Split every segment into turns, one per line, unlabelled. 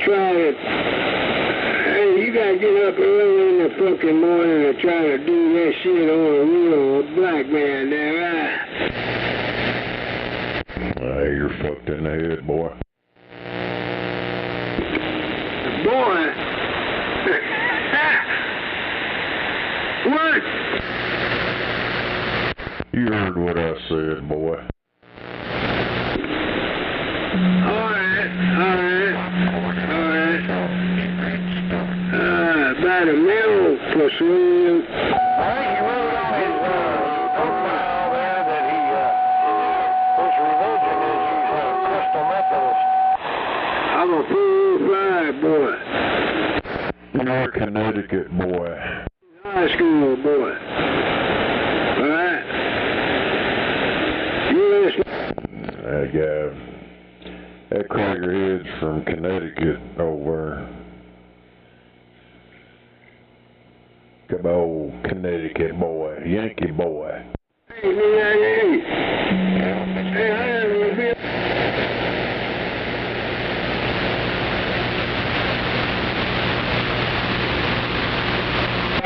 try to... Hey, you gotta get up early in the fucking morning and try to do that shit on a real black man there, right?
You're fucked in the head, boy.
Boy? What?
You heard what I said, boy.
Alright. About a mill for swim.
Alright, he wrote on his profile there that his religion is he's a Crystal Methodist.
I'm a full-fly boy.
You're a Connecticut boy.
High school boy. Alright? You listen.
That guy, that Kriegerhead's from Connecticut over. Come on, Connecticut boy, Yankee boy.
Hey, hey, how do you feel?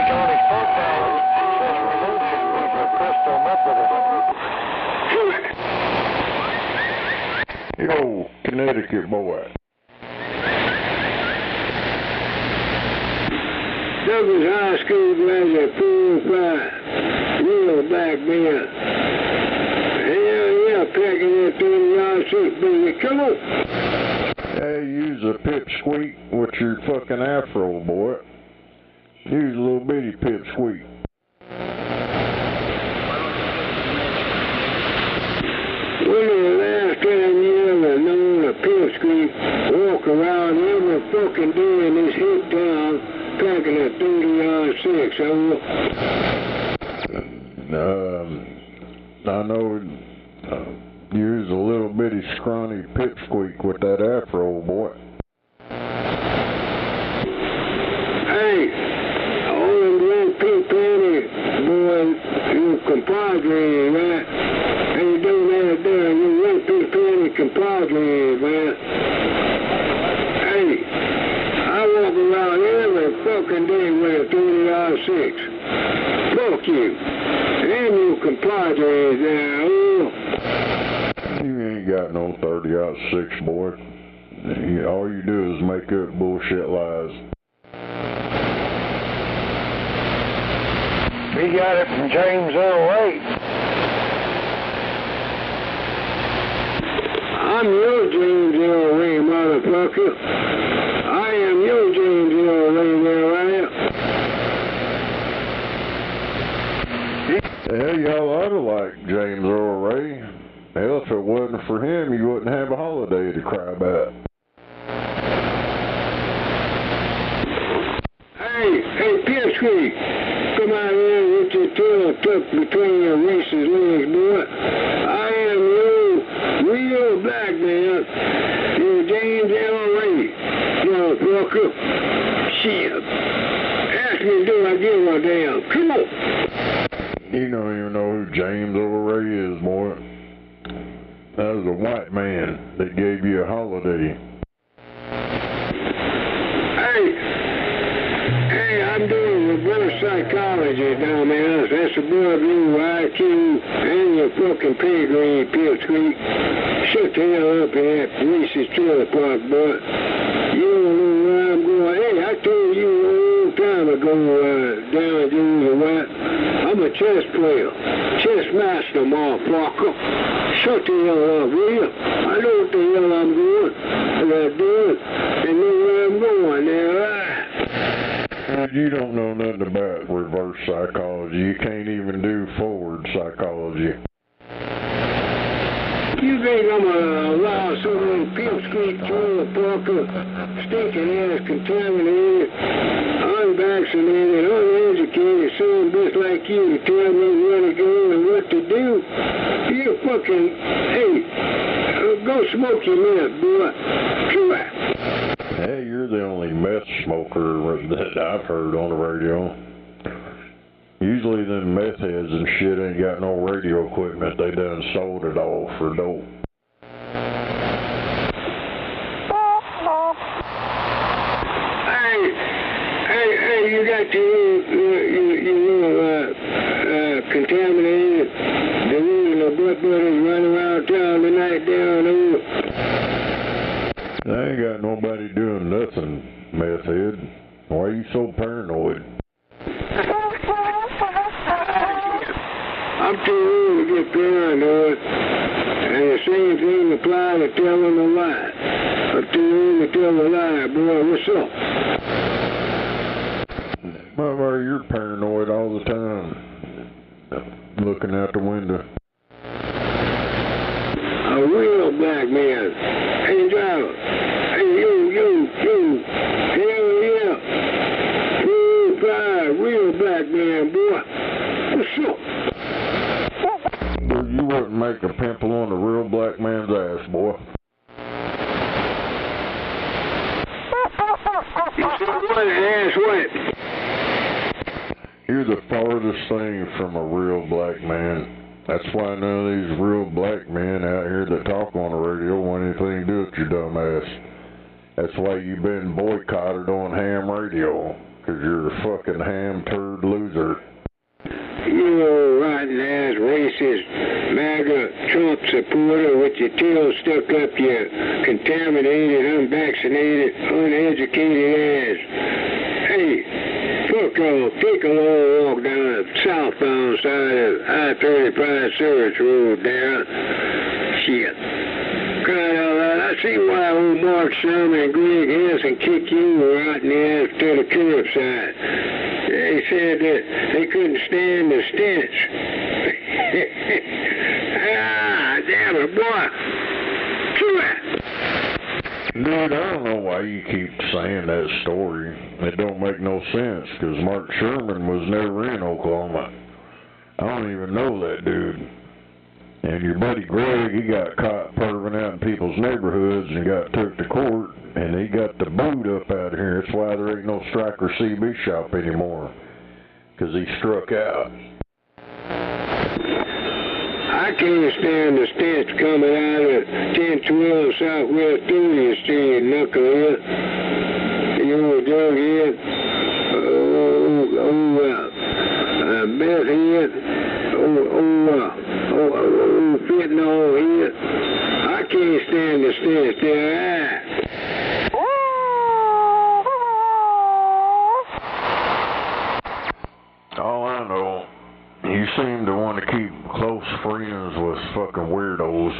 On his profile, his religion is a Crystal Methodist.
Yo, Connecticut boy.
Douglas High School graduate, full-fly, real black man. Hell yeah, packing that 30-yard shit, baby. Come on.
Hey, use a pipsqueak with your fucking afro, boy. Use a little bitty pipsqueak.
When the last time you ever known a pipsqueak walk around every fucking day in this hick town packing a 30-yard six,
I know use a little bitty scrawny pipsqueak with that afro, boy.
Hey, all them little pink panty boys, you compadre, right? How you doing out there, you little pink panty compadre, man? Hey, I walk around every fucking day with a 30-yard six. Fuck you. And you compadres there, oh.
You ain't got no 30-06, boy. All you do is make up bullshit lies.
We got it from James Earl Ray.
I'm your James Earl Ray, motherfucker. I am your James Earl Ray there, right?
Hell, y'all ought to like James Earl Ray. Hell, if it wasn't for him, you wouldn't have a holiday to cry about.
Hey, Pipsqueak, come out here with your tail tucked between your racist legs, boy. I am your real black man. You're James Earl Ray, motherfucker. Shit. Ask me, do I give a damn? Come on.
You don't even know who James Earl Ray is, boy. That was a white man that gave you a holiday.
Hey, I'm doing reverse psychology now, man. That's above you, IQ, and your fucking pedigree, Pipsqueak. Shut the hell up in that racist trailer park, boy. You don't know where I'm going. Hey, I told you a long time ago, down Jews or what? I'm a chess player. Chess master, motherfucker. Shut the hell up, will you? I know what the hell I'm doing. And I do it. And know where I'm going there, right?
You don't know nothing about reverse psychology. You can't even do forward psychology.
You think I'm gonna allow some little pipsqueak trailer parker, stinking ass, contaminated, unvaccinated, uneducated son bitch like you to tell me where to go and what to do? You fucking, hey, go smoke your meth, boy. Come on.
Hey, you're the only meth smoker that I've heard on the radio. Usually them meth heads and shit ain't got no radio equipment. They done sold it all for dope.
to contaminated, delusional butt buddies running around town tonight down over.
I ain't got nobody doing nothing, meth head. Why are you so paranoid?
I'm too old to get paranoid, and the same thing applies to telling a lie. I'm too old to tell a lie, boy. What's up?
Mother, you're paranoid all the time. Looking out the window.
A real black man. Hey, driver. Hey, you. Hell yeah. Real black man, boy. What's up?
Well, you wouldn't make a pimple on a real black man's ass, boy.
You said what? Ass what?
You're the farthest thing from a real black man. That's why none of these real black men out here that talk on the radio want anything to do with your dumb ass. That's why you've been boycotted on ham radio, 'cause you're a fucking ham turd loser.
You old rotten ass racist MAGA Trump supporter with your tail stuck up your contaminated, unvaccinated, uneducated ass. Hey, fuck off. Take a long walk down the southbound side of I-35 Service Road down. Shit. Crying out loud. I see why old Mark Sherman and Greg Hansen kick you right in the ass to the curbside. They said that they couldn't stand the stench. Ah, damn it, boy. Chew it.
Dude, I don't know why you keep saying that story. It don't make no sense, 'cause Mark Sherman was never in Oklahoma. I don't even know that dude. And your buddy Greg, he got caught perving out in people's neighborhoods and got took to court, and he got the boot up out of here. That's why there ain't no Striker CB shop anymore, 'cause he struck out.
I can't stand the stench coming out of 1012 Southwest 30th Street, knucklehead. You old drughead. Meth head. Fentanyl head. I can't stand the stench there.
All I know, you seem to want to keep close friends with fucking weirdos.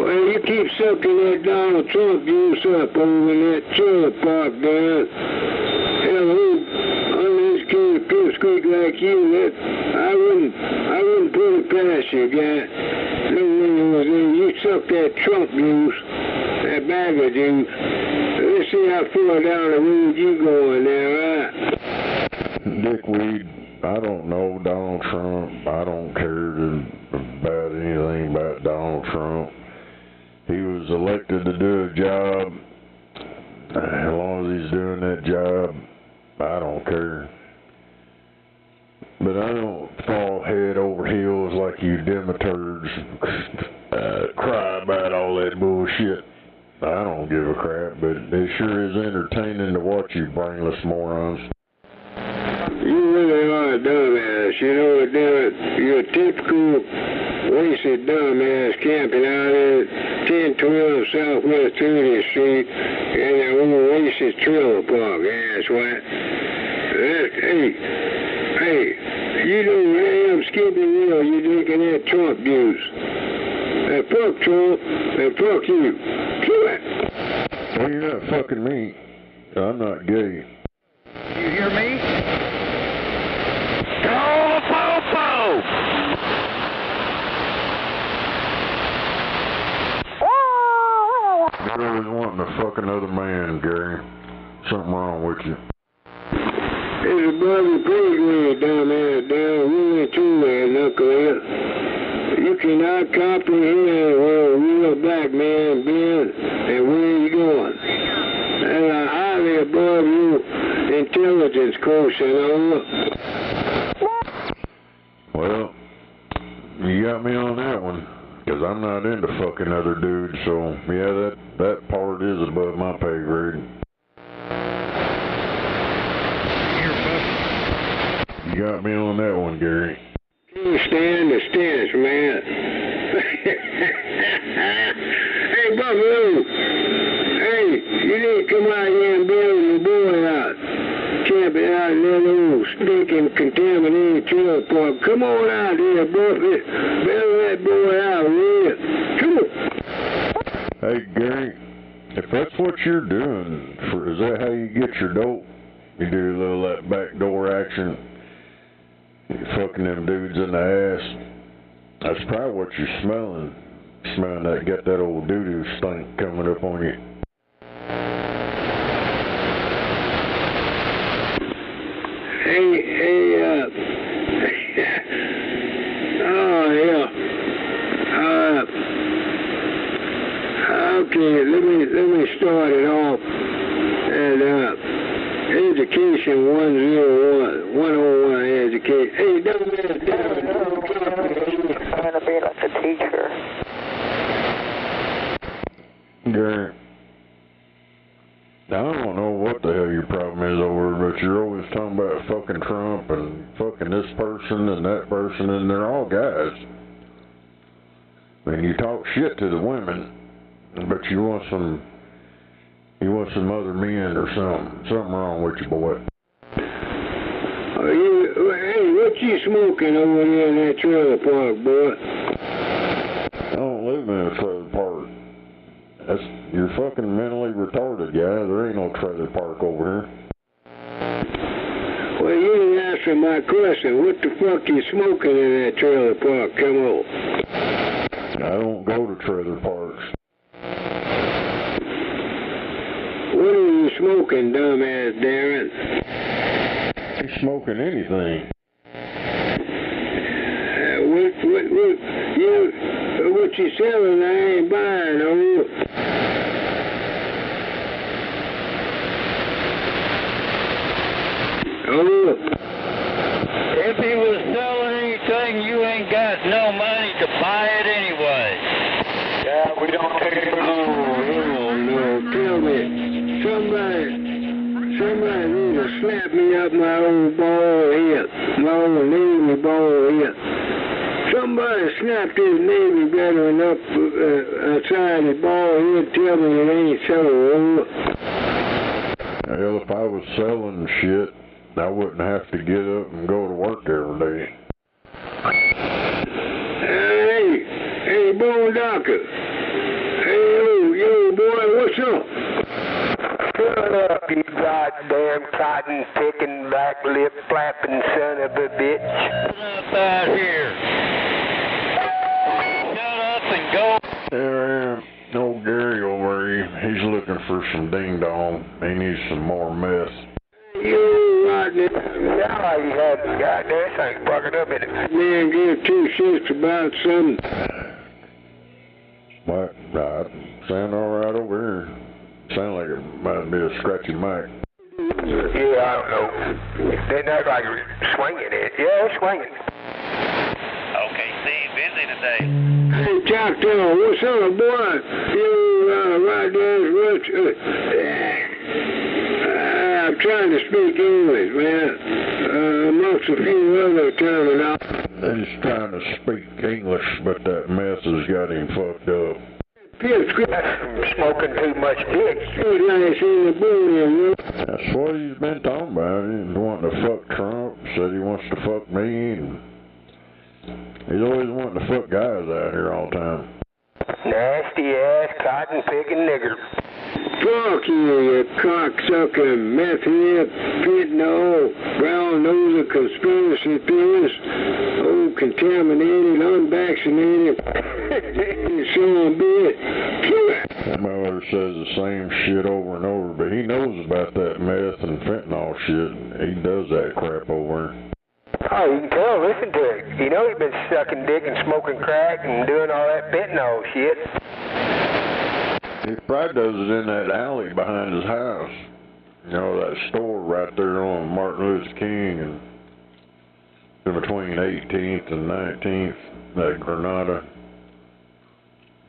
Well, you keep sucking that Donald Trump juice up over in that trailer park there. Hell, uneducated pipsqueak like you, I wouldn't put it past you, guy. No one was in. You suck that Trump juice, that MAGA juice. Let's see how far down the road you going now, right?
Dickweed, I don't know Donald Trump. I don't care about anything about Donald Trump. He was elected to do a job. As long as he's doing that job, I don't care. But I don't fall head over heels like you Demeters cry about all that bullshit. I don't give a crap, but it sure is entertaining to watch you brainless morons.
You really are a dumbass. You know what, damn it? You're a typical wasted dumbass camping out at 1012 Southwest 30th Street in that old racist trailer park, ass what? Hey, you know damn skippy wheel you drinking that Trump juice. And fuck Trump, and fuck you. Chew it.
Well, you're not fucking me. I'm not gay.
You hear me? Go, po-po!
You're always wanting to fuck another man, Gary. Something wrong with you.
There's a brother pedigree down there, really true there, knucklehead. You cannot comprehend where a real black man been and where he's going. And I'm highly above your intelligence quotient,
Well, you got me on that one, 'cause I'm not into fucking other dudes, so yeah, that part is above my pay grade. You got me on that one, Gary.
Can't stand the stench, man. Hey, Buffalo. Hey, you need to come out here and bail your boy out. Camping out in that old stinking contaminated trailer park. Come on out here, Buffy. Bail that boy out, will you? Come on.
Hey, Gary, if that's what you're doing, is that how you get your dope? You do a little that backdoor action, you're fucking them dudes in the ass. That's probably what you're smelling. Smelling that, got that old doo-doo stink coming up on you.
Oh, yeah. Okay, let me start it off. And, Education 101, 101 education. Hey, don't let it down.
Trying to be like a teacher.
Gary, I don't know what the hell your problem is over, but you're always talking about fucking Trump and fucking this person and that person, and they're all guys. And you talk shit to the women, but you want some other men or something wrong with you, boy.
Hey, what you smoking over there in that trailer park, boy?
I don't live in a trailer park. You're fucking mentally retarded, guy. There ain't no trailer park over here.
Well, you didn't answer my question. What the fuck you smoking in that trailer park? Come on.
I don't go to trailer parks.
What are you smoking, dumbass Darren?
Ain't smoking anything.
What you selling, I ain't buying, oh. Oh.
If he was selling anything, you ain't got no money to buy it anyway.
Yeah, we don't take it.
Oh, no, tell me. Somebody need to slap me up my old bald head, my old Navy bald head. Somebody snap this Navy veteran up outside his bald head, tell me it ain't so.
Hell, if I was selling shit, I wouldn't have to get up and go to work every day.
Hey, Bone Doctor. Hey, yo, boy, what's up?
Shut up, you goddamn cotton-picking, black-lip-flapping son of a bitch.
Shut up out here. Shut up and go.
There, old Gary over here, he's looking for some ding-dong. He needs some more meth.
You goddamn.
Now you had goddamn thing fucking up in it.
Man, give two shits about something.
What? Right. Sound alright over here. Sound like it might be a scratchy mic.
Yeah, I don't know. Didn't act like you're swinging it. Yeah, it's swinging.
Okay, Steve, busy today.
Hey, Choctaw, what's up, boy? You, right there, Rich. I'm trying to speak English, man. Amongst a few other terminology.
He's trying to speak English, but that mess has got him fucked up.
Smoking too much dick.
That's what he's been talking about. He's wanting to fuck Trump, said he wants to fuck me, and he's always wanting to fuck guys out here all the time.
Nasty ass cotton picking nigger.
Fuck you cocksucker, meth head, fentanyl, brown noser conspiracy theorist, old contaminated, unvaccinated, son bitch.
That mother says the same shit over and over, but he knows about that meth and fentanyl shit. He does that crap over there.
Oh, you can tell, listen to it. You know he's been sucking dick and smoking crack and doing all that fentanyl shit.
He probably does it in that alley behind his house. You know, that store right there on Martin Luther King and in between 18th and 19th, that Granada.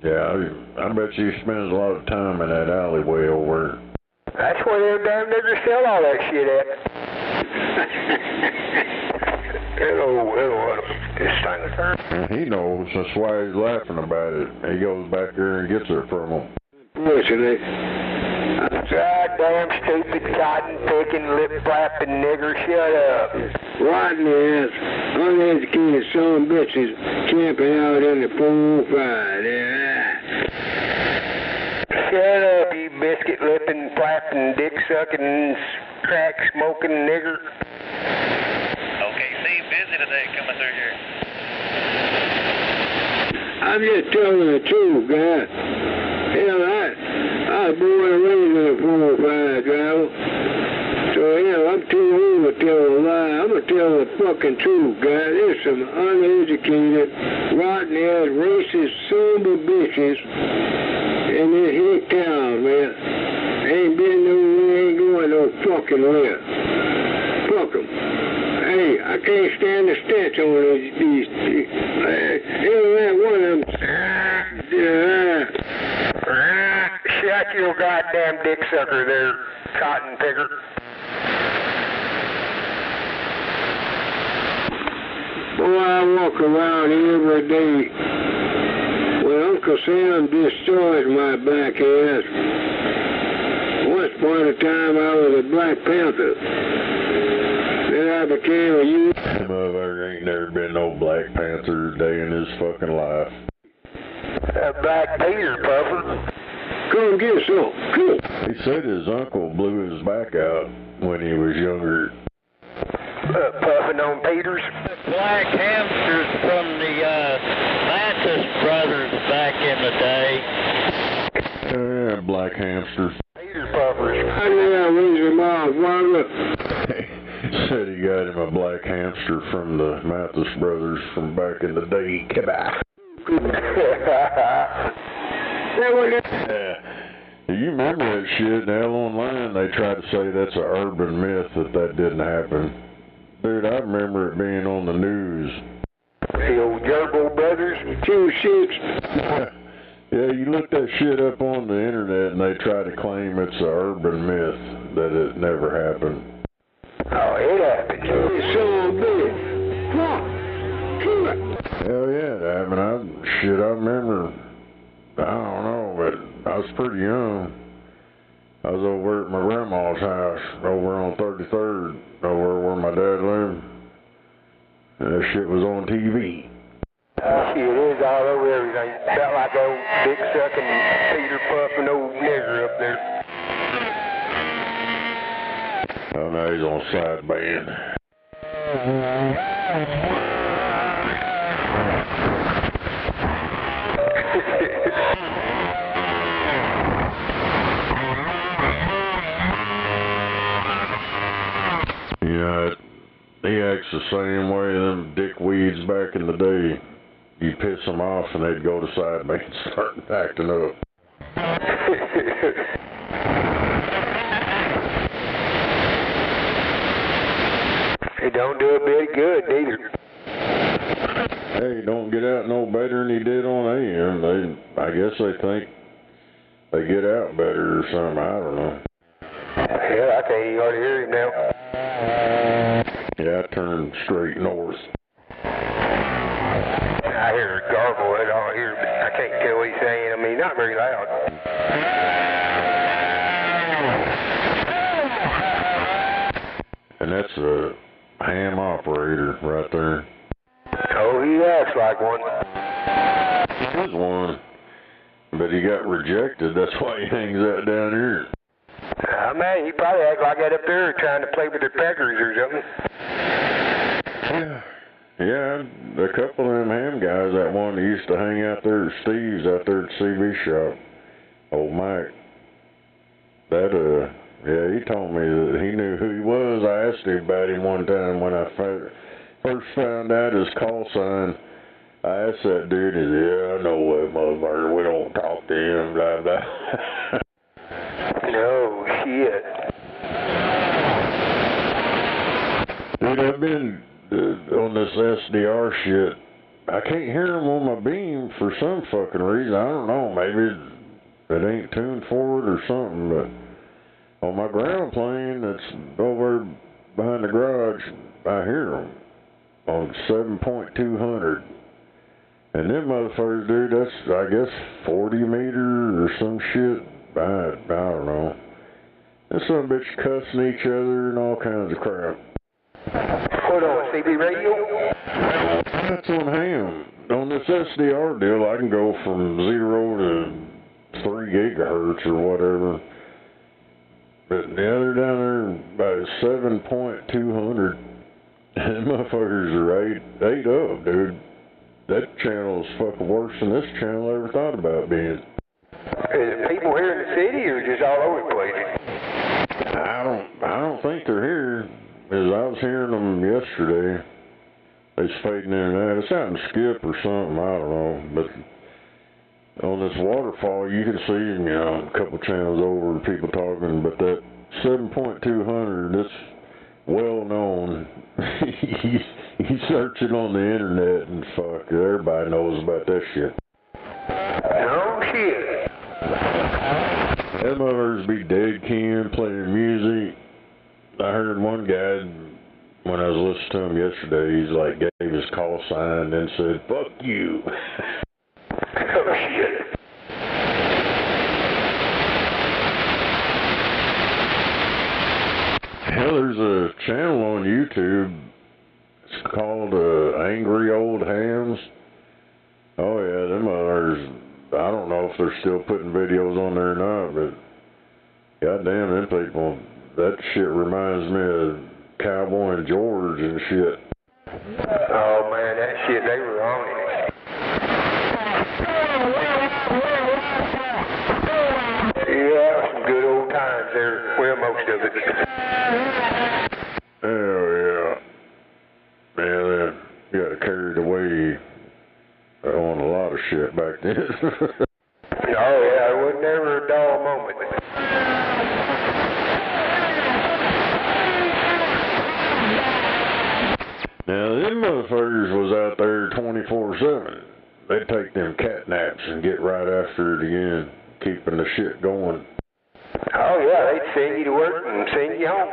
Yeah, I bet you he spends a lot of time in that alleyway over there.
That's where them damn niggers sell all that shit at. Hello, this thing.
And he knows, that's why he's laughing about it. He goes back there and gets it from him.
Fortunately.
Goddamn stupid cotton picking, lip flapping nigger, shut up.
Rotten ass, uneducated son of bitches camping out in the 405. Yeah.
Shut up, you biscuit lipping, flapping, dick sucking, crack smoking nigger.
Okay, seem busy today coming through here.
I'm just telling the truth, guy. Hell, I was born and raised in a 405 driver. So, hell, I'm too old to tell a lie. I'm going to tell the fucking truth, guy. There's some uneducated, rotten-ass, racist, son of bitches in this hick town, man. Ain't been nowhere, ain't going no fucking where. Fuck 'em. Hey, I can't stand the stench on these every one of them.
Shut your goddamn dick sucker there, cotton picker.
Boy, I walk around here every day. When Uncle Sam destroyed my black ass. Once upon a time I was a Black Panther. Then I became a youth.
Motherfucker ain't never been no Black Panther day in his fucking life.
Black Peter, puffer.
Come get some. Come.
He said his uncle blew his back out when he was younger.
Puffing on Peters.
Black hamsters from the Mathis brothers back in the day.
Yeah, black hamsters.
Peter puffers.
I now raise him off, Margaret.
Said he got him a black hamster from the Mathis brothers from back in the day. Goodbye. Yeah. Do you remember that shit? Now online they tried to say that's an urban myth that didn't happen. Dude, I remember it being on the news.
The old Gerbil brothers.
2 6.
Yeah, you look that shit up on the internet and they try to claim it's an urban myth that it never happened.
Oh, it happened.
It's so big.
Hell yeah, it happened. I remember. I don't know, but I was pretty young. I was over at my grandma's house, over on 33rd, over where my dad lived. And that shit was on TV.
Shit is all over everything. Felt like old dick sucking, Peter puffing old nigger up there.
Oh, now he's on sideband. Yeah, he acts the same way them dickweeds back in the day. You piss them off and they'd go to sideband and start acting up.
It don't do a bit of good either.
Hey, don't get out no better than he did on AM. I guess they think they get out better or something. I don't know.
Yeah, I can't even hardly hear him now.
Yeah, I turned straight north.
I hear a garble. I don't hear. I can't tell what he's saying. I mean, not very loud.
And that's a ham operator right there.
Oh, he acts like one.
He is one, but he got rejected. That's why he hangs out down here.
Man, he probably act like that up there trying to play with the peckers or something.
Yeah, a couple of them ham guys, that one that used to hang out there at Steve's out there at the CV shop, old Mike, yeah, he told me that he knew who he was. I asked him about him one time when I first found out his call sign. I asked that dude, he said, yeah, I know that motherfucker, we don't talk to him, blah, blah.
No shit.
Dude, I've been on this SDR shit. I can't hear him on my beam for some fucking reason. I don't know. Maybe it ain't tuned forward or something, but on my ground plane that's over behind the garage, I hear him. on 7.200. And them motherfuckers, dude, that's, I guess, 40 meter or some shit. I don't know. And some bitch cussing each other and all kinds of crap.
Hold on, CB radio?
That's on ham. On this SDR deal, I can go from 0 to 3 gigahertz or whatever. But the other down there, about 7.200. And motherfuckers are 8 up, dude. That channel is fucking worse than this channel I ever thought about being.
Is it people here in the city or just all over the place?
I don't think they're here. As I was hearing them yesterday, they fading in and out. It's out in Skip or something, I don't know. But on this waterfall, you can see, you know, a couple channels over, people talking. But that 7.200, that's well known. You search it on the internet and fuck, everybody knows about that shit.
No shit.
Them others be dead keen, playing music. I heard one guy, when I was listening to him yesterday, he's like, gave his call sign and said, fuck you.
Oh shit.
Hell, there's a channel on YouTube. It's called Angry Old Hams. Oh yeah, them others, I don't know if they're still putting videos on there or not, but goddamn, them people, that shit reminds me of Cowboy and George and shit.
Oh man, that shit, they were on it. Yeah, some good old times there. Well, most of it.
Hell yeah. Man, they got carried away on a lot of shit back then.
Oh yeah, it was never a dull moment.
Now, them motherfuckers was out there 24/7. They'd take them cat naps and get right after it again, keeping the shit going.
Oh yeah, they'd send you to work and send you home.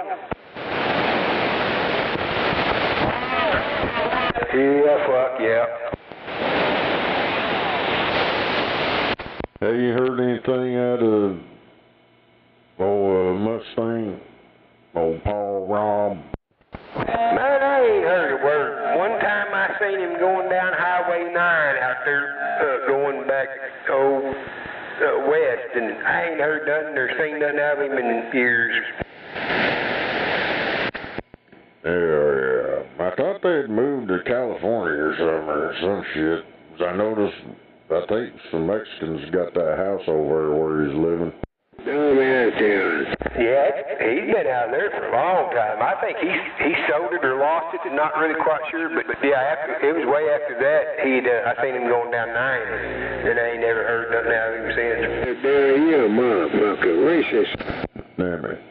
Yeah, fuck yeah.
Have you heard anything out of old Mustang, old Paul Robb?
Man, I ain't heard a word. One time I seen him going down Highway 9 out there, going back west, and I ain't heard nothing or seen nothing of him in years.
Yeah. I thought they'd moved to California or something or some shit. I noticed, I think some Mexicans got that house over there where he's living.
Oh, man, dude.
Yeah, he's been out there for a long time. I think he sold it or lost it. I'm not really quite sure, but yeah, it was way after that. I seen him going down 9, and I ain't never heard nothing out of him since.
You a motherfucker, racist.
Damn it.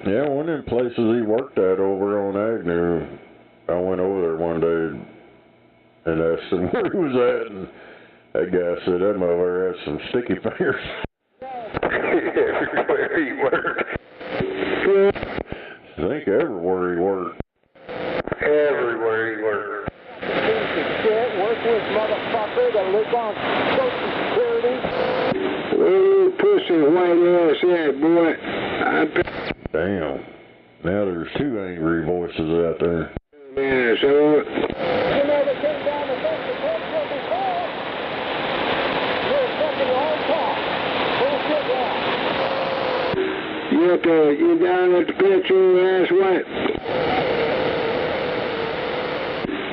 Yeah, one of them places he worked at over on Agnew, I went over there one day and asked him where he was at, and that guy said that mother had some sticky fingers.
Everywhere he worked.
I think everywhere he worked.
Everywhere he worked.
Worthless motherfucker that lives on Social Security.
Where you pussy white ass at, boy?
Damn. Now there's 2 angry voices out there.
Man, so...
You never came down to Social Security before. You're fucking all talk. Bullshit now.
You down at the petrol, ass what?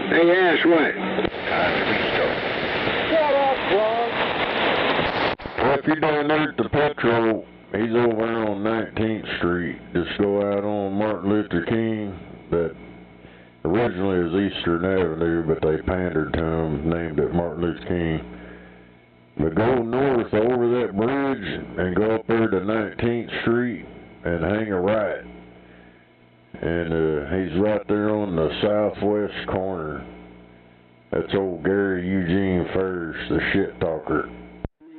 Hey, ass what?
Shut up, Ron.
Well, if you're down there at the Petro, he's over there on 19th Street. Just go out on Martin Luther King. That originally was Eastern Avenue, but they pandered to him, named it Martin Luther King. But go north over that bridge and go up there to 19th Street and hang a right. And he's right there on the southwest corner. That's old Gary Eugene Ferris, the shit talker.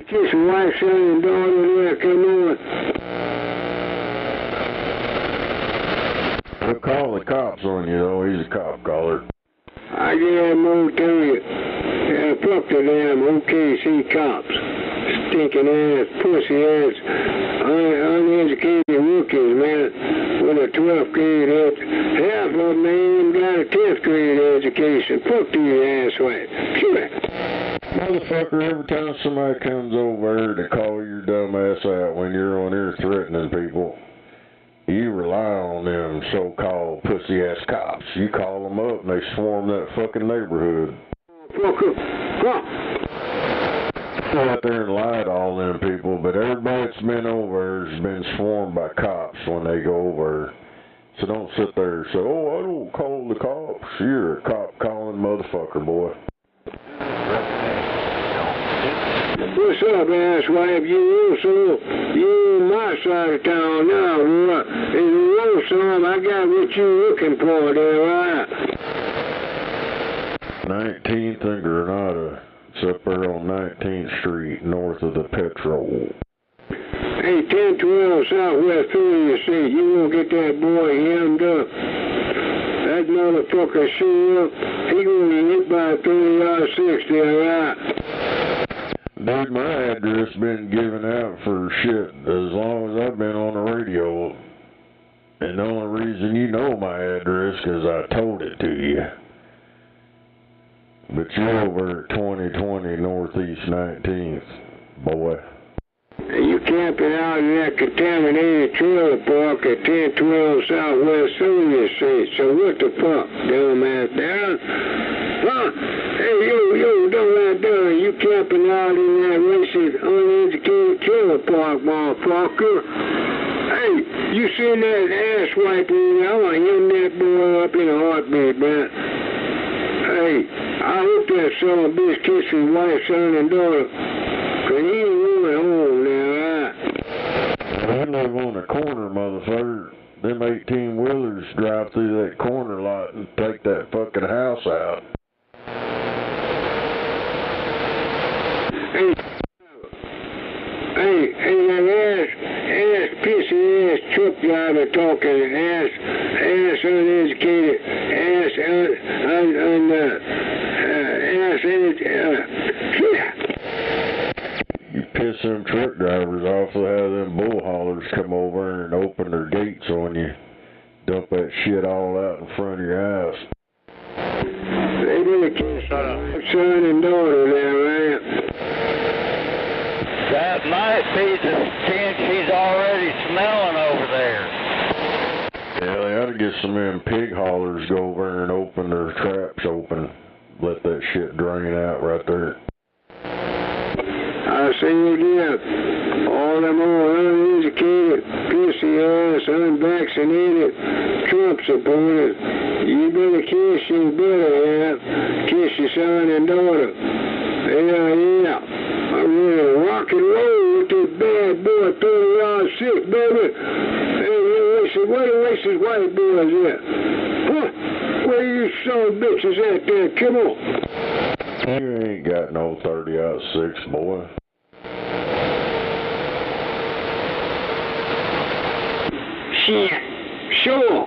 Kiss your wife, son, and daughter there, come on.
He'll call the cops on you, though. He's a cop caller.
I damn won't tell you. Fuck the damn OKC cops. Stinking ass, pussy ass, uneducated rookies, man, with a 12th grade education. Half of them ain't even got a 10th grade education. Fuck these asswipes. Sure.
Motherfucker, every time somebody comes over to call your dumb ass out when you're on there threatening people, you rely on them so-called pussy-ass cops. You call them up and they swarm that fucking neighborhood.
Fucker. Huh.
Go out there and lie to all them people, but everybody that's been over has been swarmed by cops when they go over. So don't sit there and say, oh, I don't call the cops. You're a cop-calling motherfucker, boy.
What's up, asswipe? You in my side of town now, boy. If you want some, I got what you looking for there, right?
19th and Granada. It's up there on 19th Street, north of the Petrol.
Hey, 1012 Southwest 30th Street, you won't get that boy hemmed up. That motherfucker show up, he gonna be hit by a 30-60, alright?
Dude, my address been given out for shit as long as I've been on the radio. And the only reason you know my address is 'cause I told it to you. But you're over at 2020 Northeast 19th, boy.
You camping out in that contaminated trailer park at 1012 Southwest 30th Street, so what the fuck, dumbass down? Huh? Hey, yo, dumbass down, you camping out in that racist, uneducated trailer park, motherfucker? Hey, you seen that ass wiping? I want to hem that boy up in a heartbeat, man. Hey, I hope that son of a bitch kisses his wife, son, and daughter. 'Cause he ain't really home now, right?
I live on the corner, motherfucker. Them 18-wheelers drive through that corner lot and take that fucking house out.
Hey, that ass, pissy ass truck driver talking, ass uneducated,
You piss them truck drivers off, so have them bull haulers come over and open their gates on you. Dump that shit all out in front of your house.
They really kiss son and daughter there, right?
That might be the stench he's already smelling over there.
Yeah, they ought to get some of them pig haulers go over and open their traps open. Let that shit drain out right there.
I say again, all them old uneducated, pissy ass, unvaccinated Trump supporters, you better kiss your kiss your son and daughter. Yeah. I'm ready to rock and roll with this bad boy 30-6, baby. Hey, where the racist white boys at? Huh? Where you son of bitches at there? Come on.
You ain't got no 30-6, boy.
Shit. Sure.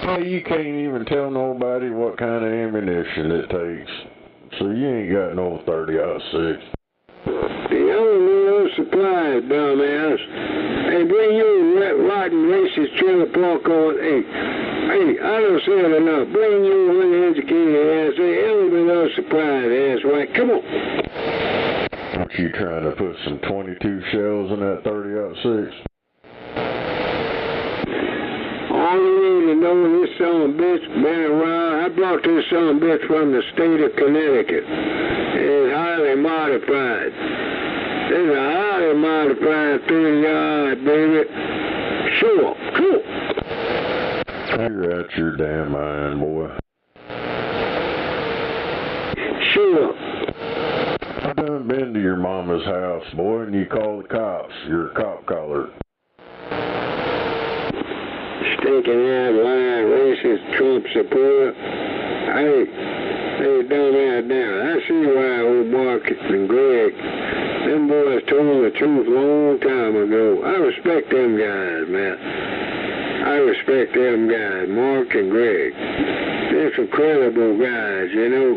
Well, you can't even tell nobody what kind of ammunition it takes. So you ain't got no 30-6.
The only supplies, dumbass. Hey, bring your rotten racist trailer park on. Hey, I don't say it enough. Bring your uneducated ass. Hey, only no supplies, ass right. Come on.
Aren't you trying to put some 22 shells in that 30-6?
All you need to know is this son of a bitch been around. I brought this son of a bitch from the state of Connecticut. It's highly modified. It's a highly modified 30-yard, baby. Sure. Cool.
You're out your damn mind, boy.
Sure.
I done been to your mama's house, boy, and you call the cops. You're a cop caller.
Stinking ass, lying, racist Trump supporter. Hey, dumbass down. I see why old Marcus and Greg, them boys told the truth a long time ago. I respect them guys, man. I respect them guys, Mark and Greg. They're some credible guys, you know.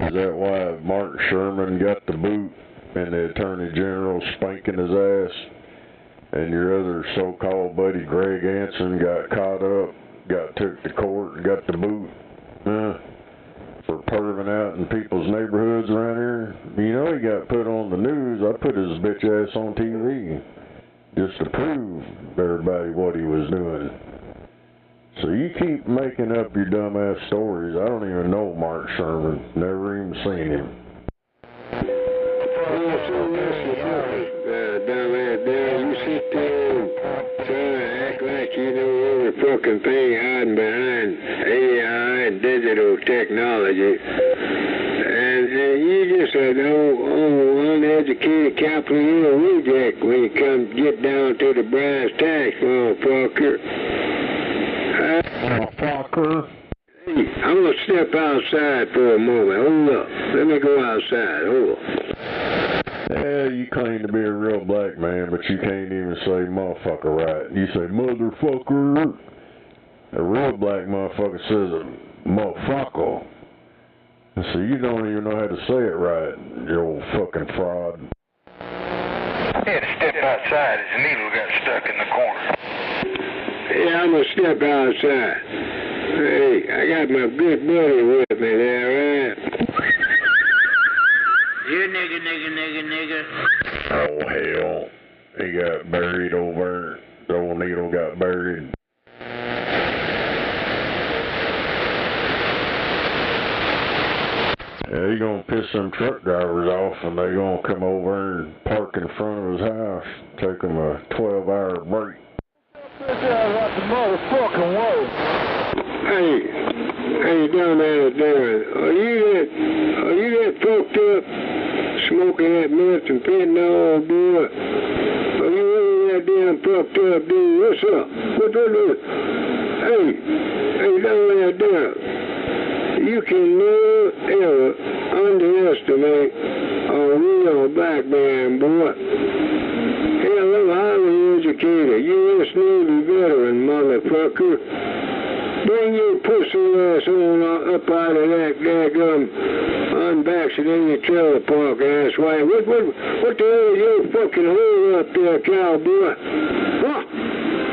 Is that why Mark Sherman got the boot and the Attorney General spanking his ass? And your other so-called buddy Greg Anson got caught up, got took to court, and got the boot for perving out in people's neighborhoods around here. You know he got put on the news. I put his bitch ass on TV just to prove to everybody what he was doing. So you keep making up your dumbass stories. I don't even know Mark Sherman. Never even seen him.
Dumbass there, you sit there and try to act like you know every fucking thing hiding behind AI and digital technology. And you just an old uneducated Capitol Hill reject when you get down to the brass tacks, motherfucker.
Motherfucker.
Hey, I'm gonna step outside for a moment. Hold up. Let me go outside. Hold up.
Yeah, you claim to be a real black man, but you can't even say motherfucker right. You say motherfucker. A real black motherfucker says a motherfucker. So you don't even know how to say it right, you old fucking fraud.
He had to step outside. His needle got stuck in the corner.
Yeah, I'm gonna step outside. Hey, I got my good buddy with me there, right?
You nigga.
Oh, hell. He got buried over. The old needle got buried. Yeah, he's gonna piss some truck drivers off and they gonna come over and park in front of his house. Take him a 12-hour break.
Hey, down there, Darren, are you that fucked up, smoking that meth and fentanyl, boy? Are you really that damn fucked up, dude? What's up? Hey, down there, Darren, you can never, ever underestimate a real black man, boy. Hell, I'm highly educated, U.S. Navy veteran, motherfucker. Bring your pussy ass on up out of that daggum unvaccinated trailer park ass way. What the hell is your fucking hole up there, cowboy? Huh?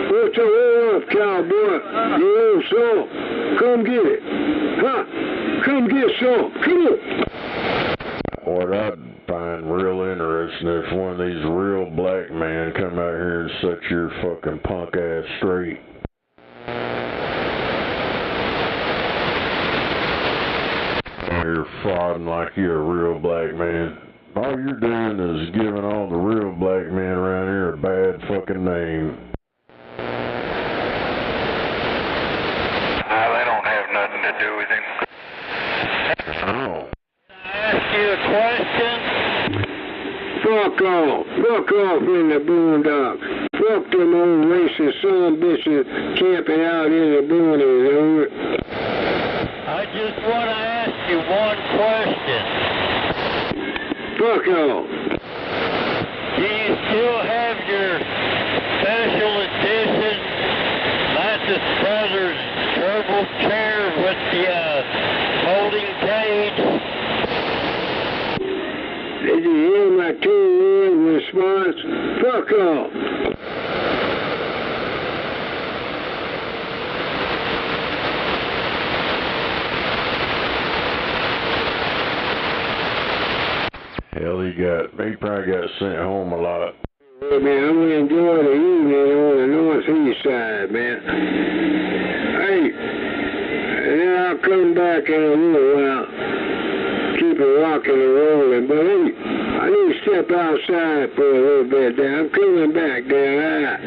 What's your hole up, cowboy? You old soul. Come get it. Huh? Come get some. Come on.
What I'd find real interesting if one of these real black men come out here and set your fucking punk ass straight. You're frauding like you're a real black man. All you're doing is giving all the real black men around here a bad fucking name.
They don't have nothing to do with him.
Oh.
I ask you a question?
Fuck off in the boondocks. Fuck them old racist son bitches camping out in the boonies, over.
I just want to ask you one question.
Fuck off.
Do you still have your special edition Mathis Brothers turbo chair with the folding cage?
Did you hear my 2-word response? Fuck off.
Hell, he probably got sent home a lot.
Hey, man, I'm gonna enjoy the evening on the northeast side, man. Hey, and then I'll come back in a little while. Keep it rocking and rolling, but hey, I need to step outside for a little bit there. I'm coming back there.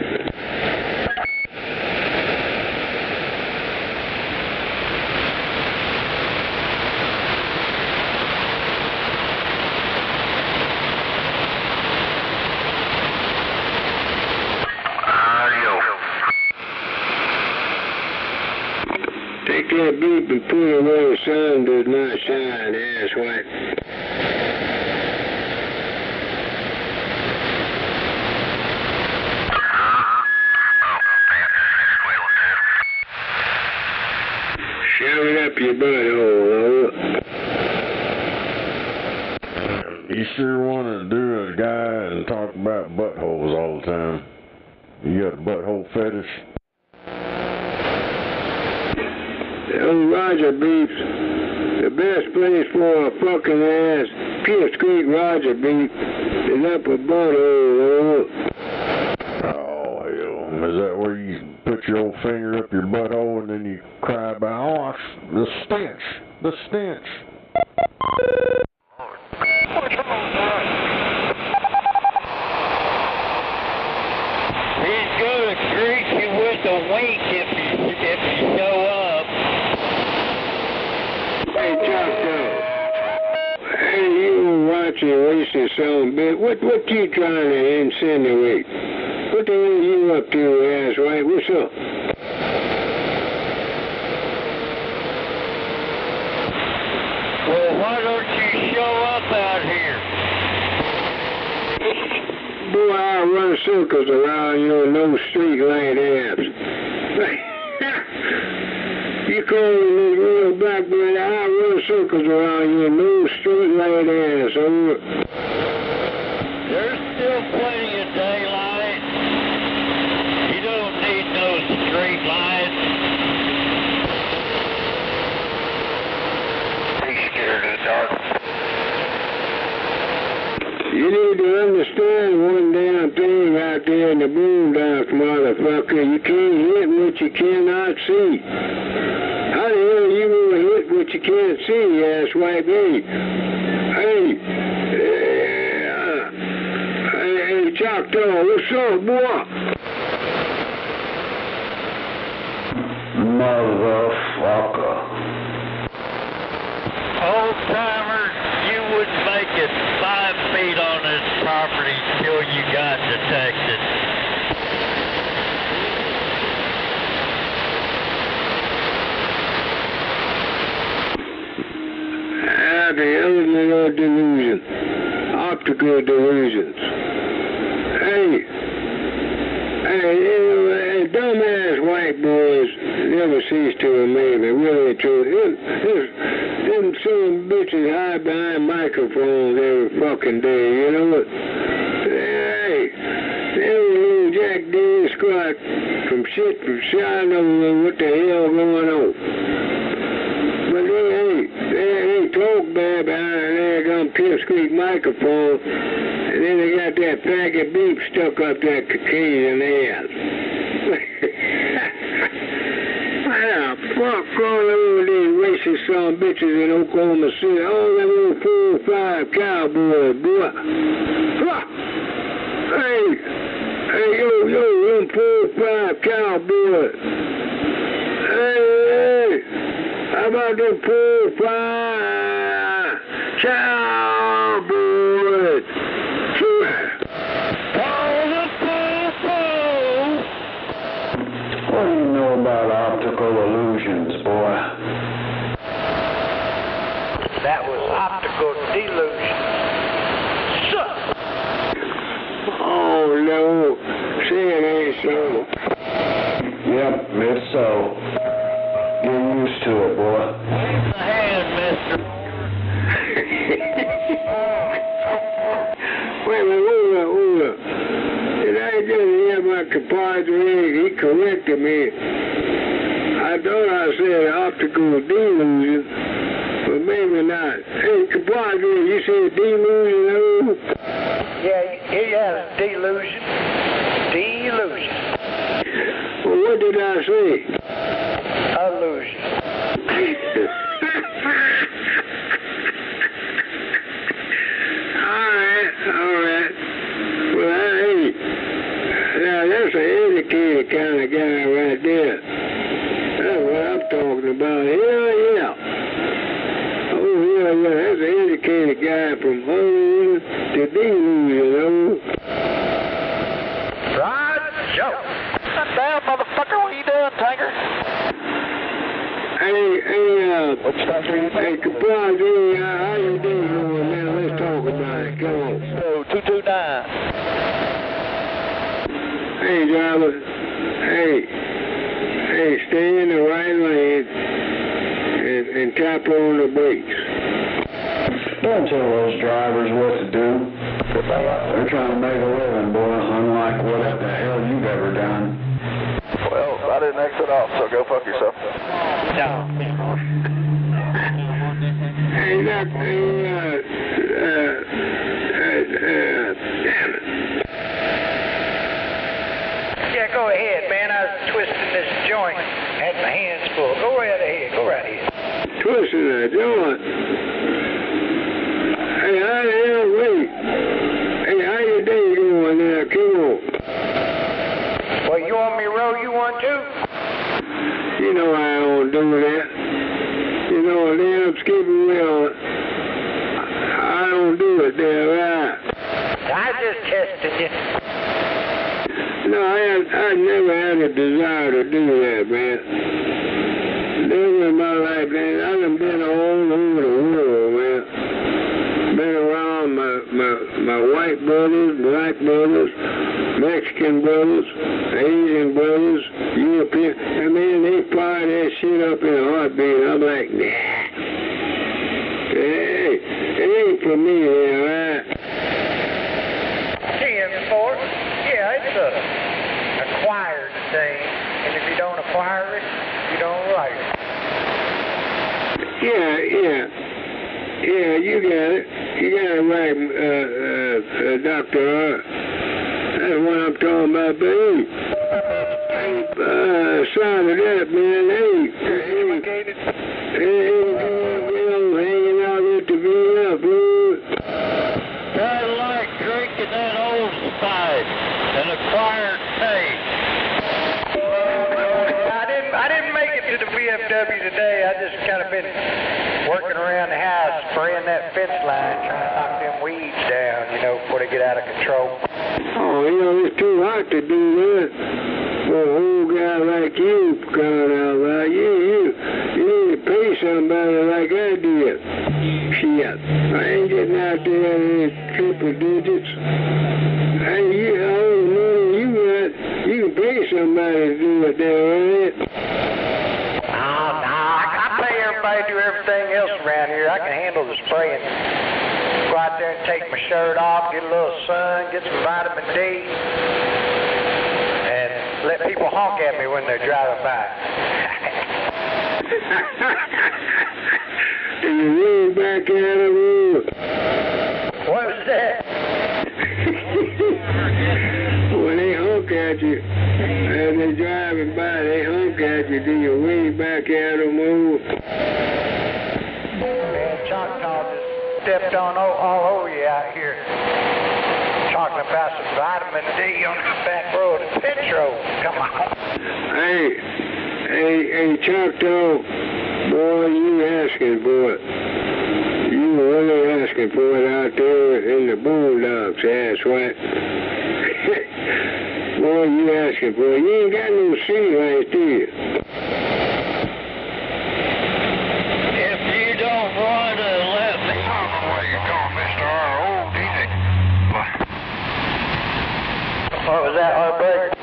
Take that beep and put it where the sun does not shine, asswipe. up your butthole,
You sure want to do a guy and talk about buttholes all the time. You got a butthole fetish?
Oh, Roger Beeps, the best place for a fucking ass, Pierce Creek Roger Beep, is up a butthole.
Oh, hell. Is that where you put your old finger up your butthole and then you cry about, oh, the stench, the stench?
He's gonna greet you with a wink if you show up.
Hey, Choctaw. Hey, you watching racist son bitch. What you trying to insinuate? What the hell you up to, ass right? What's up?
Well, why don't you show up out here?
Boy, I'll run circles around your no street light abs. You calling me real black boy? I'll run circles around your no street light ass. Over.
There's still plenty of daylight. You don't need no street lights.
He's scared of the dark.
You need to understand one damn thing out there in the boondocks, motherfucker. You can't hit what you cannot see. How the hell you gonna hit what you can't see, ass white baby? Hey, Choctaw, what's up, boy?
Motherfucker.
Old timer, you wouldn't make it 5 feet on this property till you got detected.
The element of delusion. Optical delusions. Hey, dumbass white boys never cease to amaze me, really and truly. Them some bitches hide behind microphones every fucking day, you know what? Hey, every little Jack D. Squat from shit from shine over what the hell going on. But they talk bad behind their dumb Pierce Creek microphone, and then they got that faggot beep stuck up that Caucasian ass. What the fuck going on with these racist son bitches in Oklahoma City? All them little 4 or 5 cowboys, boy. Hey, yo, them 4 or 5 cowboys. Hey, how about them 4 or 5 cowboys?
What do you know about optical illusions, boy?
That was optical delusion.
Oh, no. Say it ain't so.
Yep, it's so. Get used to it, boy.
Wave the hand, mister.
Wait a minute, hold up. Did I just hear my compadre? He corrected me. I thought I said optical delusion, but maybe not. Hey, compadre, you said delusion,
Yeah, he has delusion. Delusion.
Well, what did I say?
Illusion.
All right. Well, hey, now that's an educated kind of guy right there. That's what I'm talking about. Hell yeah. Oh, yeah, that's an educated guy from Honolulu to delusion, you know.
Right, Joe. Down, motherfucker. What are you doing, Tiger?
Hey, compadre, how you doing, man? Let's talk about it. Come on.
So, 229.
Hey, driver. Hey, stay in the right lane tap on the brakes.
Don't tell those drivers what to do. They're trying to make a living, boy, unlike what the hell you've ever done.
Well, I didn't exit off, so go fuck yourself.
No.
Hey, look, damn it.
Yeah, go ahead, man. I was twisting this joint. Had my hands full. Go right ahead. Go right ahead.
Twisting the joint. Hey, how the hell, wait. Hey, how your day going there? Come on.
Well, you want me to roll you one too?
You know I don't do that. You know, damn skipping wheel. I don't do it there, right?
I just tested you.
No, I never had a desire to do that, man. Never in my life, man. I done been all over the world, man. Been around my white brothers, black brothers, Mexican brothers, Asian brothers, European. I mean, they fire that shit up in a heartbeat. I'm like, nah. Hey, it ain't for me, man, right?
TM4? Yeah, it's a acquired thing. And if you don't acquire it, you don't like it.
Yeah, you got it. You got it right, Doctor. That's what I'm talking about, baby. Side of that, man. Hanging out at the VF, dude.
I like drinking that old Spice, an acquired taste. I didn't make it to the VFW today. I just kind of been working around the house, spraying that fence line, trying to knock them weeds down, you know, before they get out of control.
Oh, you know, it's too hot to do that. For an old guy like you, coming out loud, you need to pay somebody like I did. Shit, I ain't getting out there in triple digits. Hey, all the money you got, you can pay somebody to do it there, right?
I pay everybody to do everything else around here. I can handle the spraying. Go out there and take my shirt off, get a little sun, get some vitamin D, and let people honk at me when they're driving by.
And you lean back at them.
What was that?
When they honk at you, as they're driving by, they honk at you. Do you lean back at them?
Man, Choctaw just stepped on all over you out here. Talking about some vitamin D on the back road of Petro. Come on.
Hey, Choctaw, boy, you asking for it. You really asking for it out there in the boondocks, that's right. Boy, you asking for it. You ain't got no sea right there.
If you don't want to let me...
I don't know why you're calling Mr. R old, easy.
What was that, Harburg?
I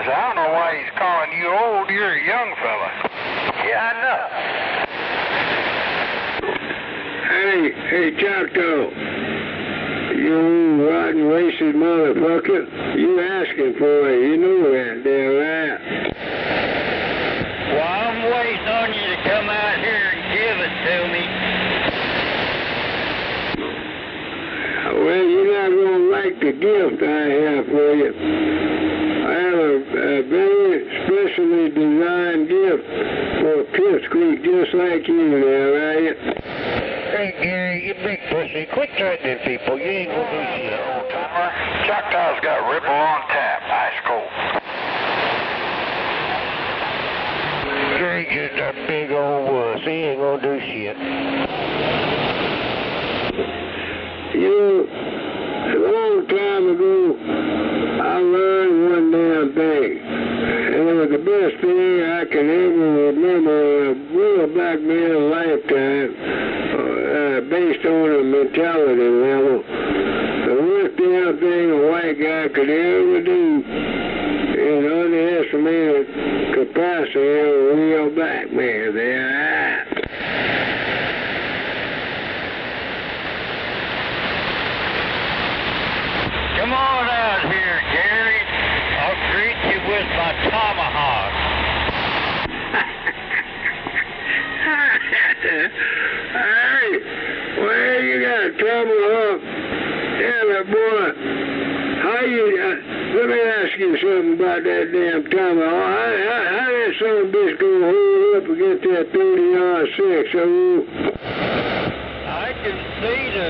said, I don't know why he's calling you old. You're a young fella.
Yeah, I know.
Hey, Choctaw, you rotten racist motherfucker, you asking for it, you know that, there, right?
Well, I'm waiting on you to come out here and give it to me.
Well, you're not going to like the gift I have for you. I have a very specially designed gift for a pipsqueak just like you there, right?
Hey, Gary, you big pussy. Quit threatening people. You ain't gonna do shit.
Old timer. Choctaw's got Ripple on tap. Ice cold.
Gary's just a big old wuss. He ain't gonna do shit.
You know, a long time ago, I learned one damn thing. And it was the best thing I can ever remember in a real black man's lifetime, based on a mentality level. The worst damn thing a white guy could ever do is underestimate the capacity of a real black man. There. Hey, well, you got a tomahawk. Damn it, boy. How you, let me ask you something about that damn tomahawk. How that son of a bitch gonna hold up against that 30-yard 6?
I can see to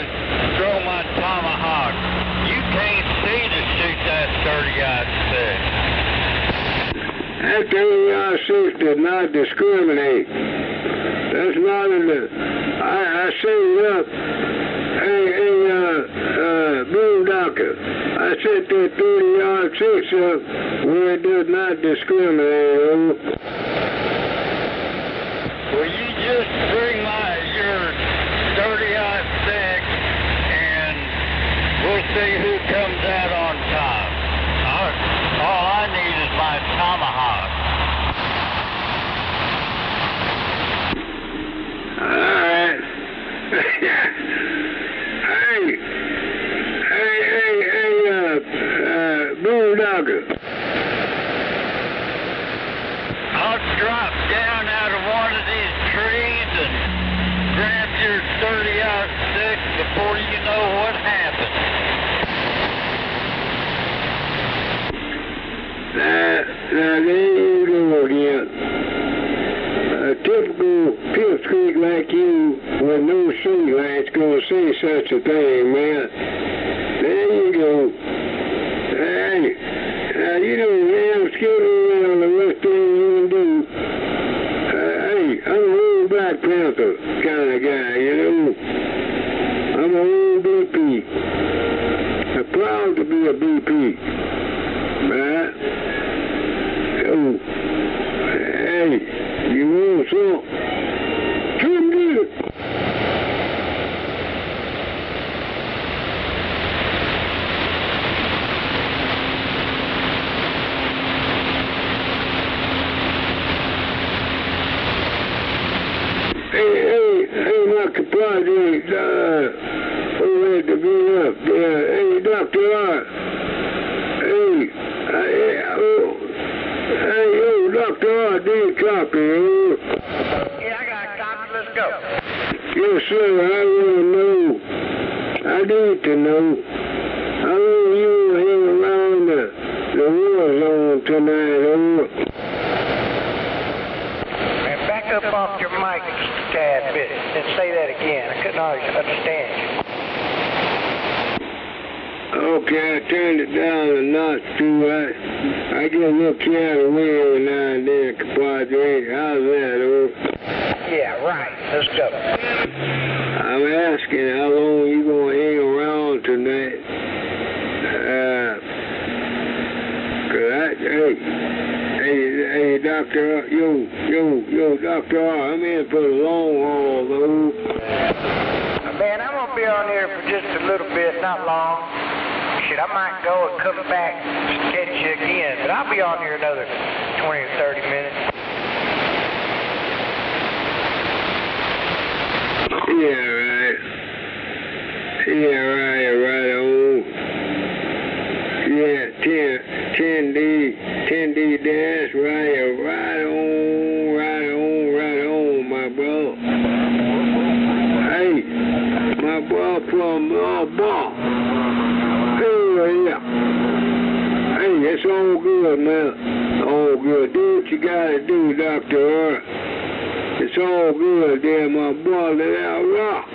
throw my tomahawk. You can't see to shoot that 30-yard 6.
That 30-yard 6 does not discriminate. That's not in the... I set it up. Boondocker. I set that 30-yard 6 up where it does not discriminate.
Well, you just bring your 30-yard 6 and we'll see who comes out on top. All I need is my tomahawk.
Alright. Boondogger.
I'll drop down out of one of these trees and grab your 30-yard 6 before you know what happened.
Now there you go again. A typical pipsqueak like you with no street lights gonna say such a thing, man. There you go. Hey, you know damn scared around the worst thing you can do. Hey, I'm an old Black Panther kind of guy, you know. I'm an old BP. I'm proud to be a BP. Right? Oh, hey, you want some? Come get it. Hey, my compadre, over at the V up there. Hey, Dr. Art. Hey, Dr. Art, did copy,
Yeah, I got a copy. Let's go.
Yes, sir, I want to know. I need to know. How long you will hang around the war zone tonight,
And back up off your mic just a tad bit and say that again. I couldn't always understand you.
Okay, I turned it down a notch too. I get a little carried away every now and then, compadre. How's that,
Yeah, right. Let's go.
I'm asking how long you gonna hang around tonight. Hey, Doctor, yo, Doctor, I'm in for the long haul, though.
Man, I'm gonna be on here for just a little bit, not long. Shit, I might go and come back and catch you again, but I'll be on here another 20 or 30 minutes.
Right on. Yeah, 10D dash, right on, my bro. Hey, my bro from ball. Yeah. Hey, it's all good, man. All good. Do what you gotta do, Dr. It's all good there, my boy. Let out rock.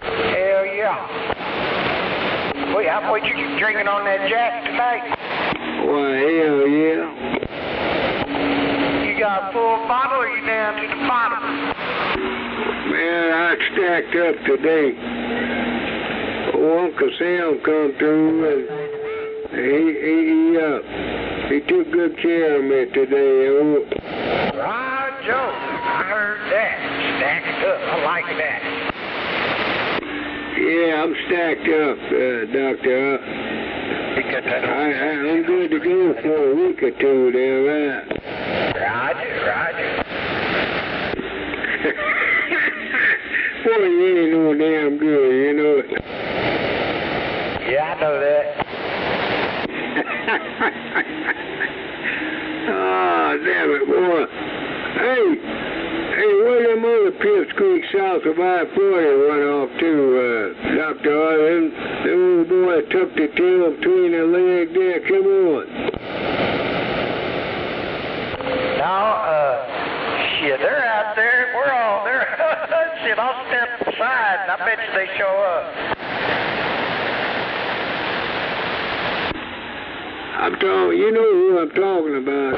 Hell yeah. Wait, how much you keep drinking on that Jack tonight?
Why, hell yeah.
You got a full bottle or you down to the bottom?
Man, I stacked up today. Uncle Sam come through and he took good care of me today.
Right, Joe. I heard that. Stacked up. I like that.
Yeah, I'm stacked up, Doctor. I'm good to go for a week or two there, right?
Roger.
Boy, you ain't no damn good, you know it.
Yeah, I know that.
Oh, damn it, boy. Hey, where them other south of I-40 went off too, Dr. Arlen. The old boy tucked the tail between the leg there. Come on.
No, shit, they're out there. We're all there. Shit, I'll step aside and I bet you they show up.
You know who I'm talking about.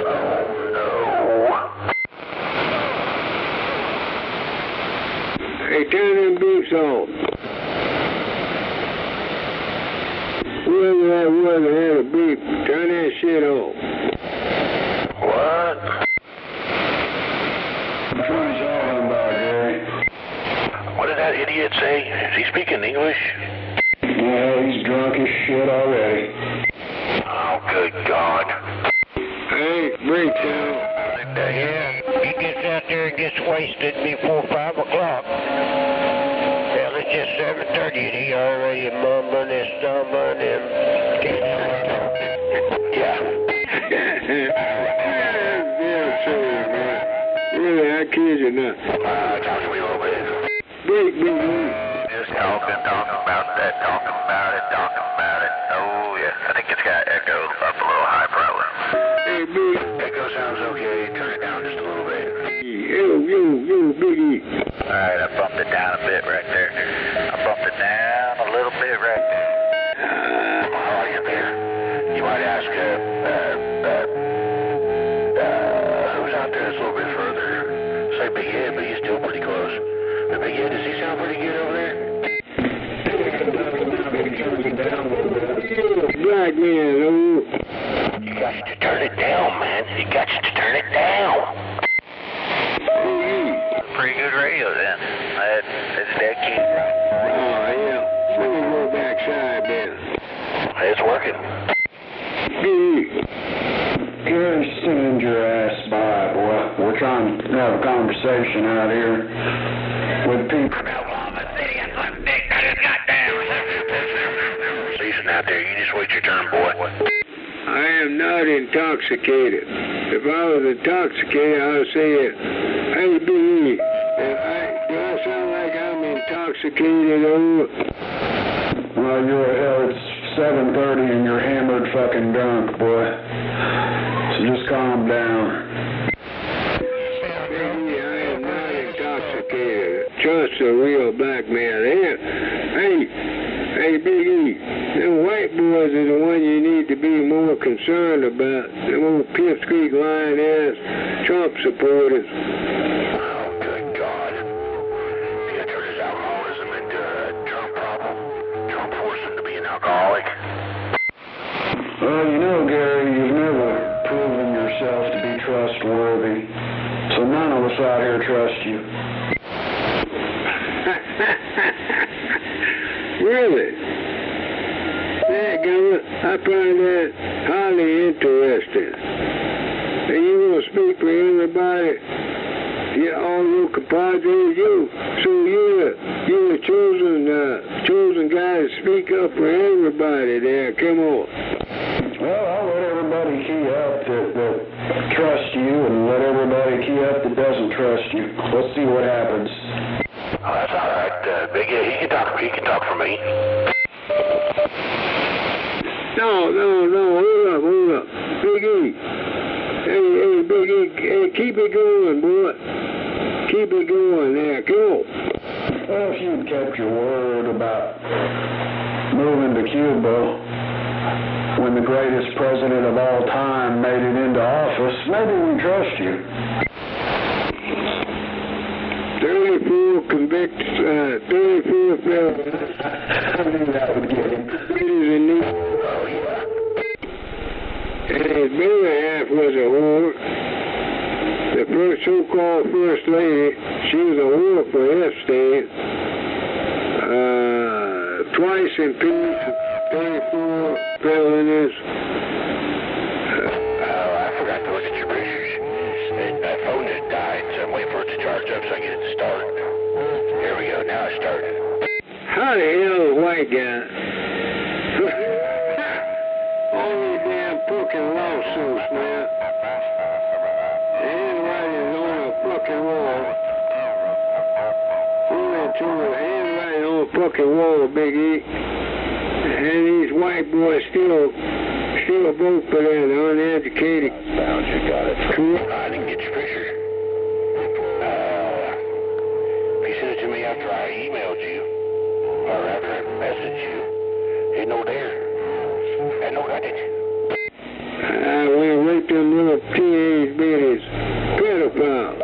Hey, turn them beeps off. Whoever that was that had a beep, turn that shit off.
What?
What are you talking about, Gary?
What did that idiot say? Is he speaking English?
Yeah, he's drunk as shit already.
Oh, good God.
Hey, break down.
Yeah, he gets out there and gets wasted before 5 o'clock. Hell, it's just 7:30 and he already mumbling and stumbling and...
Yeah.
Damn serious, man. Really, I kid you not.
Talk to me a little bit.
Break me.
Just talking about it. Oh, yeah. I think it's got echo up a little high, probably.
Hey, Big.
Echo sounds okay. Turn it down just a little bit.
Yo, Biggie.
Alright, I bumped it down a bit right there. I bumped it down a little bit right there. How are you there? You might ask, who's out there that's a little bit further? Say Big Ed, but he's still pretty close. But Big Ed, does he sound pretty good over there?
Black man, oh.
You got to turn it down, man. You got to turn it down. Pretty good radio then. That's dead key.
Oh, yeah. Let me go backside then.
It's working.
Gary, send your ass by, boy. We're trying to have a conversation out here with people.
Season out there. You just wait your turn, boy.
I am not intoxicated. If I was intoxicated, I would say, hey, B.E., do I sound like I'm intoxicated, oh?
Well, it's 7:30 and you're hammered fucking drunk, boy. So just calm down.
B.E., I am not intoxicated. Trust a real black man. Hey, Big E, them white boys are the one you need to be more concerned about. Them old pipsqueak lying-ass Trump supporters.
Oh, good God. You got to turn his alcoholism into a Trump problem. Trump forced him to be an alcoholic.
Well, you know, Gary, you've never proven yourself to be trustworthy. So none of us out here trust you.
Really? I find that highly interesting. And you want to speak for everybody? Yeah, all your compadres, so you're a chosen guy to speak up for everybody there. Come on.
Well, I'll let everybody key up that trusts you and let everybody key up that doesn't trust you. Let's see what happens.
Oh, that's all right. Big Ed, he can talk for me.
No, hold up. Big E. Hey, Big E, hey, keep it going, boy. Keep it going there, come on.
Well, if you'd kept your word about moving to Cuba when the greatest president of all time made it into office, maybe we'd trust you.
34 convicted, 34 felons.
I knew that would get him.
Oh, yeah.
And his better half was a whore. The first so-called first lady, she was a whore for Epstein. Twice impeached, 34 felonies.
I forgot to look at your pictures. My phone just died, so I'm waiting for it to charge up so I can get it to start. Here we go, now it started.
How the hell, white guy? Only damn fucking lawsuits, man. Everybody's on a fucking wall. to the handwriting on the fucking wall, Big E. And these white boys still vote for that uneducated.
Found you, got it. Cool. I didn't get your picture. If you sent it to me after I emailed you, or after I messaged you, ain't no there. Ain't no got it.
I went rape them little teenage babies. Pedophile.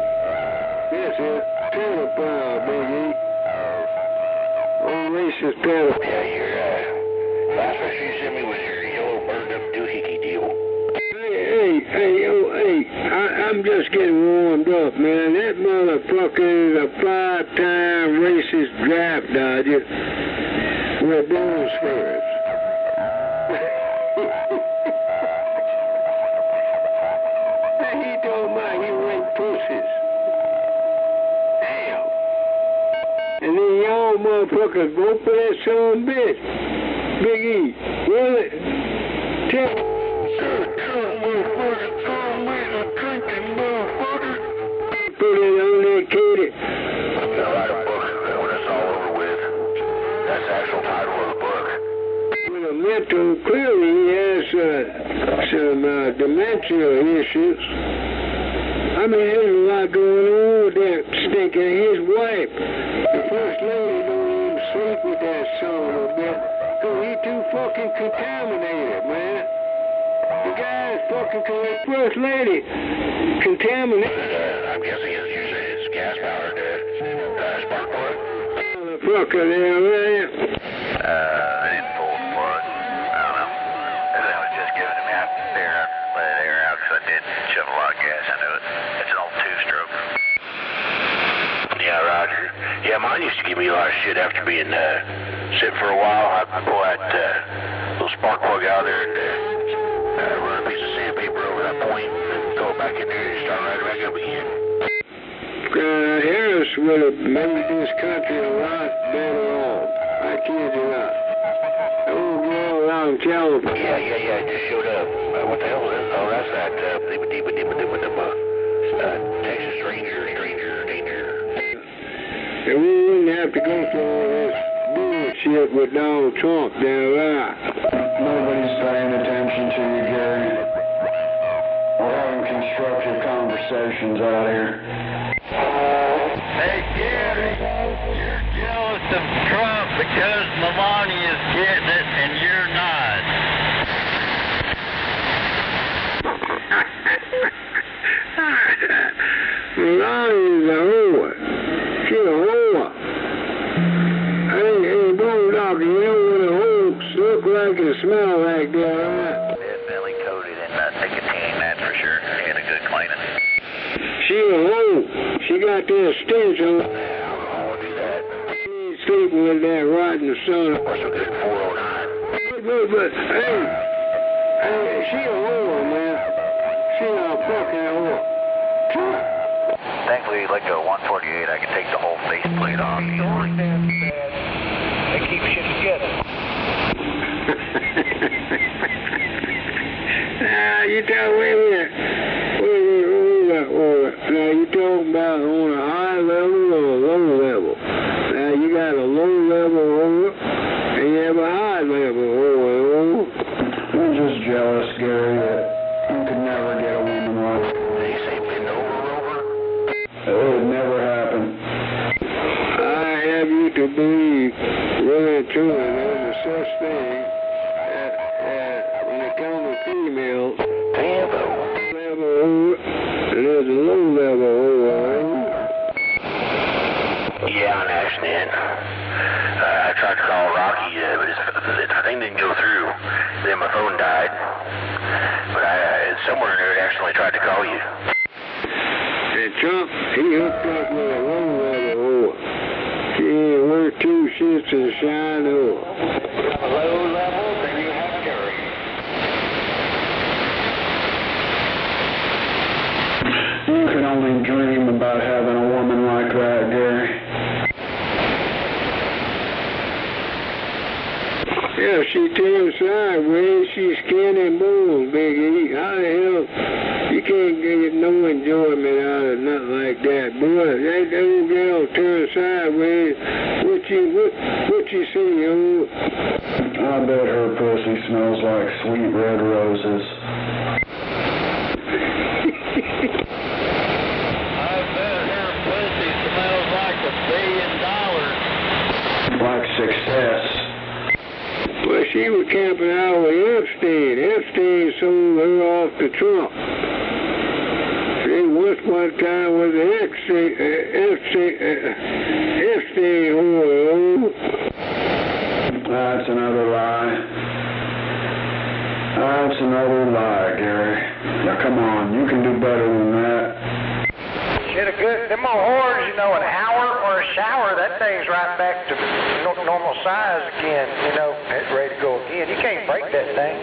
That's it. Pedophile, Big E. Old racist pedophile.
Yeah, your last picture you sent me was your yellow burned up doohickey deal.
Hey, I'm just getting warmed up, man. That motherfucker is a 5-time racist draft dodger with those spurs. He told me he raped pussies. Damn. And then y'all motherfuckers vote for that son of a bitch. Big E, will it? Tell put it uneducated.
I'll write a book when it's all over with. That's the actual title of the book.
With a mental, clearly he has some dementia issues. I mean, there's a lot going on with that stinker. His wife, the first lady, don't even sleep with that son of a bitch. Cause he too fucking contaminated, man. The guy's fucking, first lady, contaminated.
I'm guessing it's gas-powered spark plug.
Motherfucker there, man.
I didn't pull the plug. I don't know. Everything was just given to me out there. I let it air out because I did shove a lot of gas into it. It's an old two-stroke. Yeah, Roger. Yeah, mine used to give me a lot of shit after being sitting for a while. I'd pull that little spark plug out of there and run a piece of sandpaper over that point and throw it back in there and start right back up again.
Harris would have made this country a lot better off. I kid you not. Oh, girl out in California.
Yeah, it just showed up. What the hell is that? Oh, that's that Texas Ranger, danger.
And we wouldn't have to go through all this bullshit with Donald Trump down there.
Nobody's paying attention to you, Gary. We're having constructive conversations out here.
Hey, Gary, you're jealous of Trump because Melania's getting it and you're not.
Melania's a whore. She's a whore. Hey, Bulldog, you know what a whore look like and smell like that, right?
Definitely coated in nicotine, that's for sure. And a good cleaning.
She a whore. She got that stench on her.
Yeah, I won't do that.
She ain't sleeping with that rotten son.
What's a good 409?
But, hey, she a whore, man. She a fucking whore.
Thankfully, like a 148, I can take the whole faceplate off easily. They keep shit together.
Now, you tell wait a minute. Now, you talking about on a high level or a low level? Now, you got a low level whore, and you have a high level whore.
I'm just jealous, Gary, that you could never get a woman like her.
They say bend over.
It would never happen.
I have you to believe, really and truly, there's a such thing when it comes to females, level whore, and there's a low level whore.
Yeah, on accident. I tried to call Rocky, but the thing didn't go through. Then my phone died. But somewhere in there, it accidentally tried to call you.
And Trump, he hooked up with a low level whore. She ain't worth 2 shits in a shine whore.
Low level, then you have Gary.
You can only dream about having a woman like that, Gary.
Yeah, she turned sideways. She's skin and bones, Big E. How the hell? You can't get no enjoyment out of nothing like that, boy. That old girl turned sideways. What you see, old?
I bet her pussy smells like sweet red roses.
I bet her pussy smells like $1 billion.
Like success.
Well, she was camping out with Epstein. Epstein sold her off to Trump. See, one time was the Epstein whore.
That's another lie. That's another lie, Gary. Now, come on, you can do better than that.
Shit, them old whores, you know, an hour or a shower, that thing's right back to normal size again, you know, ready to go again. You can't break that thing.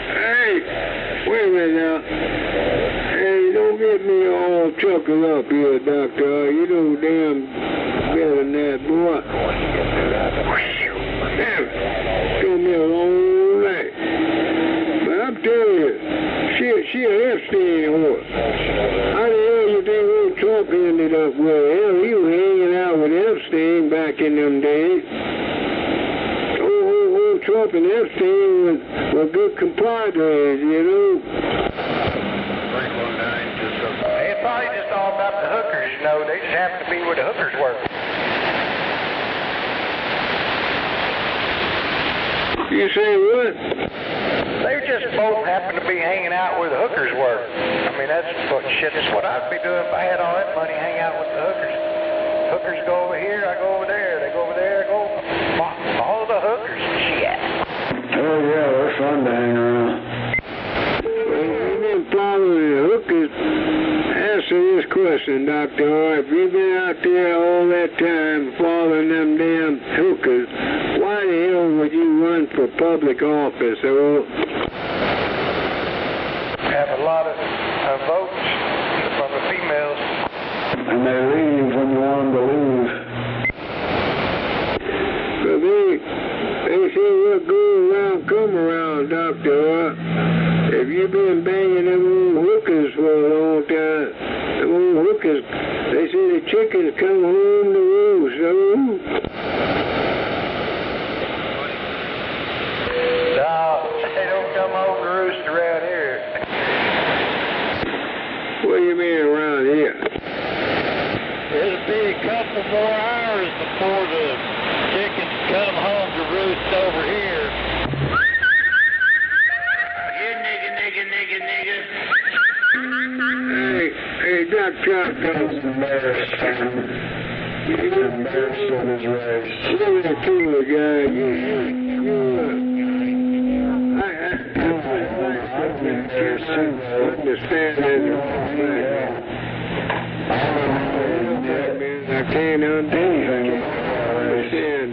Hey, wait a minute now. Hey, don't get me all chuckled up here, Doctor. You know damn better than that, boy. Damn, took me a long night. But I'm telling you, she a Epstein whore. How the hell you think old Trump ended up with her? Hell, he was hanging out with Epstein back in them days. Old Trump and Epstein were good compadres, you know.
It's probably just all about the hookers, you know. They just happen to be where the hookers work.
You say what?
They just both happen to be hanging out where the hookers work. I mean, that's what I'd be doing if I had all that money, hang out with the hookers. Hookers go over here, I go over there. They go over there, I go all the hookers. Shit.
Oh, yeah, they're fun to hang around.
Well, if you've been following the hookers, answer this question, Doctor. If you've been out there all that time following them damn hookers, why the hell would you run for public office, oh?
Have a lot of votes from the females.
And they leave when you want them to leave.
But they say what goes around come around, Doctor. If you've been banging them old hookers for a long time, them old hookers, they say the chickens come home to roost, oh?
No, they don't come home to roost around here.
What do you mean around here?
It'll be a couple more hours before the chickens come home to roost over here.
Hey, Doc Choctaw.
He's embarrassed. He's embarrassed of his race.
You're a cooler guy. I understand that. I can't understand,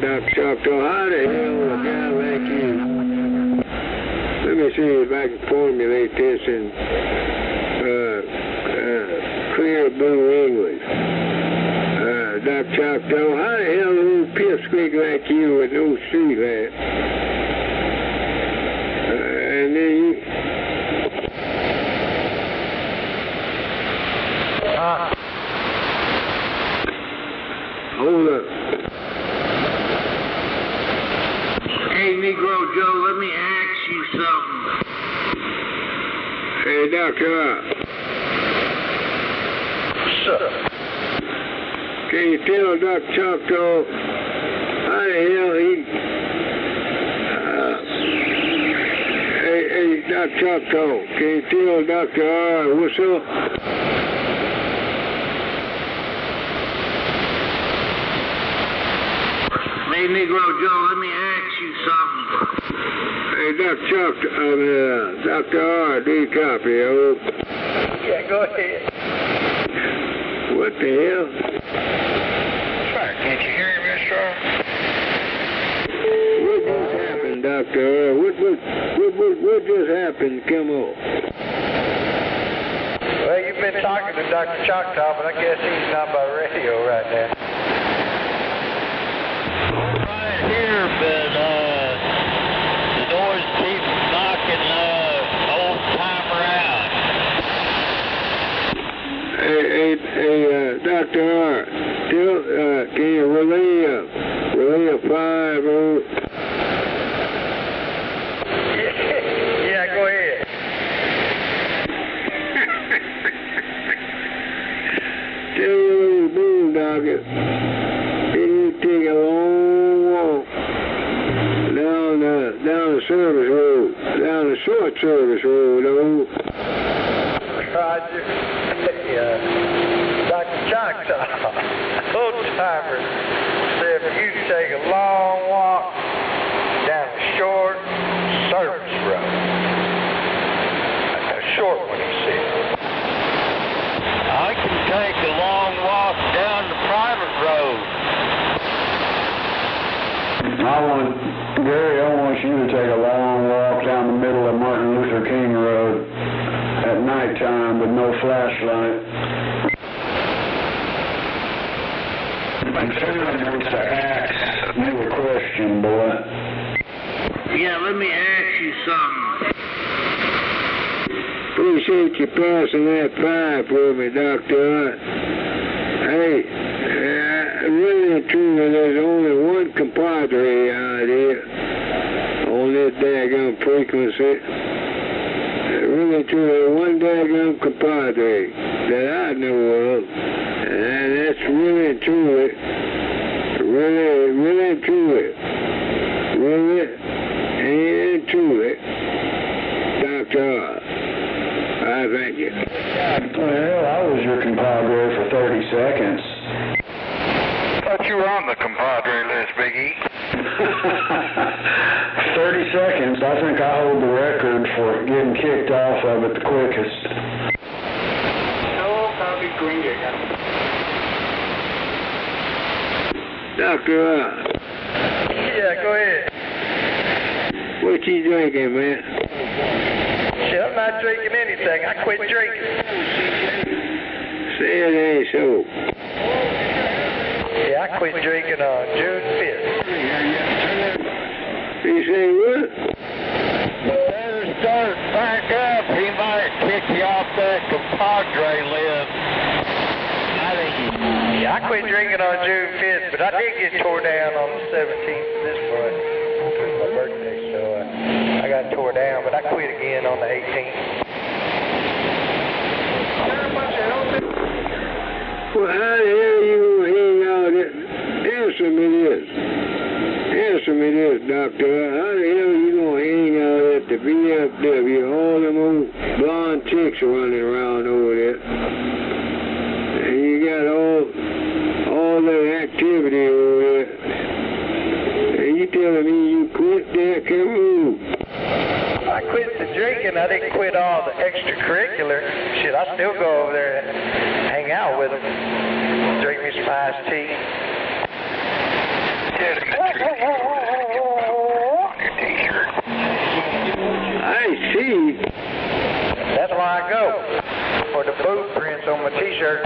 Doc Choctaw. How the hell a guy like you? Let me see if I can formulate this in clear blue English. Doc Choctaw, how the hell a little pipsqueak like you with no street lamp? And then you... Hold up.
Hey, Negro Joe, let me ask you something.
Hey, Doctor.
What's up?
Can you tell Doc Choctaw how the hell he... Hey, Doc Choctaw, can you tell Dr. R what's up?
Hey, Negro Joe, let me ask you something.
Hey, Dr. R, do you copy, oh?
Yeah, go ahead.
What the hell?
Sorry, can't you hear me, Mr. R?
What just happened, Dr. R? What just happened? Come on.
Well, you've been talking to Dr. Choctaw, but I guess he's not by radio right now.
Right here, but the doors keep knocking old timer out.
Hey, Dr. R, can you relay a 5 over?
Yeah, go ahead.
Tell you little boondogger, he need to take a long walk down the service road, down the short service road, though.
Roger. Dr. Choctaw, old timer, said for you to take a long walk down the short service road. A short one, he said.
I can take a long walk down the private road.
Gary, I want you to take a long walk down the middle of Martin Luther King Road at nighttime with no flashlight. I'm sending you to ask you a question, boy.
Yeah, let me ask you something.
Appreciate you passing that 5 for me, Doctor. Hey, really and truly, there's only one compadre out here on this daggum frequency. Really and truly, one daggum compadre that I know of, and that's really and truly, really and truly, Dr. I thank you.
Well, I was your compadre for 30 seconds.
Thought you were on the compadre list, Big E.
30 seconds. I think I hold the record for getting kicked off of it the quickest.
No, probably green.
Doctor,
Yeah, go ahead.
what you drinking, man?
Shit, I'm not drinking anything. I quit drinking.
Say it ain't so.
Yeah, I quit drinking on June 5th.
You say what?
Better start back up. He might kick you off that compadre list.
Yeah, I quit drinking on June 5th, but I did get tore down on the 17th of this month. It was my birthday, so I got tore down, but I quit again on the 18th.
Well, how the hell you gonna hang out at... Answer me this, Doctor. How the hell you gonna hang out at the VFW? All them old blonde chicks running around over there. And you got all that activity over there. And you telling me you quit that? Come on.
I quit the drinking. I didn't quit all the extracurricular shit. I still go over there and hang out with them. Drink me some iced tea.
On your t-shirt.
I see.
That's why I go. For the boot prints on my t-shirt.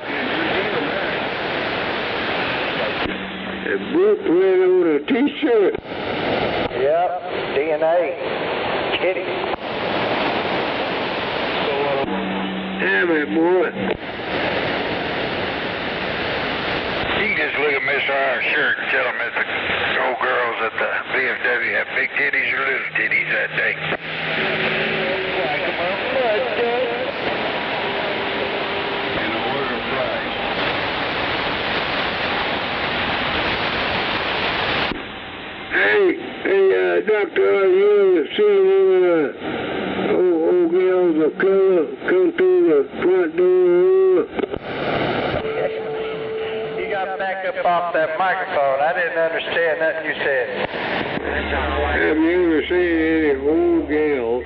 A blueprint on a t-shirt.
Yep. DNA. Kitty.
Damn it, boy.
You can just look at Mr. Iron's shirt and tell him that the old girls at the VFW have big titties or little titties that day.
And a word of price.
Hey, Doctor, are you ever seen any old girls of color come through the front door?
You got back up off that microphone. I didn't understand nothing you said.
Have you ever seen any old gals,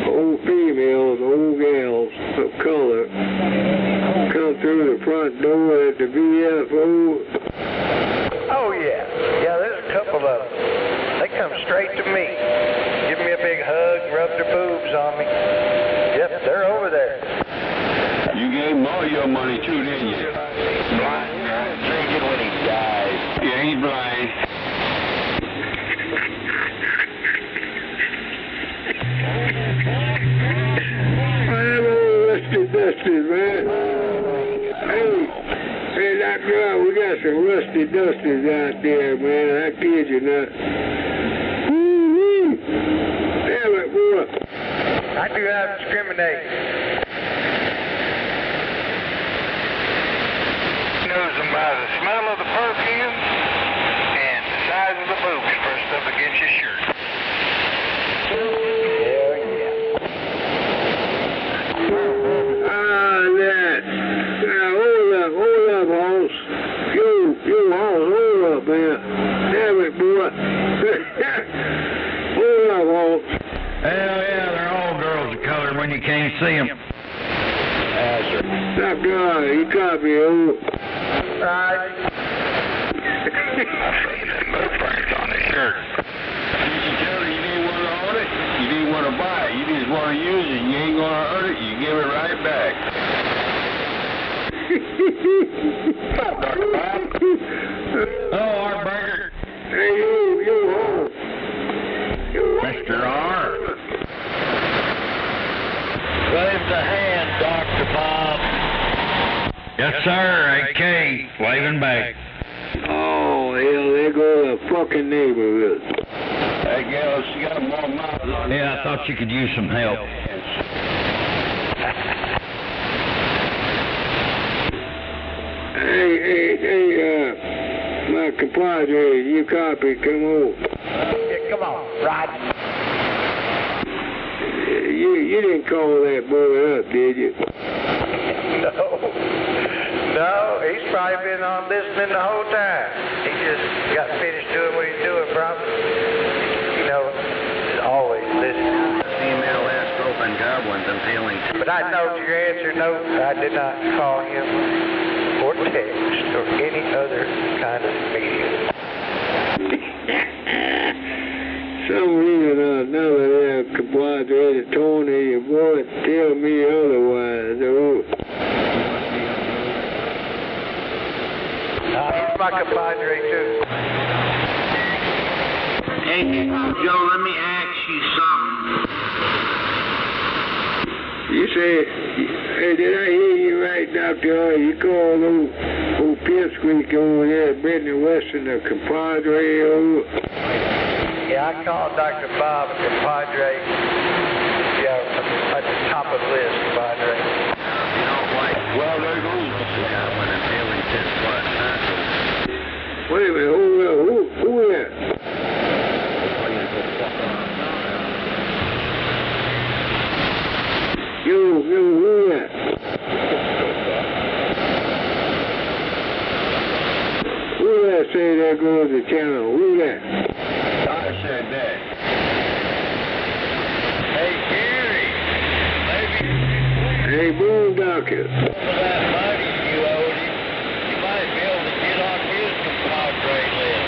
old females, old gals of color come through the front door at the VFO?
Oh, yeah. Yeah, there's a couple of them. They come straight to me. Give me a big hug, rub their boobs on me. Yep, they're over there.
You
real money too, didn't you?
Blind, drinking when he dies.
Yeah, he's blind. I'm all rusty dusted, man. Hey, Dr. We got some rusty dusters out there, man. I kid you not. Woo-wee. Damn it, boy.
I do have discriminate.
Knows them by the smell of the perfume and the size of the boots pressed up against your shirt.
Hell yeah.
That. Now, hold up, Hoss. You, Hoss, hold up, man. Damn it, boy. Hold up, Hoss.
Hell yeah, they're all girls of color when you can't see them.
Dr. You copy, oh.
Right.
Birthmarks on his shirt.
You tell her you didn't want to own it, you didn't want to buy it, you just want to use it, you ain't going to earn it, you give it right back.
Oh, our burger.
Hey, you, Hoss.
Mr. R. Wave the hand, Dr. Bob. Yes, sir. AK. Waving back.
Oh, hell, there goes a fucking neighborhood.
That gal, she got more mouth. Yeah, I thought she could use some help.
Hey, my compadre, you copy, come on.
Yeah, come on, Rod.
You didn't call that boy up, did you?
No, he's probably been on listening the whole time. He just got finished doing what he's doing, probably. You know, he's always listening.
Female estrogen goblins and feeling.
But I know your answer, no, I did not call him or text or any other kind of medium.
Some reason or another there, compadre, Tony, your boy, tell me otherwise, oh.
He's my compadre, too.
Hey, Joe, let me ask you something.
You say, hey, did I hear you right, Doctor? You called old Pipsqueak over there, Brittany Weston, a compadre, oh.
Yeah, I called Dr. Bob a compadre. Yeah, at the top of the list, compadre.
You know what?
Well, there goes.
Goblin and feeling just what?
Wait a minute, hold up, who that? Who that? Who that say there goes the channel? Who that? I said that.
Hey, Gary. Maybe
Hey, Boondocker.
some of that money you owed him, you might be able to get on his compadre list.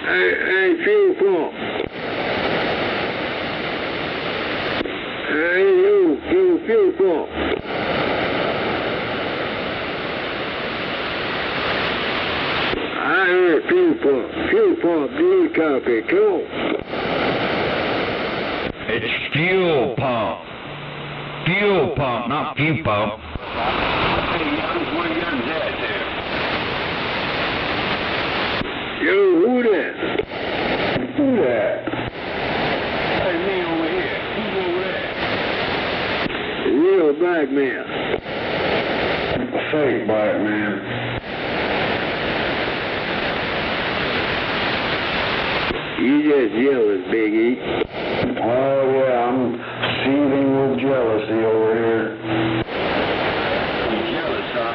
Hey, fuel pump. Hey, you, fuel pump. I heard fuel pump. Fuel pump, do you copy? Come on.
It's fuel pump. Fuel pump, not fuel pump.
Hey, what gun's that there? Yo, who that? Who that? Hey, me over here. Who's over there? Real black man. Fake black man. You just jealous, Big E. Oh, yeah, I'm seething with jealousy over here. You jealous, huh?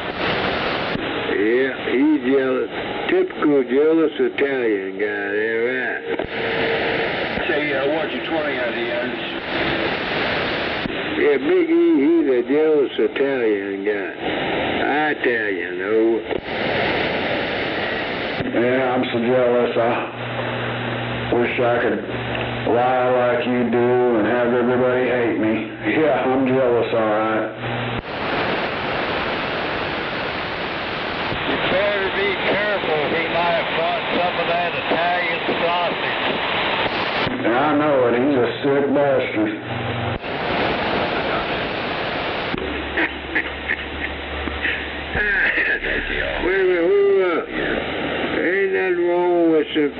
Yeah, he's jealous. Typical jealous Italian guy, there, right? Say, what's your 20 at the end? Yeah, Big E, he's a jealous Italian guy. Italian, oh. Yeah, I'm so jealous, wish I could lie like you do and have everybody hate me.
Yeah, I'm jealous, all right.
You better be careful. He might want some of that Italian sausage.
Yeah, I know it. He's a sick bastard.
Ain't nothing wrong with some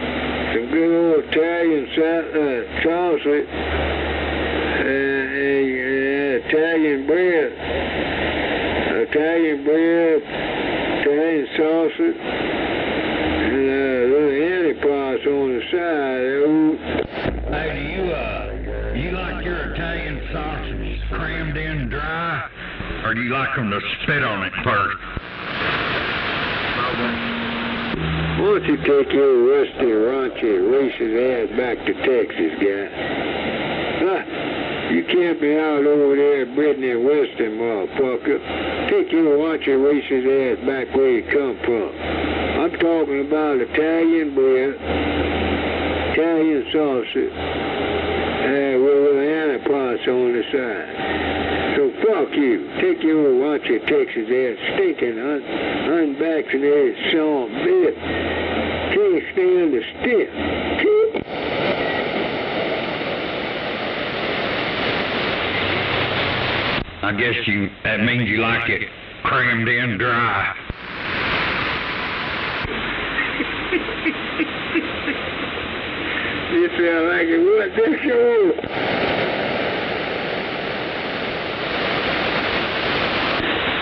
good old Italian sausage and Italian bread, Italian sausage, and little antipods on the side.
Hey, do you like your Italian sausages crammed in dry, or do you like them to spit on it first?
Why don't you take your rusty, raunchy, racist ass back to Texas, guy? Huh? You can't be out over there Brittany Western, motherfucker. Take your raunchy, racist ass back where you come from. I'm talking about Italian bread, Italian sausage, with little antipods on the side. So fuck you. Take your raunchy Texas ass, stinking, unvaccinated son of a bitch. Can't stand the stick.
I guess that means you like it crammed in dry.
You sound like it was this show.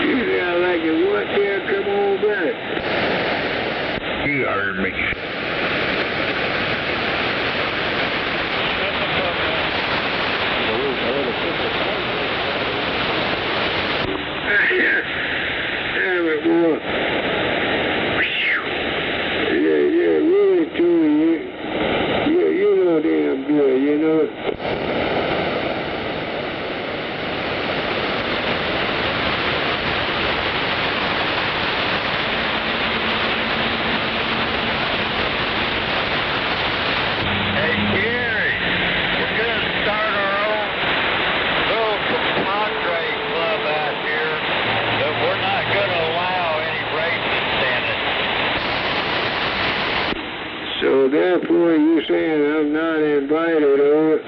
You sound like it was there. Come on back.
You heard me.
Damn it, boy. Yeah, really, too. You know damn good, you know.
Hey, Gary, we're going to start our own little compadre club out here, but we're not going to allow any racists in it.
So therefore, you saying I'm not invited over?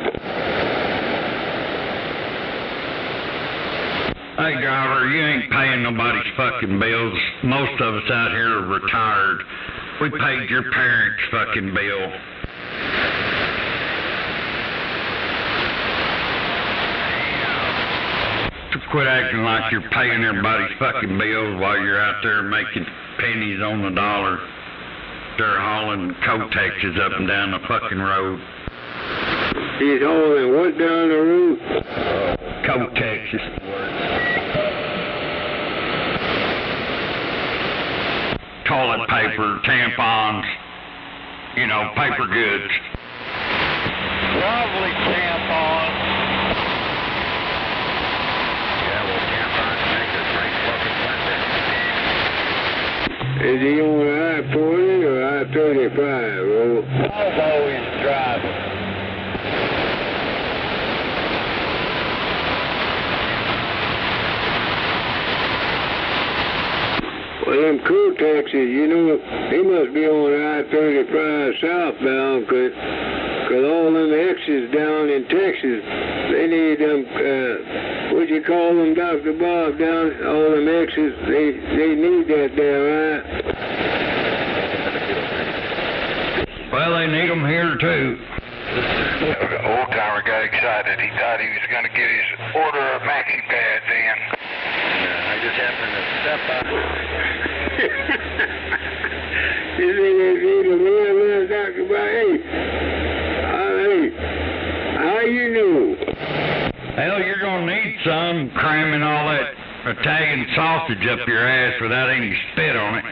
Hey, driver, you ain't paying nobody's fucking bills. Most of us out here are retired. We paid your parents' fucking bill. So quit acting like you're paying everybody's fucking bills while you're out there making pennies on the dollar. They're hauling Cotexes up and down the fucking road.
He's hauling what down the road?
Cotexes. Toilet paper, tampons, you know, paper goods.
Probably tampons.
Yeah, well, tampons make us drink fucking Monday.
Is he on I-40 or I-35, bro?
I'm always driving.
Well, them Cotexes, you know, he must be on I-35 southbound, cause all them X's down in Texas, they need them, what you call them, Dr. Bob, down, all them X's, they need that there, right?
Well, they need them here too.
The old timer got excited. He thought he was going to get his order of maxi pads in.
I just happened to step out.
You think they need a real Dr. Bob? Hey, how you know?
Hell, you're gonna need some cramming all that Italian sausage up your ass without any spit on it.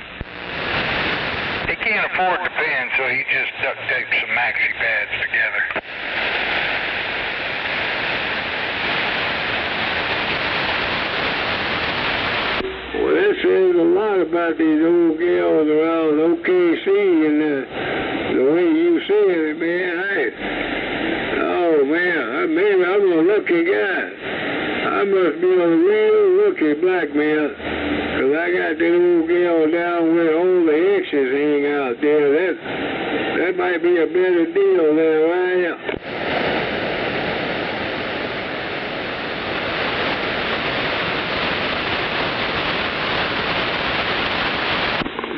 He can't afford the pen, so he just duct taped some maxi pads together.
Well, that says a lot about these old gals around OKC and the way you said it, man. Oh, man, maybe I'm a lucky guy. must be a real lucky black man, 'cause I got that old gal down where all the exes hang out there. That might be a better deal there, right?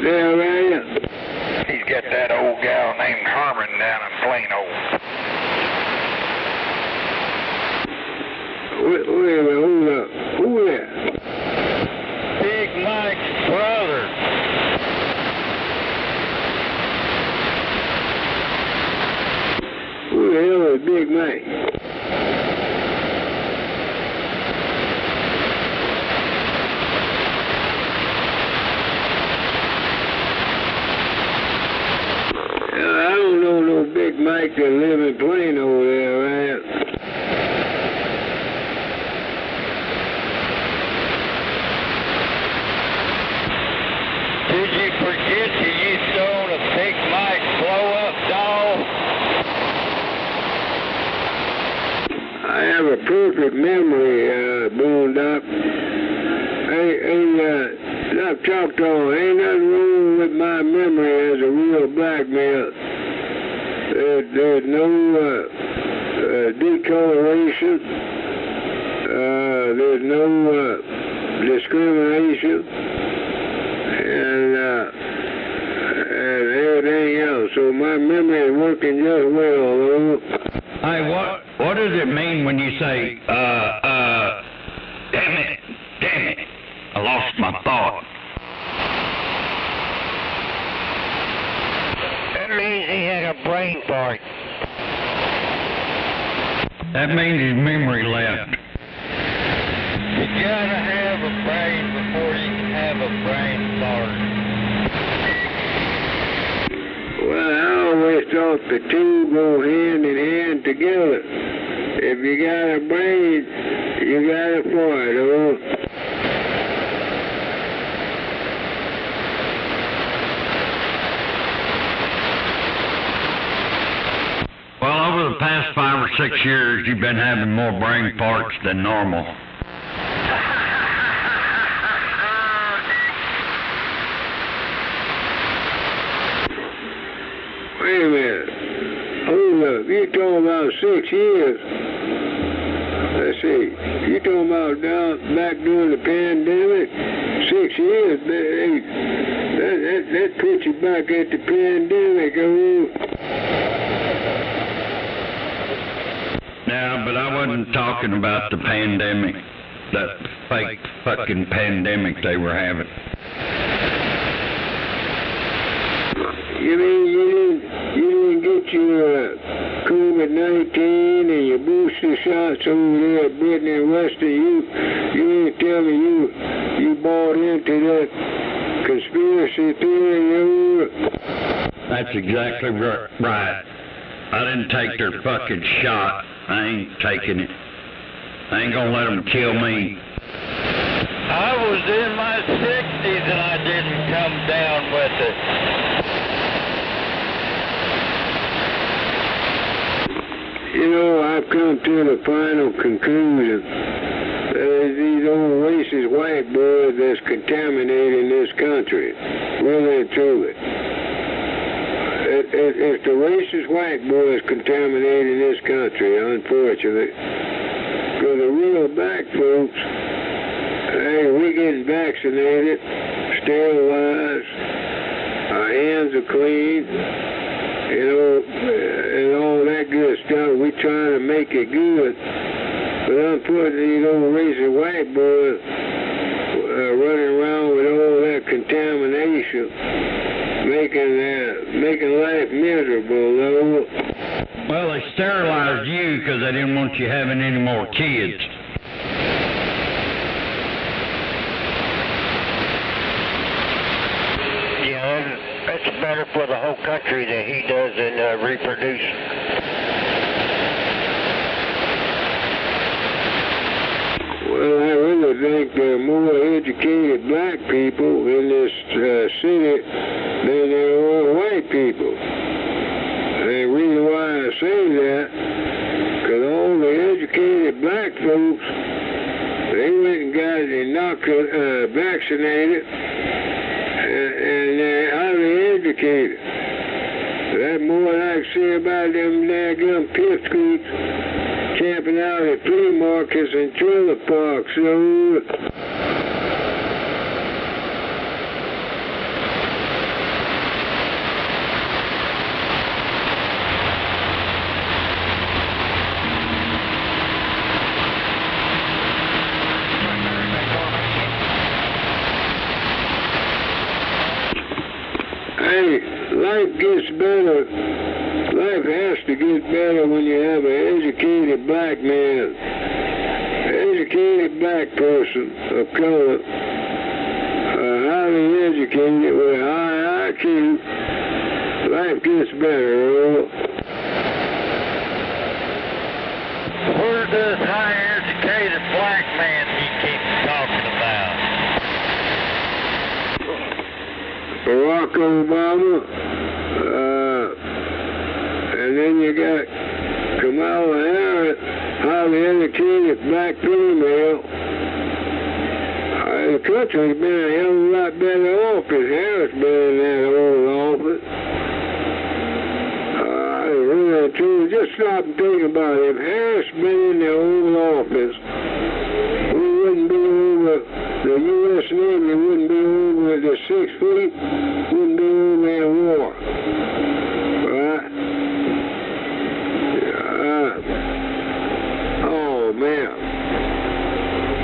There, right?
He's got that old gal named Harmon down in Plano.
Wait a minute, hold up. Who that?
Big Mike's brother.
Who the hell is Big Mike? I don't know no Big Mike that live in Plano there, right?
Did you forget you used to own a Big Mike blow-up doll?
I have a perfect memory, Boondock. I've talked on. Ain't nothing wrong with my memory as a real black man. There's no decoloration. There's no discrimination. And everything else. So my memory is working just well, though.
Hey, what does it mean when you say, damn it, I lost my thought.
That means he had a brain fart.
That means his memory left.
You gotta have a brain before you can have a brain fart.
Well, I always thought the two go hand in hand together. If you got a brain, you got a fart, oh.
Well, over the past 5 or 6 years, you've been having more brain farts than normal.
Wait a minute. Hold up. You talking about 6 years? Let's see. You talking about back during the pandemic? 6 years? That puts you back at the pandemic, oh.
Yeah, but I wasn't talking about the pandemic, that fake fucking pandemic they were having.
You mean you didn't get your COVID-19 and your booster shots over there at Brittany and Western? You didn't tell me you bought into that conspiracy theory?
That's exactly right. I didn't take their fucking shot. I ain't taking it. I ain't gonna let them kill me.
I was in my 60s and I didn't come down with it.
You know, I've come to the final conclusion that these old racist white boys that's contaminating this country, really and truly. It's the racist white boys contaminating this country, unfortunately. For the real black folks, hey, we're getting vaccinated, sterilized, our hands are clean, you know, and all that good stuff. We're trying to make it good. But unfortunately, these old racist white boys running around with all that contamination, making life miserable, though.
Well, they sterilized you because they didn't want you having any more kids.
Yeah, that's better for the whole country than he does in reproducing.
Well, I really think there are more educated black people in this city than there are white people. And the reason why I say that, because all the educated black folks and got vaccinated, and they're highly educated. That's more than I can say about them daggum pipsqueaks camping out at flea markets and trailer parks. So, hey, life gets better. Life has to get better when you have an educated black man, educated black person of color, highly educated with a high IQ. Life gets better.
Where does high educated black man he keeps talking about?
Barack Obama, and then you got Kamala Harris, highly educated black female. The country's been a hell of a lot better off if Harris been in that old office. Really, too, just stop and think about it. If Harris been in the old office, we wouldn't be over, the U.S. Navy wouldn't be over the 6th Fleet, wouldn't be over in war. Right? Oh, man.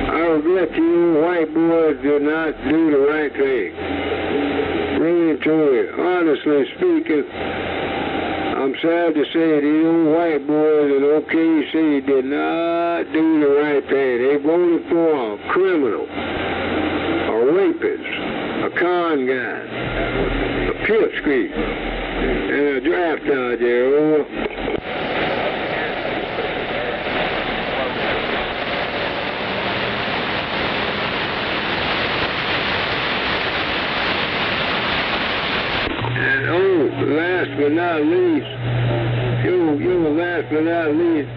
I regret you white boys did not do the right thing. Really, truly, honestly speaking, I'm sad to say these old white boys in OKC did not do the right thing. They voted for a criminal, a rapist, a con guy, a pipsqueak, and a draft dodger. Last but not least, last but not least,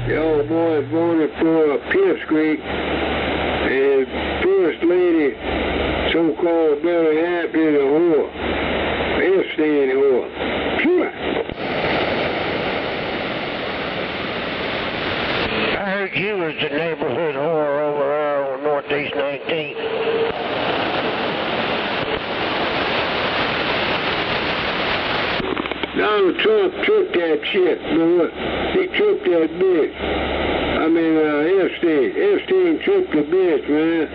the old boys voted for a pipsqueak, and First Lady, so-called Billy Happy, the whore, Epstein whore.
I heard you was the neighborhood whore over there on Northeast 19th.
Donald Trump took that shit, boy. He took that bitch. I mean, Epstein. Epstein took the bitch, man.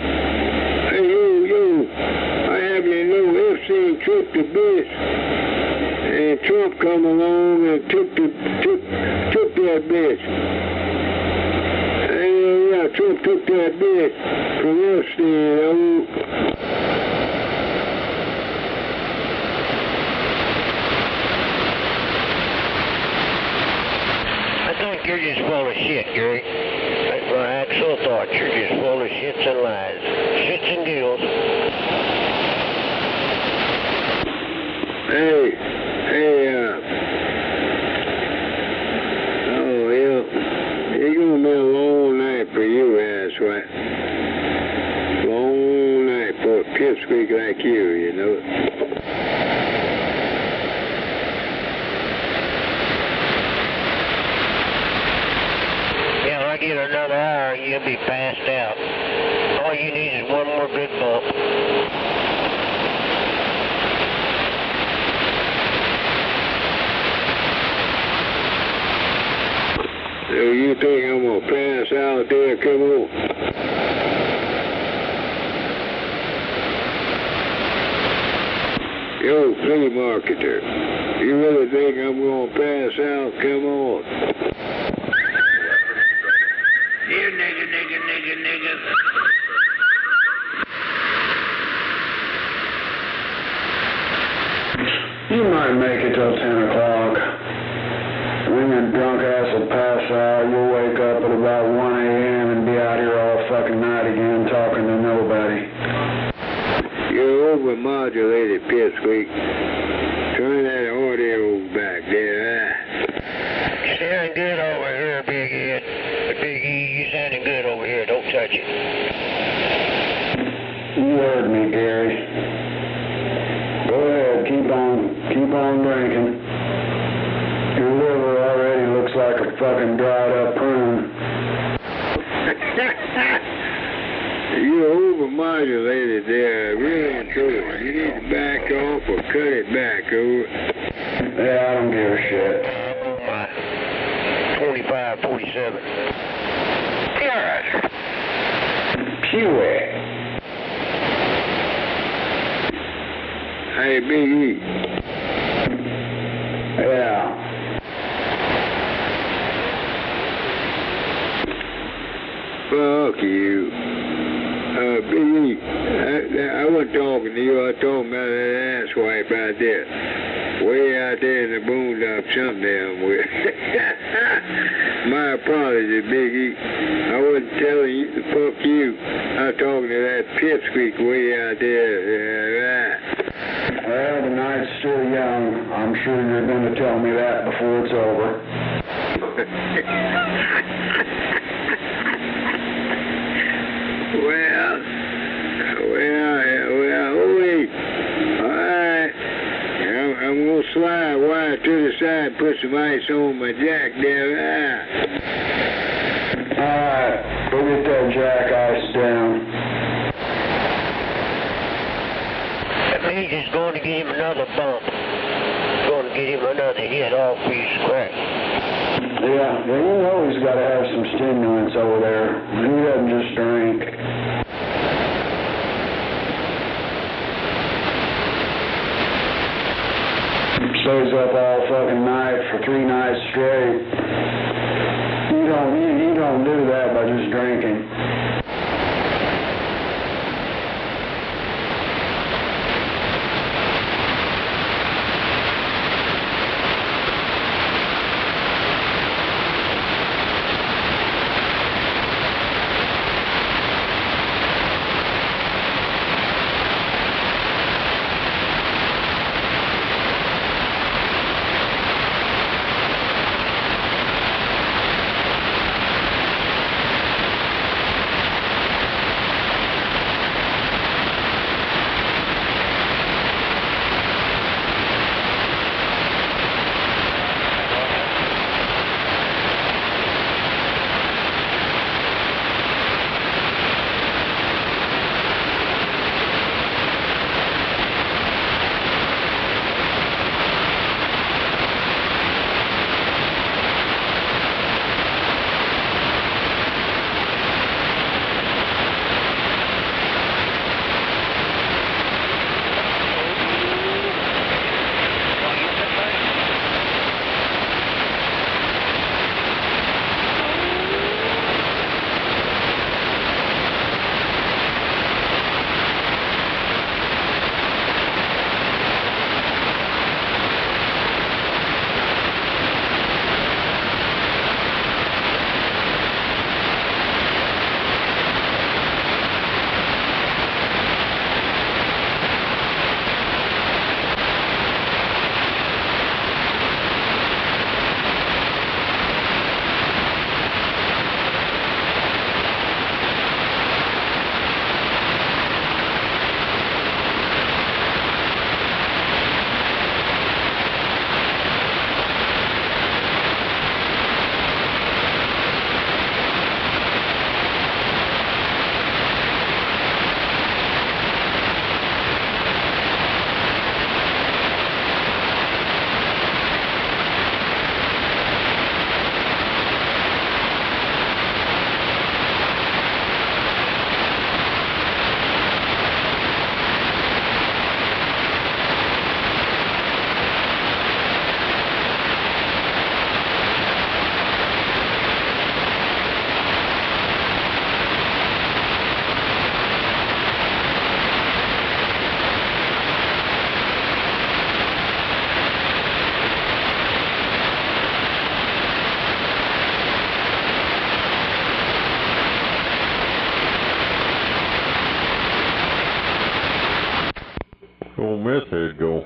Hey, you. I have you know Epstein took the bitch. And Trump come along and took that bitch. And yeah, Trump took that bitch from Epstein.
You're just full of shit, Gary. That's my actual thought. You're just full of shits and lies. Shits and giggles.
Hey, oh, yeah. It's gonna be a long night for you, that's right. Long night for a pipsqueak like you know.
Get another hour, you'll be passed out. All you need is one more good bump.
So you think I'm gonna pass out there? Come on. Yo, flea marketer, you really think I'm gonna pass out? Come on.
You nigga.
You might make it till 10 o'clock. When your drunk ass will pass out, you'll wake up at about 1 a.m. and be out here all fucking night again talking to nobody.
You're over-modulated, pipsqueak. Turn that audio back there.
Sounding good over here, Big Ed. Big E, you sounding good over here. Don't touch it.
heard me, Gary. Go ahead, keep on drinking. Your liver already looks like a fucking dried up prune.
You overmodulated there, really and truly. You need to back off or cut it back, over.
Yeah, I don't give a shit.
25, 47.
Yeah.
Pewee.
Hey, Big E.
Yeah.
Fuck you. Big E, I wasn't talking to you. I was talking about that asswipe out there. Way out there in the boondocks some damn way. My apologies, Big E. I wasn't telling you to fuck you. I was talking to that pipsqueak way out there.
Well, the night's still young. I'm sure you're going to tell me that before it's over.
Wait. All right. I'm going to slide wire to the side, put some ice on my jack there.
All right, go get that jack ice down.
That means he's going to get him another bump. Going to get him another hit off his scratch.
Yeah, you know he's got to have some stimulants over there. He doesn't just drink. Stays up all fucking night for 3 nights straight. You don't do that by just drinking.
Old meth head go.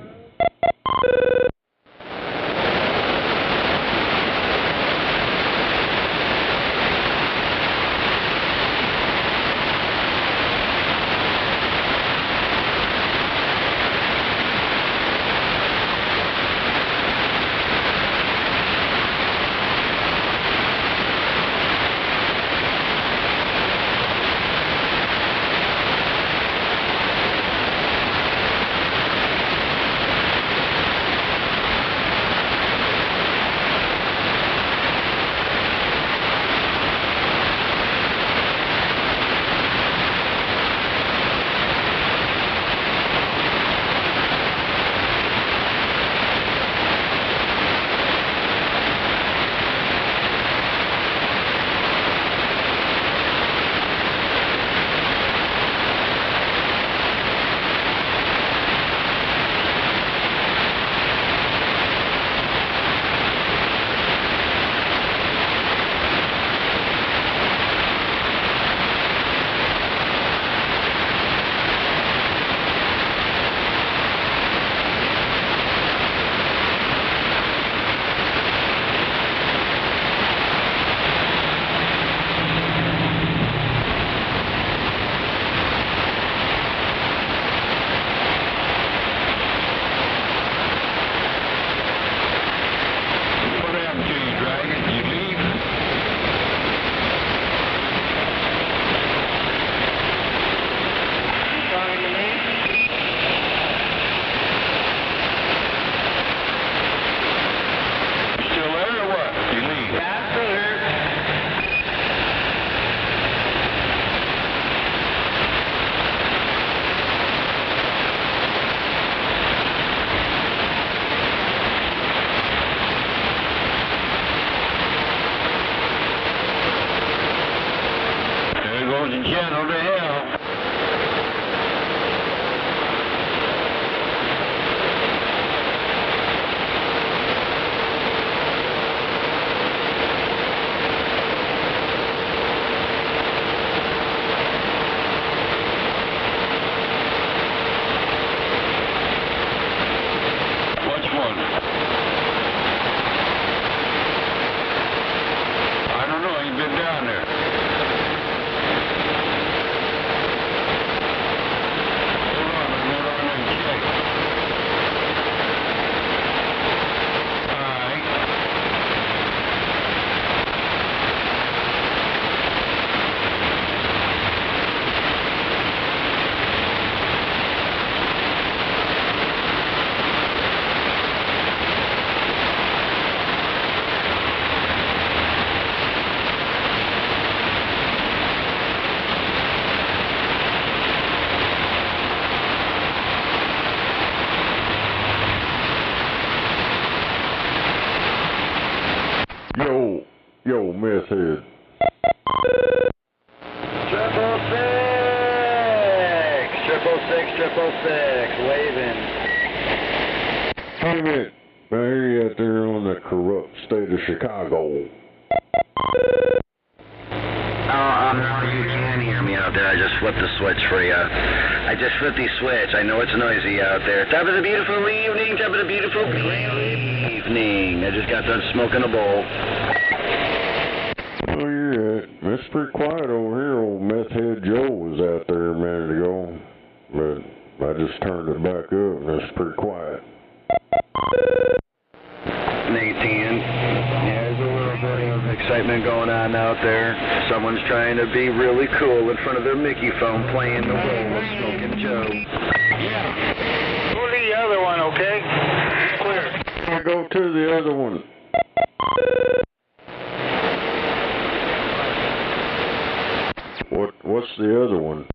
Yo, meth head.
666, waving.
Wait a minute. I hear you out there on the corrupt state of Chicago.
No, you can hear me out there. I just flipped the switch for you. I just flipped the switch. I know it's noisy out there. Top of the beautiful evening, top of the beautiful evening. I just got done smoking a bowl.
Oh, you're right. It's pretty quiet over here. Old meth head Joe was out there a minute ago, but I just turned it back up and it's pretty quiet.
Nate 10. Yeah, there's a little bit of excitement going on out there. Someone's trying to be really cool in front of their Mickey phone playing the role of Smoking Joe.
Yeah. Go to the other one, okay? Clear.
I'll go to the other one. What's the other one?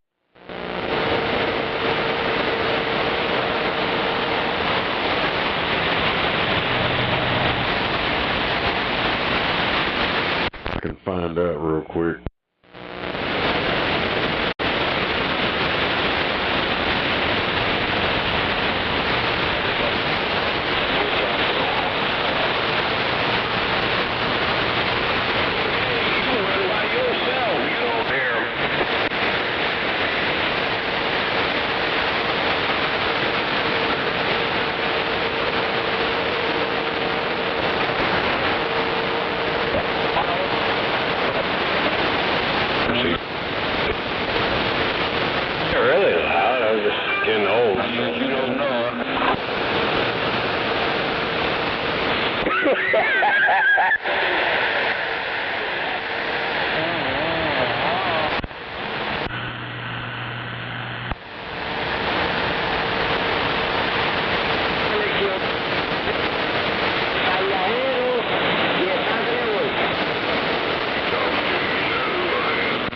I can find out real quick.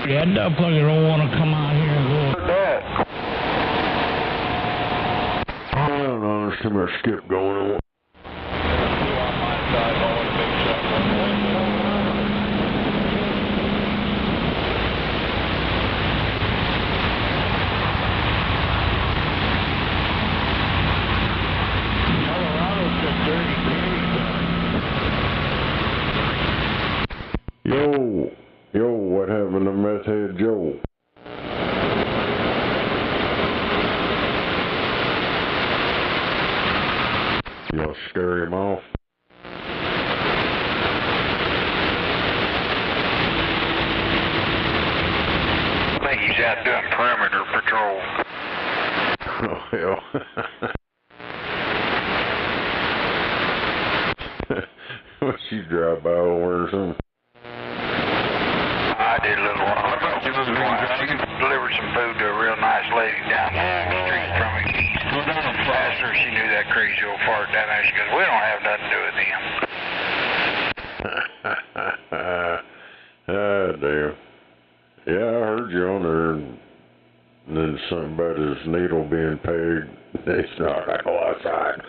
Yeah, that plugger don't want to come out here and go.
I don't know, there's too much skip going on. Yo, what happened to Meth Head Joe? Y'all scare him off?
I think he's out doing perimeter patrol.
Oh, hell. What, you drive by over or something?
I did a little while ago. She delivered some food to a real nice lady down the street from me. I asked her if she knew that crazy old fart down there. She goes, we don't have nothing to do with him.
Ah, damn. Yeah, I heard you on there, and then something about his needle being pegged. It's not like go outside.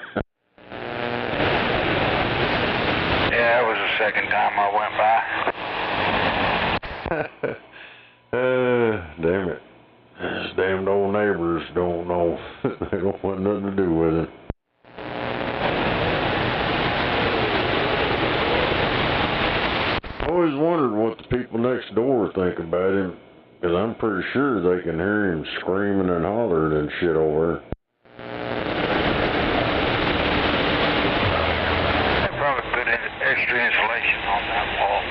Yeah, that was the second time I went by.
Damn it. These damned old neighbors don't know. They don't want nothing to do with it. I always wondered what the people next door think about him, because I'm pretty sure they can hear him screaming and hollering and shit over
They probably put in extra insulation on that wall.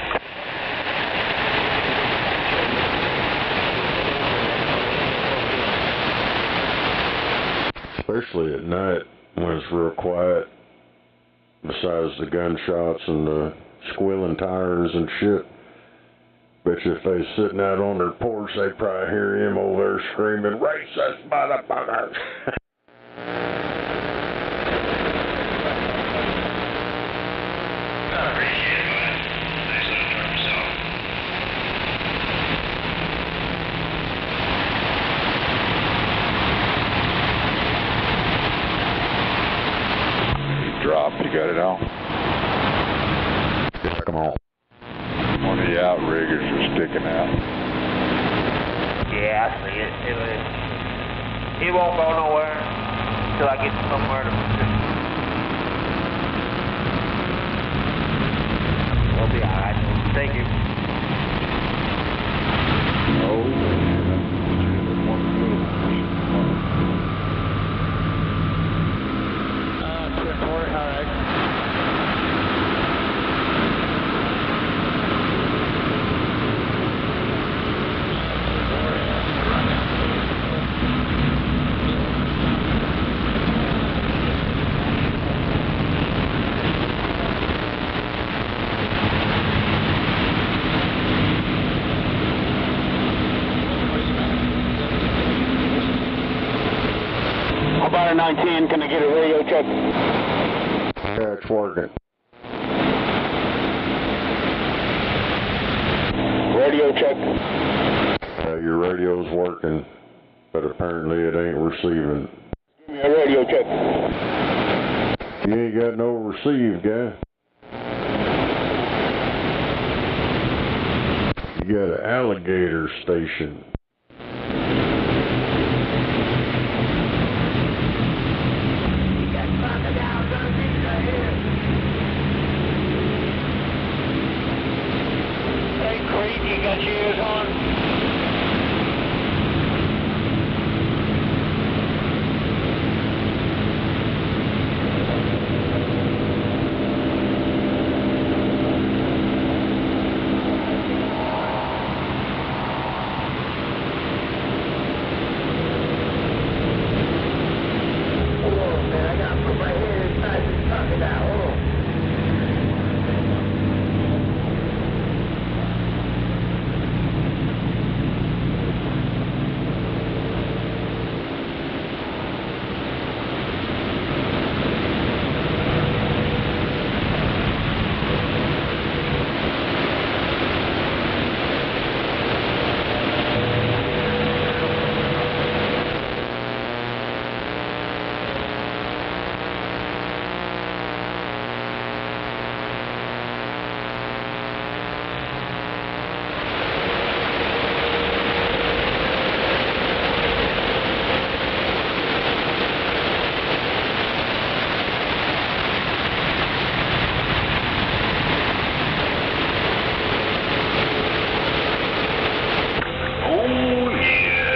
especially at night when it's real quiet, besides the gunshots and the squealing tires and shit. Bet you if they sitting out on their porch, they probably hear him over there screaming, "Racist motherfuckers!"
Dropped, you got it all?
Come on.
One of the outriggers is sticking out.
Yeah, I see it. It won't go nowhere until I get somewhere to position. We'll be alright. Thank you.
Oh, yeah. One good.
10-4, alright.
About a 910, can I get a radio check?
Yeah, it's working.
Radio check.
Your radio's working, but apparently it ain't receiving.
Give me a radio check.
You ain't got no receive, guy. You got an alligator station.
You got your ears on?
Hold on, man. I got to put my head inside this pocket now. Hold on.
Oh, yeah.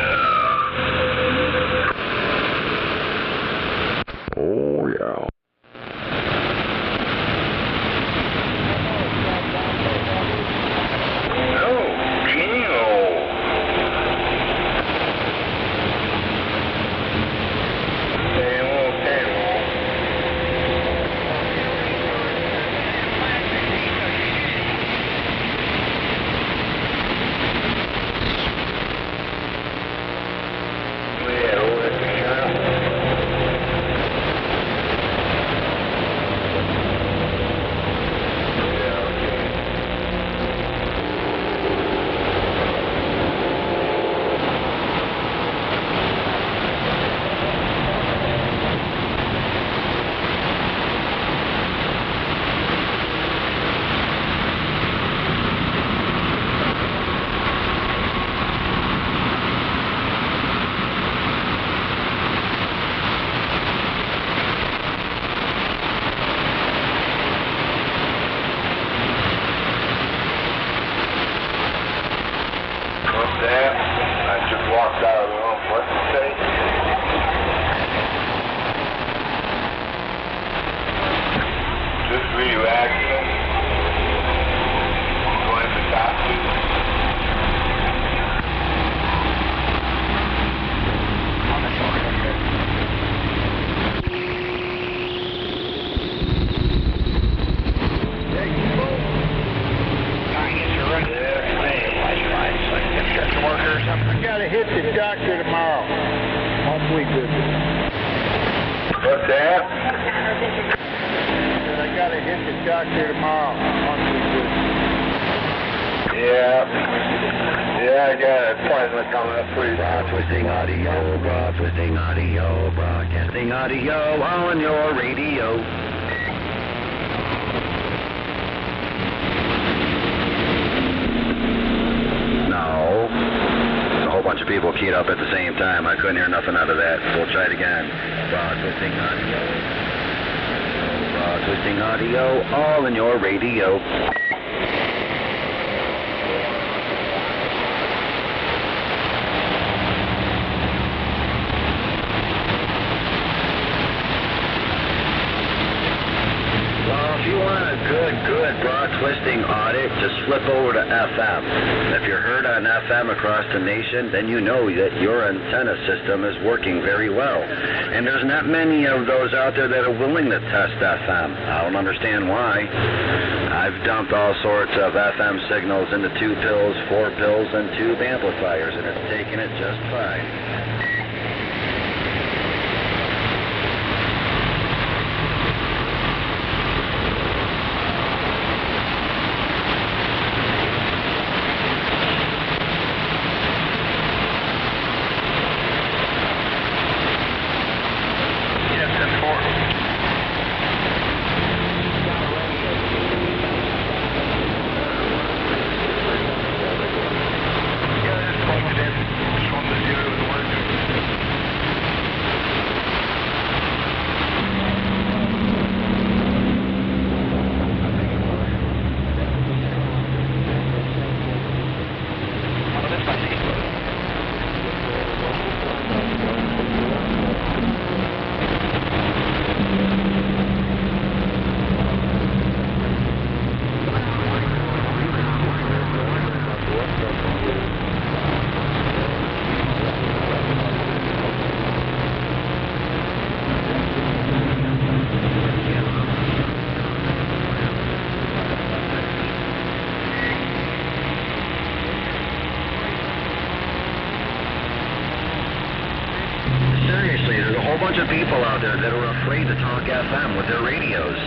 I just walked out of the room. What's it say? Just relaxing. Going to the doctor.
I gotta hit the doctor tomorrow. Hopefully good.
What's that?
I gotta hit the doctor tomorrow. Hopefully good.
Yeah, I got an appointment coming up pretty soon.
Twisting audio, broadcasting audio on your radio. bunch of people keyed up at the same time. I couldn't hear nothing out of that. We'll try it again. Broadcasting audio. Broadcasting audio, all in your radio. If you want a good broad twisting audit, just flip over to FM. If you're heard on FM across the nation, then you know that your antenna system is working very well. And there's not many of those out there that are willing to test FM. I don't understand why. I've dumped all sorts of FM signals into 2 pills, 4 pills, and tube amplifiers, and it's taken it just fine. Bunch of people out there that are afraid to talk FM with their radios.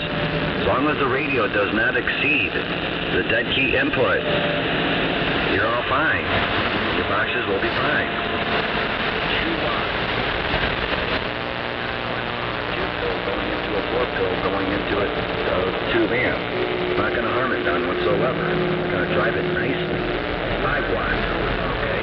As long as the radio does not exceed the dead key input, you're all fine. Your boxes will be fine. 2 pill going into a 4 pill going into a tube amp. Not going to harm it none whatsoever. It's going to drive it nicely. 5 watts. Okay.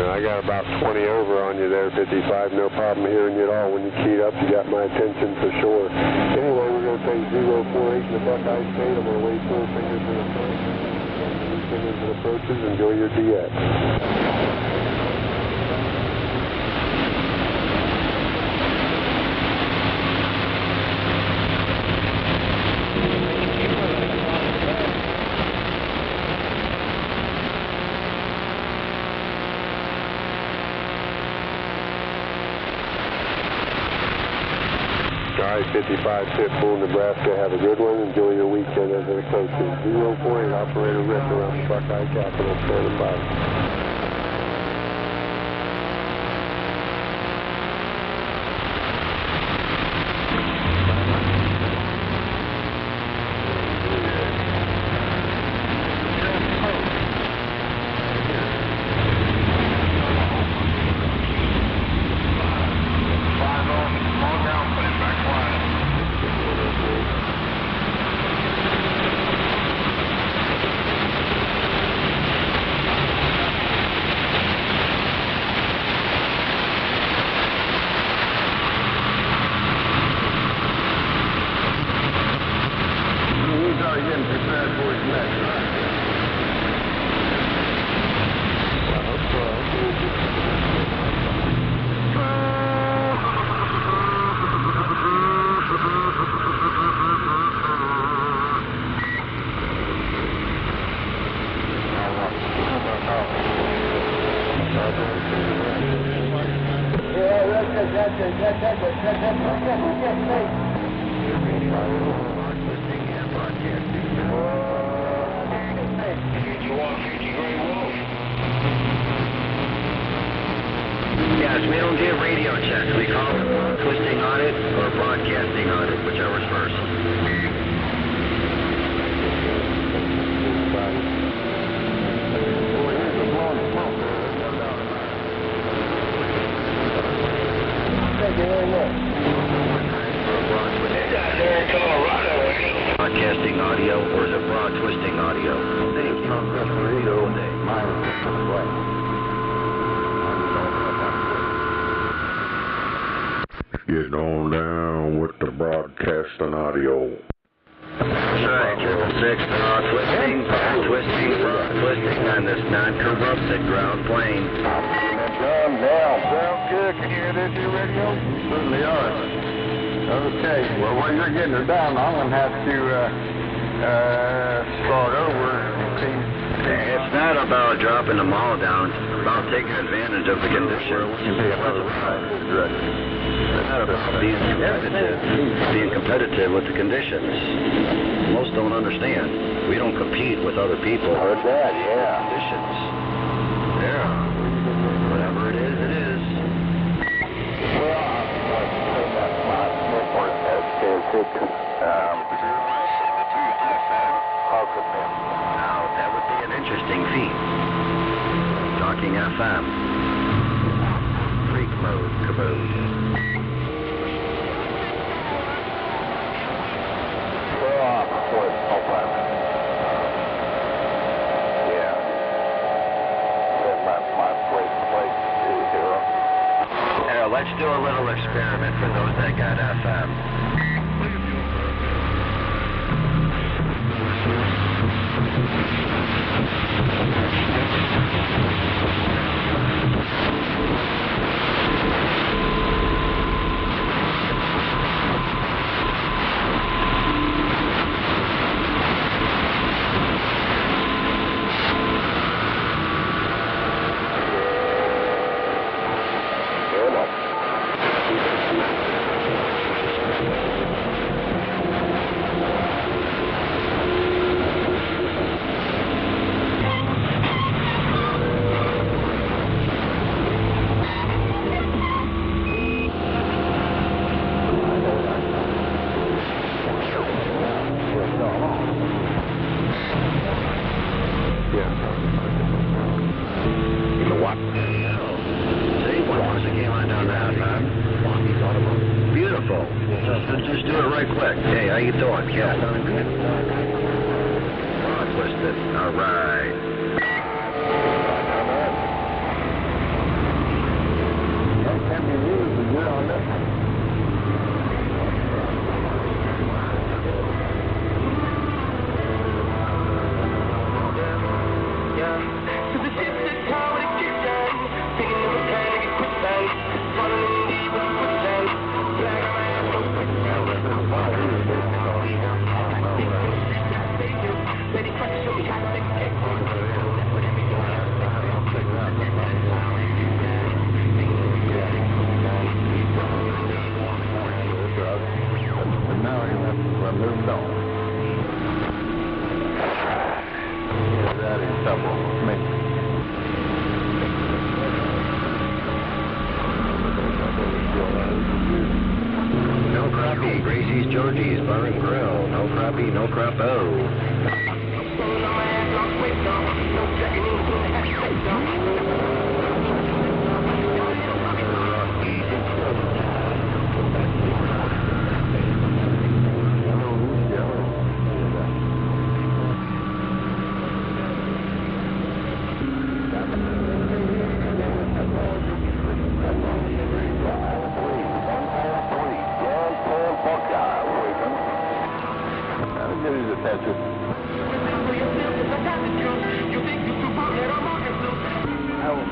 I got about 20 over on you there, 55. No problem hearing you at all. When you keyed up, you got my attention for sure. Anyway, we're going to take 048 in the Buckeye State. I'm going to wave 4 fingers in the front. 3 fingers in approaches. Enjoy your DX. All right, 55 Pitbull, Nebraska. Have a good one. Enjoy your weekend as it approaches. 048, Operator Rick around the Buckeye Capital, standing by.
Yes, we don't give radio checks. We call it twisting audit or broadcasting audit, whichever's first. Broadcasting audio or is it broad twisting audio? Thank you.
Getting on down with the broadcasting audio.
That's right, 666, broad twisting on this non-corrupted ground plane.
Sounds good. Can you hear this here radio?
Certainly are. Okay, well, while you're getting her down, I'm going to have to start over and see.
It's not about dropping them all down. It's about taking advantage of the conditions. It's not about being competitive with the conditions. Most don't understand. We don't compete with other people.
Heard that, yeah.
Conditions. Yeah. Whatever it is, it is. Now, that would be an interesting feat. Talking FM. Freak mode, caboose. Let's do a little experiment for those that got FM. Just do it right quick. Hey, how you doing? Yeah. Oh, twisted. All right. No crappie, Gracie's Georgie's Bar and Grill. No crappie, no crappo.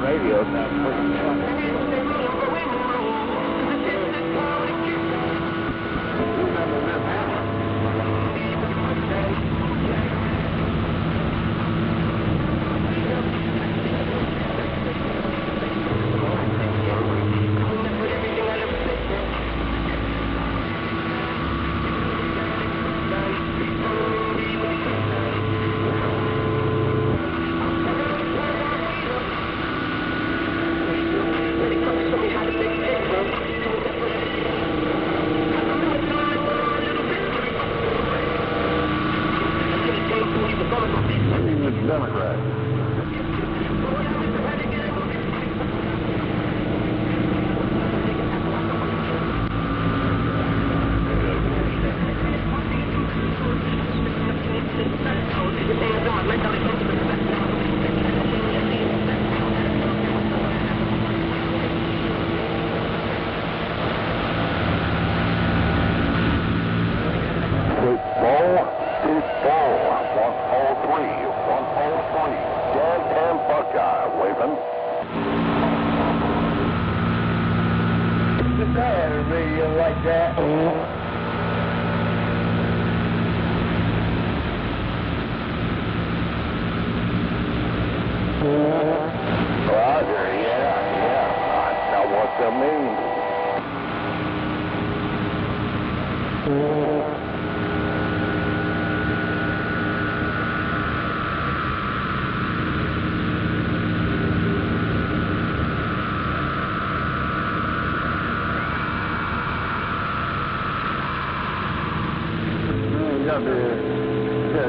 Radio's not pretty.
Democrat. Like that. Roger, yeah. I know what you mean.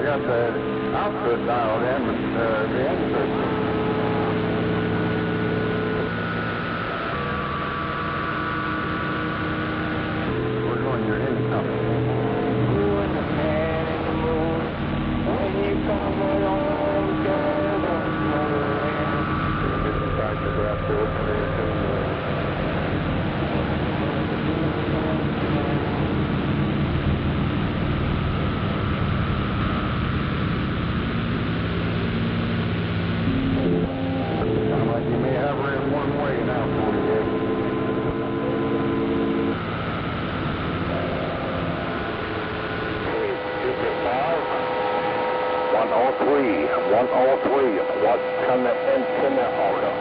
Got the output dialed in, but the input. We're going your income. When you come along, you may have her in one way now, 48. 103. What kind of antenna order?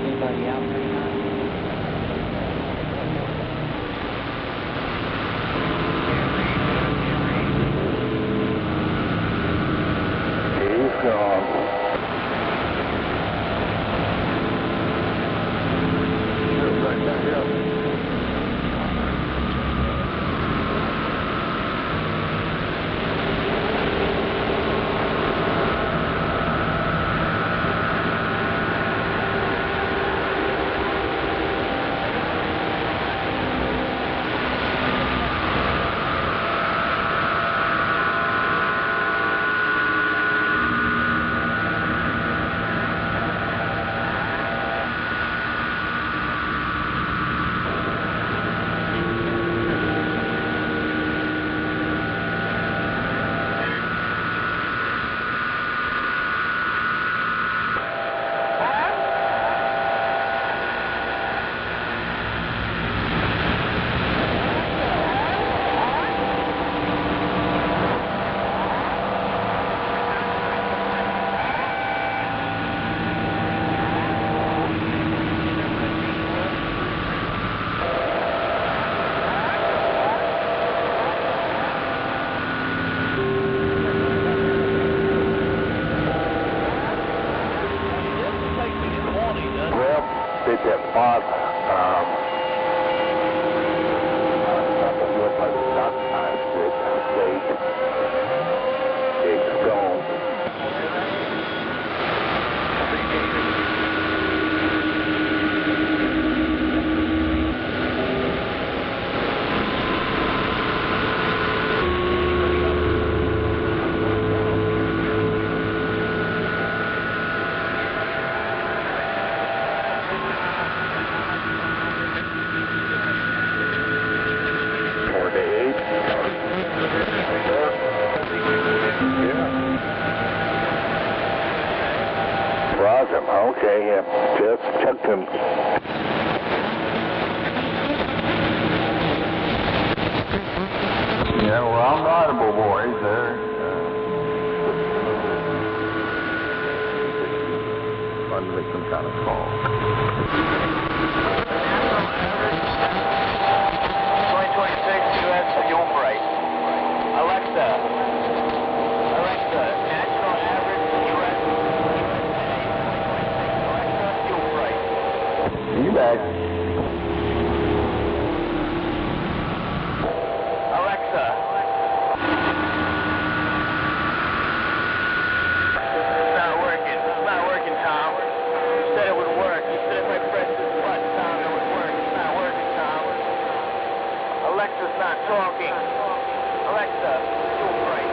Anybody out there? He's gone. Okay, yeah, just checked him. Yeah, well, I'm audible, boys. There. Under some kind of call. 2026 U.S. fuel price. Alexa, national average U.S. fuel price.
Contact.
Alexa. It's not working. It's not working, Tom. You said it would work. You said if I press this button, Tom, it would work. It's not working, Tom. Alexa's not talking. Alexa, do it right.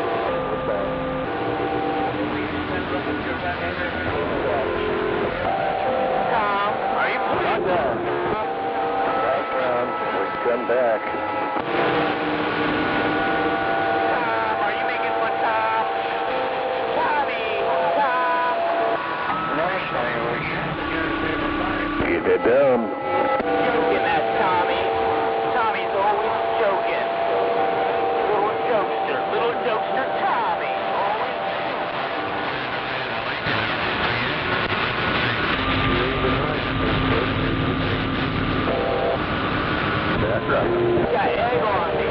Tom, are you pleased?
Come back.
Tom, are you making fun, Tom? Tommy, Tom.
Get it done.
Joking, that's Tommy. Tommy's always joking. Little jokester Tommy.
That's right.
You got egg on me.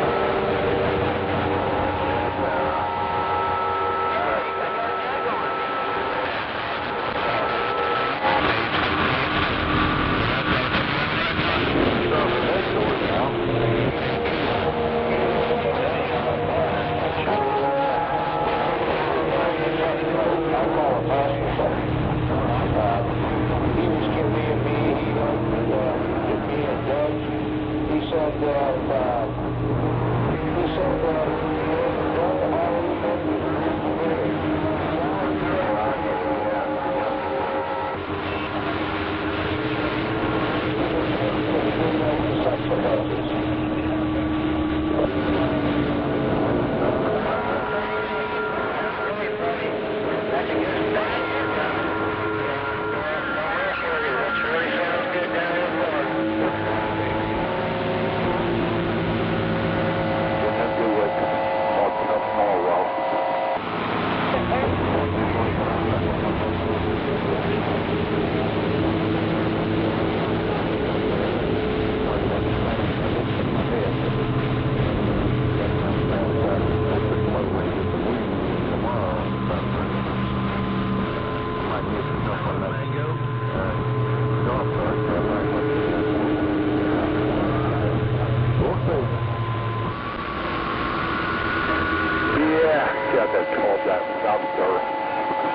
Got that call back south there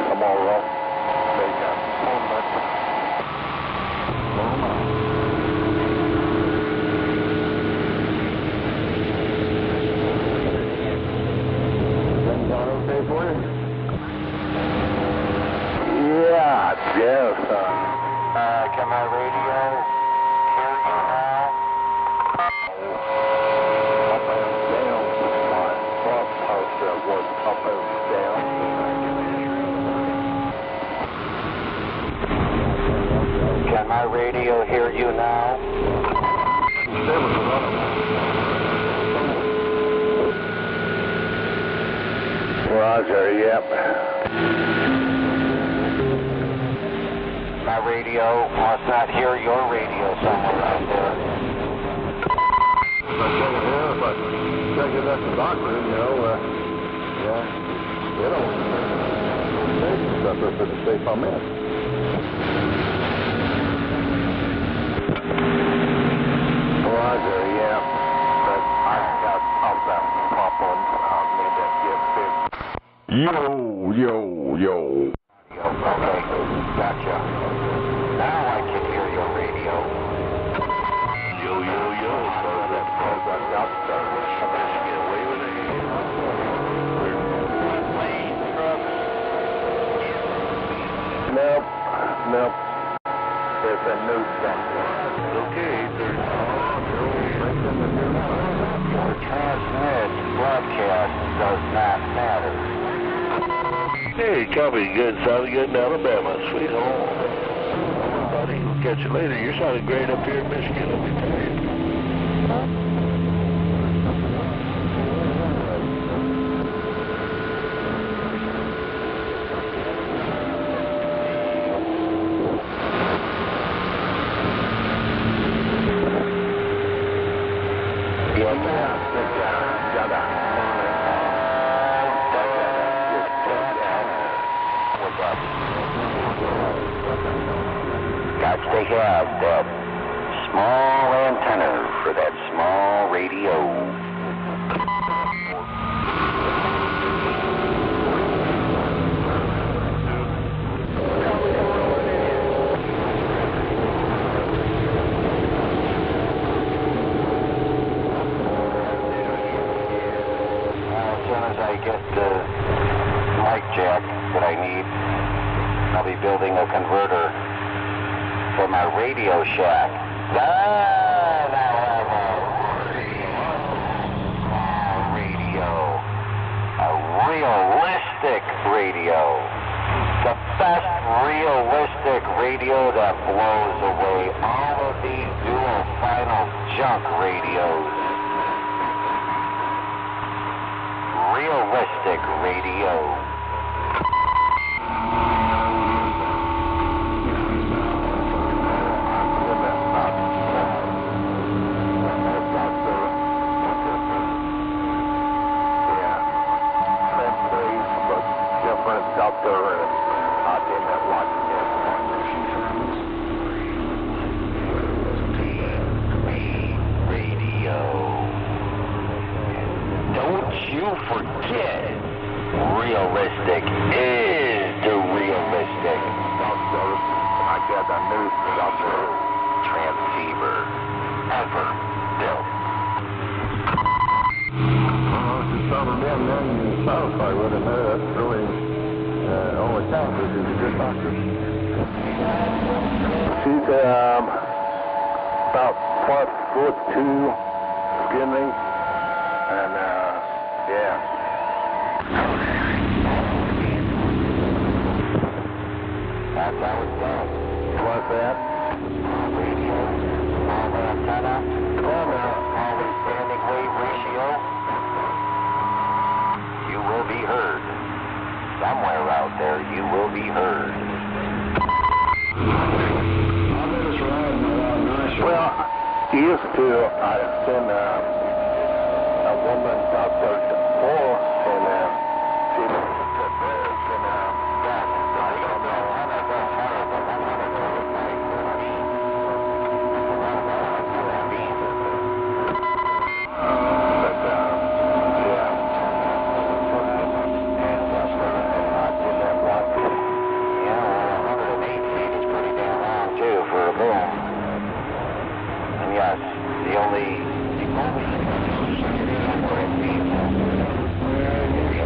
tomorrow. They got homeless. Okay for you? Yeah, son.
Can my radio hear you now?
Up and down. My front post was up and down.
Can my radio hear you now?
Roger, yep.
My radio must not hear your radio somewhere out there.
If I check it here, if I check it at the doctor, yeah, they don't stuff up in the safe I'm in. Roger, yeah. But I've got other problems I need to get fixed.
Yo.
Okay, gotcha. Now I can hear your radio.
Yo. Because I've got service. I better get away with it. Nope. There's a new something. Okay, there's
Your transmit broadcast does not matter.
Hey, copy. Good. Sounding good in Alabama. Sweet home. Buddy, we'll catch you later. You're sounding great up here in Michigan. Let me tell you.
Gotcha, they have,
small antenna for that small radio. I get the mic jack that I need, I'll be building a converter for my Radio Shack. Radio. A realistic radio. The best realistic radio that blows away all of these dual final junk radios. Realistic radio. Realistic is the realistic. I got the newest transceiver ever built.
Just settled in then and satisfied with it there. That's really only counts if he's a good doctor. She's about 5'2", skinny, and yeah.
That's how it's done.
What's that?
Radio, small antenna, always standing wave ratio. You will be heard. Somewhere out there, you will be heard.
Well, used to, I've seen a woman out there before, and she said there's been
the only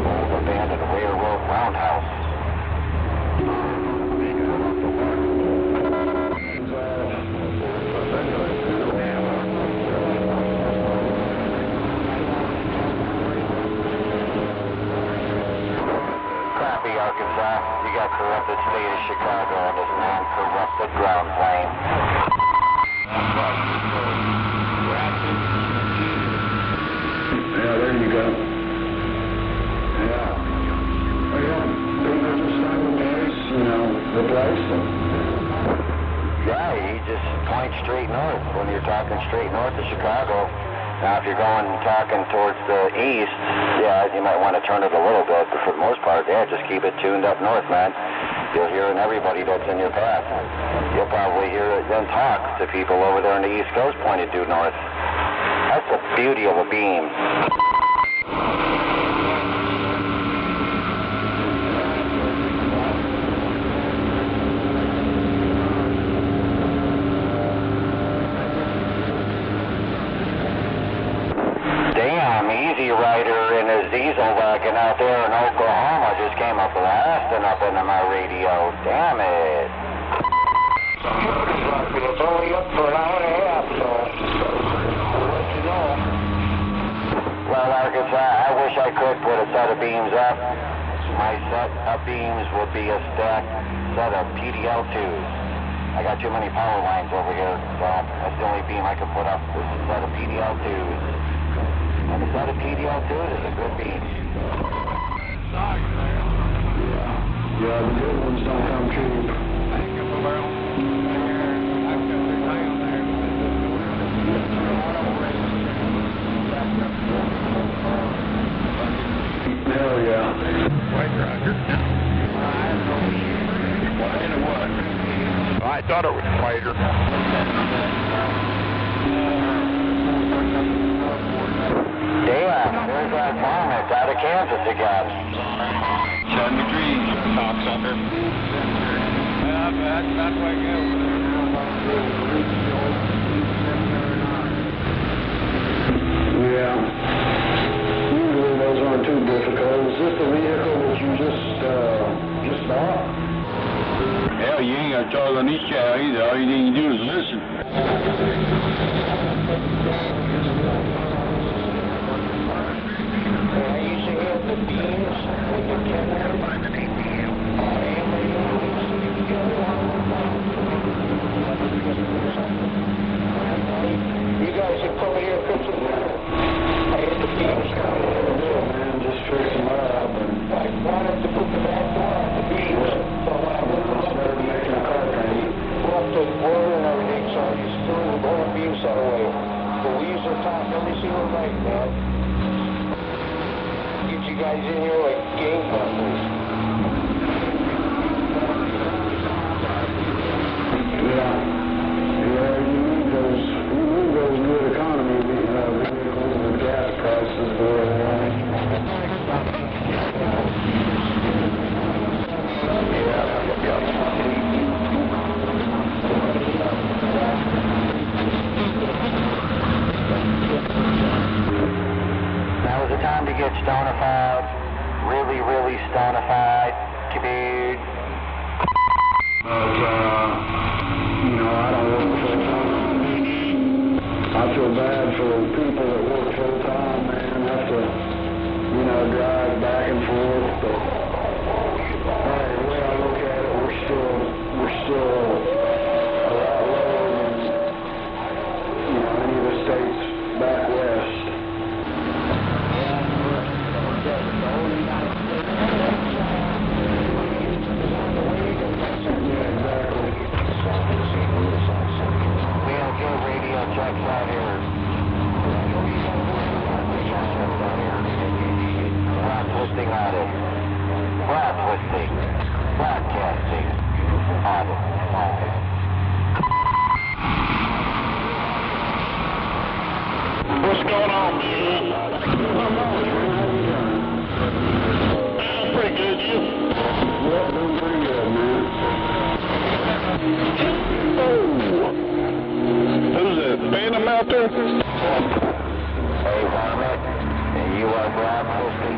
old abandoned railroad roundhouse. Crappy Arkansas, you got corrupted state of Chicago on this non-corrupted ground plane.
Yeah, there you go. Yeah. Well, people just have a place, replace them.
Yeah, you just point straight north when you're talking straight north of Chicago. Now, if you're talking towards the east, yeah, you might want to turn it a little bit, but for the most part, yeah, just keep it tuned up north, man. You'll hear everybody that's in your path. You'll probably hear it then talk to people over there on the East Coast pointed due north. That's the beauty of a beam. Damn, Easy Rider in his diesel wagon out there in Oklahoma just came up blasting up into my radio. Damn it.
It's only up for an hour and a half, so I'll let you know.
Well, Arkansas, I wish I could put a set of beams up. My set of beams would be a stacked set of PDL2s. I got too many power lines over here, so that's the only beam I could put up is a set of PDL2s. And a set of PDL2s is a good beam.
Yeah, the good ones don't come cheap. Hell yeah.
White Roger. What? I thought it was whiter.
Damn, there's that varmint out of Kansas again.
7 degrees, cocksucker. Yeah, that's way good.
Yeah. Usually those aren't too difficult. Is this the vehicle that you just bought?
Hell, you ain't got to talk on this channel either. All you need to do is listen.
I usually have the beams with the camera. You guys have come here and fixed it. I hit the beams.
Man, just fix them up.
I wanted to put the back door on the beams. So when I went up
Better than making a car paint.
up the board and everything, so I just threw the whole beams that way. The leaves are top every single night, man. Get you guys in here like gangbusters.
Yeah. Yeah, you need those good economy vehicles with gas prices the way they are.
Now is the time to get stonified. Really, really stonified. Dude.
But, I don't work full-time. I feel bad for people that work full-time, man, have to, drive back and forth. But, the way I look at it, we're still a lot lower than, any of the states back west.
Broadcasting on
What's going on, man? Pretty good, you?
Yeah, doing pretty good, man.
Who's that? Phantom out there?
Hey, Varmint, and you are broadcasting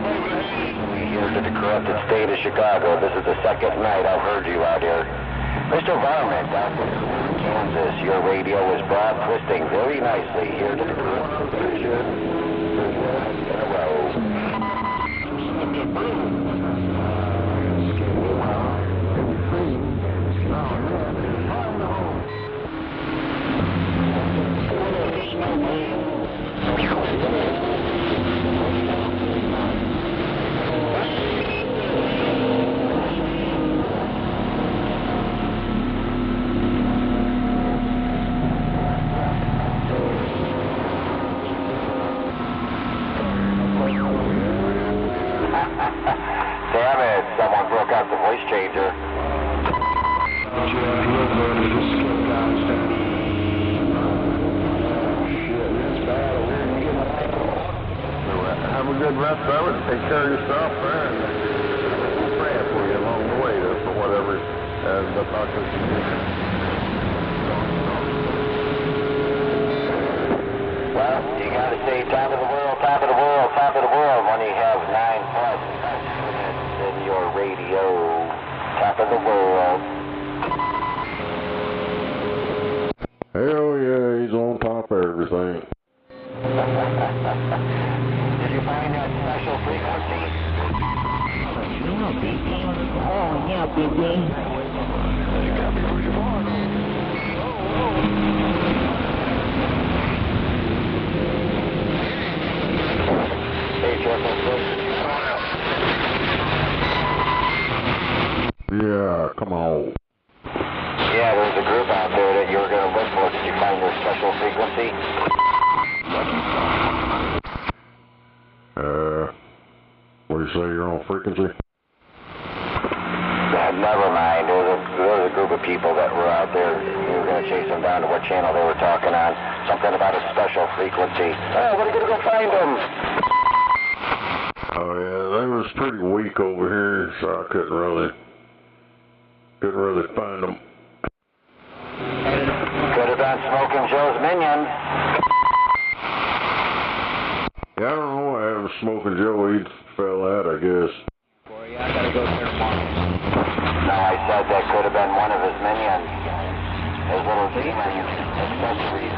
here to the corrupted state of Chicago. This is the second night I've heard you out here. Mr. Varmint, out there in Kansas, your radio is broad twisting very nicely here to the corrupted state in a row. Damn it, someone broke out the voice changer.
Have a good rest of it. Take care of yourself, man. We're praying for you along the way for whatever the doctors can do.
Well, you gotta say top of the world, top of the world, top of the world when you have 9+ units in your radio. Top of the world.
Hell yeah, he's on top of everything.
Did you find that special frequency?
Yeah, baby. Oh, yeah, baby.
You got me where you want. Hey, Jefferson.
Yeah, come on.
Yeah, there's a group out there that you were going to look for. Did you find their special frequency?
What do you say, you're on frequency?
Never mind. There's a group of
the people that were out there. We were going to chase them down to what channel they were talking on. Something about a special frequency. Oh, we're going to go find them.
Oh yeah, they was pretty weak over here, so I couldn't really find them.
Could have been Smoking Joe's minion.
Yeah, I don't know what happened to Smoking Joe. He fell out, I guess.
I gotta go there tomorrow. No, I said that could have been one of his minions. His little demon accessories.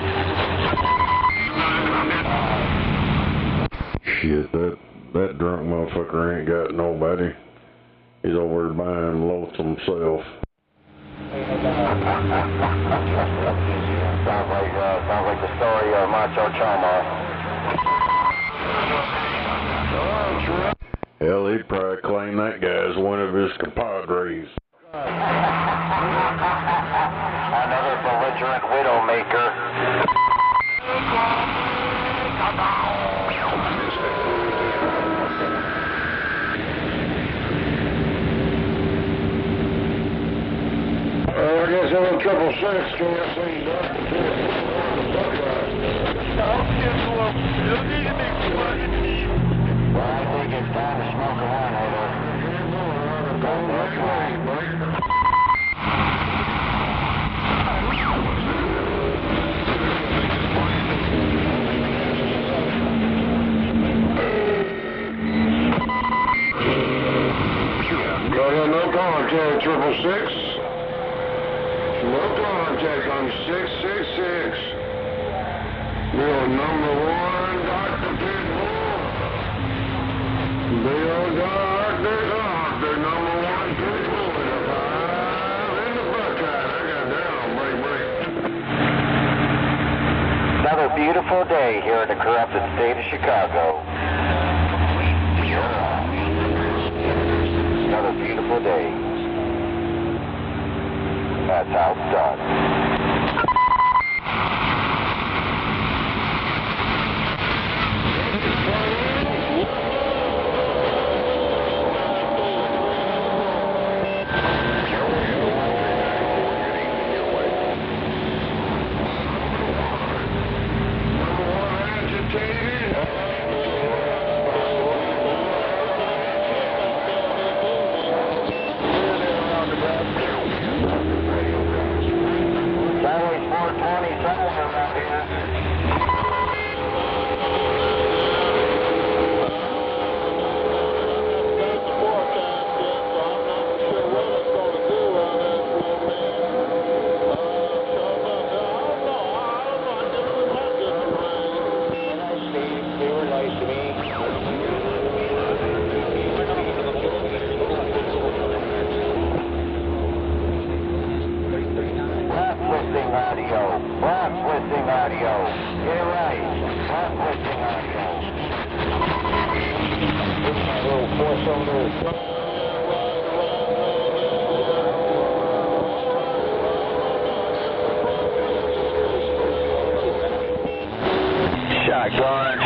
Shit, that drunk motherfucker ain't got nobody. He's over there buying lonesome himself.
Sounds like the story of Macho Chama.
Hell, he'd probably claim that guy's one of his compadres.
Another belligerent widowmaker.
I guess I'm in 666, can't see nothing.
Well, I think it's time to smoke a one, Hater.
Got a no contact, 666. No contact on 666. Bill number 1, Dr. Pitbull. Bill Doctor number 1 Pitbull. In the 5 in the Buckeye. I got down, break.
Another beautiful day here in the corrupted state of Chicago. Another beautiful day. That's how it's done.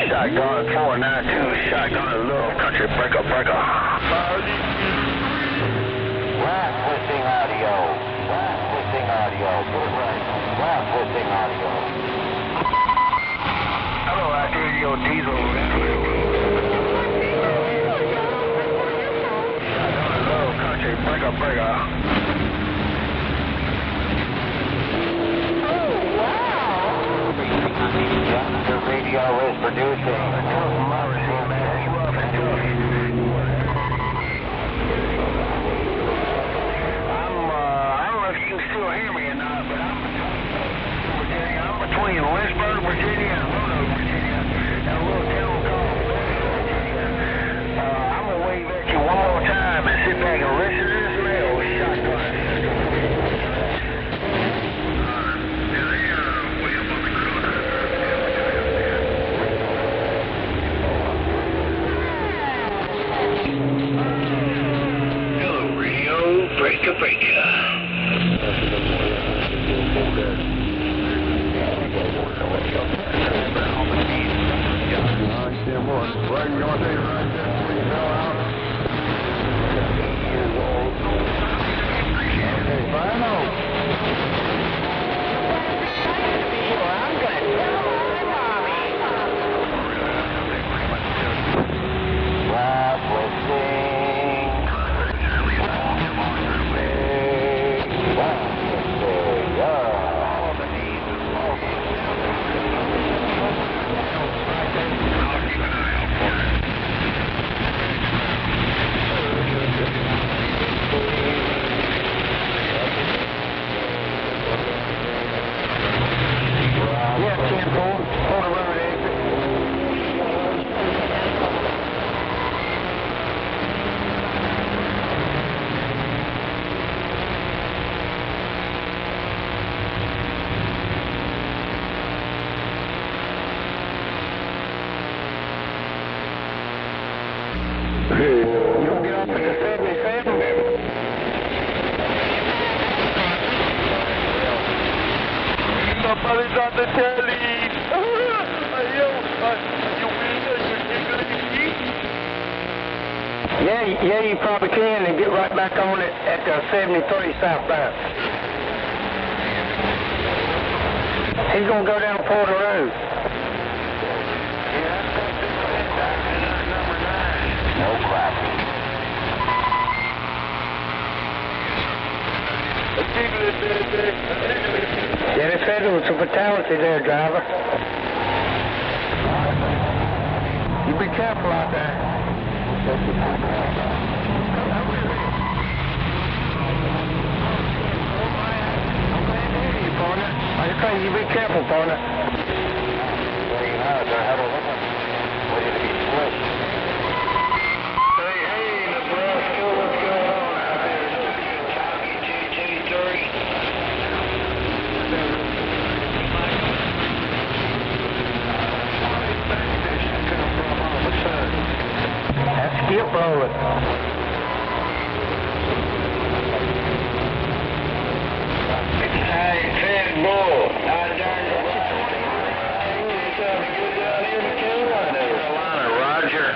Shotgun 492, shotgun little country breaker. Blast twisting audio. Get it right. Blast twisting audio. Hello, I hear your diesel. Shotgun little country breaker. The radio is producing. I don't know if you can still hear me or not, but I'm between Lynchburg, Virginia and Roanoke, Virginia, and a little town called Virginia. I'm going to wave at you one more time and sit back and listen to this mail shotgun. Breaker. Okay, final.
Pull the road exit. You don't get off at the 77?
Somebody's on the telly.
Yeah, you probably can and get right back on it at 73 southbound. He's gonna go down Porter Road.
No crap.
Yeah, they said there was a fatality there, driver. You be careful out there. You be careful, partner. Skip rolling.
Hey, Ted Bull, how darn it?
Carolina, Roger.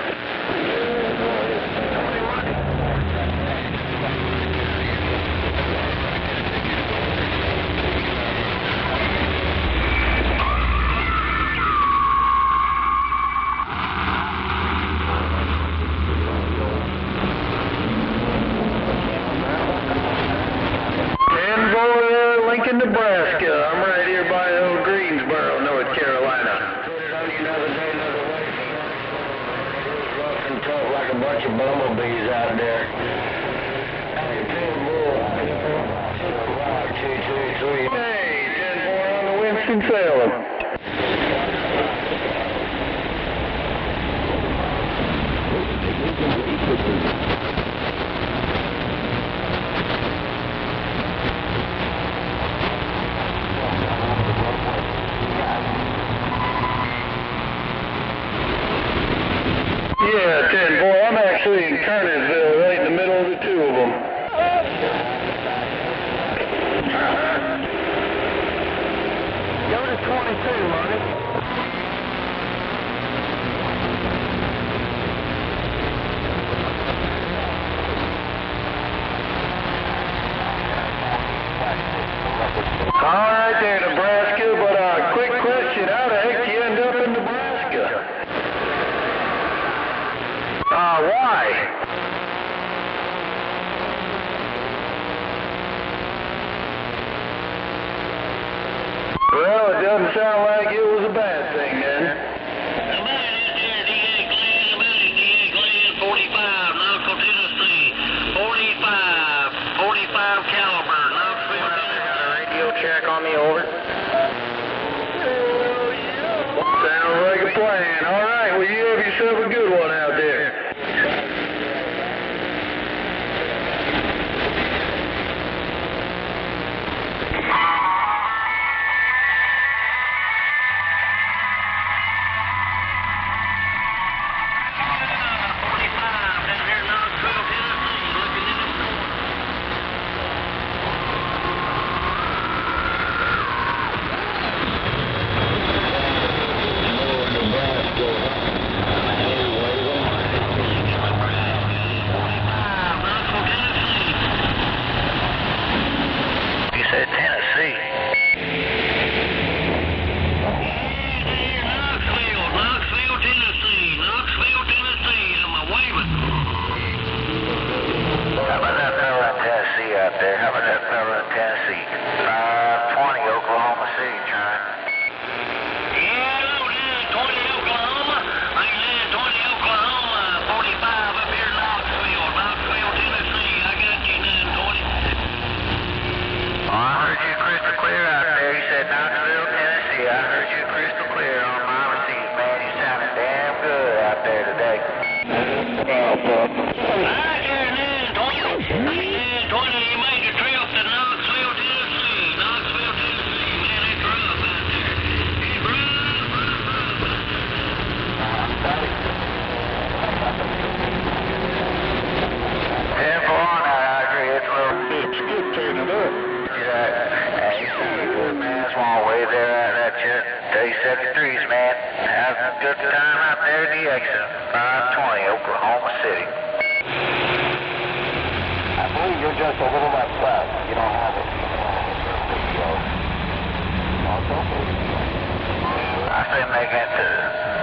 Nebraska. I'm right here by old Greensboro, North Carolina.
Put it on you another day, another way. Rough and tough like a bunch of bumblebees out there. Hey, 223.
Hey, 10-4 on the Winston-Salem. Yeah, 10-4. I'm actually in Kernersville, right in the middle of the two of them.
Go to 22, Marty.
All right there, Nebraska, but quick question, how the heck do you end up in Nebraska? Why? Well, it doesn't sound like it was a bad thing then.
45 caliber, Knoxville, Tennessee. Radio check on me, over.
Sounds like a plan. All right, well, you have yourself a good one out there. yourself up.
Man, have a good time out there at the exit, 520, Oklahoma City.
I believe you're just a little less south. You don't have it.
I say making it to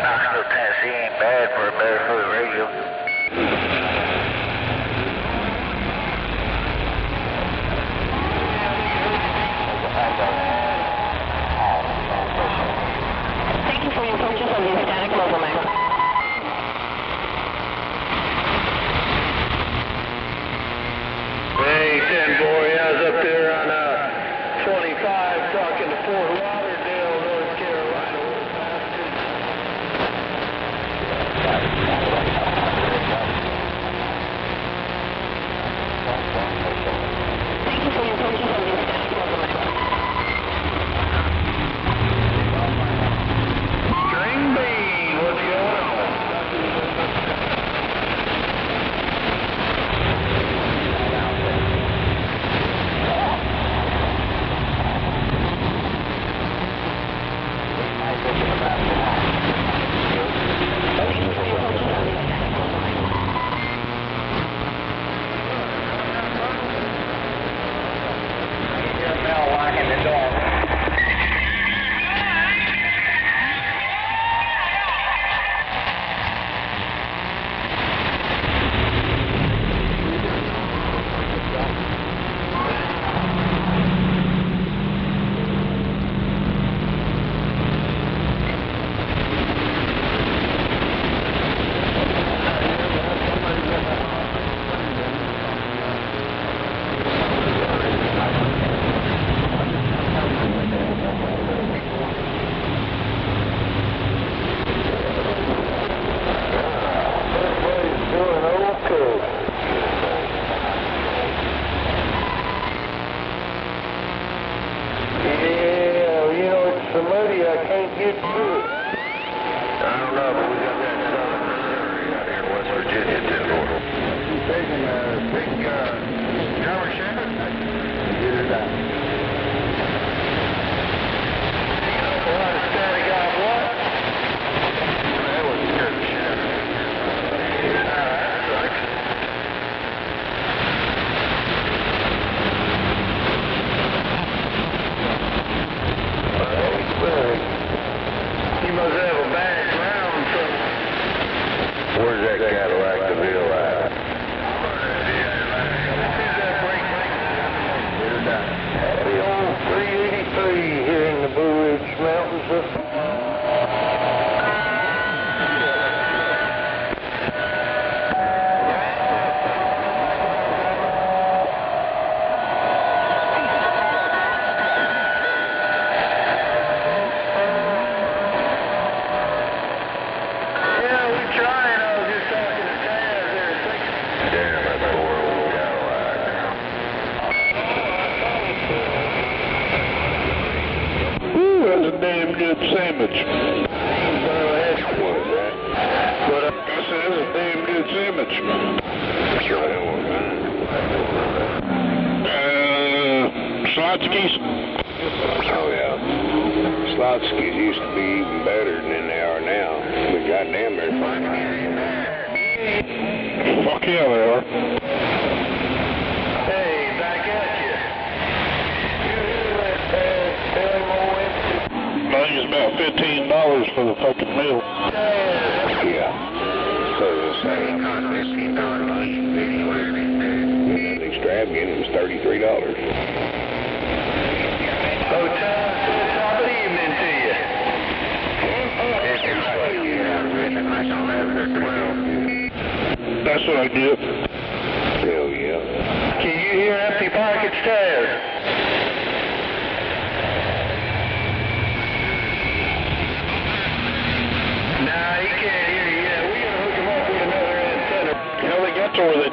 Knoxville, Tennessee ain't bad for a barefoot radio.
Thank you for your purchase of the static mobile map.
Hey, 10 boy, I was up there on 25 talking to Fort Lauderdale, North Carolina.
Thank you for your purchase of the static mobile map.
String bean, what's going on?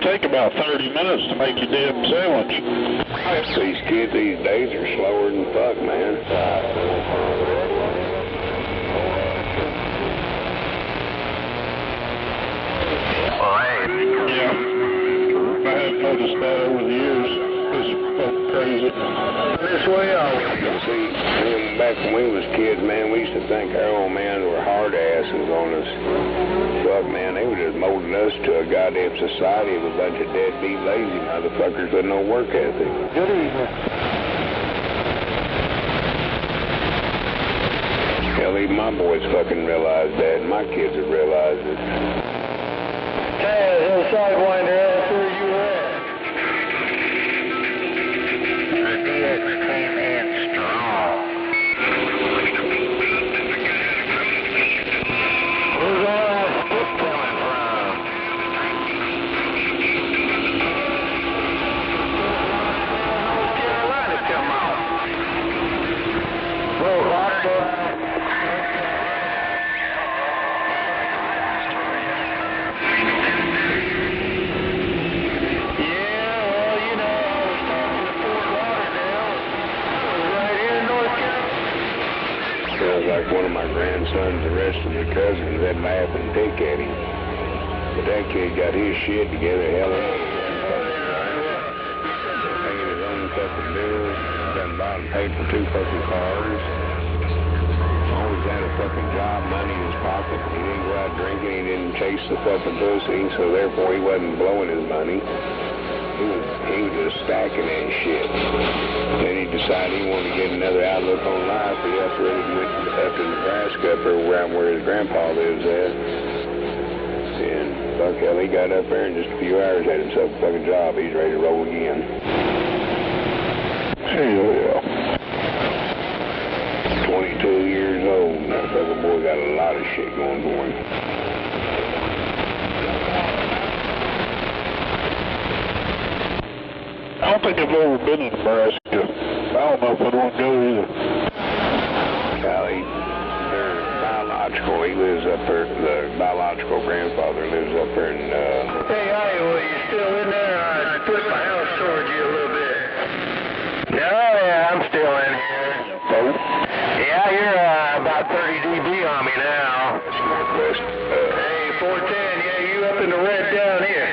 take about 30 minutes to make your damn sandwich.
These kids these days are slower than fuck, man.
Yeah. I have noticed that over the years. It's fucking crazy.
This way always. See, back when we was kids, man, we used to think our old men were hard asses on us. Fuck, man, they were just molding us to a goddamn society of a bunch of deadbeat lazy motherfuckers with no work ethic.
Good evening.
Hell, even my boys fucking realized that, and my kids have realized it.
Hey, Sidewinder, that's where you at.
Came in strong.
Where's all that stuff coming from? North Carolina come out. Well,
Like one of my grandsons, the rest of the cousins, they'd laugh and pick at him. But that kid got his shit together, hell of a paying his own fucking bills, done bought and paid for 2 fucking cars. Always had a fucking job, money in his pocket. He didn't go out drinking, he didn't chase the fucking pussy, so therefore he wasn't blowing his money. He was just stacking that shit. Then he decided he wanted to get another outlook on life. He up there went up to Nebraska, up there around where his grandpa lives at. And fuck hell, he got up there in just a few hours, had himself a fucking job. He's ready to roll again. Hell yeah. 22 years old, and that fucking boy got a lot of shit going for him.
I don't think I've ever been in Nebraska. I don't know if I'd want to go either.
Callie, their biological, he lives up there, the biological grandfather lives up there in,
Hey, Iowa, you still in there? I put my house towards you a little bit. Yeah, I'm still in here.
Oh?
Yeah, you're about 30 dB on me now.
Northwest,
Hey, 410, yeah, you up in the red down here.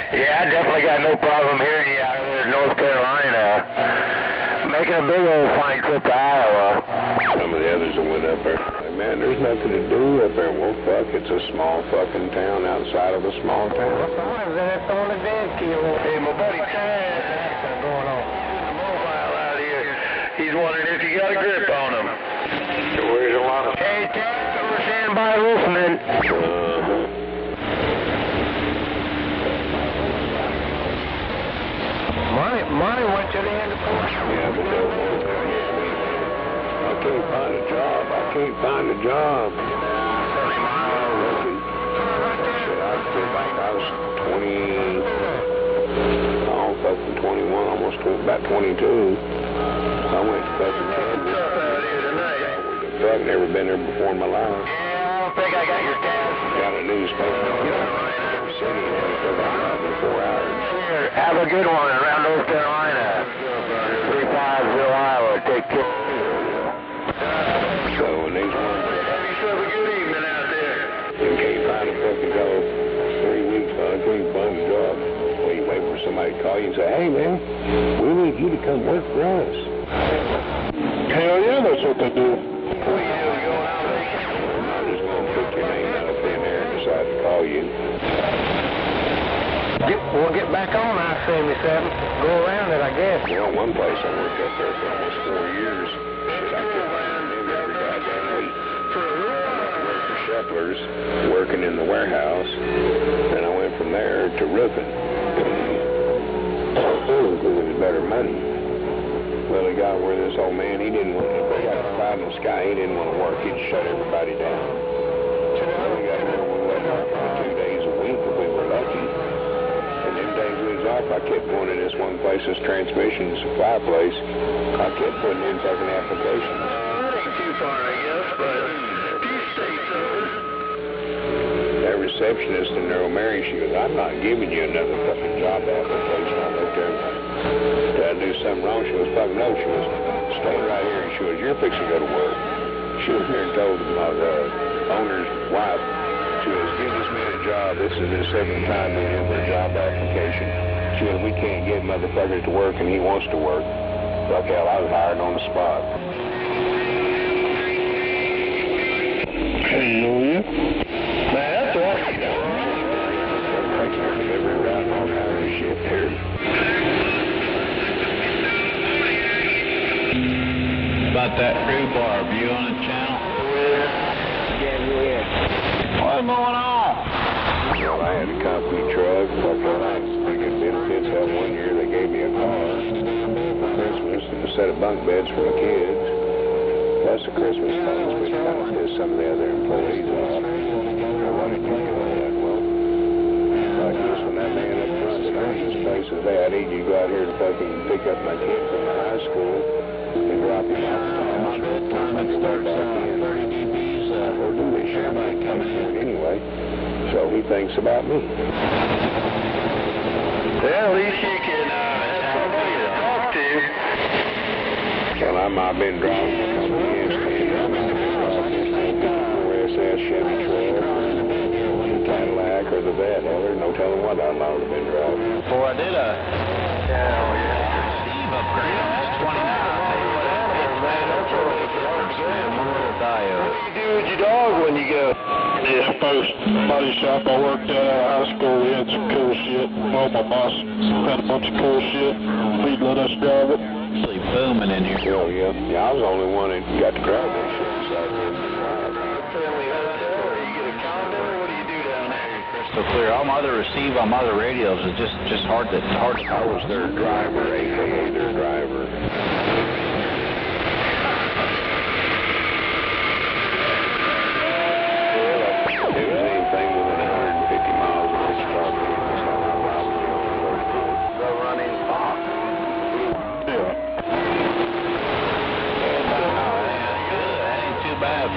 Yeah, I definitely got no problem hearing you out there in North Carolina. Making a big old fine trip to Iowa.
some of the others that went up there. Like, man, there's nothing to do up there. Well, fuck, it's a small fucking town outside of a small town.
That's on the dead kill. Hey, my buddy Chad, what's going on? Mobile out here. He's wondering if you got a grip on him.
Where's a lot of...
Hey, Chad, we're standing by listening. Money went to the end of the course.
Yeah, but I can't find a job. I can't find a job. 30 miles. Shit, I was 21, almost about 22. I went to fucking Kansas. I've never been there before in my life.
Yeah, I don't think I got your tab.
Got a newspaper. City in 4 hours.
Have a good one around North Carolina. 35 Iowa. Take care.
So when these ones...
Have yourself a good evening out there.
You can't find a fucking job. 3 weeks, I couldn't find a job. Well, you wait for somebody to call you and say, hey, man, we need you to come work for us.
Hell yeah, that's what they do.
What do you do? You go out there? I'm not just going to put your name up in there and decide to call you.
We'll get back on I-77. Go around it, I guess.
Well, one place I worked up there for almost 4 years. Shit, I couldn't find them every goddamn week. I worked for Shepler's, working in the warehouse. Then I went from there to roofing. Because it was better money. Well, it got where this old man, he didn't want to, they got a cloud in the sky, he didn't want to work. He'd shut everybody down. Well, we got where we went working 2 days a week if we were lucky. And them days we was off, I kept going to this one place, this transmission supply place. I kept putting in fucking applications.
That ain't too far, I guess, but if you say so.
Every receptionist in there, Mary, she goes, I'm not giving you another fucking job application. I looked there and did I do something wrong? She goes, fuck no. She goes, stay right here. And she goes, you're fixing to go to work. She was here and told my owner's wife, she goes, give this man a job. This is his second time being in for a job application. She goes, we can't get motherfuckers to work and he wants to work. Fuck hell, I was hired on the spot.
Hallelujah. Man, that's all you know.
About that rhubarb, you on the channel?
Yeah.
What's going on?
Well, I had a company truck. Fuck hell, I got benefits out 1 year. They gave me a car for Christmas and a set of bunk beds for my kids. Plus a Christmas bonus, which kind of pissed some of the other employees off. Why did you do that? Well, like this, when that man up front that owns this place says, hey, I need you to go out here and fucking pick up my kid from the high school and drop him off at the house. I'm going to go back in. Or do they share my coming here anyway? So he thinks about me.
Well, at least you can have somebody to talk to.
Well, I've been driving a couple of years. I've been driving this 54 SS Chevy truck, the Cadillac, or the Vet. Hell, there's no telling what I've been driving.
Before I did a Steve upgrade on this 29.
What do you do with your dog when you go?
Yeah, first body shop I worked at high school, we had some cool shit. Well, my boss had a bunch of cool shit. He'd let us drive it.
Really booming in here.
Oh, yeah. Yeah, I was the only one that got to drive that shit.
Family hotel, or you get a condo, or what do you do down there?
Crystal clear. All my other receive on my other radios is just hard to.
I was their driver, a.k.a. their driver.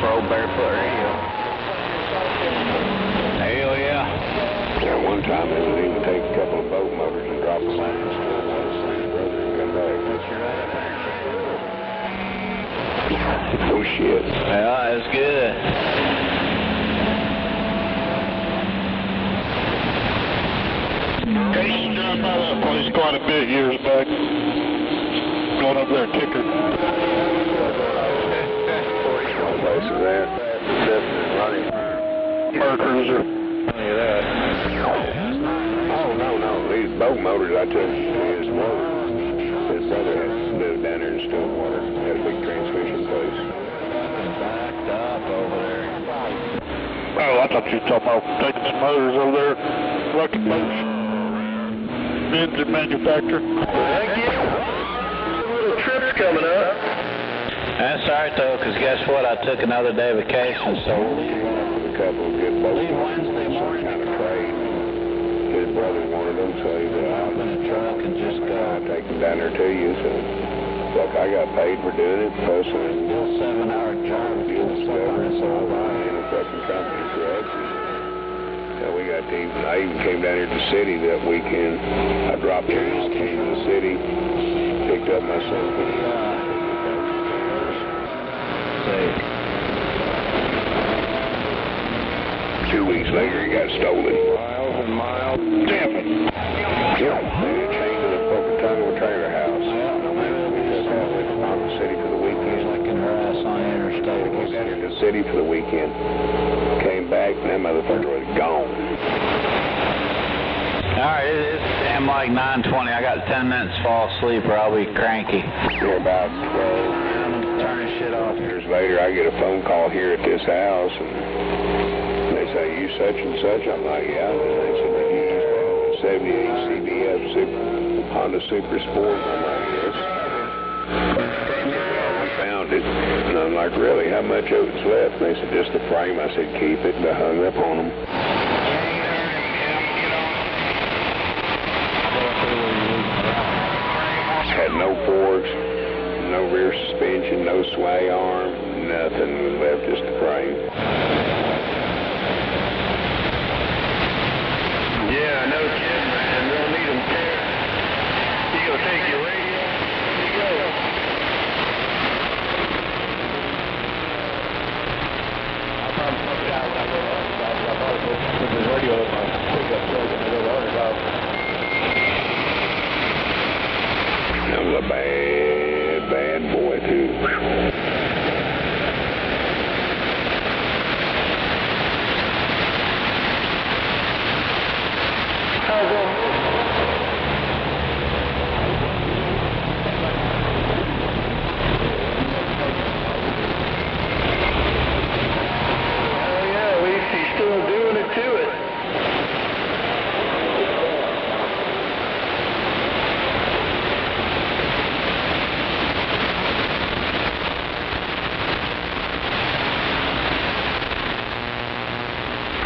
For old barefoot radio. Hell yeah.
Yeah, one time they would even take a couple of boat motors and drop them off in Stillwater and come back. Oh shit.
Yeah, that's good.
I used to drive by that place quite a bit years back. Going up there, Ticker.
Place is there. Definitely running.
Cruiser.
Look at that. Oh, no. These boat motors I took to his brother. His brother lived down there in Stillwater. Had a big transmission place.
Backed up over there.
Oh, I thought you were talking about taking some motors over there. Rocket motors. Engine manufacturer.
Thank you. Some little trips coming up.
That's all right, though, because guess what? I took another day vacation, so we'll leave
a couple of good boat
Wednesday morning.
Kind of trade. His brother wanted them, so he said, I'll
in a truck and just go.
I'll take them down there to you. So, look, I got paid for doing it, plus a
7-hour job.
Fuel discovery, so I ain't a fucking company truck. We got to even, I even came down here to the city that weekend. I dropped in, came to the city, picked up my son. 2 weeks later, he got stolen.
Miles and miles.
Damn it. Yeah, they chained to the fucking tongue of a trailer house. We just had it on the city for the weekend.
Like in her ass on the interstate.
We came down here to the city for the weekend. Came back, and that motherfucker was gone.
Alright, it's damn like 9:20. I got 10 minutes to fall asleep or I'll be cranky.
We're about 12.
Turning shit off.
Years later, I get a phone call here at this house, and they say, you such and such? I'm like, yeah. And they said, did you just have a 78 CBF Honda Super Sport? I'm like, yes. Well, we found it. And I'm like, really? How much of it's left? And they said, just the frame. I said, keep it. And I hung up on them. Had no forks, no rear suspension, no sway arm, nothing was left, just the frame.
know, Jim, man. We'll need them too. You gonna take your radio? Here you go.
I'll probably pump it out when I go to Arkansas, but I'll probably put the radio in my pickup truck when I go to Arkansas.
That was a bad boy, too.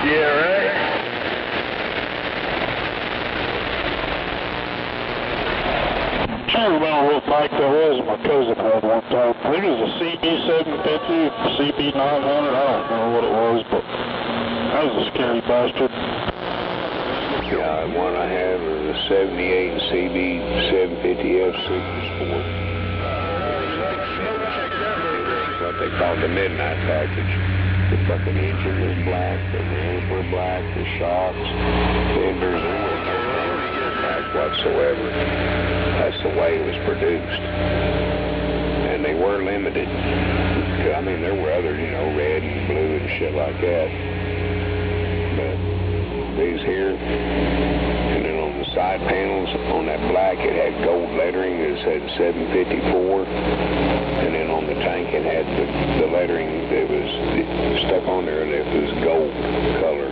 Yeah, right.
I remember what bike that was my cousin had one time. I think it was a CB750, CB900, I don't know what it was, but that was a scary bastard.
Yeah, the one I have is a 78 CB750F Super Sport. It's what they call the midnight package. The fucking engine was black, the rims were black, the shocks, fenders, there was no black whatsoever. That's the way it was produced. And they were limited. I mean, there were other, you know, red and blue and shit like that. But these here, and then on the side panels, on that black, it had gold lettering. It said 754. And then on the tank, it had the lettering that was stuck on there, and it was gold color.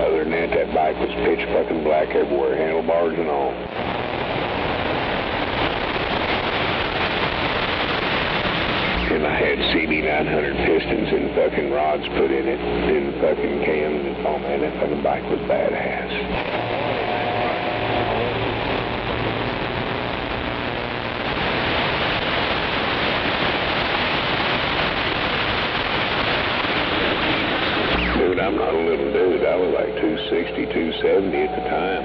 Other than that, that bike was pitch fucking black everywhere, handlebars and all. And I had CB900 pistons and fucking rods put in it, and fucking cams, and oh man, that fucking bike was badass. Dude, I'm not a little dude. I was like 260, 270 at the time.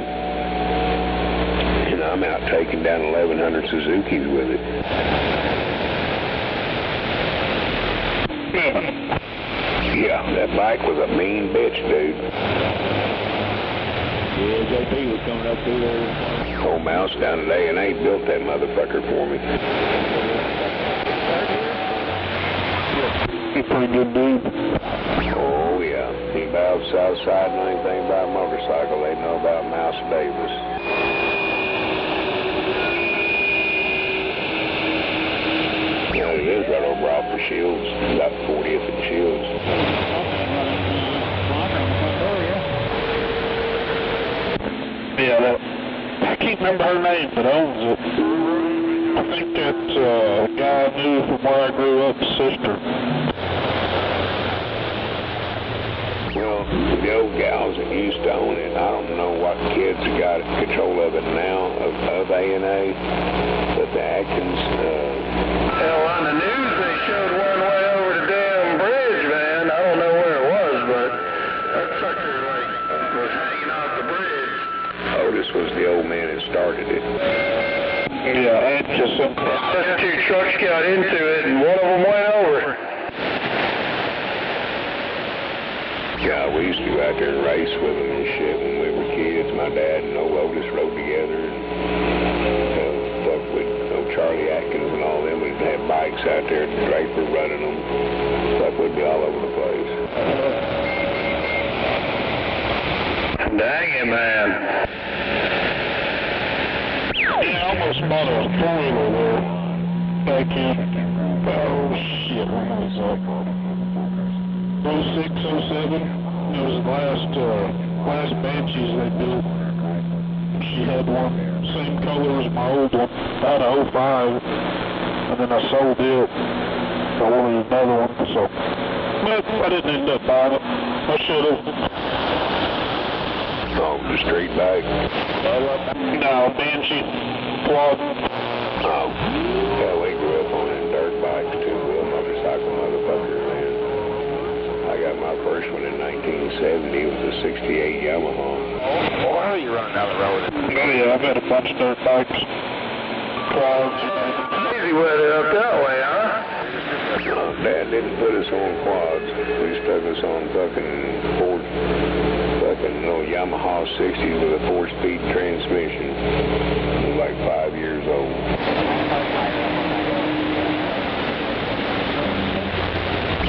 And I'm out taking down 1100 Suzukis with it. Yeah, that bike was a mean bitch, dude.
Yeah, JP was coming up through there.
Old Mouse down today, and they built that motherfucker for me.
He's a pretty good dude.
Oh, yeah. He about Southside and anything about motorcycle, they know about Mouse Davis. Yeah, it is right over off the Shields, about 40th and Shields.
Yeah, I can't remember her name, but owns it. I think that's a guy I knew from where I grew up, sister.
Well, the old gals that used to own it, I don't know what kids got control of it now, of A&A, but the Atkins,
Hell, on the news they showed one way over the damn bridge, man. I don't know where it was, but that sucker, like, was hanging off the bridge.
Otis was the old man that started it.
Yeah, and just some...
Those two trucks got into it, and one of them went over.
Yeah, we used to go out there and race with them and shit when we were kids. My dad and old Otis rode together, and fuck with old Charlie Atkins and all them. We'd have bikes out there, Draper running them. Fuck, we'd be all over the place.
Dang it, man.
Yeah, I almost bought a four-wheeler there back in, oh shit, when was that? 06, 07. It was the last Banshees they built. She had one, same color as my old one, about a 05. And then I sold it. I wanted another one, so. But I didn't end up buying it. I should have.
Oh, the street bike?
No, Banshee quad.
Oh, yeah, we grew up on them dirt bikes, two-wheel motorcycle motherfuckers, man. I got my first one in 1970. It was a 68 Yamaha.
Oh, how are you running down the road?
Oh yeah, I've had a bunch of dirt bikes, quads,
Easy way up that way, huh?
No, Dad didn't put us on quads. He stuck us on fucking little Yamaha 60s with a 4-speed transmission. He was like 5 years old.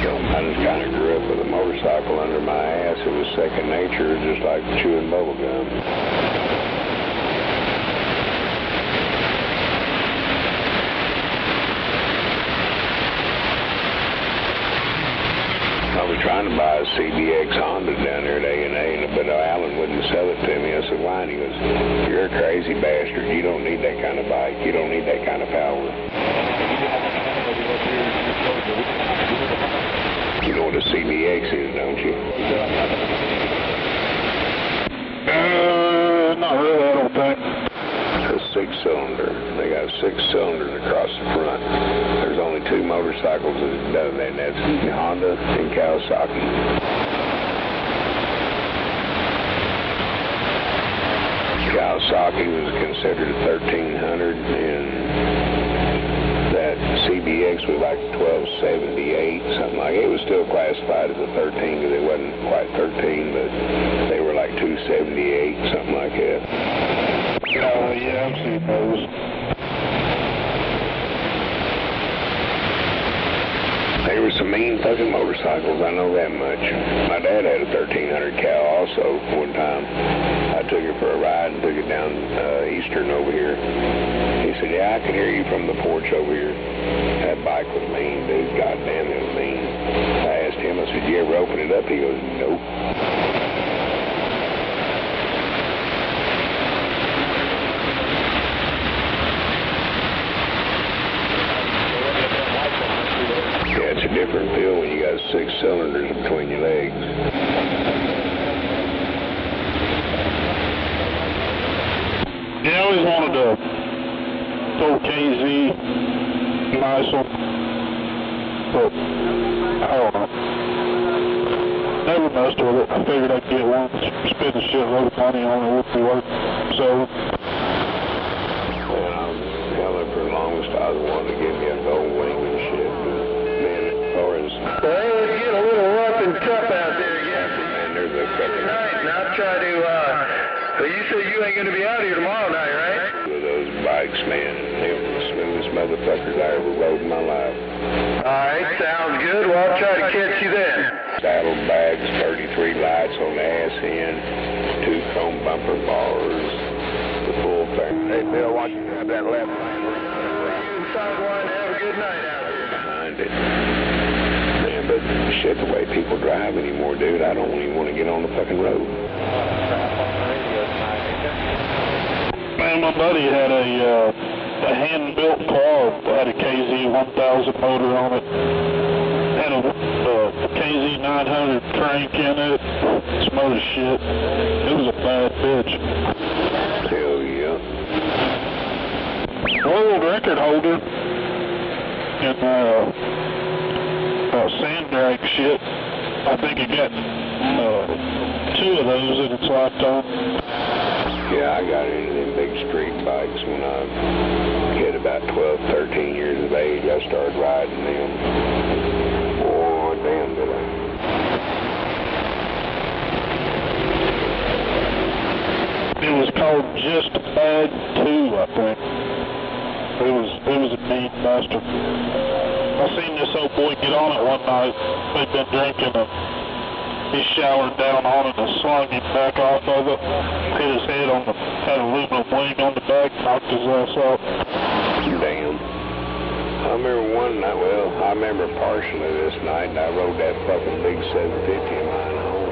So I just kind of grew up with a motorcycle under my ass. It was second nature, just like chewing bubble gum. I was trying to buy a CBX Honda down there at A&A, but Alan wouldn't sell it to me. I said, why? And he goes, you're a crazy bastard. You don't need that kind of bike. You don't need that kind of power. You know what a CBX is, don't you?
not really, I don't think.
It's a 6-cylinder. They got 6 cylinders across the front. There's only 2 motorcycles that have done that, and that's Honda and Kawasaki. Kawasaki was considered a 1300, and that CBX was like 1278, something like it. It was still classified as a 13 because it wasn't quite 13, but they were like 278, something like that.
Yeah, I've seen those.
They were some mean fucking motorcycles, I know that much. My dad had a 1300 Cal also one time. I took it for a ride and took it down Eastern over here. He said, yeah, I can hear you from the porch over here. That bike was mean, dude. Goddamn, it was mean. I asked him, I said, you ever open it up? He goes, nope. Yeah, it's a different feel when you got 6 cylinders between your legs.
Yeah, I always wanted to go KZ, nice one, but I don't know. Never messed with it. I figured I'd get one, spend a shitload of money on it, it wouldn't be worth selling.
Hell, for the longest I was wanting to give me a gold wing and shit, but man, as far as...
Well, it's getting a little rough and tough out there, yeah.
Man, there's a fucking...
Night, and I'll try to, well, you said you ain't going to be out here tomorrow night, right?
With those bikes, man, they were the smoothest motherfuckers I ever rode in my life.
All right, sounds good. Well, I'll try to catch you then.
Saddlebags, 33 lights on the ass end, 2 chrome bumper bars, the full thing.
Hey, Bill, watch you grab that left lane. We're going to ride. You inside one, have a good night out here.
Behind it. Man, but shit, the way people drive anymore, dude, I don't even want to get on the fucking road.
Man, my buddy had a hand-built car that had a KZ 1000 motor on it. Had a KZ 900 crank in it. Smooth as shit. It was a bad bitch.
Hell yeah.
World record holder in sand drag shit. I think he got 2 of those in its lifetime.
Yeah, I got into them big street bikes when I hit about 12, 13 years of age. I started riding them. Boy, damn did I.
It was called Just Bad 2, I think. It was a mean bastard. I seen this old boy get on it one night. They'd been drinking and he showered down on it and slung him back off of it. Hit his head on had an aluminum wing on the back, knocked his ass out.
Damn. I remember one night, well, I remember partially this night, and I rode that fucking big 750 of mine home.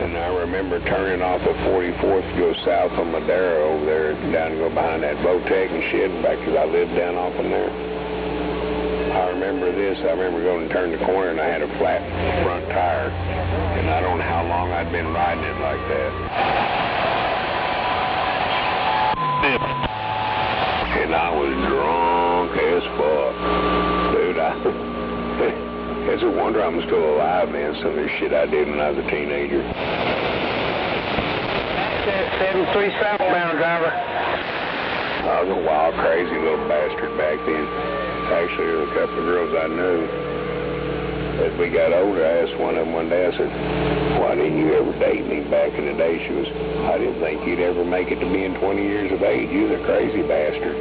And I remember turning off at 44th to go south on Madera over there, down to go behind that Votec and shit, back because I lived down off in there. I remember this. I remember going to turn the corner and I had a flat front tire. And I don't know how long I'd been riding it like that. And I was drunk as fuck. Dude, it's a wonder I'm still alive, man. Some of the shit I did when I was a teenager.
73 southbound driver.
I was a wild, crazy little bastard back then. Actually, there were a couple of girls I knew. As we got older, I asked one of them one day, I said, why didn't you ever date me back in the day? She was, I didn't think you'd ever make it to being 20 years of age. You was a crazy bastard.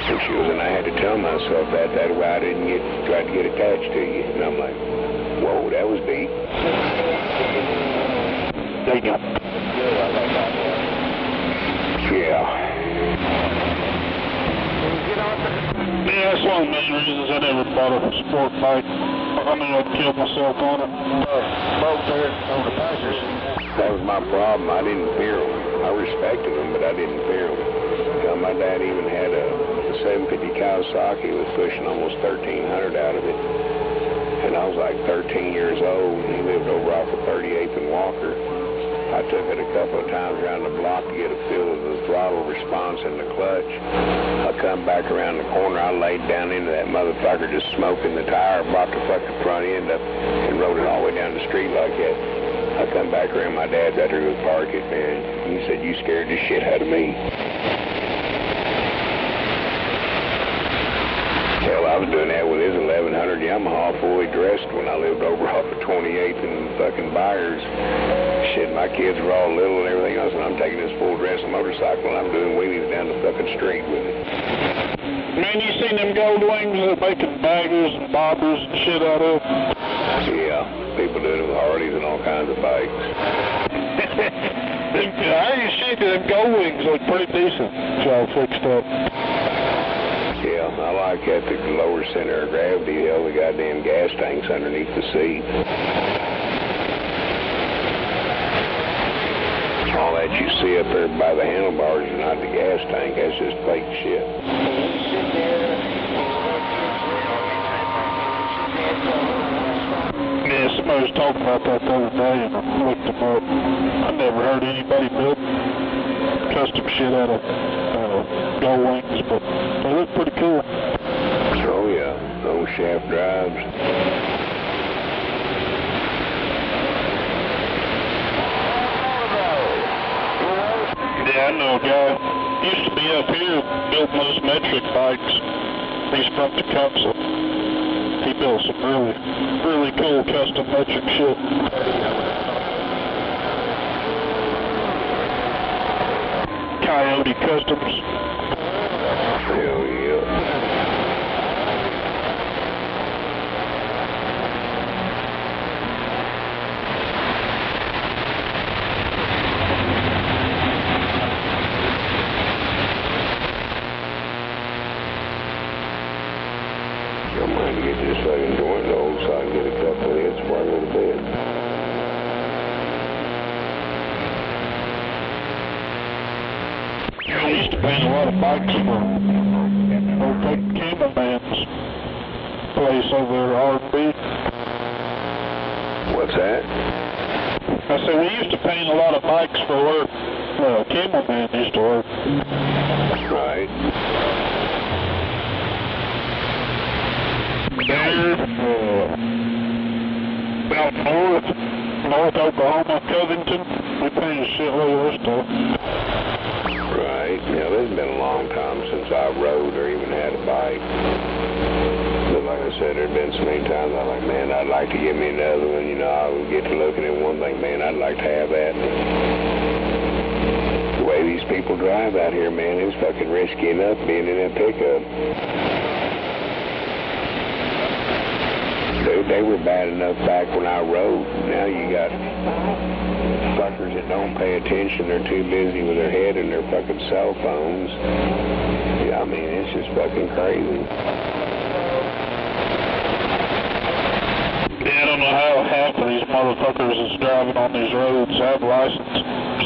And she was, and I had to tell myself that way I didn't try to get attached to you. And I'm like, whoa, that was deep.
There you go.
Yeah.
Yeah, that's one of the main reasons I never bought a sport bike. I mean, I'd kill myself on it.
Both there on the passenger seat.
That was my problem. I didn't fear them. I respected them, but I didn't fear them. You know, my dad even had a 750 Kawasaki, was pushing almost 1,300 out of it. And I was like 13 years old, and he lived over off of 38th and Walker. I took it a couple of times around the block to get a feel of the throttle response and the clutch. I come back around the corner, I laid down into that motherfucker just smoking the tire, brought the fucking front end up and rode it all the way down the street like that. I come back around my dad's after he was park it, man. He said, you scared the shit out of me. Hell, I was doing that with his 1100 Yamaha fully dressed when I lived over off of 28th and fucking Byers. Shit, my kids were all little and everything else, and I'm taking this full dress motorcycle and I'm doing wheelies down the fucking street with it.
Man, you seen them gold wings that are making baggers and bobbers and shit out of?
Yeah, people doing it with Harleys and all kinds of bikes.
I ain't seen them gold wings look pretty decent. It's all fixed up.
Yeah, I like that the lower center of gravity, hell, the goddamn gas tanks underneath the seat. All that you see up there by the handlebars is not the gas tank, that's just fake shit.
Yeah, somebody was talking about that the other day and I looked them up. I never heard anybody build custom shit out of gold wings, but they look pretty cool.
Oh yeah, those shaft drives.
Yeah, I know a guy. Used to be up here building those metric bikes. He's from Tecumseh. He built some really cool custom metric shit. Coyote Customs.
Hell yeah. I'm going to get this fucking joint old so I can get a couple of hits before I go to bed.
I used to paint a lot of bikes for old cameraman's place over at R&B.
What's that?
I said we used to paint a lot of bikes for work. Cameraman used to work.
Right.
There, out north Oklahoma, Covington, we painted a shitload of this stuff.
Right. Now, this has been a long time since I rode or even had a bike. But like I said, there have been so many times I'm like, man, I'd like to get me another one. You know, I would get to looking at one thing, man, I'd like to have that. The way these people drive out here, man, it's fucking risky enough being in that pickup. They were bad enough back when I rode. Now you got fuckers that don't pay attention. They're too busy with their head and their fucking cell phones. Yeah, I mean, it's just fucking crazy.
Yeah, I don't know how half of these motherfuckers that's driving on these roads have license.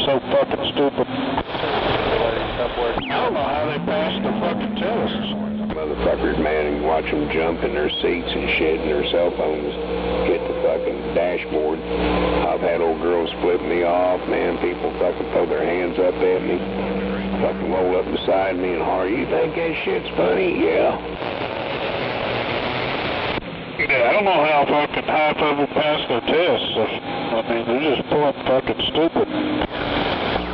So fucking stupid. I don't know how they pass the fucking tests.
Motherfuckers, man, and watch them jump in their seats and shit, and their cell phones hit the fucking dashboard. I've had old girls flip me off, man. People fucking throw their hands up at me, fucking roll up beside me and holler, you think that shit's funny? Yeah.
Yeah, I don't know how fucking half of them pass their tests. I mean, they're just plumb fucking stupid.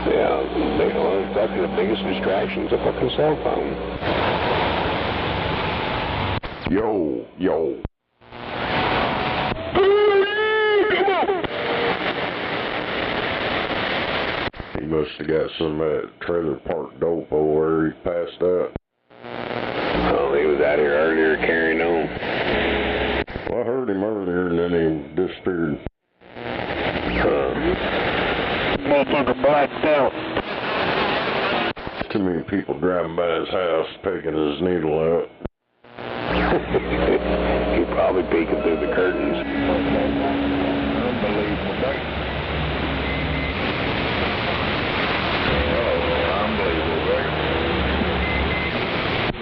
Yeah, they are fucking the biggest distraction's a fucking cell phone.
Yo. He must have got some of that trailer park dope over where he passed out.
Oh, he was out here earlier carrying on.
Well, I heard him earlier and then he disappeared.
Motherfucker blacked out.
Too many people driving by his house picking his needle out.
He probably peeking through the curtains.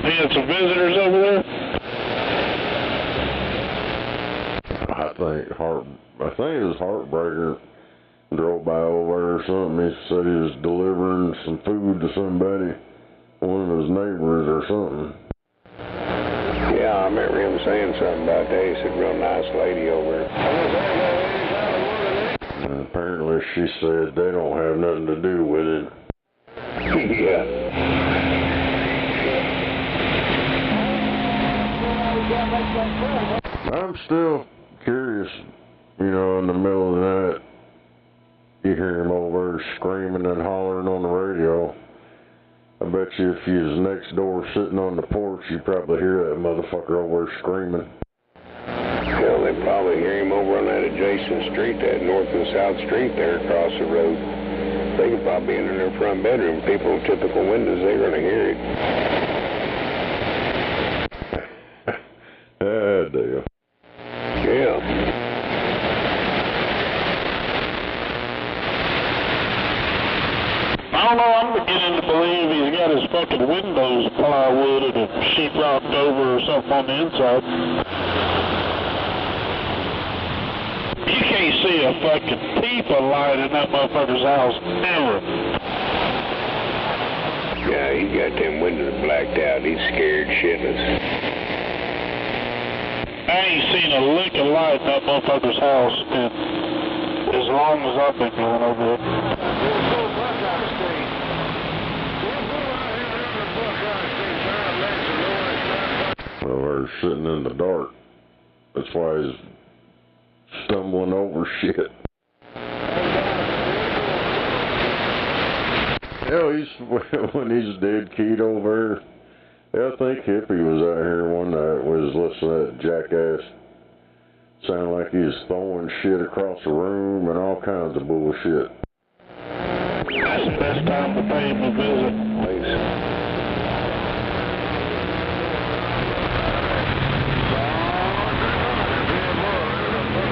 He had some visitors over there?
I think it was Heartbreaker drove by over there or something. He said he was delivering some food to somebody, one of his neighbors or something.
Yeah, I remember him saying something about that. He said, real nice lady over there.
And apparently she said they don't have nothing to do with it.
Yeah.
I'm still curious, you know, in the middle of the night, you hear him over there screaming and hollering on the radio. I bet you if you was next door sitting on the porch, you'd probably hear that motherfucker over there screaming.
Hell, they probably hear him over on that adjacent street, that north and south street there across the road. They could probably be in their front bedroom. People with typical windows, they're going to hear it.
Deal.
Yeah.
I don't know, I'm beginning to believe he's got his fucking windows plywooded and sheetrocked over or something on the inside. You can't see a fucking peep of light in that motherfucker's house, ever.
Yeah, he got them windows blacked out. He's scared shitless.
I ain't seen a lick of light in that motherfucker's house in as long as I've been going over there.
Well, they're sitting in the dark. That's why he's stumbling over shit. Hell, when he's dead keyed over there. Yeah, I think Hippie was out here one night, was listening to that jackass. Sounded like he was throwing shit across the room and all kinds of bullshit.
That's the best time to pay him a visit.
Please.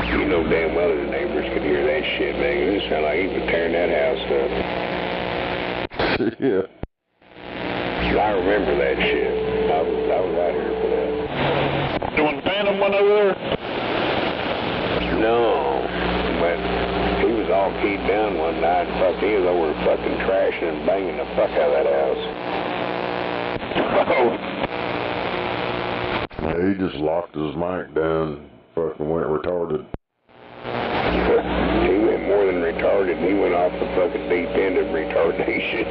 You know damn well the neighbors could hear that shit, man. It sounded like he was tearing that house up.
Yeah.
I remember that shit. I was out here for that.
You want the Phantom one over there?
No, but he was all keyed down one night. Fuck, he was over fucking trashing and banging the fuck out of that house.
Yeah, he just locked his mic down, fucking went retarded.
He went more than retarded. He went off the fucking deep end of retardation.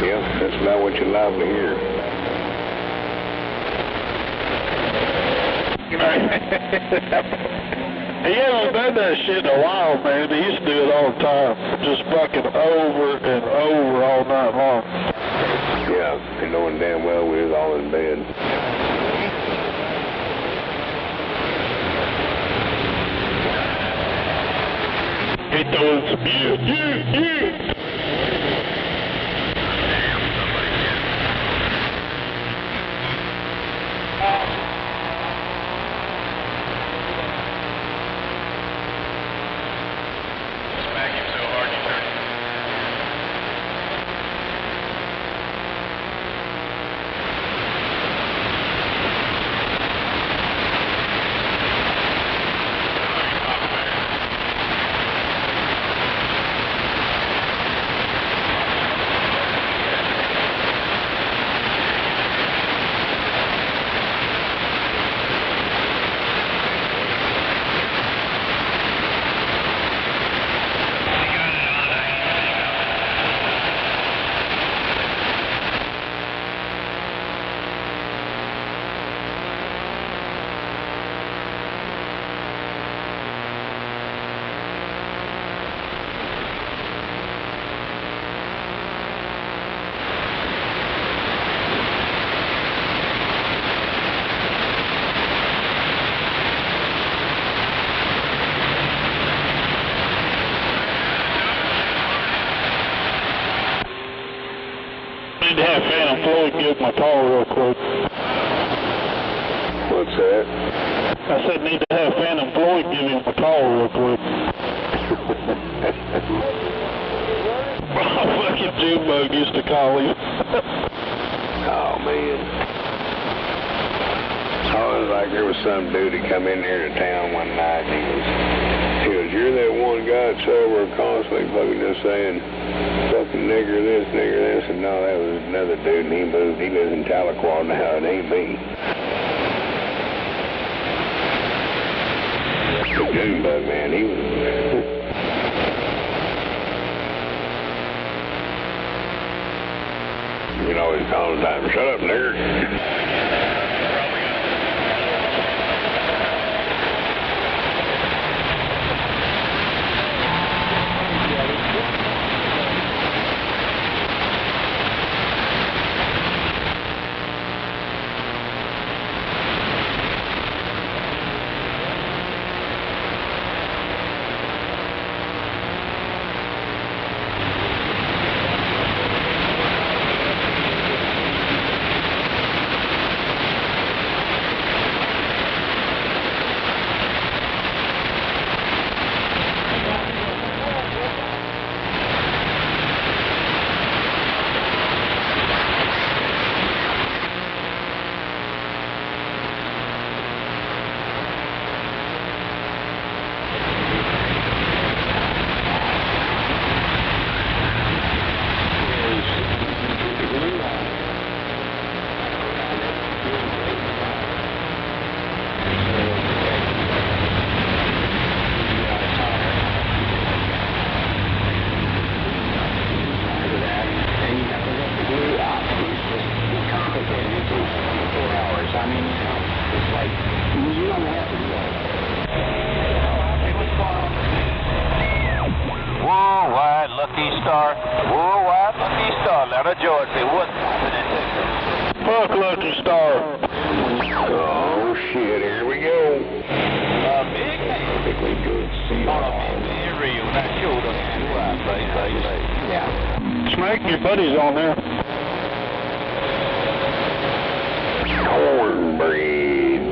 Yeah, that's about what you love to hear.
He hasn't done that shit in a while, man. He used to do it all the time. Just fucking over and over all night long.
Yeah, and knowing damn well we was all in bed.
He throwing some yeah. need to have Phantom Floyd give him a call real quick.
What's that?
I said need to have Phantom Floyd give him a call real quick. Fucking Junebug used to call him.
Oh, man. I was like, there was some dude that come in here to town one night, and he goes, you're that one guy that's over constantly fucking just saying, fucking nigger this, and no, that was another dude, and he moved. He lives in Tahlequah now, it ain't me. The Junebug, man, he was... You know, he's all the time, shut up, nigger.
Worldwide Lucky Star, Atlanta, Georgia. What's happening?
Fuck Lucky Star.
Oh, shit, here we go.
Big man. Perfectly good. See you. Big real. Not sure the
Yeah. Snake, your buddy's on there.
Cornbread.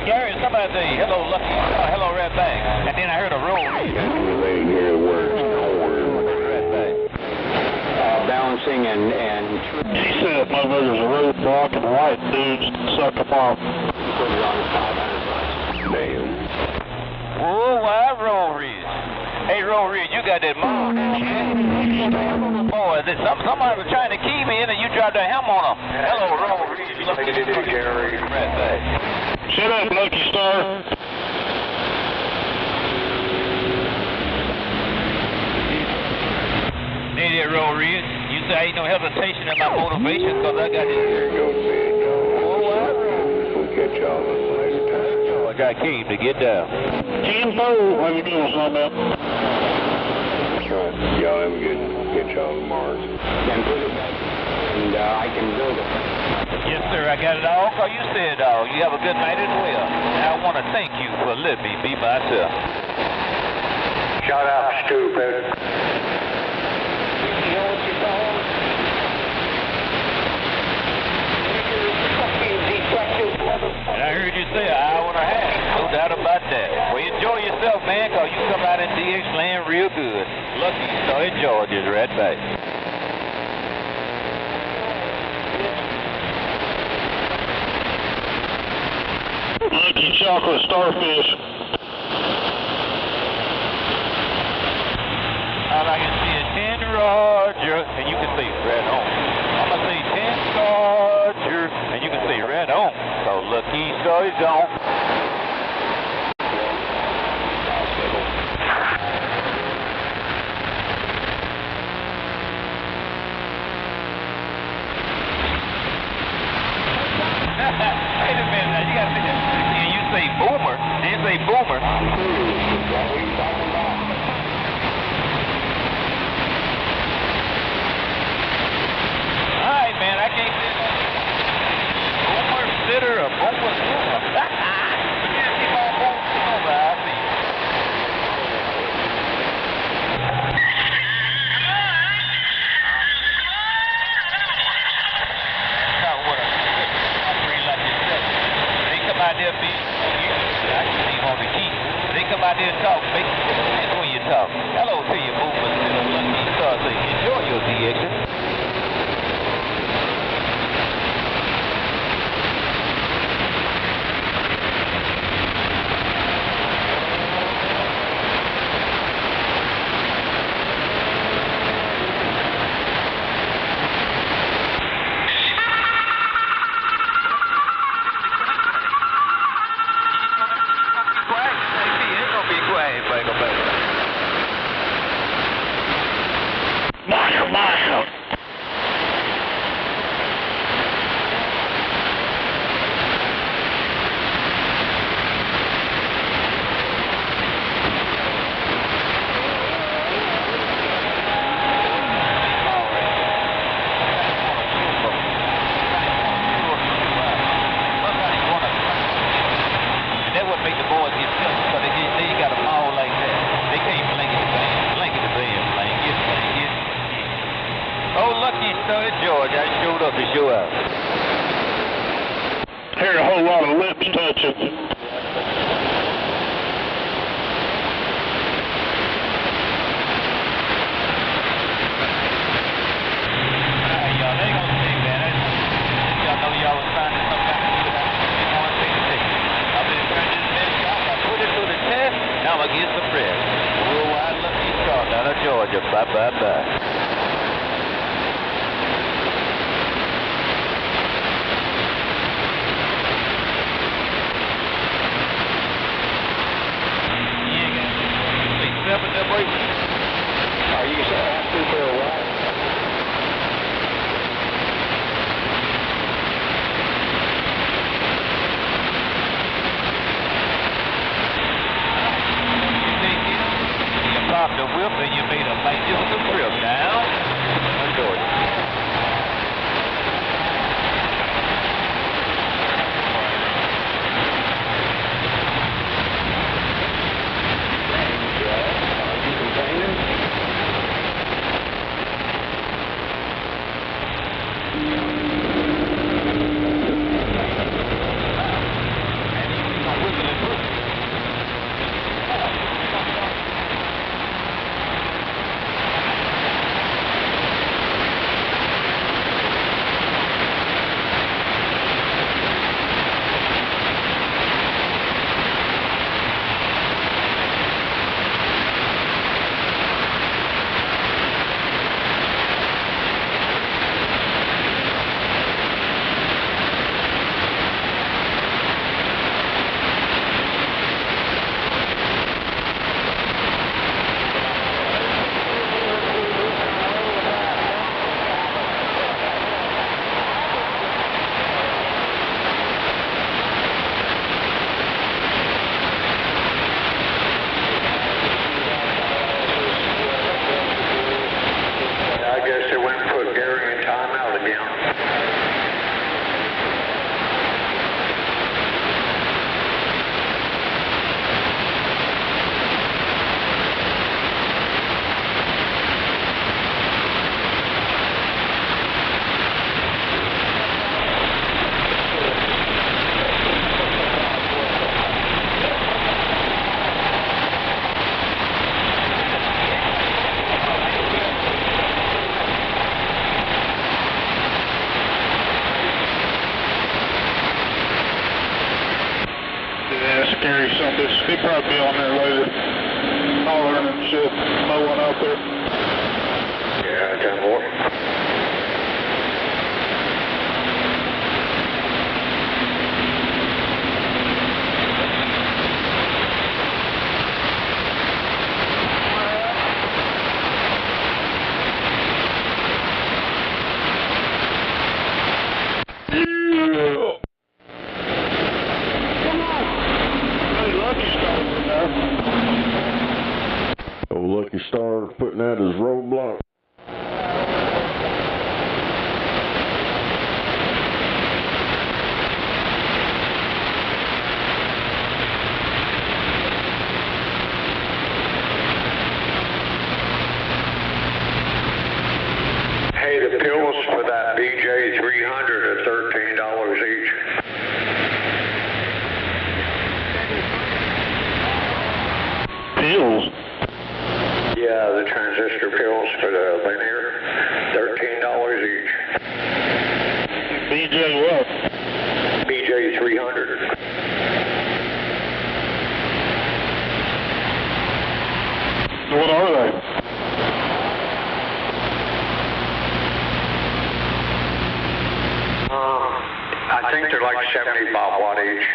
Gary, somebody say, hello, Lucky Star, hello, Red Bag. And then I heard a roll.
They didn't hear the words corn.
Red Bag.
Balancing and...
He said motherfuckers a roadblock and white dudes suck them off.
Put it on $500.
Damn.
Worldwide Roll Ridge. Hey, Roll Ridge, you got that mom. Boy, somebody was trying to key me in and you dropped that helm on them. Hello, Roll Ridge. Red Bag.
Shut up, Lucky Star.
Hey there, Roll Ridge. You say I ain't no hesitation in my motivation because I got this.
Here goes Big Dog. We'll catch y'all later time.
I got King to get down.
10-4. What you doing, son, man?
Y'all have a good catch y'all tomorrow.
And put it back. And I can build it.
Yes, sir. I got it all because you said all. You have a good night as well. And I want to thank you for letting me be myself.
Shut up, stupid.
And I heard you say an hour and a half. No doubt about that. Well, enjoy yourself, man, because you come out in DX land real good. Lucky Star in Georgia's right back.
Lucky chocolate starfish.
All I can see is 10 Roger, and you can say right home. I'm going to say 10 Roger, and you can say right home. So Lucky Star is on. Wait a minute now, you got to say that. And you say boomer, and you say boomer. Alright, man, I can't say that. Boomer sitter or boomer boomer. Keep on boomer over, I see.
ain't started George. I showed up to show out.
Heard a whole lot of lips touching.
Now I get some rest. Worldwide lucky star down in Georgia. Bye, bye, bye.
Are you so happy for a while?
Pop the whip and you made a magnificent trip down to Georgia.
Scary son bitch. He'd probably be on there later. Hollering and shit. No one out there.
Yeah, 10 more.
Oh, Lucky Star putting out his roadblock.
Hey, the pills for that BJ 300 are $13 each.
Pills?
Yeah, the transistor pills for the linear, $13 each.
BJ what?
BJ 300.
What are they?
I think they're like 75 watt each.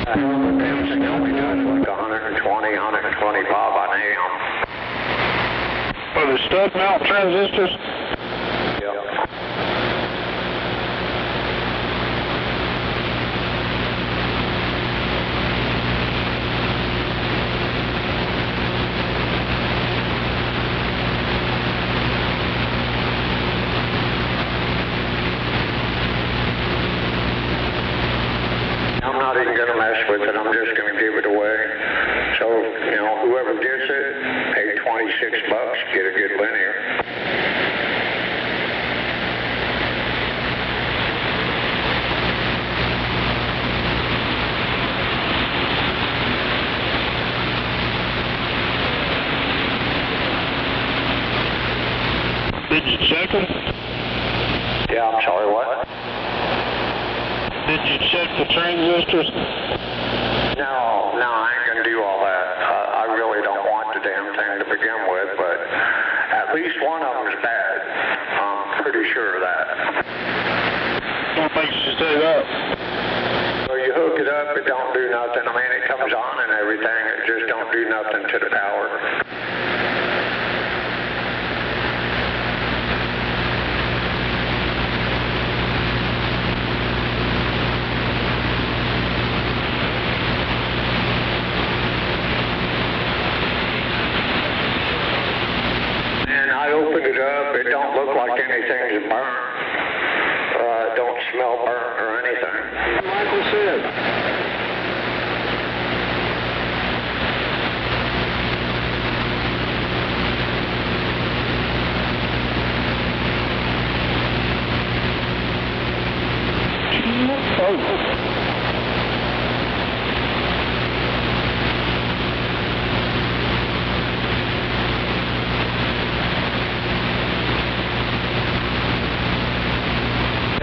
The dancing only does like 120, 125 on AM.
Are they stud mount transistors?
Yep. I'm not even going to mess with it. I'm just going to give it away. So, you know, whoever gets it,
Did you check them?
Yeah, I'm sorry, what?
Did you check the transistors?
No, I ain't gonna do all that. I really don't want the damn thing to begin with, but at least one of them's bad. I'm pretty sure of that.
What makes you say that?
Well, you hook it up, it don't do nothing. I mean, it comes on and everything, it just don't do nothing to the power. I opened it up, it don't look like anything's burnt. It don't smell burnt or anything.
Michael said.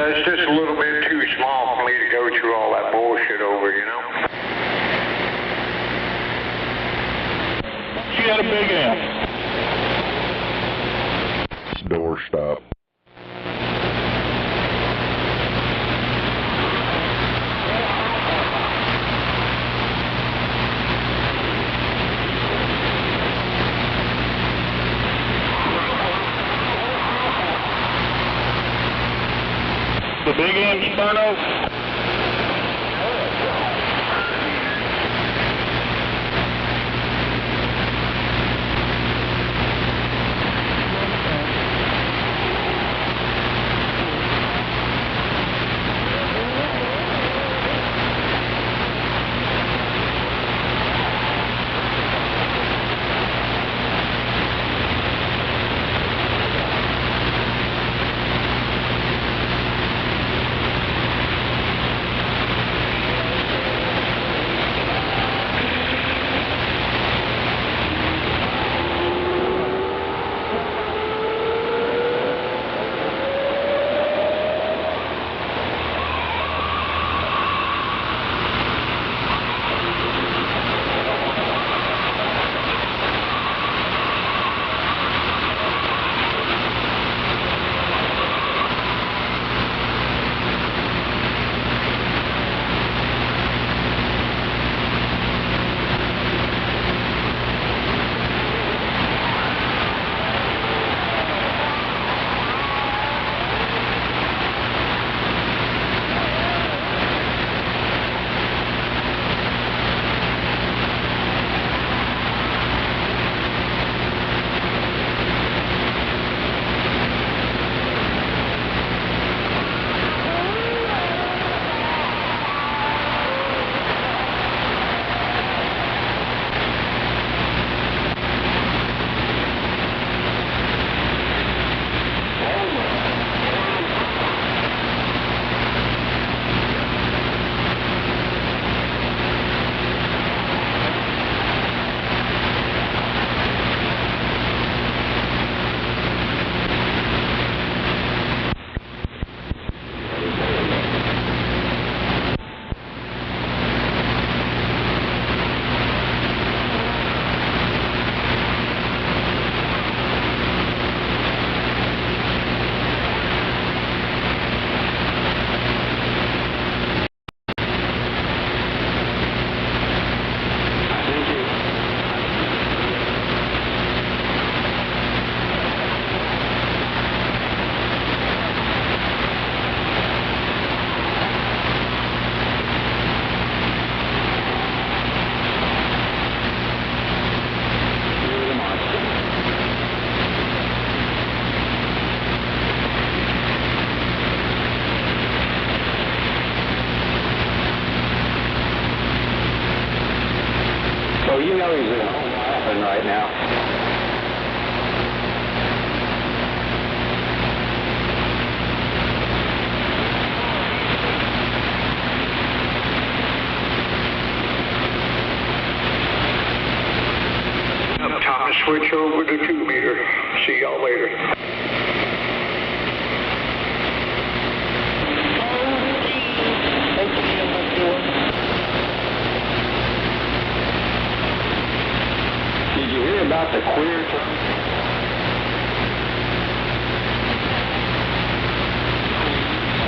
It's just a little bit too small for me to go through all that bullshit over, you know?
She had a big amp.
Door stop.
The big amp's burnt out?
So you know he's at home laughing right now.
Time to switch over to 2 meter. See y'all later.
about the queer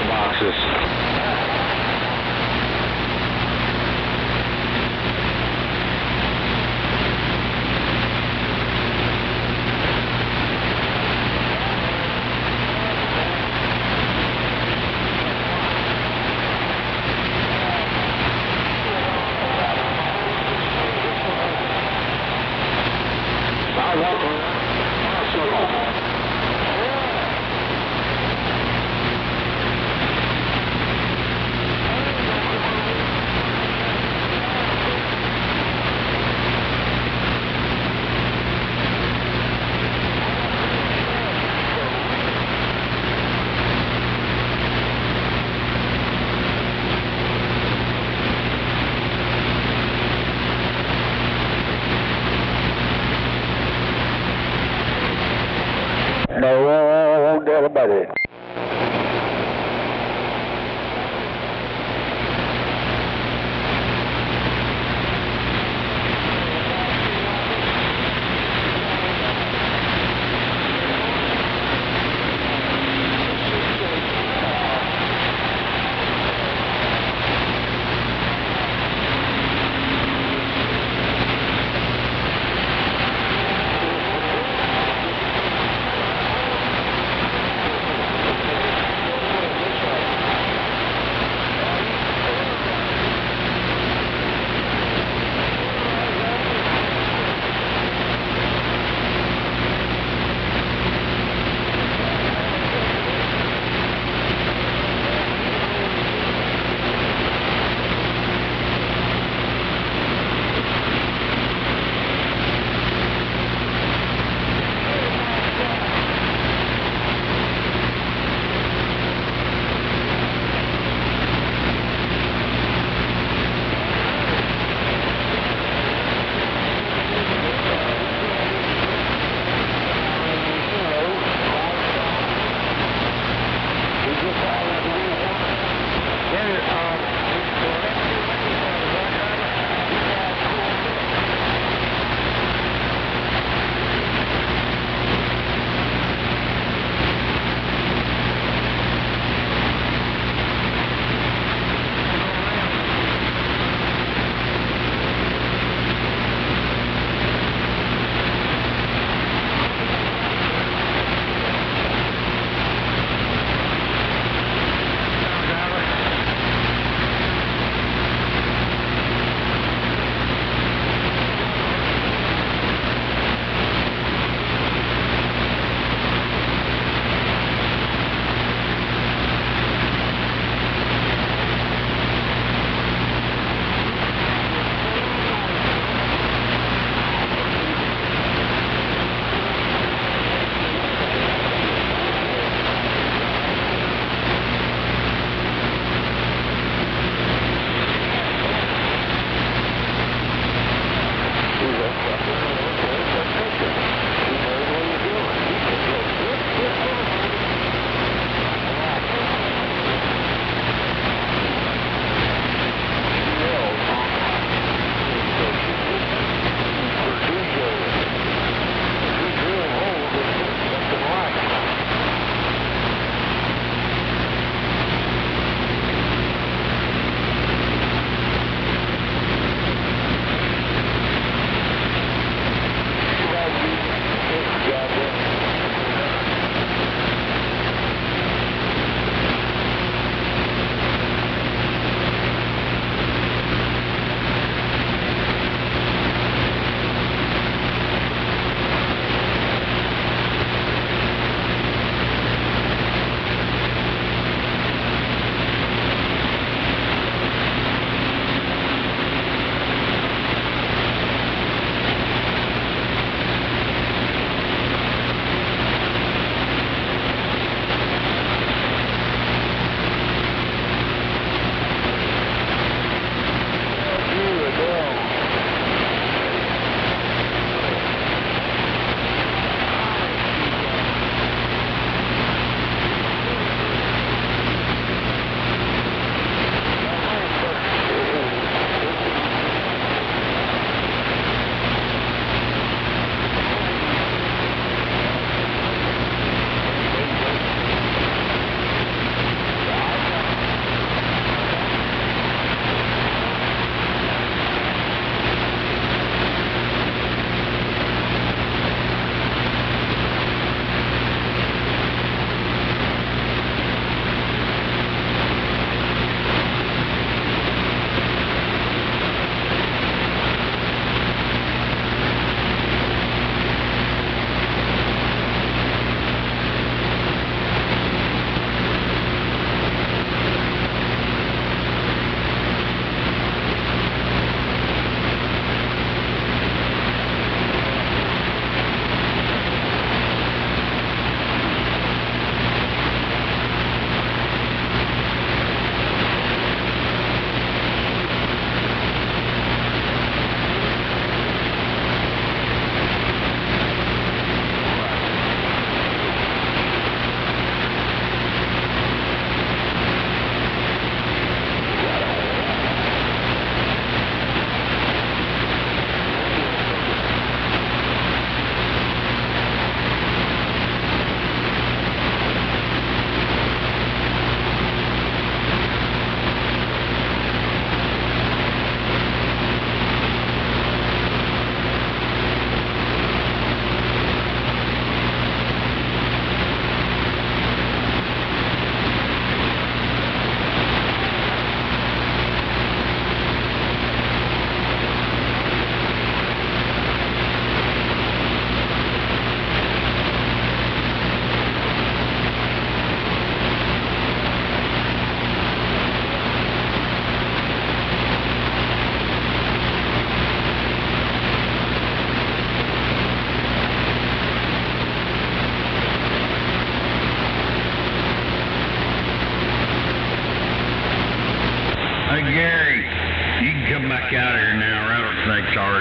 boxes?
No, I won't tell about it.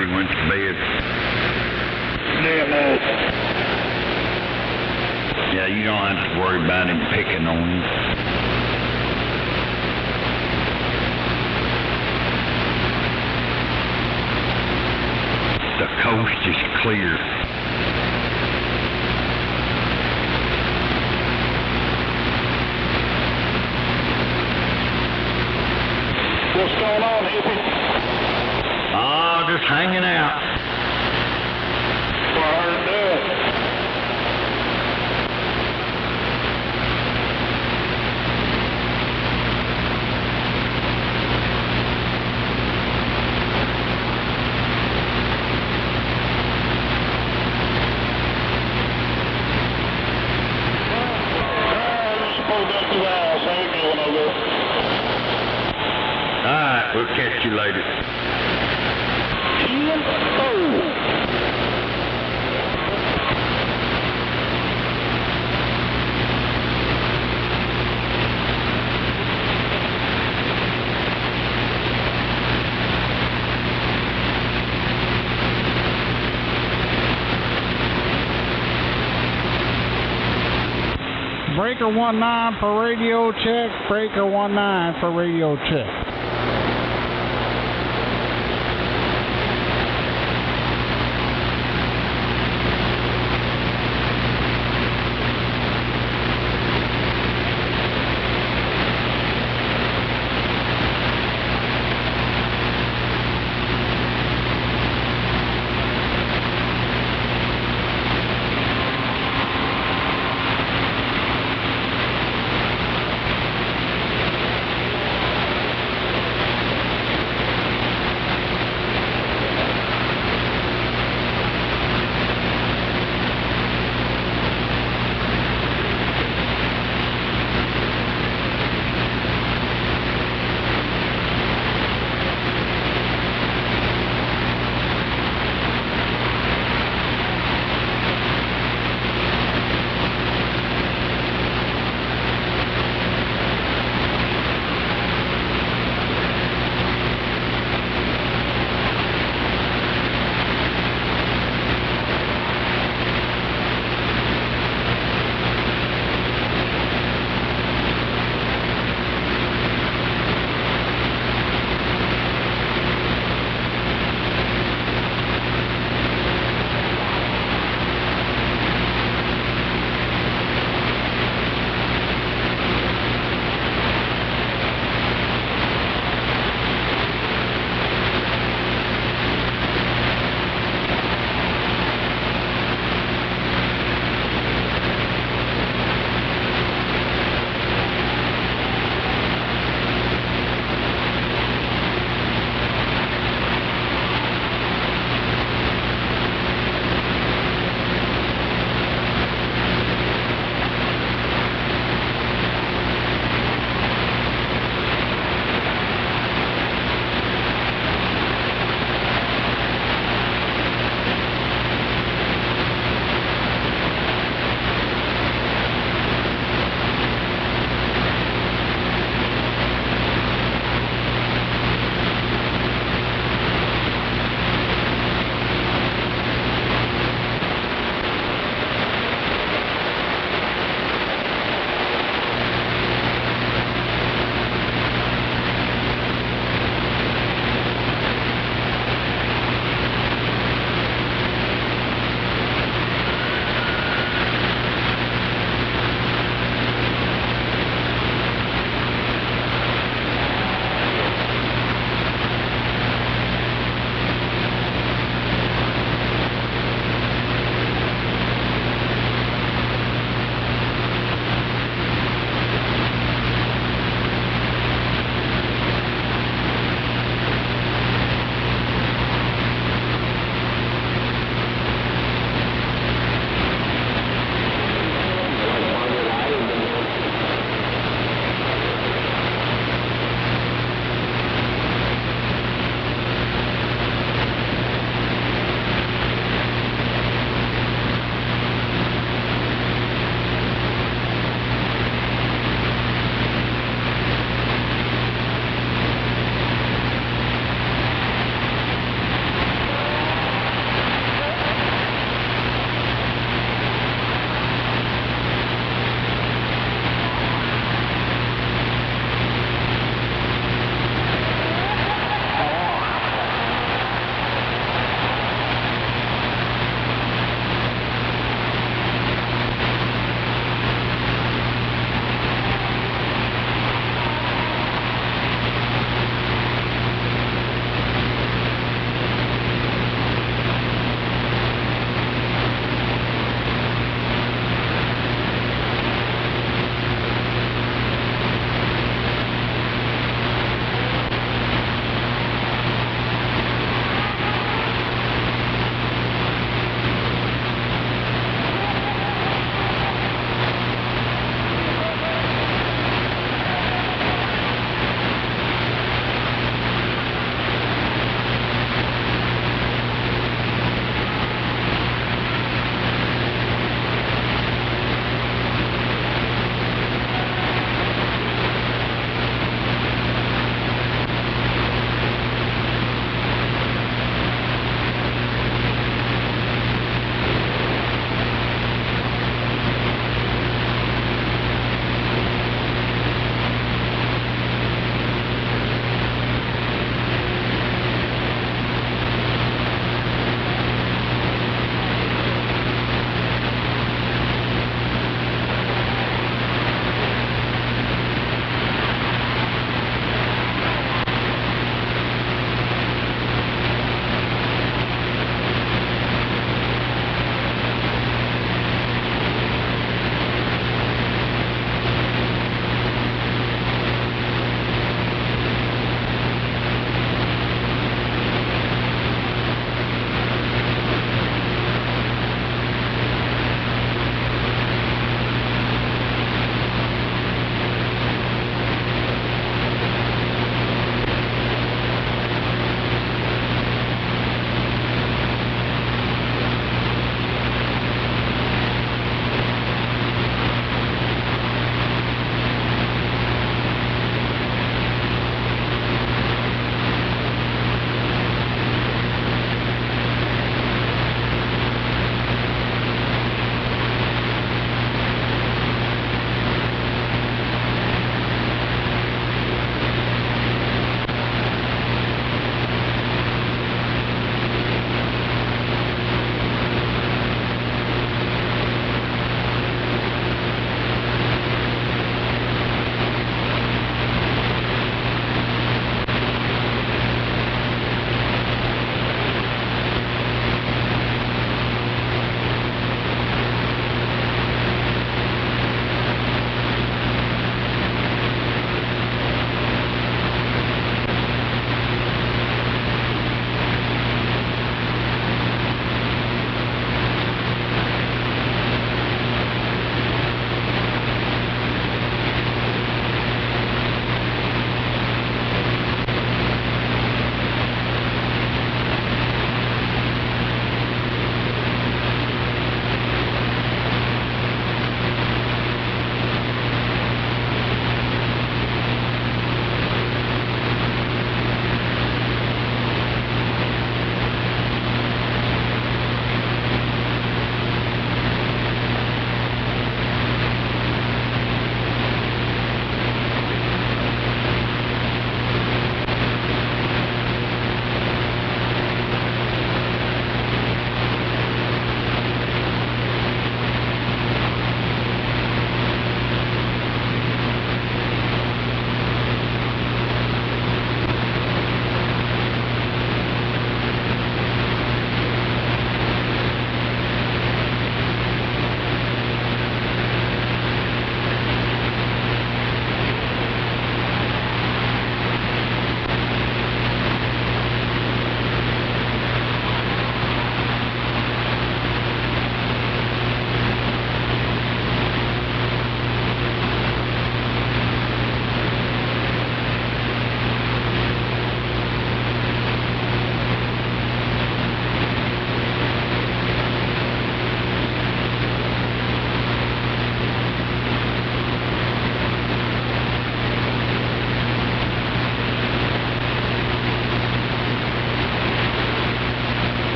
already went to bed.
Damn it.
Yeah, you don't have to worry about him picking on you. The coast is clear.
What's going on, hippie?
Ah, just hanging out.
Well, I heard that.
Alright, we'll catch you later.
Breaker 19 for radio check. Breaker 19 for radio check.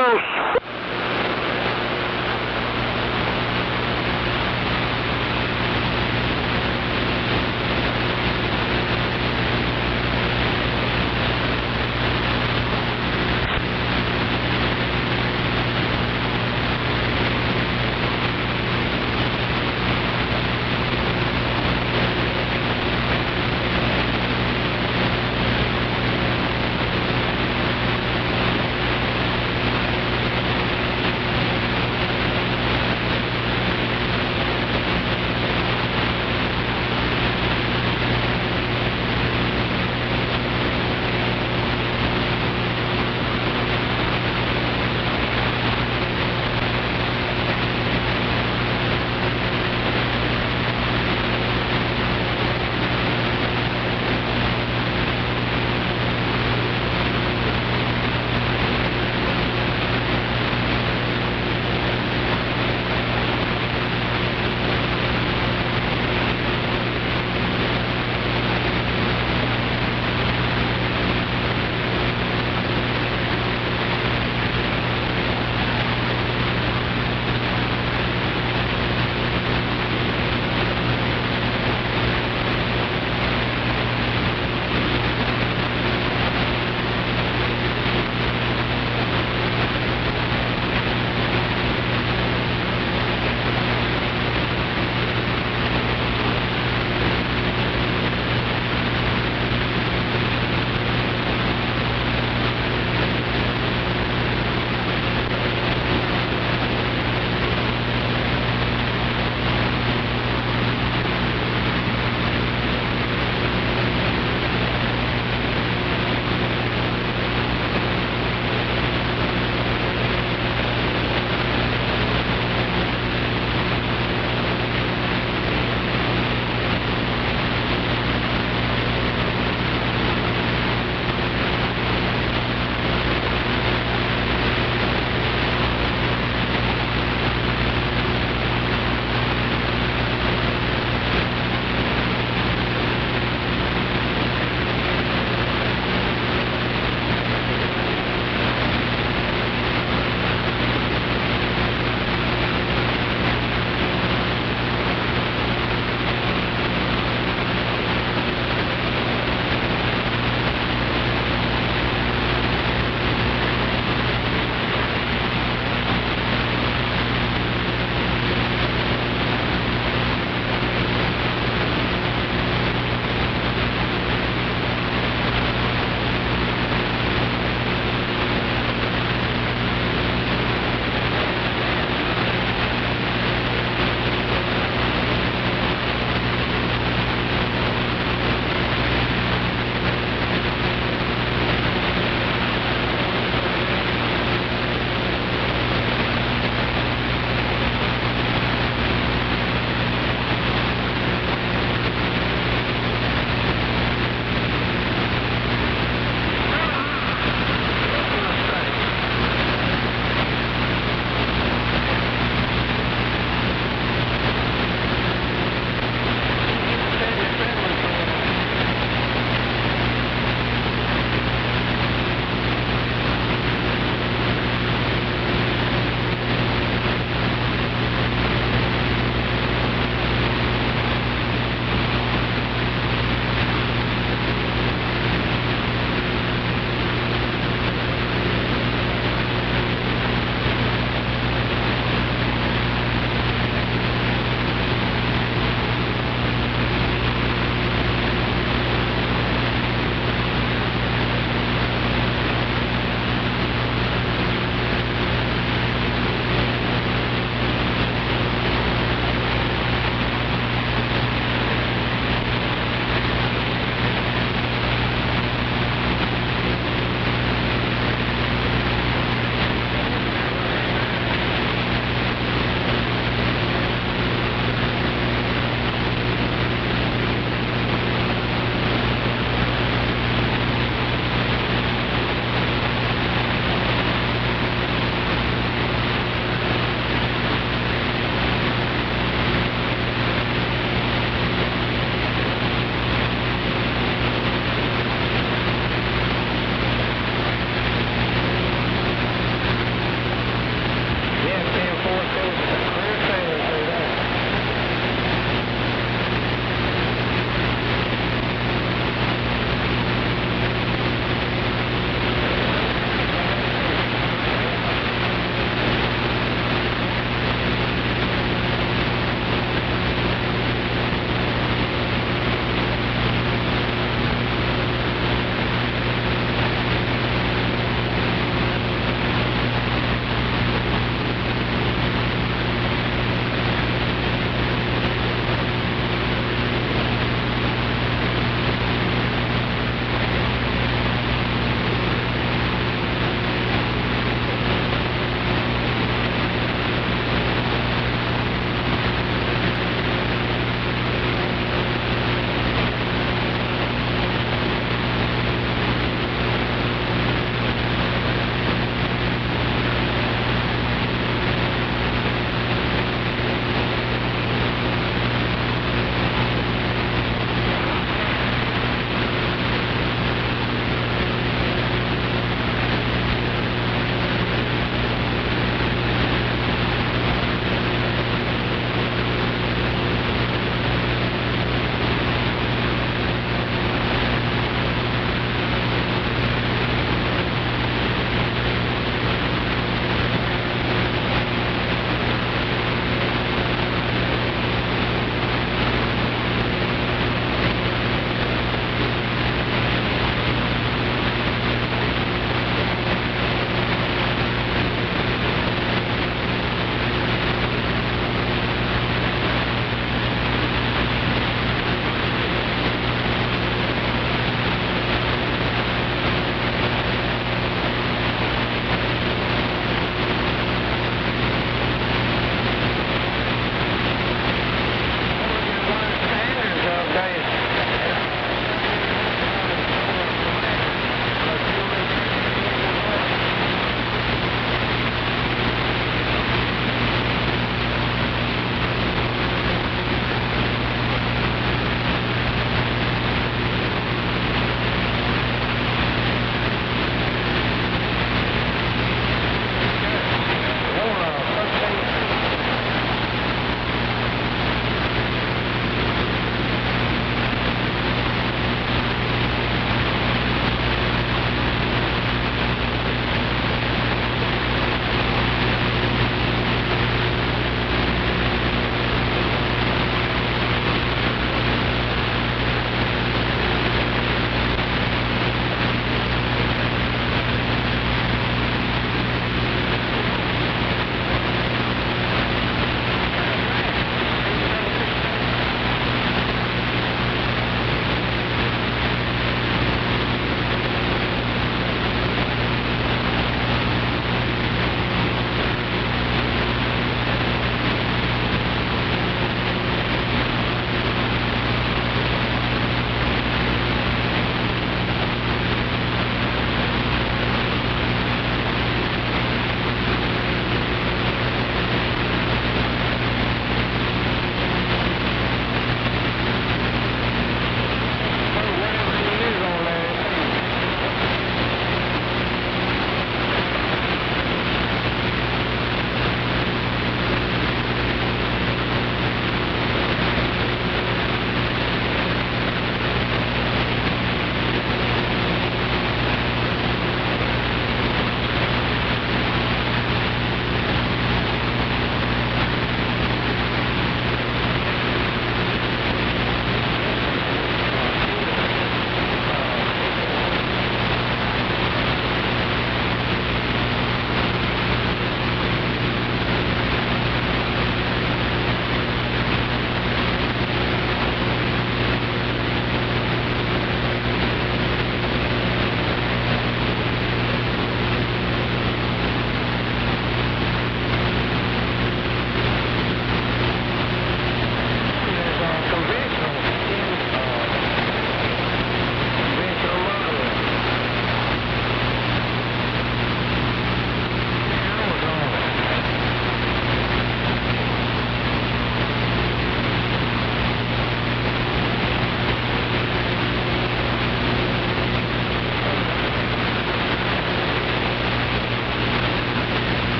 Adios.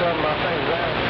some of my things out.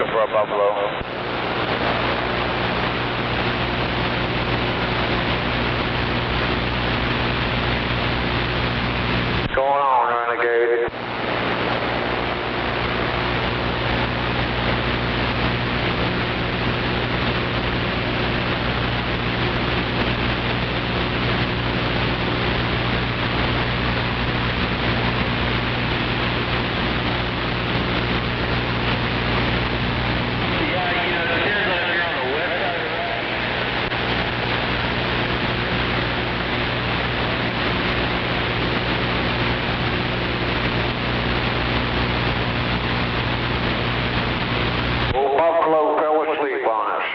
looking for a buffalo. What's going on, Renegade? Buffalo fell asleep on us.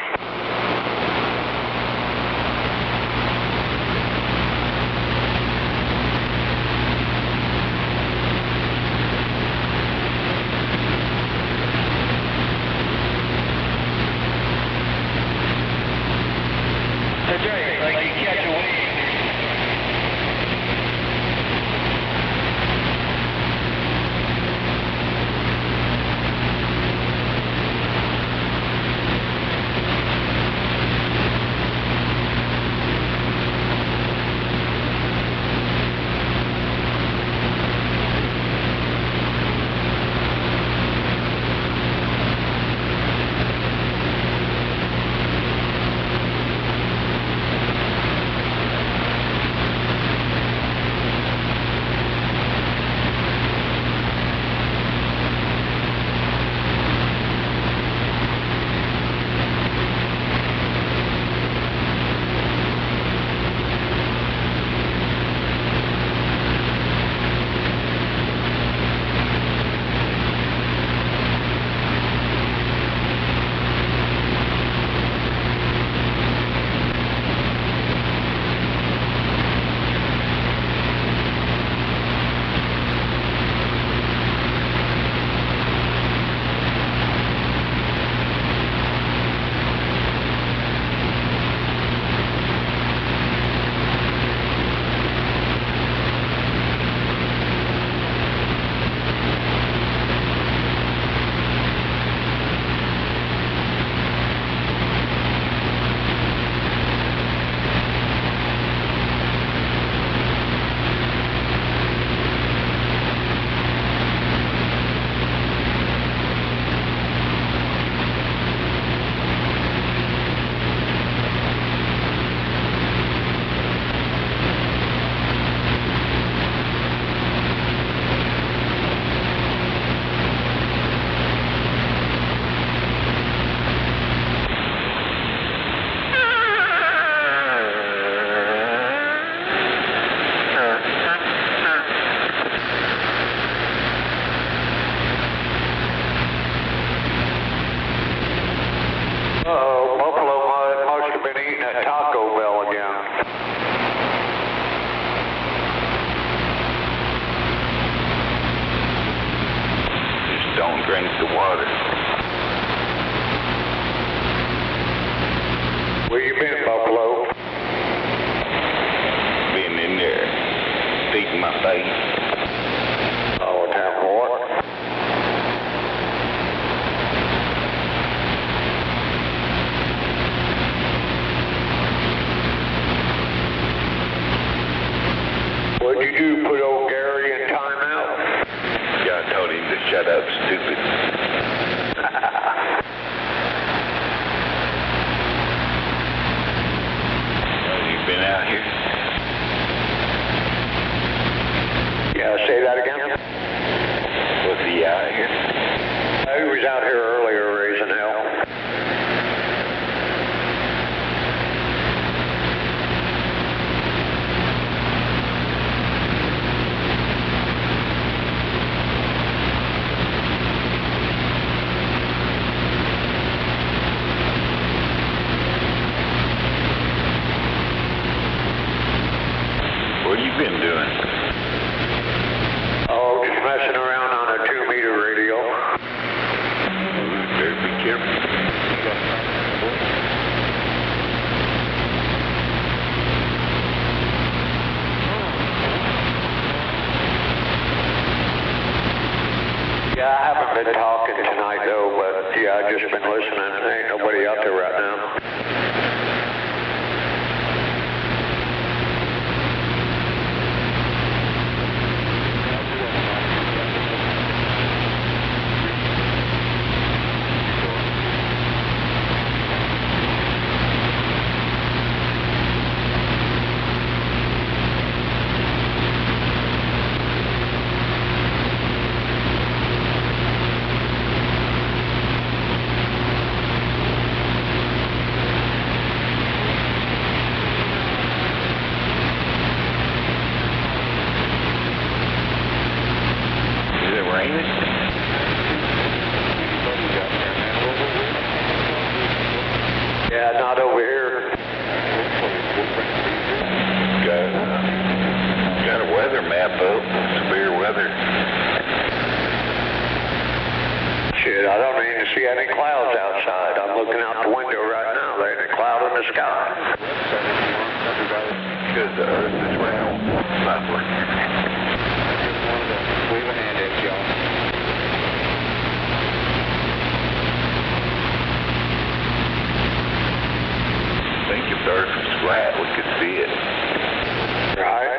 Hey, Jay, like you catch a wing.
Drink the water.
Where you been, Buffalo?
Been in there, feeding my face.
Oh, damn what? What'd you do, put old Gary in timeout?
Yeah, I told him to shut up, stupid. You been out here?
Yeah, say that again?
Was he out here?
He was out here earlier raising hell.
What have you been doing?
Oh, just messing around on a 2-meter radio.
Better be careful.
Yeah, I haven't been talking tonight though, but yeah,
Yeah, I've just been listening. There ain't nobody out there right now. Yeah, not over here.
Got a weather map up, severe weather.
Shit, I don't even see any clouds outside. I'm looking out the window right now. There ain't a cloud in the sky.
Because the earth is round. Backward.
Wave a hand at y'all.
I think if the earth was flat, we could see it.
Right.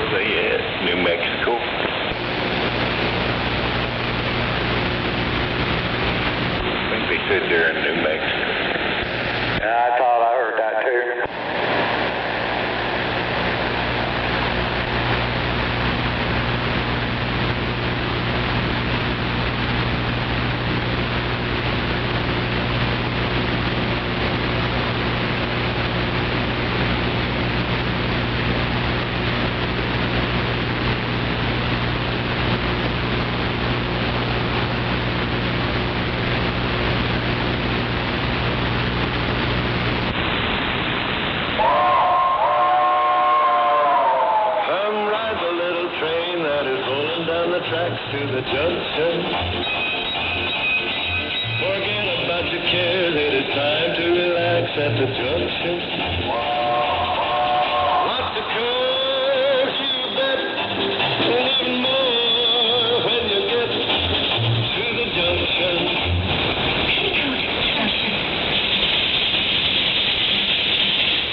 are they at? New Mexico? I think they said they're in New Mexico.
Yeah, I thought I heard that too.
To the junction. Forget about your cares, it is time to relax at the junction. Lots of curves, you bet, and even more when you get to the junction.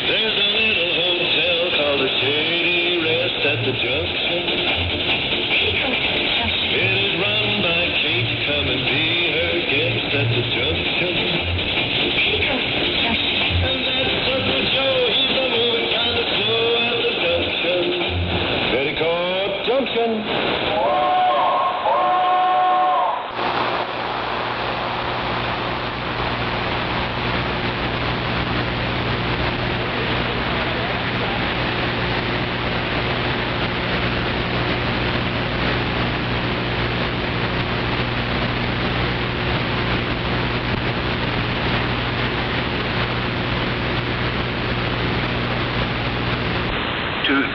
There's a little hotel called the Shady Rest at the junction. Come and be her guest at the junction. And that's Uncle Joe, he's a moving kind of slow at the junction. Petticoat Junction.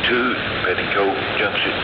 Toot, Petticoat Junction.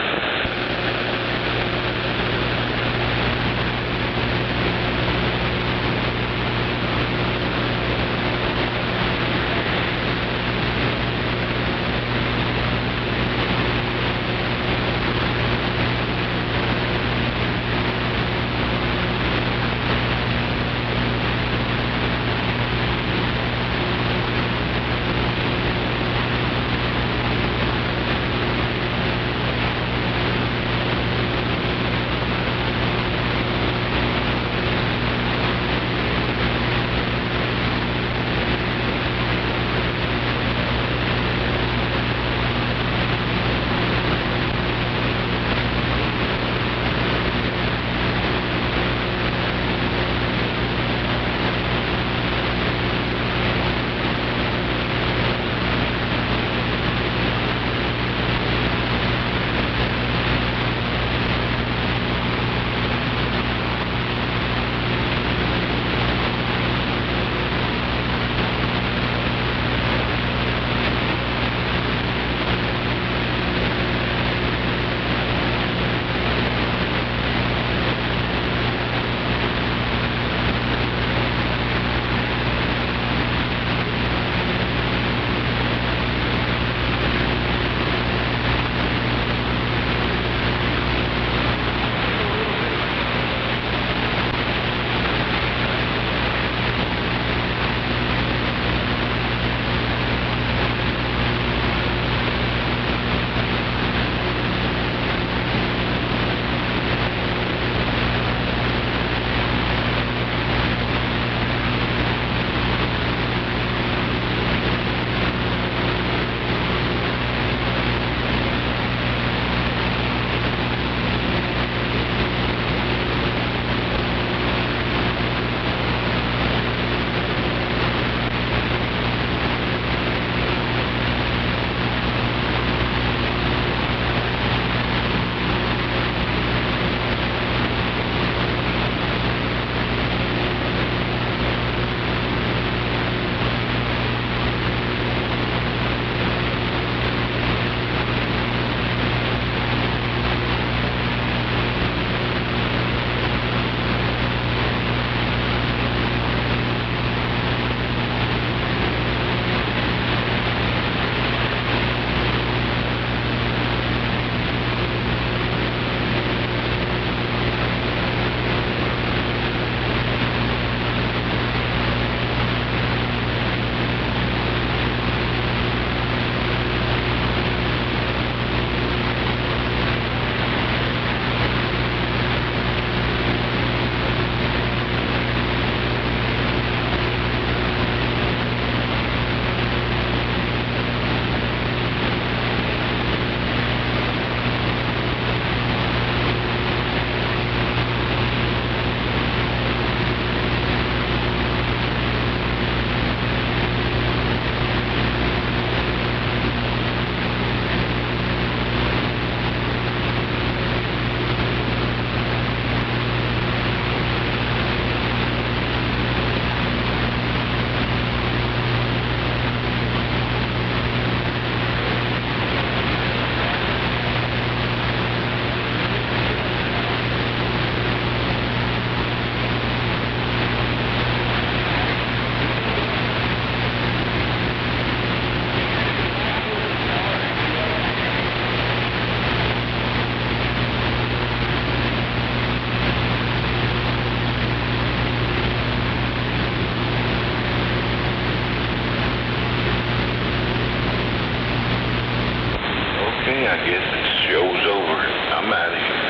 Okay, I guess the show's over. I'm out of here.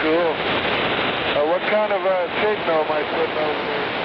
cool. What kind of signal am I putting over there?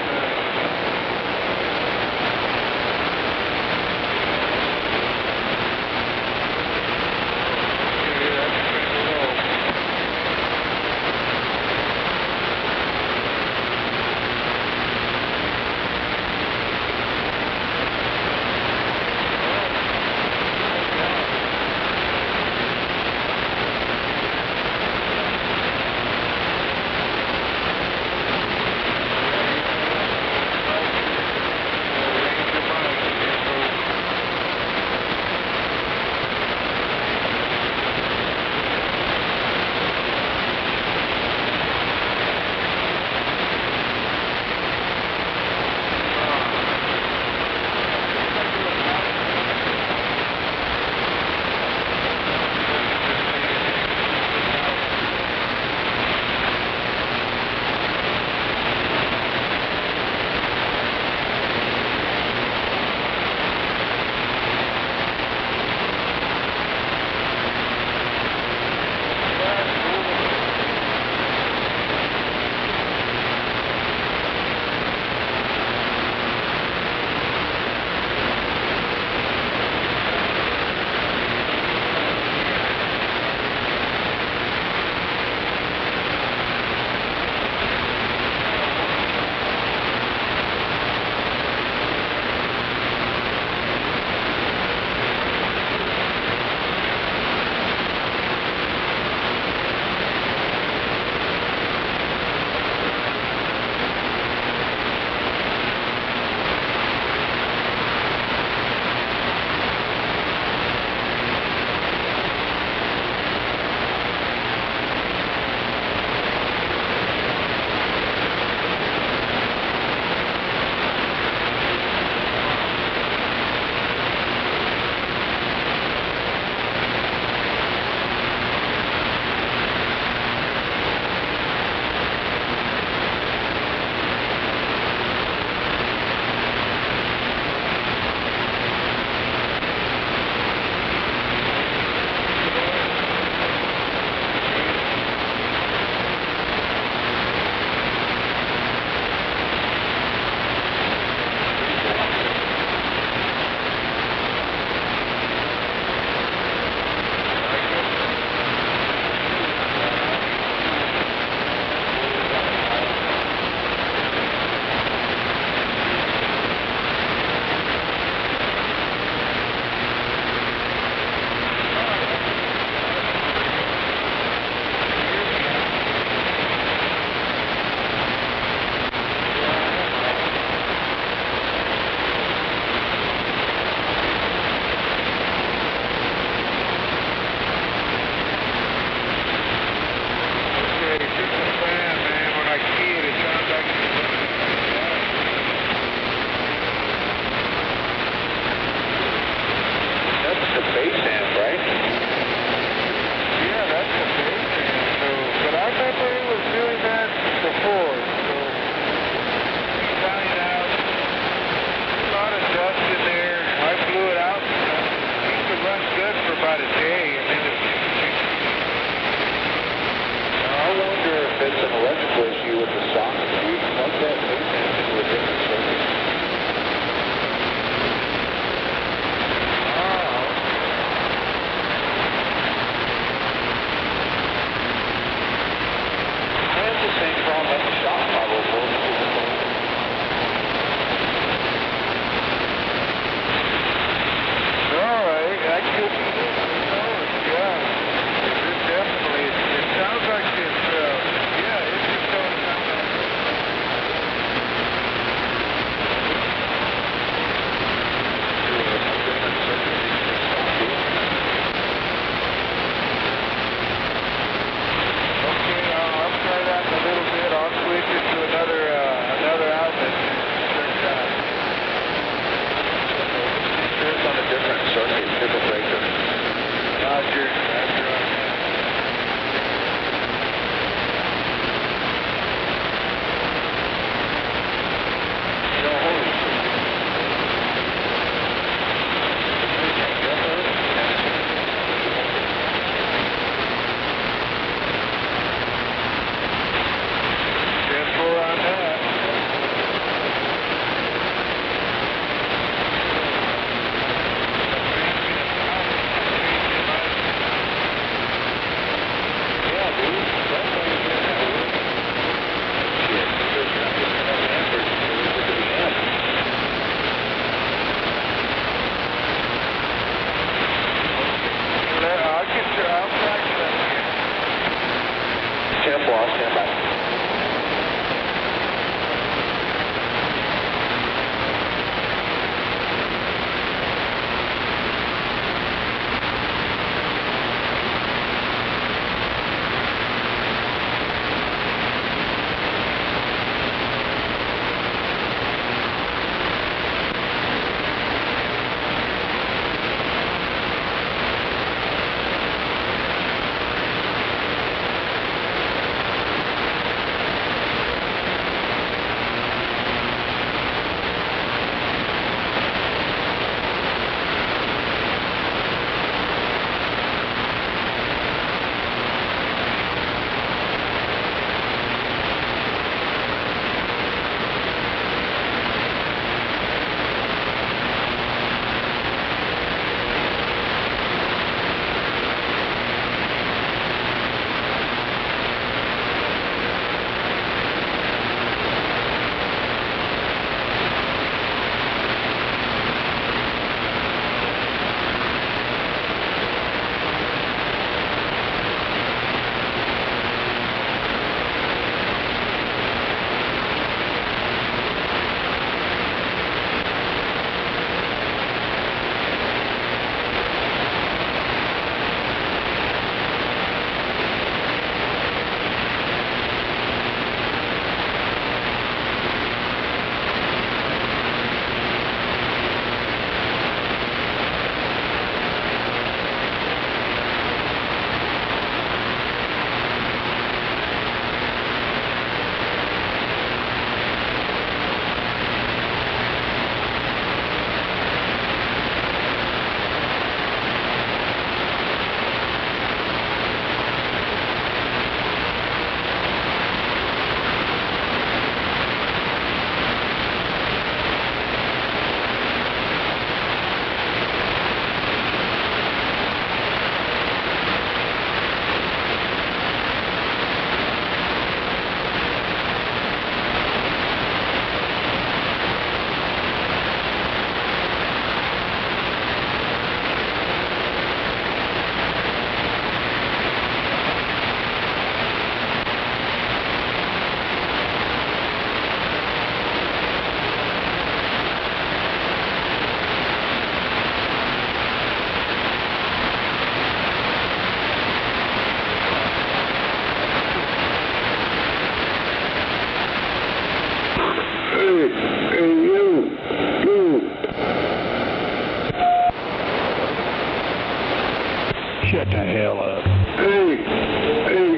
Shut the hell up.
Hey,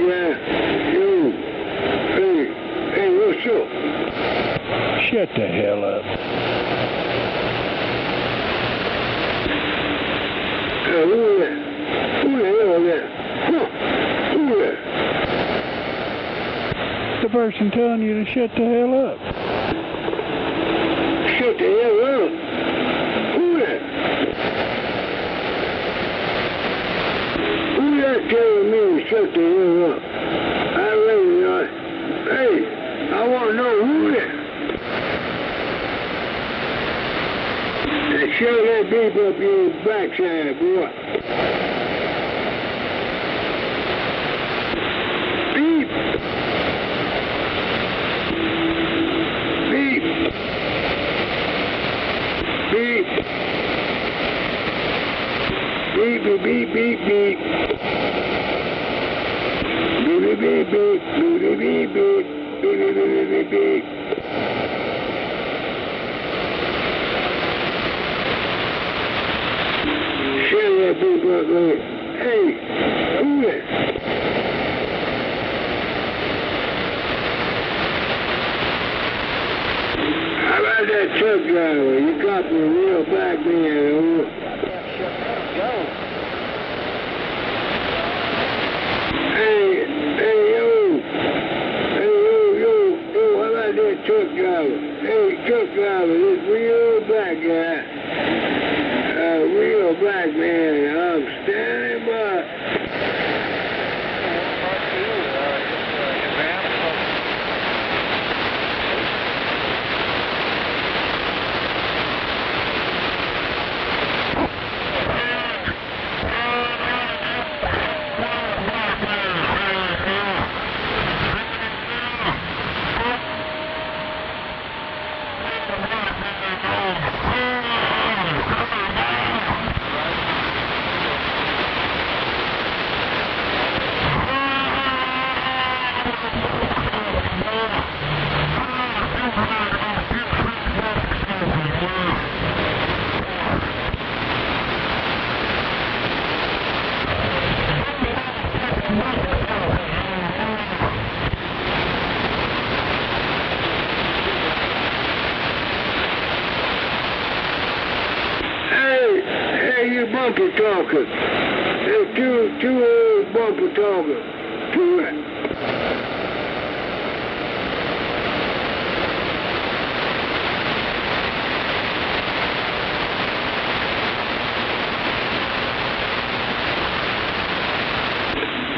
guy. Yo. Hey, what's up?
Shut the hell up.
Who is that? Who the hell is that? Huh? Who is that?
The person telling you to shut the hell up.
Shut the hell up? Who is that? Who is that telling me to shut the hell up? I really know. Hey, I want to know who is that? And shut that beep up your backside, boy. Beep. Beep. Beep. Beep, beep, beep, beep, beep. Beep, beep, beep, beep, beep, beep, beep, beep, beep, beep, beep, beep. Shut that beep up, man. Hey, who is that? How about that truck driver? You got me real back man, over. Hey, yo, how about that truck driver? Hey, truck driver, this real black guy, real black man, I'm standing by. Hey, you bumper talker. There's two old bumper talkers. Two.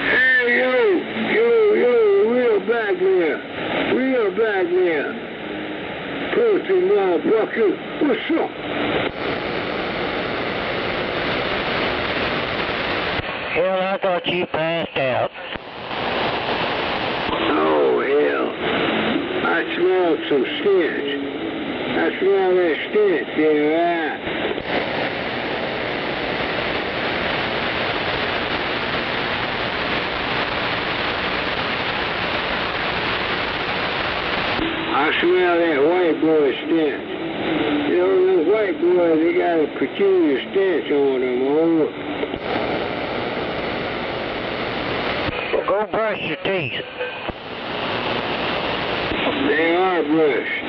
Hey, yo, real black man. Pussy motherfucker, what's up?
Hell, I thought you passed out.
Oh, hell. I smelled some stench. I smell that stench there, right? I smell that white boy stench. You know, those white boys, they got a peculiar stench on them, oh.
Go brush your teeth.
They are brushed.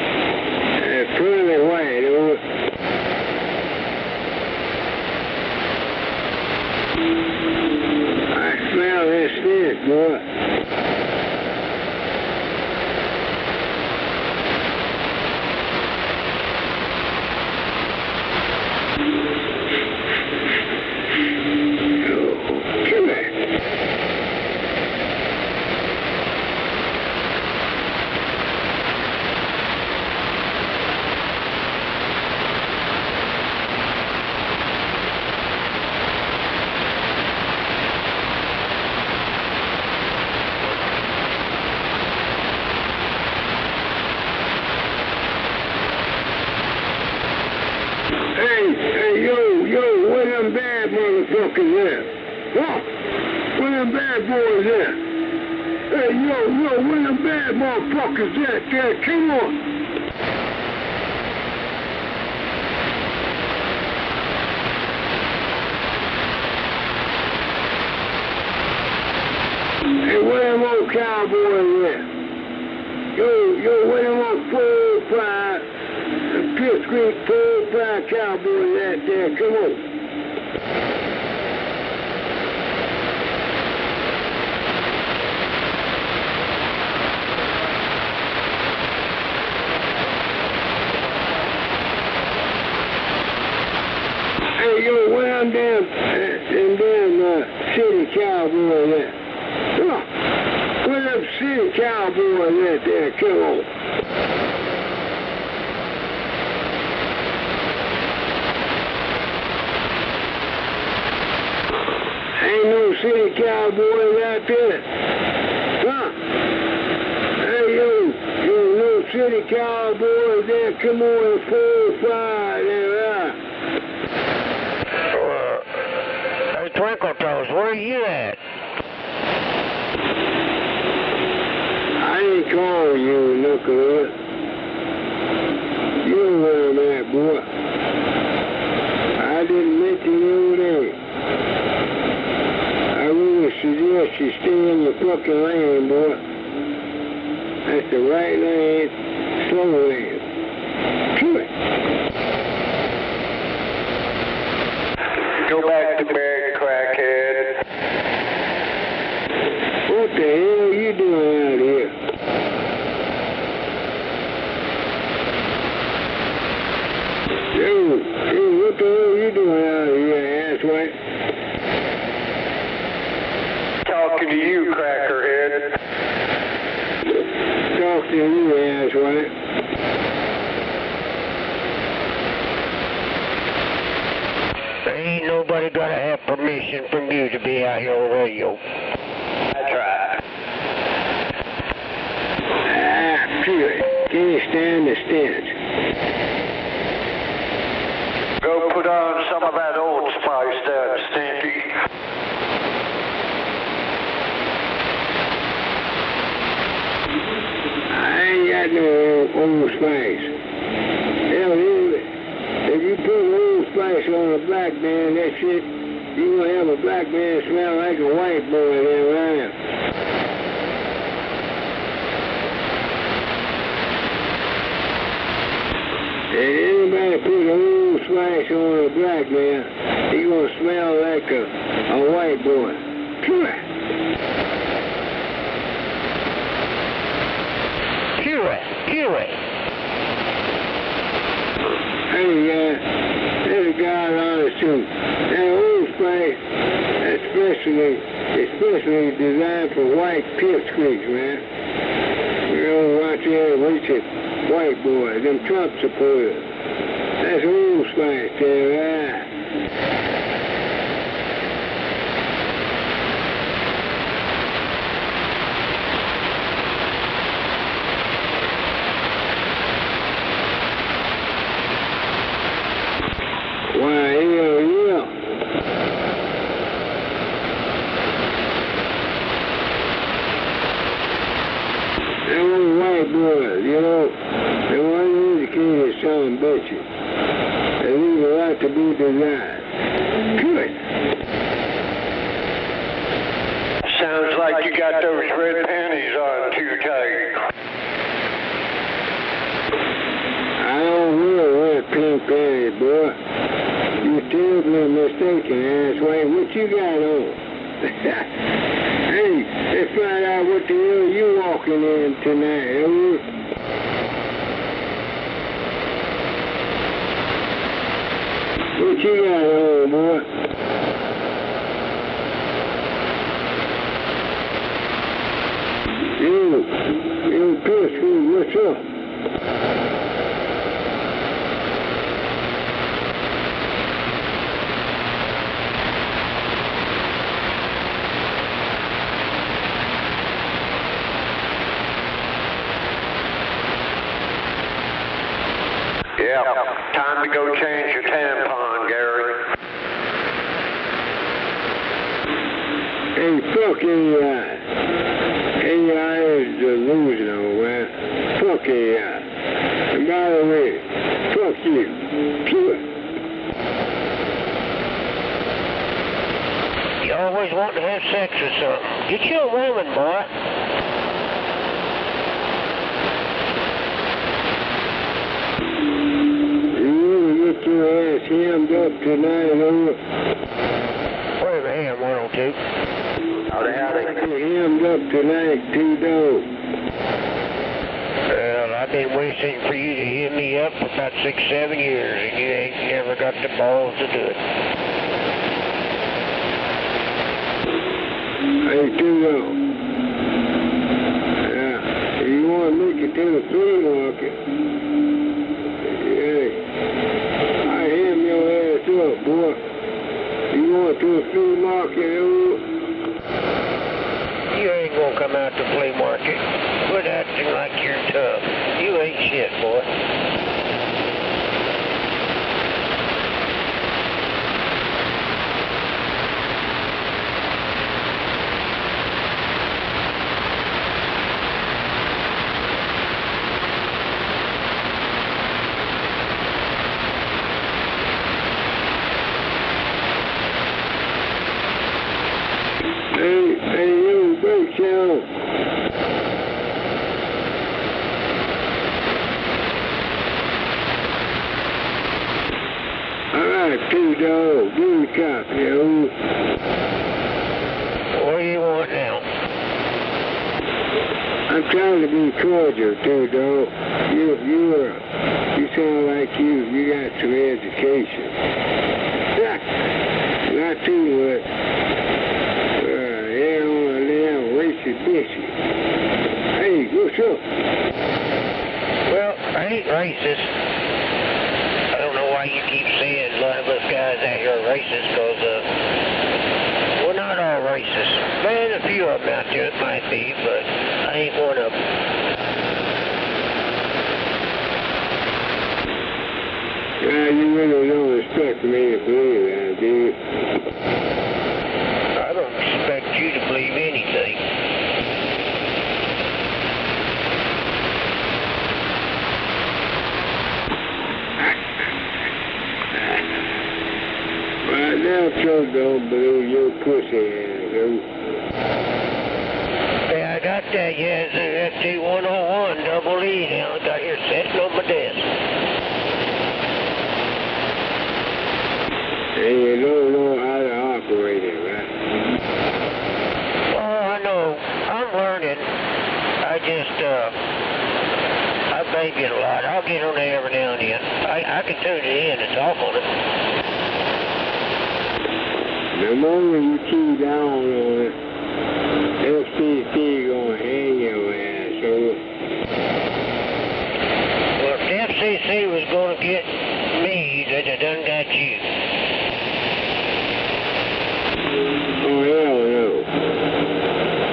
They're pearly white, oh. I smell that stench, boy. Hey, yo, where them bad motherfuckers at? Huh? Where them bad boys at? Hey, yo, where them bad motherfuckers at? There, come on. Hey, where them old cowboys at? Where them old 405, Pierce Creek 405 cowboys at there? Come on. Hey, where them damn city cowboys at? Come on. Where them city cowboys at there? Come on. Ain't no city cowboys out there. Huh? Hey, no city cowboys there. Come on, 405 there, right?
Hey, Twinkle Toes, where you at?
I ain't calling you, Knucklehead. You know where I'm at, boy. I didn't mention your name. I really suggest you stay in your fucking lane, boy. That's the right lane, slow lane. Do it.
Go back to bed, crackhead.
What the hell are you doing out here? Dude, what the hell are you doing out here, asswipe?
Talking to you, crackerhead.
Talk to you, asswipe.
Ain't nobody gotta have permission from you to be out here on radio.
That's right.
Good. Can't stand the stench.
Go put on some of that Old Spice there, Stinky.
I ain't got no Old Spice. Hell, if you put Old Spice on a black man, that shit, you gonna have a black man smell like a white boy there, right? If anybody put Old Spice on a black man, he gonna smell like a white boy. Come on.
Cure it.
Hey, there's a guy on the suit. That Old Spice, especially designed for white pipsqueaks, man. You know, watch out, watch it. White boys, them Trump supporters. That's Old Spice there, right? Why, yeah. Them old white boys, you know, they weren't educated son bitches. They leave a lot to be desired. Good.
Sounds like you got those red panties on too tight.
I don't wear red pink panties, boy. You're terribly mistaken, asswipe. What you got on? Hey, let's find out what the hell you walking in tonight, huh? What you got on, boy? You pissed, what's up?
Yeah, time to go change your tampon, Gary.
Hey, fuck AI. AI is delusional, man. Fuck AI. And by the way, fuck you.
Yo, always wanting to have sex or something. Get you a woman, boy.
Get your ass hemmed up tonight, huh?
Where's the ham, 102?
Howdy. Hemmed up tonight, T-Dog.
Well, I've been waiting for you to hem me up for about 6-7 years, and you ain't never got the balls to do it.
Hey, T-Dog. Yeah, you want to make it to the flea market? Yeah. Hem your ass up, boy. You want to a flea market, oh?
You ain't gonna come out to flea market. Quit acting like you're tough. You ain't shit, boy.
Hey, you, big show. All right, T-Dog, give me a copy, oh.
What do you want now?
I'm trying to be cordial, T-Dog. You sound like you got some education. Not too much. Hey, what's up?
Well, I ain't racist. I don't know why you keep saying a lot of us guys out here are racist, because we're not all racist. Man, a few of them out there might be, but I ain't one of them.
You really don't expect me to believe that, do you?
I don't expect you to believe anything.
Right now, Chuck don't believe your pussy ass, oh.
Hey, I got that, yeah, it's an FT-101 double E now. I got here sitting on my desk.
And you don't know how to operate it, right?
Oh, I know. I'm learning. I baby it a lot. I'll get on there every now and then. I can tune it in and talk on it.
The moment you key down on it, FCC gonna hang your ass over.
Well, if the FCC was gonna get me, they'd have done got you.
Oh, hell no.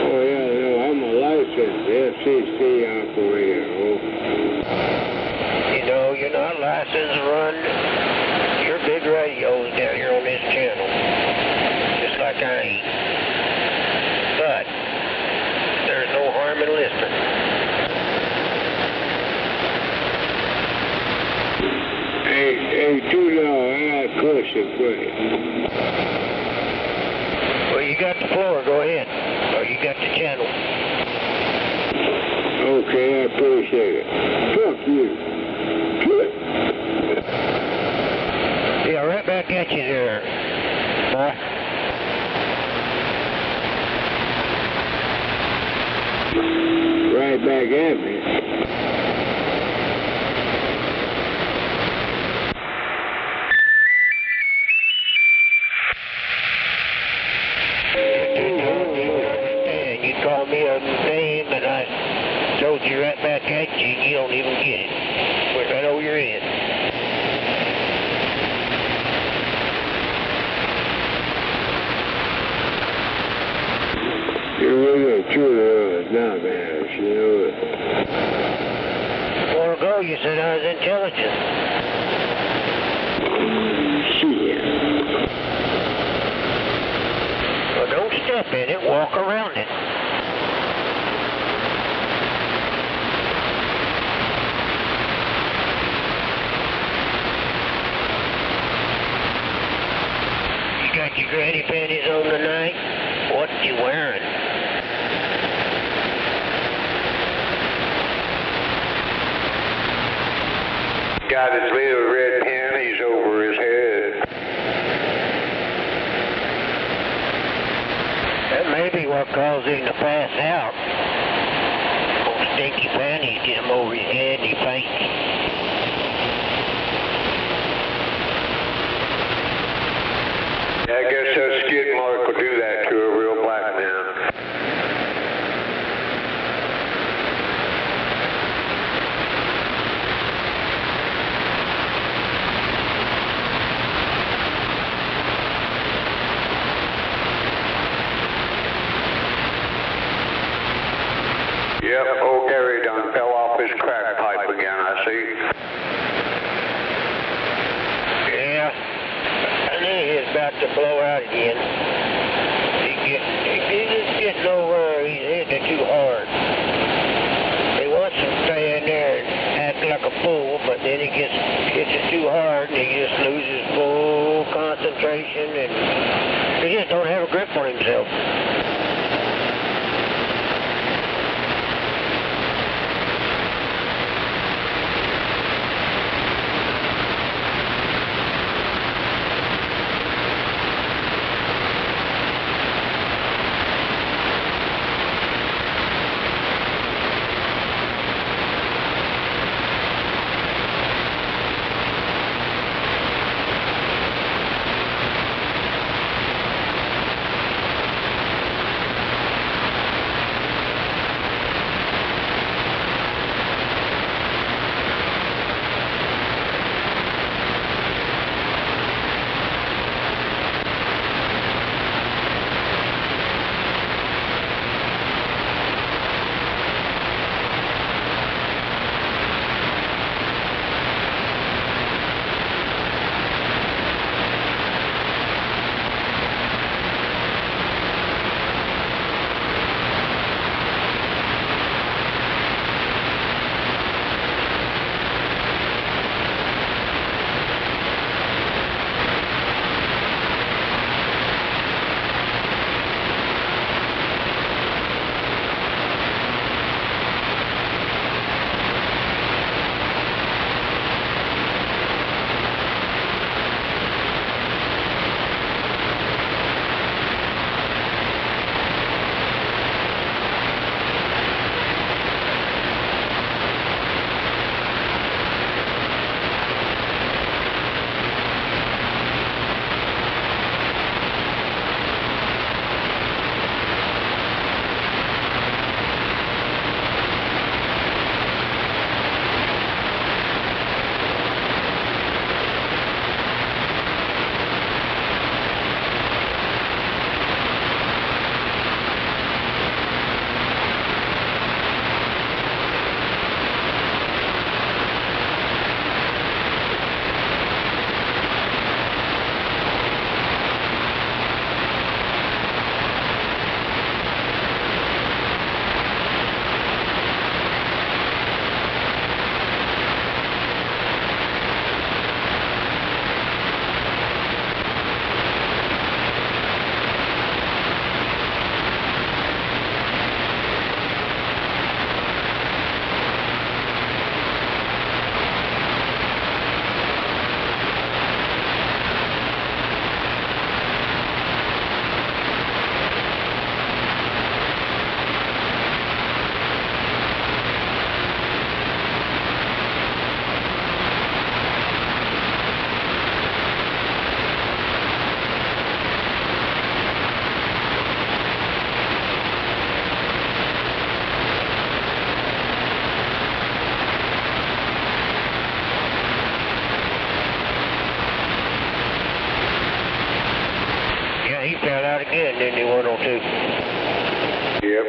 Oh, hell no. I'm a licensed FCC operator, oh.
You know, you're not licensed to run your big radios down here on this channel. Just like I ain't. But there's no harm in listening.
Hey, T-Dog, I got a question for you.
Well, you got the floor, go ahead. Or you got the channel.
Okay, I appreciate it. Fuck you.
Yeah, right back at you there, boy.
Right back at me.
And you called me a name, and I told you right back at you, and you don't even get it. Went right over your head.
You're really truly not bad, you know it.
A while ago, you said I was intelligent.
Shit.
Well, don't step in it, walk around it. You got your your granny panties on tonight? What you wearing?
Got his little red panties over his head.
That may be what caused him to pass out. Those stinky panties get him over his head and he faints.
I guess that skid mark will do that to a real black man. Yep, old Gary done fell off his crack pipe again, I see.
Yeah, I knew he was about to blow out again. He's just getting over, he's hitting it too hard. He wants to stay in there and act like a fool, but then he hits it too hard and he just loses full concentration and he just don't have a grip on himself. again, didn't he, 102?
Yep.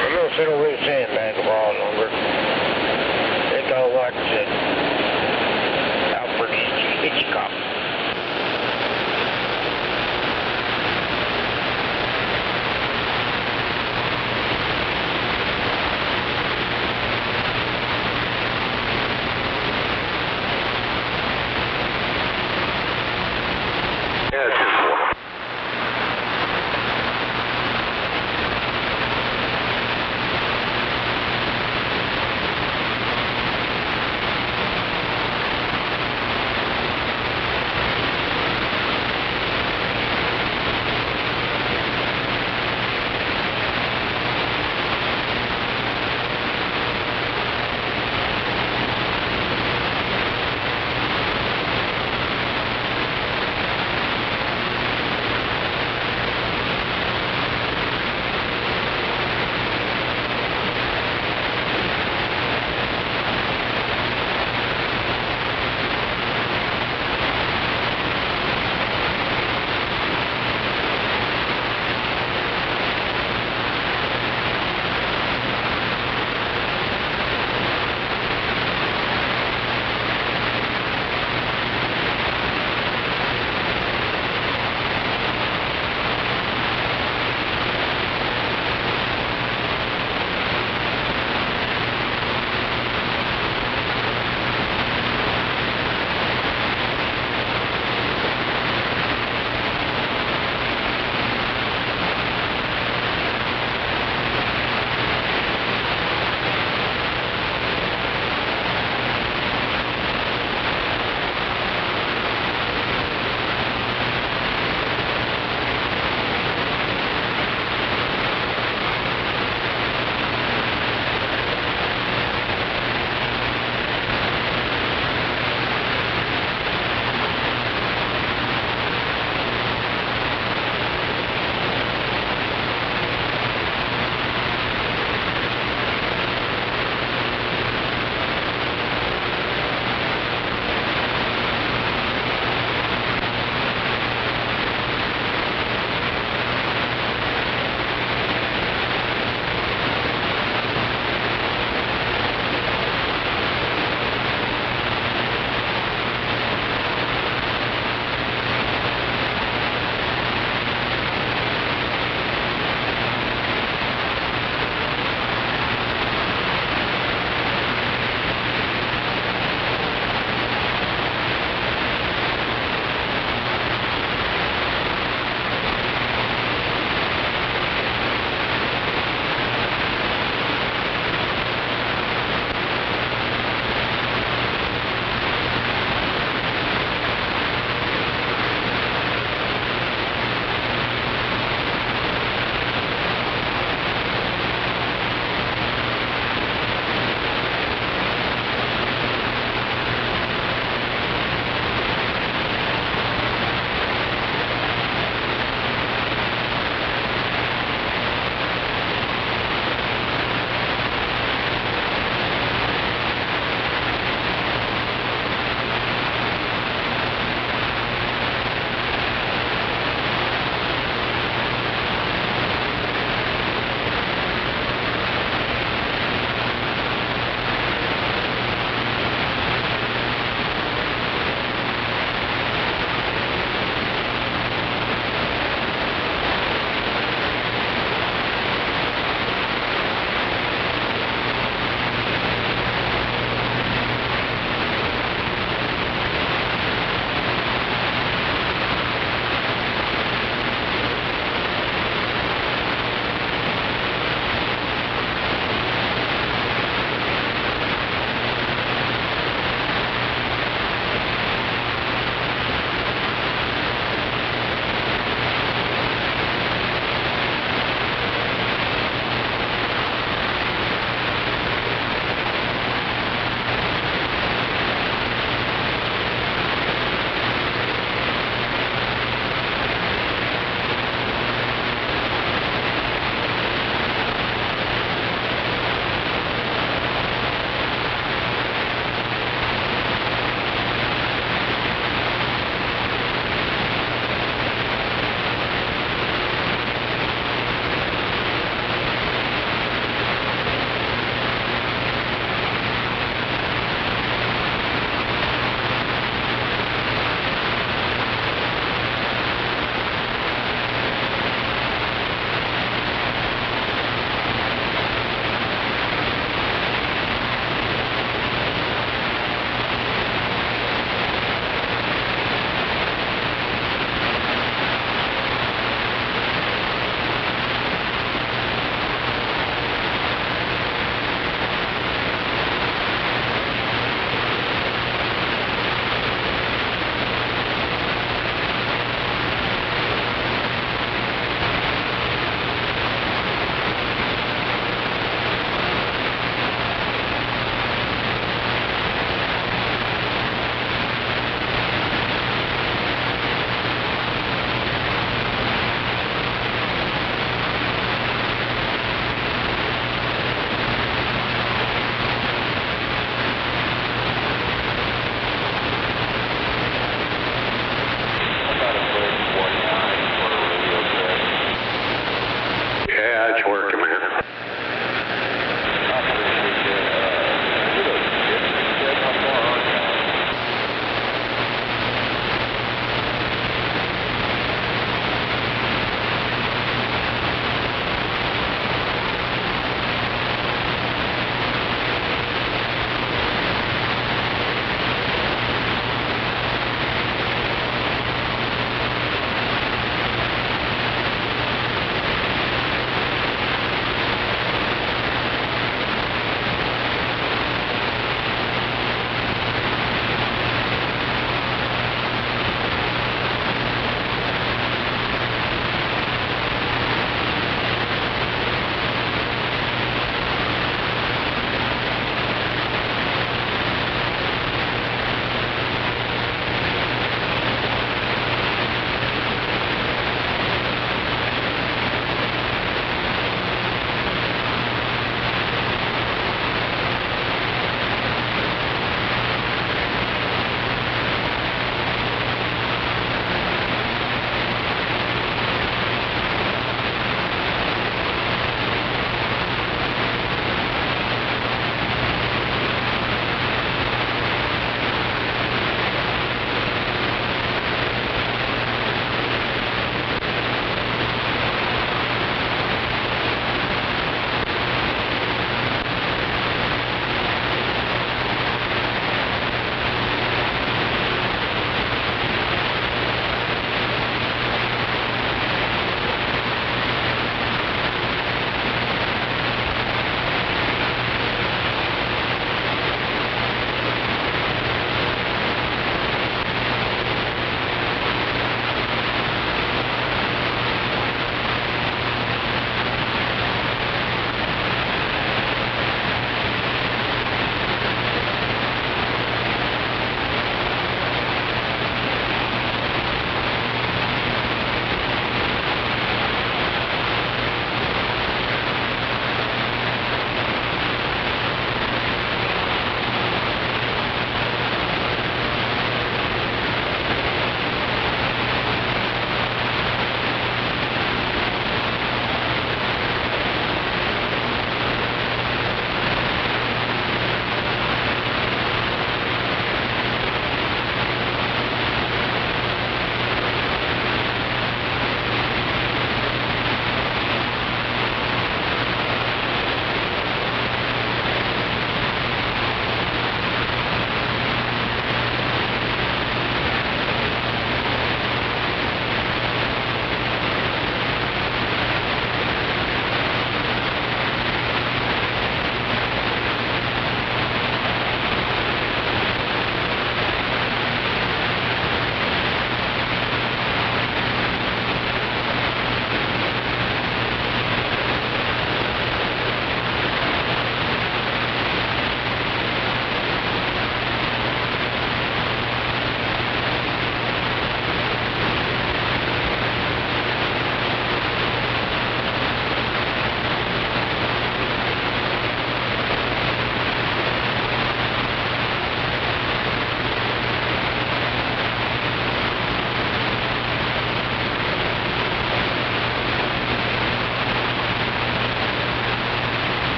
I'm going to sit over his sandbag a while longer. Think I'll watch Alfred Hitchcock.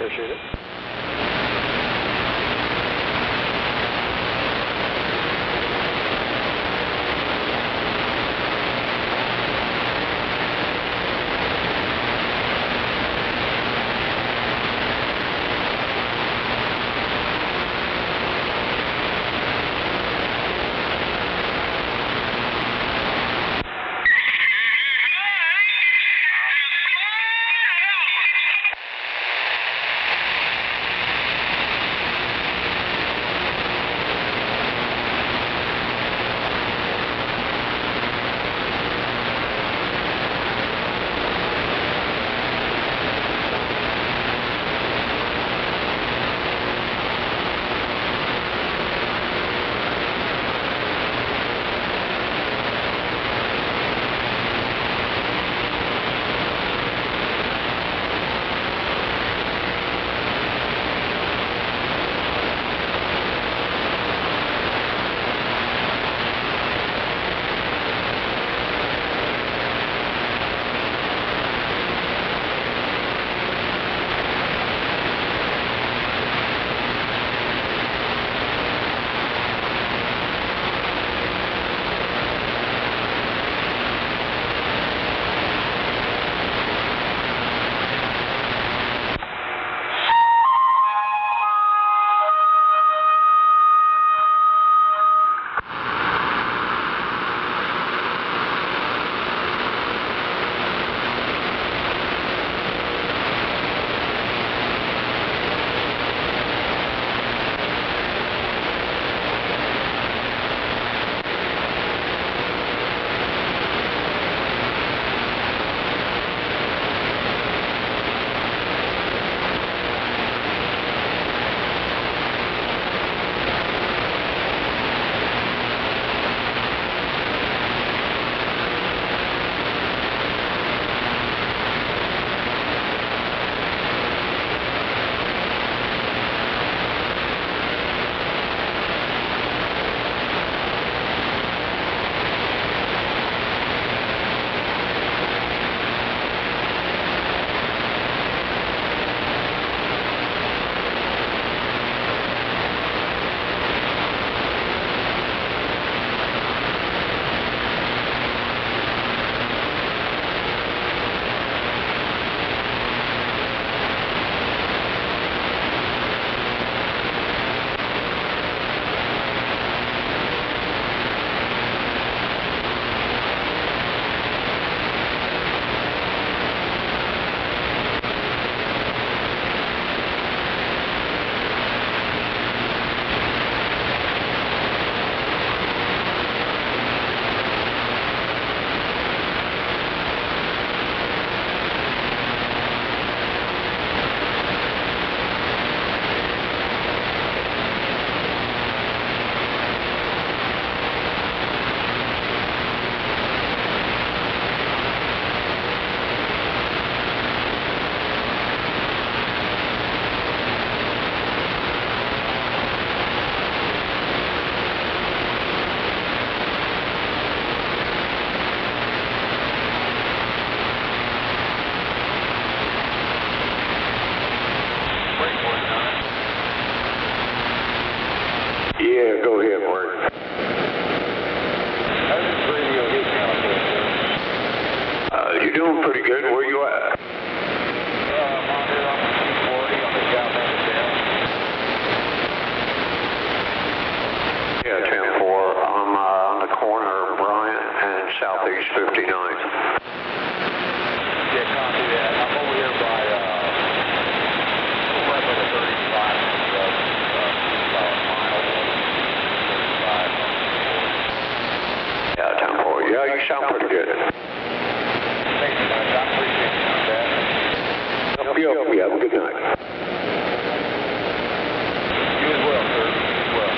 Appreciate it.
Yeah, go ahead, Mark.
How's this radio hitting out there, sir?
You're doing pretty good. Where you at?
I'm on here on the 240 on the southbound of town.
Yeah, 10-4. I'm on the corner of Bryant and Southeast 59th.
Yeah, copy that. I'm over here by, right by the 35.
Yeah, 10-4. Yeah, you sound pretty good.
Thank you, man. I appreciate you on that.
You have a good night.
You as well, sir. You as well.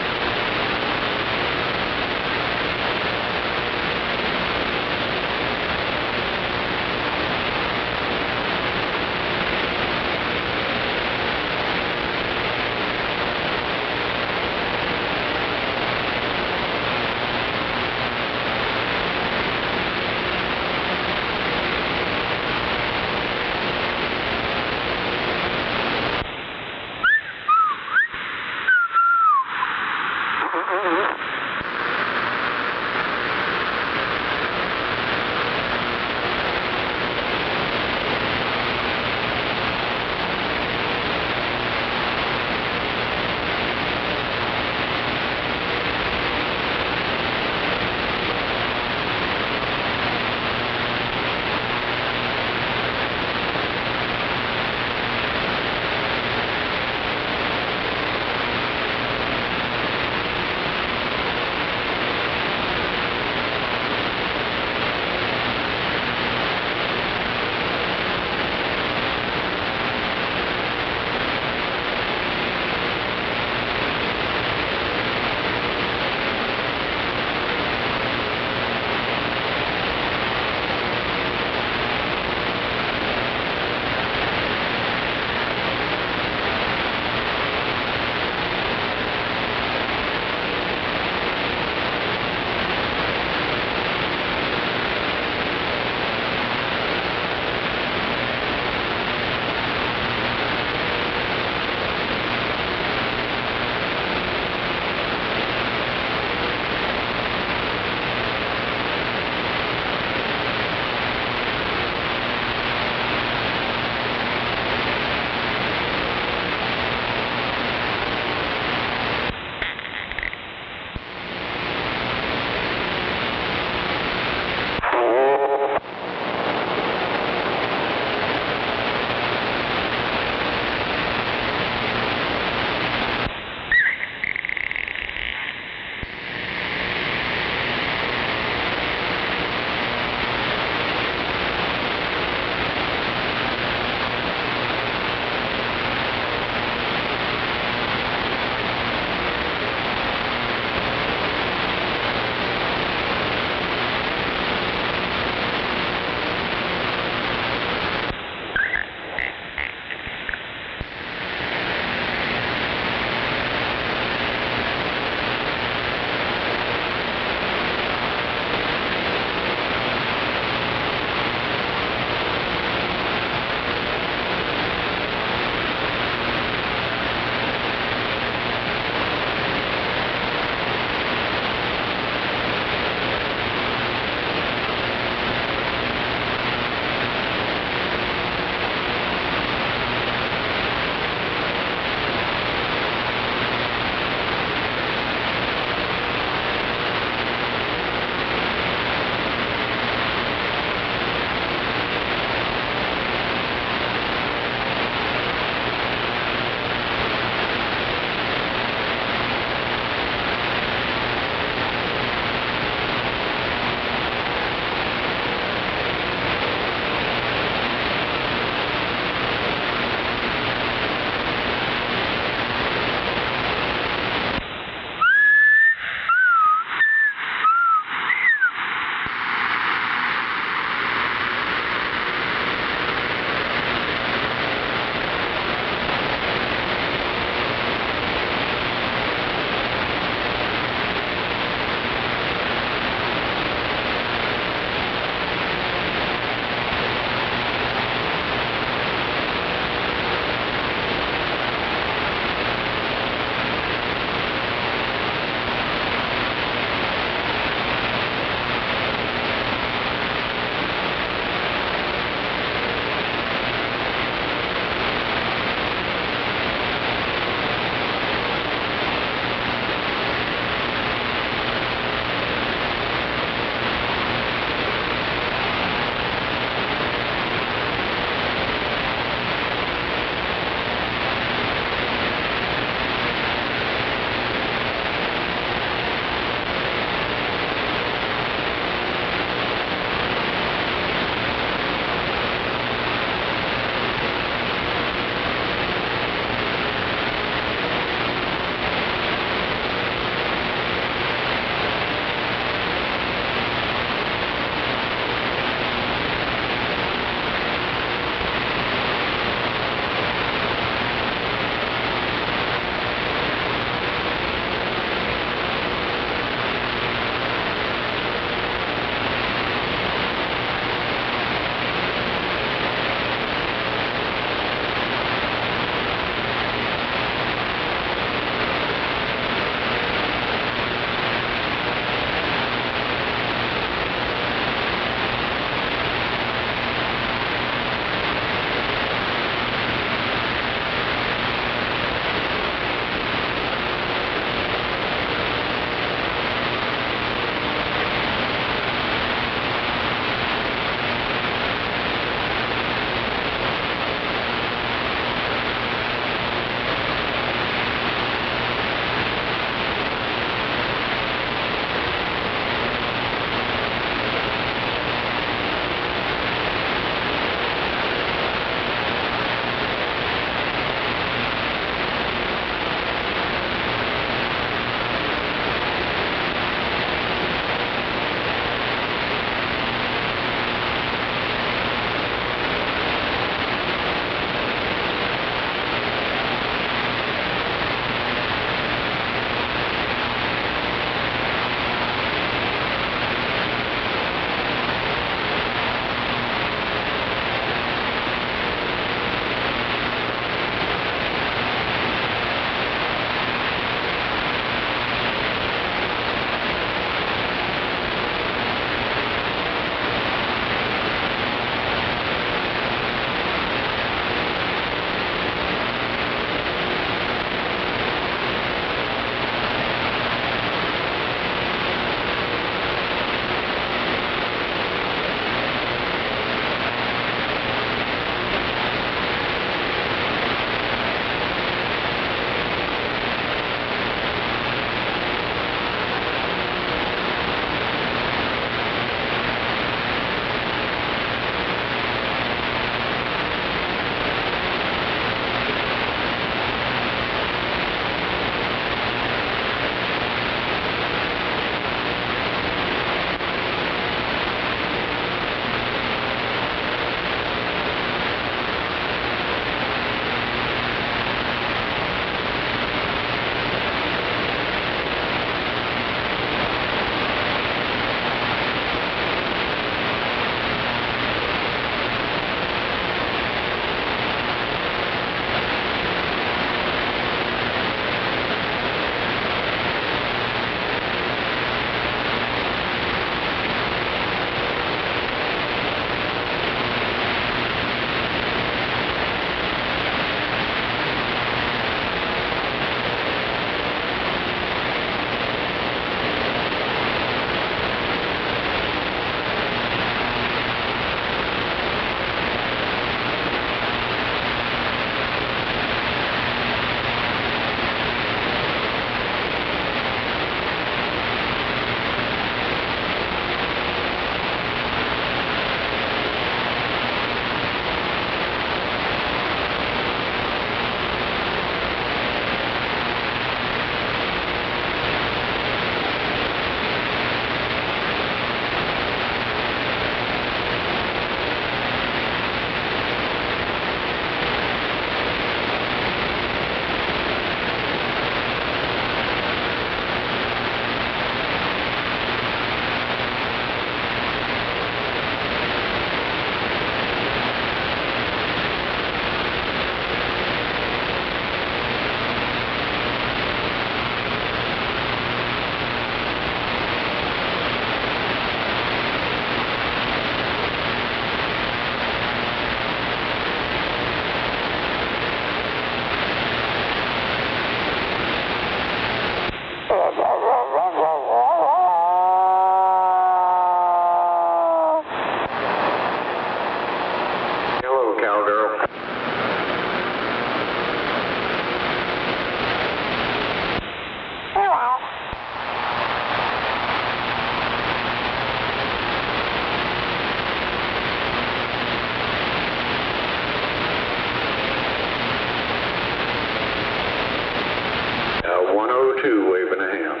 102 waving a hand.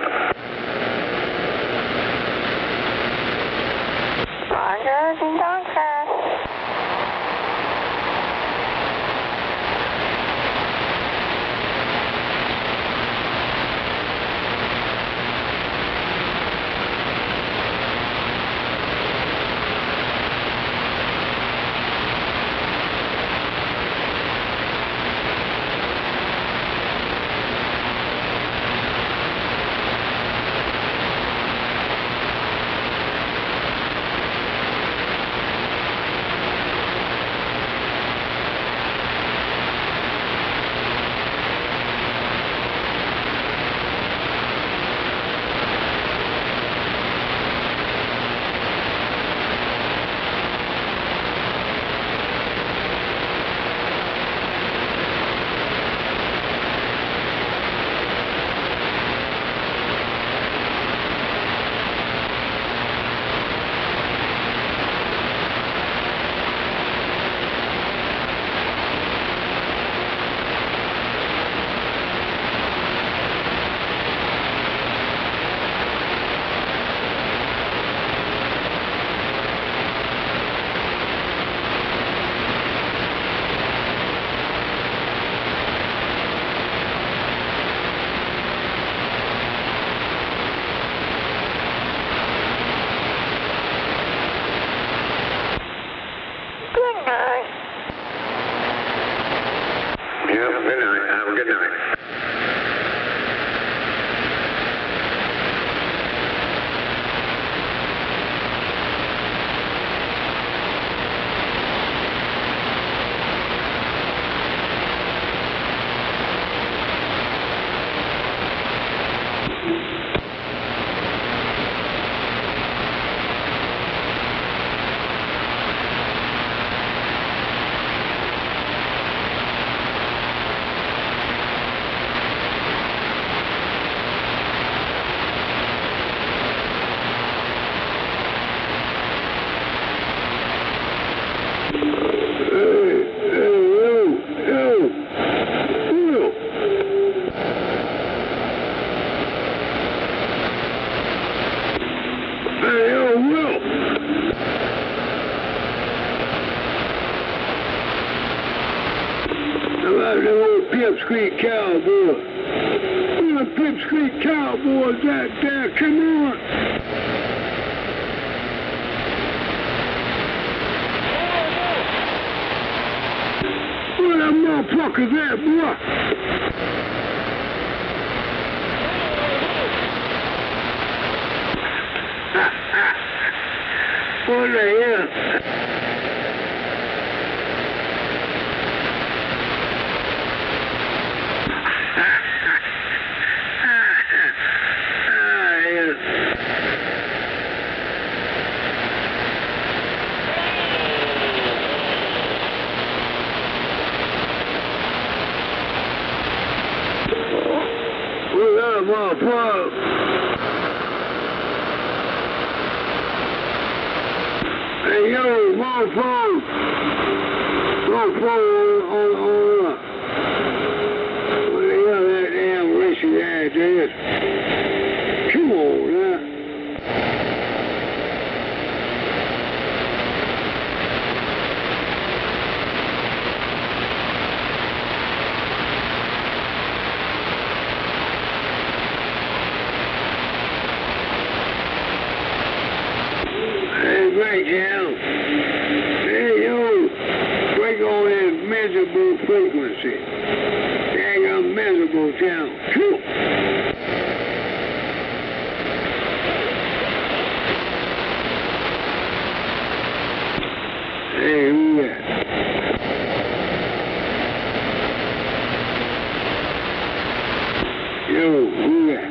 Roger, ding dong, sir.
Pipsqueak Cowboy. Where the Pipsqueak Cowboys at there? Come on. Where them motherfuckers at, boy? What the hell? Hey, yo, motherfucker. Motherfucker, what the hell that damn racist ass is? Come on, now. Break down. Hey, yo, break on that miserable frequency. Dang, miserable town. Phew. Hey, who that? Yo, who that?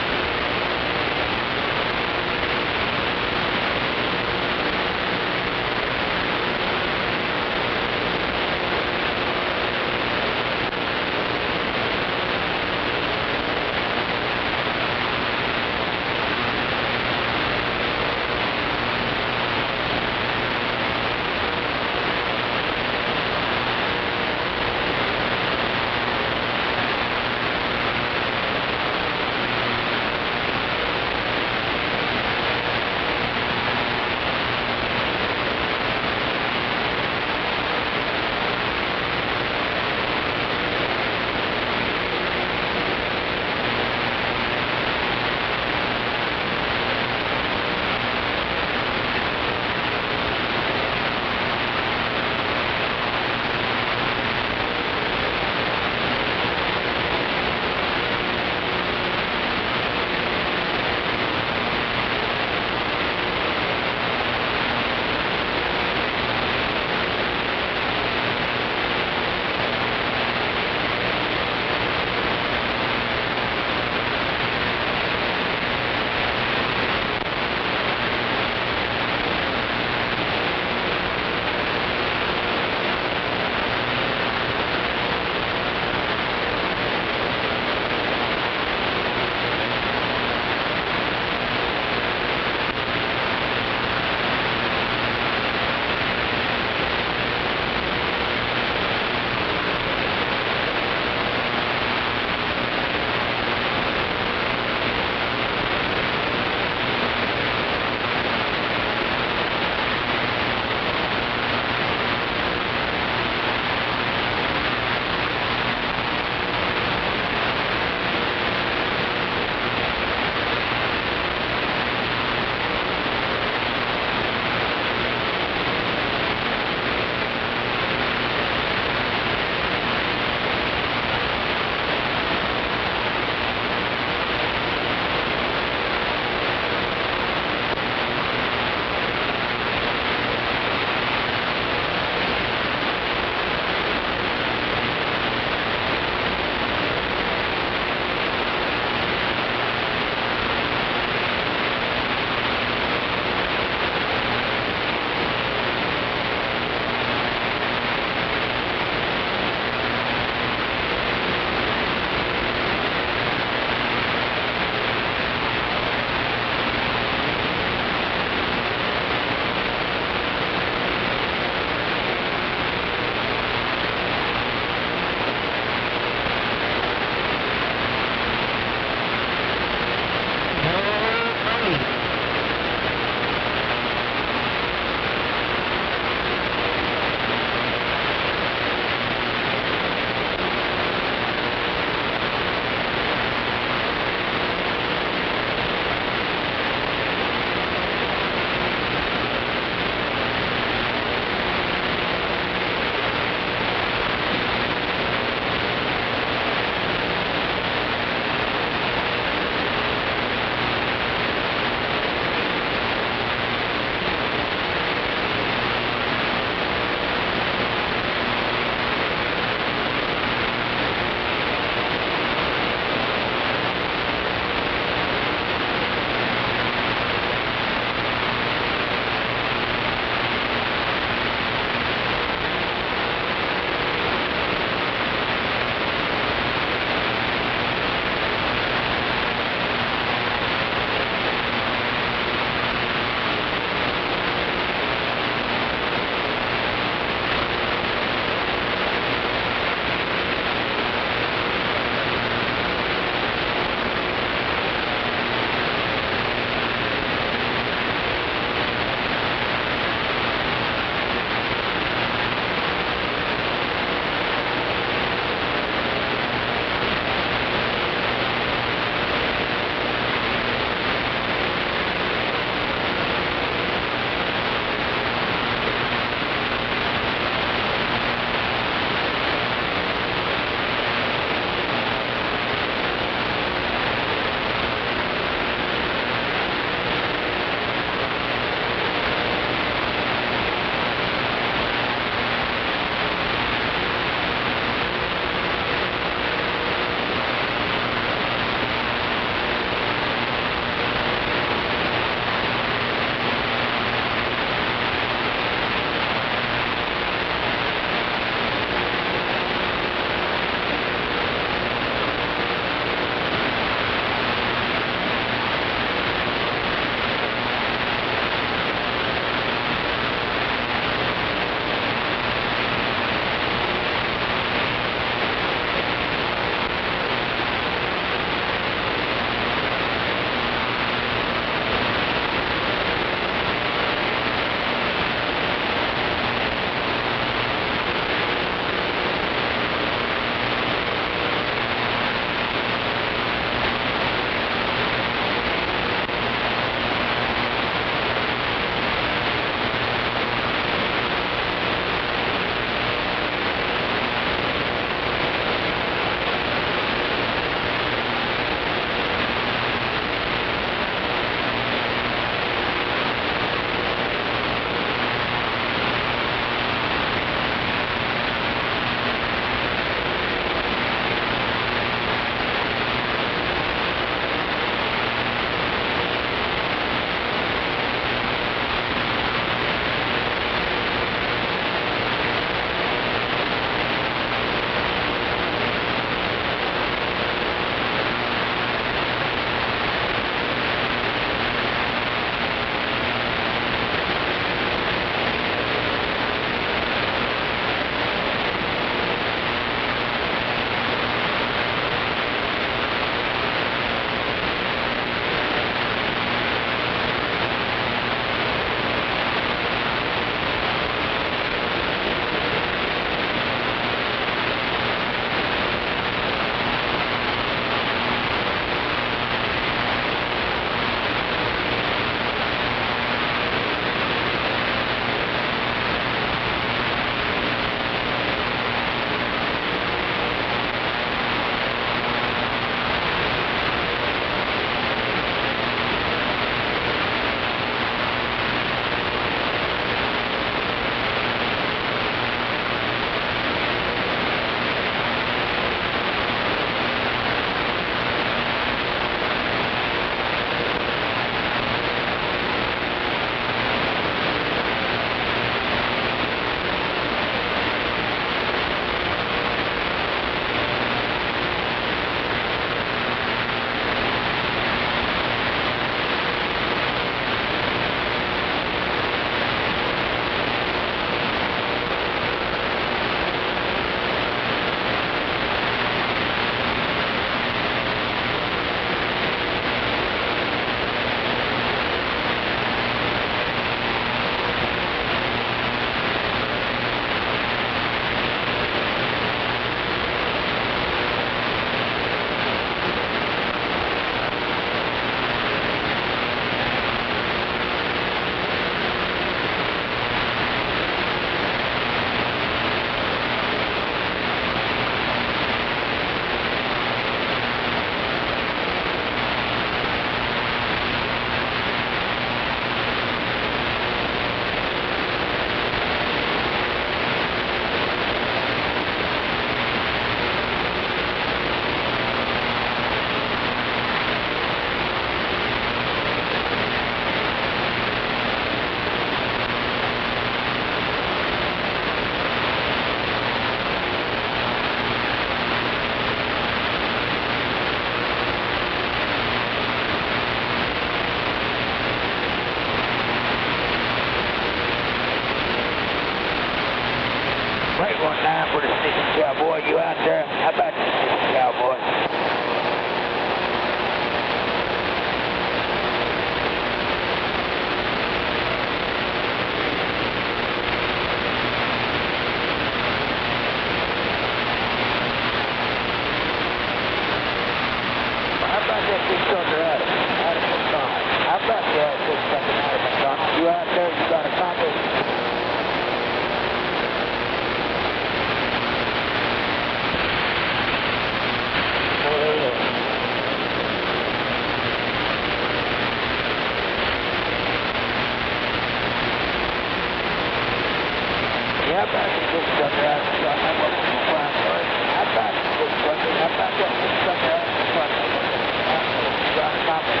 I back the good sucker out of the front. I'm up to the front, boy. I back the good sucker. I back up the sucker out of the front. I'm up to the front. Trying to cop it.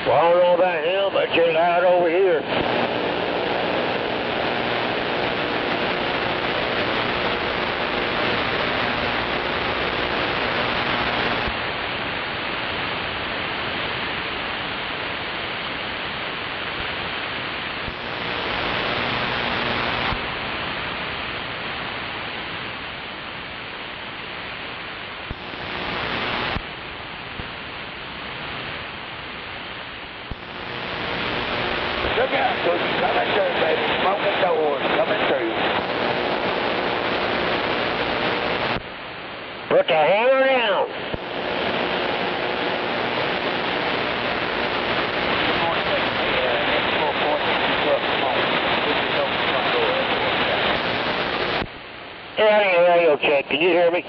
Well, I don't know about him, but you're loud over here.
Look out, Cookie. Coming through, baby. Smoking doors. Coming through.
Put the hammer down. Radio check. Can you hear me?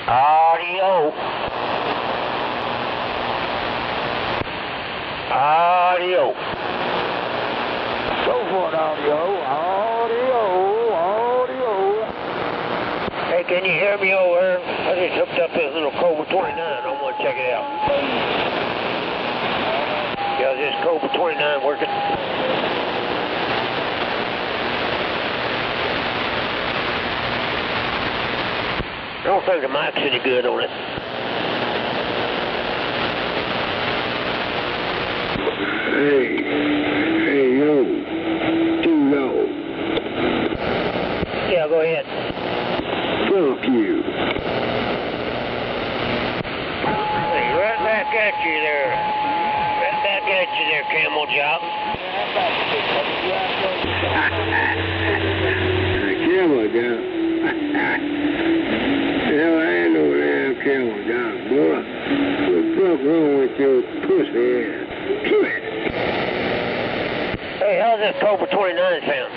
Audio. Audio.
Go for it, audio. Audio. Audio.
Hey, can you hear me over here? I just hooked up this little Cobra 29. I want to check it out. Yeah, is this Cobra 29 working? I don't think the mic's any good on it.
Hey, yo. Too low.
Yeah, go ahead.
Fuck you.
Hey, right back at you there. Right back at you there, Camel Jock.
Camel Jock. Hell, I ain't no damn camel dog, boy. What the fuck wrong with your pussy ass? Quit.
Hey, how's this Cobra 29 sound?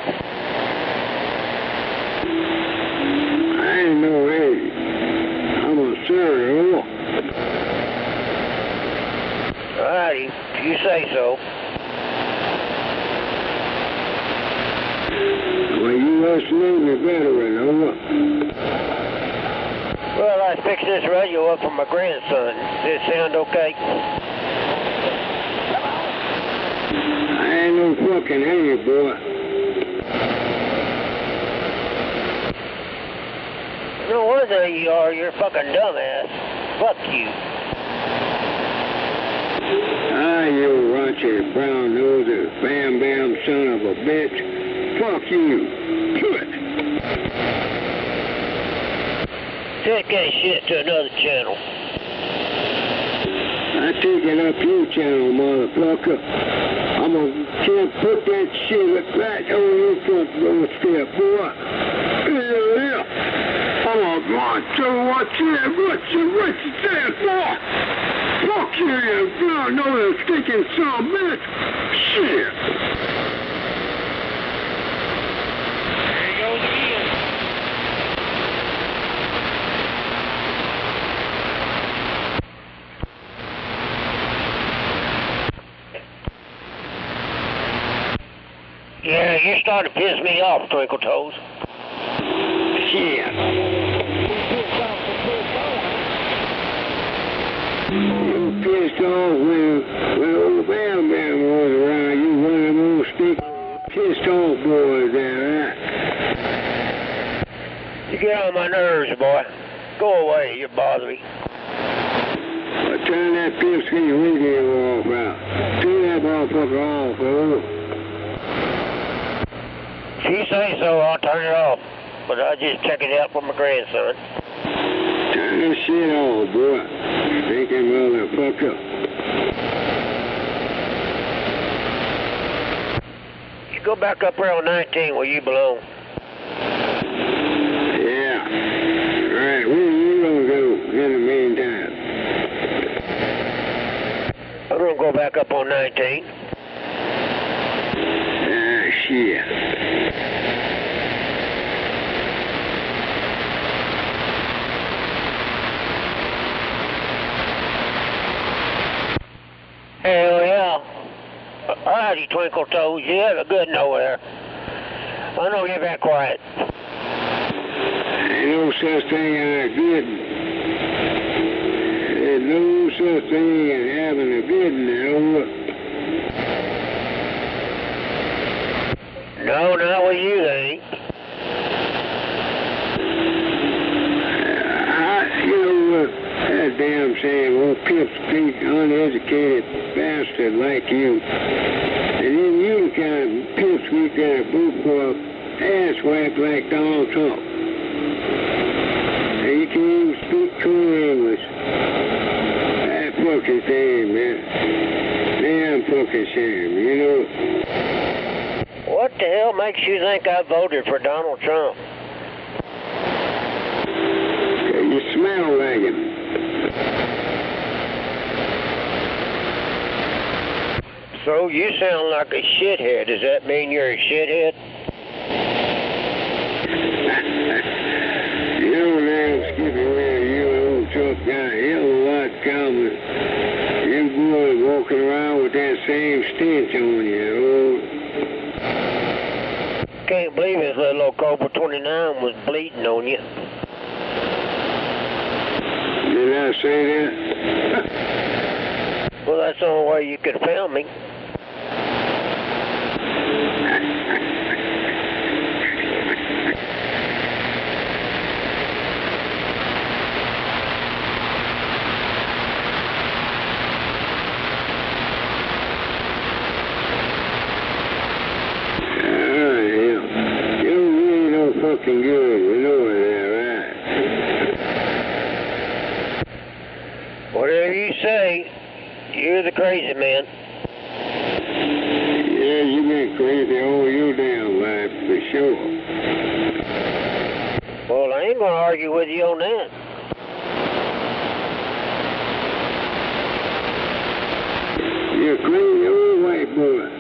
I ain't no age. I'm a serial.
Alrighty, if you say so.
Well, you absolutely veteran, over.
Well, I fixed this radio up for my grandson. Does it sound okay?
I ain't no fucking hater, boy.
No wonder you are. You're a fucking dumbass. Fuck you.
Ah, you raunchy, brown-nosed, bam-bam son of a bitch. Fuck you. Quit.
Take that shit to another channel.
I take it up your channel, motherfucker. I'm gonna put that shit right on your front doorstep, boy. Yeah. I'm gonna go through what you said, boy. Fuck you, you brown-nosed stinking son of a bitch. Shit.
There he goes again. Yeah, you're starting to piss me off, Twinkle Toes.
Shit. You pissed off when old Bam Bam was around. You one of them old stick pissed off boys there, huh?
You get on my nerves, boy. Go away, you bother me.
Well, turn that pipsqueak radio off out. Turn that motherfucker off, fool.
If you say so, I'll turn it off. But I'll just check it out for my grandson.
Turn this shit off, boy. Stinking motherfucker.
You go back up there on 19 where you belong.
Yeah. All right, where you gonna go in the meantime?
I'm gonna go back up on 19.
Shit.
Hell yeah. Howdy, Twinkle Toes. You have a good nowhere. I know you've been quiet.
Ain't no such thing as a good. There's no such thing as having a good one,
No, not with you, they ain't.
That damn saying, well, pipsqueak, uneducated bastard like you. And then you the kind of pipsqueak that a bullpup asswipe like Donald Trump. And you can't even speak true English. That fucking thing, man. Damn fucking shame, you know.
What the hell makes you think I voted for Donald Trump?
You smell like him.
So you sound like a shithead. Does that mean you're a shithead?
You know, now, skipping around, you old Trump got a hell of a lot common. You boys walking around with that same stench on you,
Can't believe his little old Cobra 29 was bleeding on you.
Did I say that?
Well, that's the only way you could have found me.
Fucking good, you know that, right?
Whatever you say, you're the crazy man.
Yeah, you've been crazy all your damn life, for sure.
Well, I ain't gonna argue with you on that.
You're a crazy old white boy.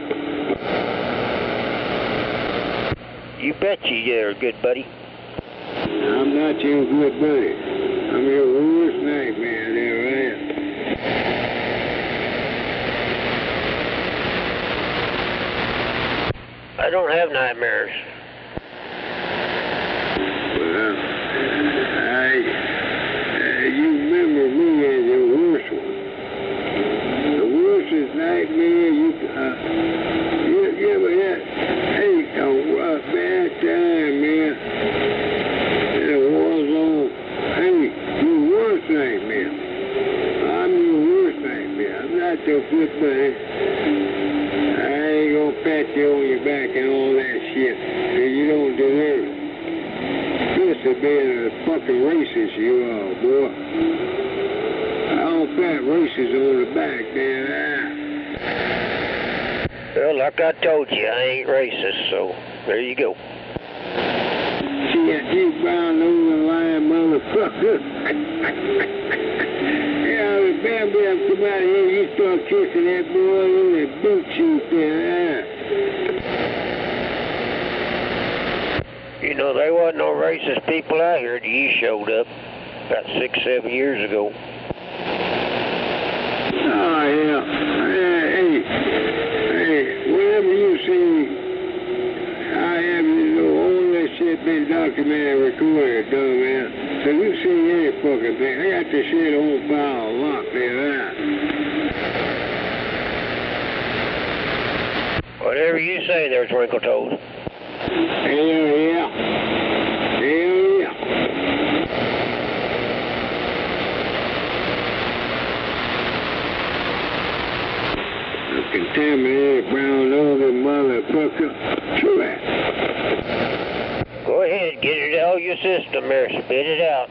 You bet you're good buddy.
I'm not your good buddy. I'm your worst nightmare there, right?
I don't have nightmares.
Well, you remember me as your worst one. The worstest nightmare you ever had. Hey, a rough bad time, man. In a war zone. Hey, your worst nightmare. I'm your worst nightmare. I'm not your good buddy. I ain't gonna pat you on your back and all that shit, cause you don't deserve it. This is being a fucking racist you are, boy. I don't pat racists on the back, man.
Well, like I told you, I ain't racist, so there you go.
See that big brown nose lying motherfucker. Yeah, the Bambi come out here, you start kissing that boy in the boot cheek there.
You know, there wasn't no racist people out here till you showed up about 6-7 years ago.
Oh, yeah. Hey, whatever you see, I have, all that shit been documented and recorded, dumbass. So you see any fucking thing. I got the shit on file locked there,
Whatever you say there, Twinkle Toes.
Hell yeah. Contaminated brown-nosed motherfucker. True that.
Go ahead, get it out of your system there, spit it out.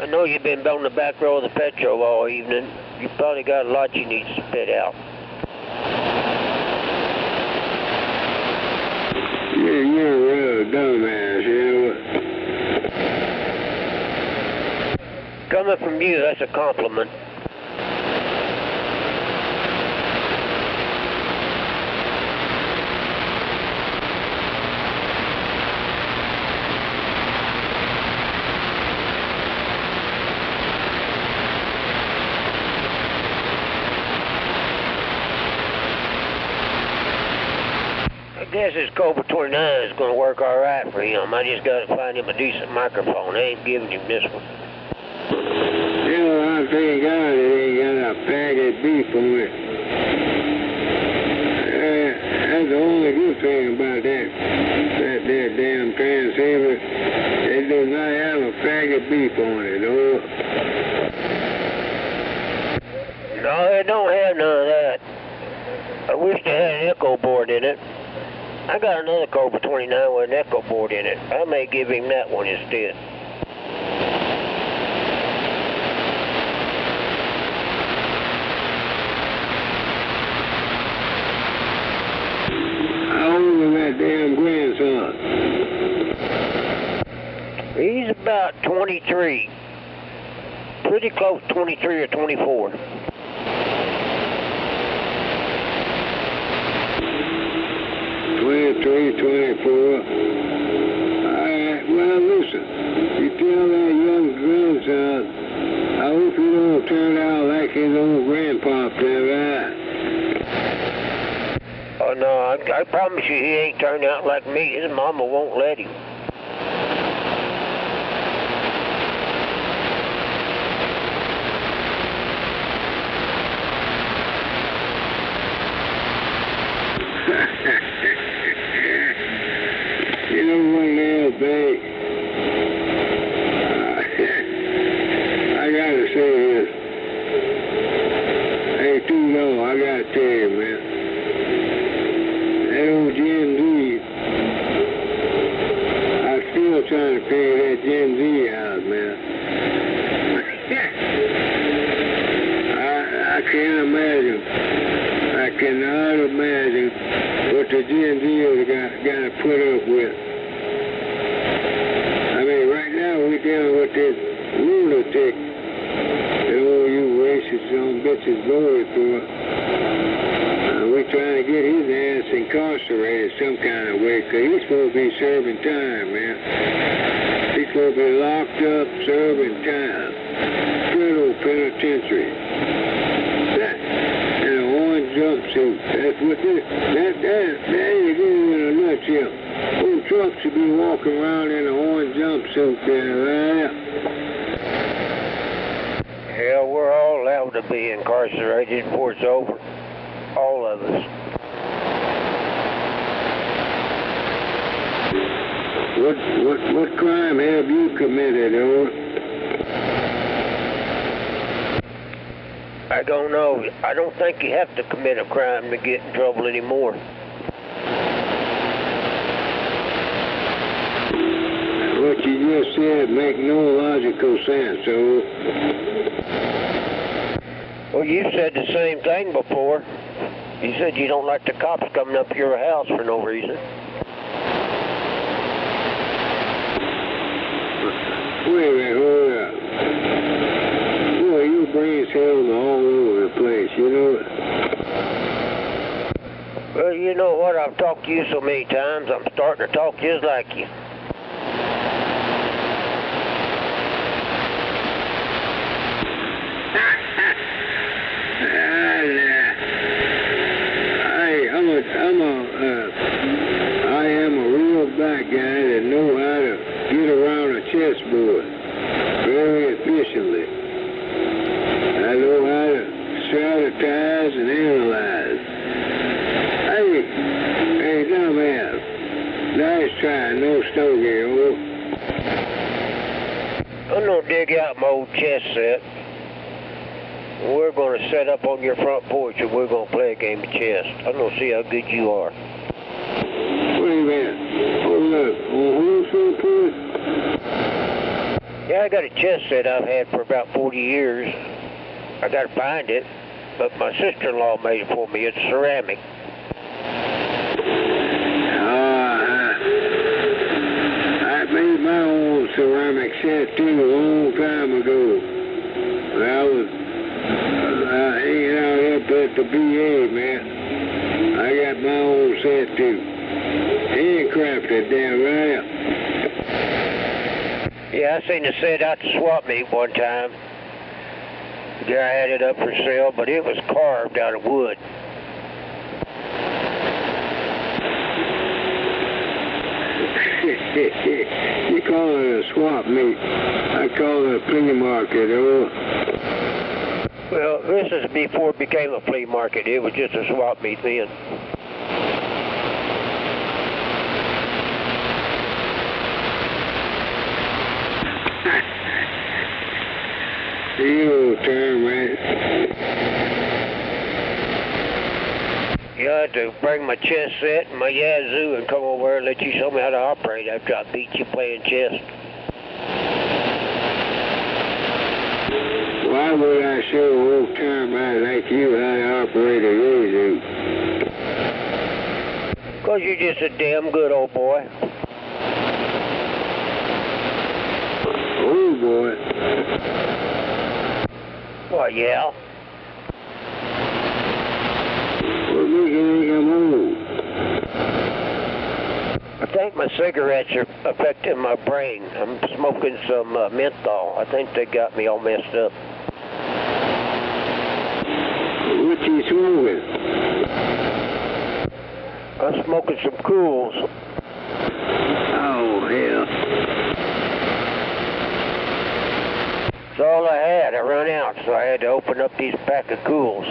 I know you've been on the back row of the petrol all evening. You probably got a lot you need to spit out.
Yeah, you're a real dumbass, you know.
Coming from you, that's a compliment. I guess this Cobra 29 is going to work all right for him. I just got to find him a decent microphone. I ain't giving him this one.
You know, I thank God it ain't got a packet beef on it. That's the only good thing about that damn transceiver. It does not have a packet beef on it, oh.
No, it don't have none of that. I wish they had an echo board in it. I got another Cobra 29 with an echo board in it. I may give him that one instead.
How old is that damn grandson?
He's about 23. Pretty close, 23 or 24.
23, 24. Alright, well listen, you tell that young grandson, I hope he don't turn out like his old grandpa did, right?
Oh no, I promise you he ain't turned out like me. His mama won't let him.
You know what else, babe? I gotta say this. Hey, Tuno, I gotta tell you, man. That old Gen Z, I'm still trying to figure that Gen Z out, man. I can't imagine. I cannot imagine what the Gen Zers got to put up with. I mean, right now we're dealing with this lunatic that all you racist young bitches voted for. We're trying to get his ass incarcerated some kind of way, because he's supposed to be serving time, man. He's supposed to be locked up, serving time. Federal penitentiary. That, in an orange jumpsuit. That's what this, there you go in a nutshell. Old Trump should be walking around in an orange jumpsuit there, right?
Hell, we're all allowed to be incarcerated before it's over. All of us.
What crime have you committed, oh?
I don't know. I don't think you have to commit a crime to get in trouble anymore.
What you just said make no logical sense, oh.
Well, you said the same thing before. You said you don't like the cops coming up to your house for no reason.
Wait a minute, hold up. Boy, your brain's held all over the place, you know it?
Well, you know what? I've talked to you so many times, I'm starting to talk just like you.
I am a real black guy that know how to get around a chessboard very efficiently. I know how to strategize and analyze. Hey, dumbass. Nice try, no stogie, oh.
I'm gonna dig out my old chess set. We're going to set up on your front porch and we're going to play a game of chess. I'm going to see how good you are.
Wait a minute. Hold up. On who's front porch?
Yeah, I got a chess set I've had for about 40 years. I got to find it, but my sister-in-law made it for me. It's ceramic.
I made my own ceramic set too a long time ago. I was hanging out up at the BA, man. I got my own set too. Handcrafted down right.
Yeah, I seen it set out to swap meet one time. The guy had it up for sale, but it was carved out of wood.
You call it a swap meet. I call it a flea market, oh.
Well, this is before it became a flea market. It was just a swap meet then.
You term, man.
You had to bring my chess set and my Yazoo and come over and let you show me how to operate after I beat you playing chess.
Why would I show an old termite like you how to operate a Yazoo?
Because you're just a damn good old boy.
Old boy?
Well, yeah.
What makes you think I'm old?
I think my cigarettes are affecting my brain. I'm smoking some menthol. I think they got me all messed up.
What you smoking?
I'm smoking some Cools.
Oh, hell.
That's all I had. I run out, so I had to open up these pack of Cools.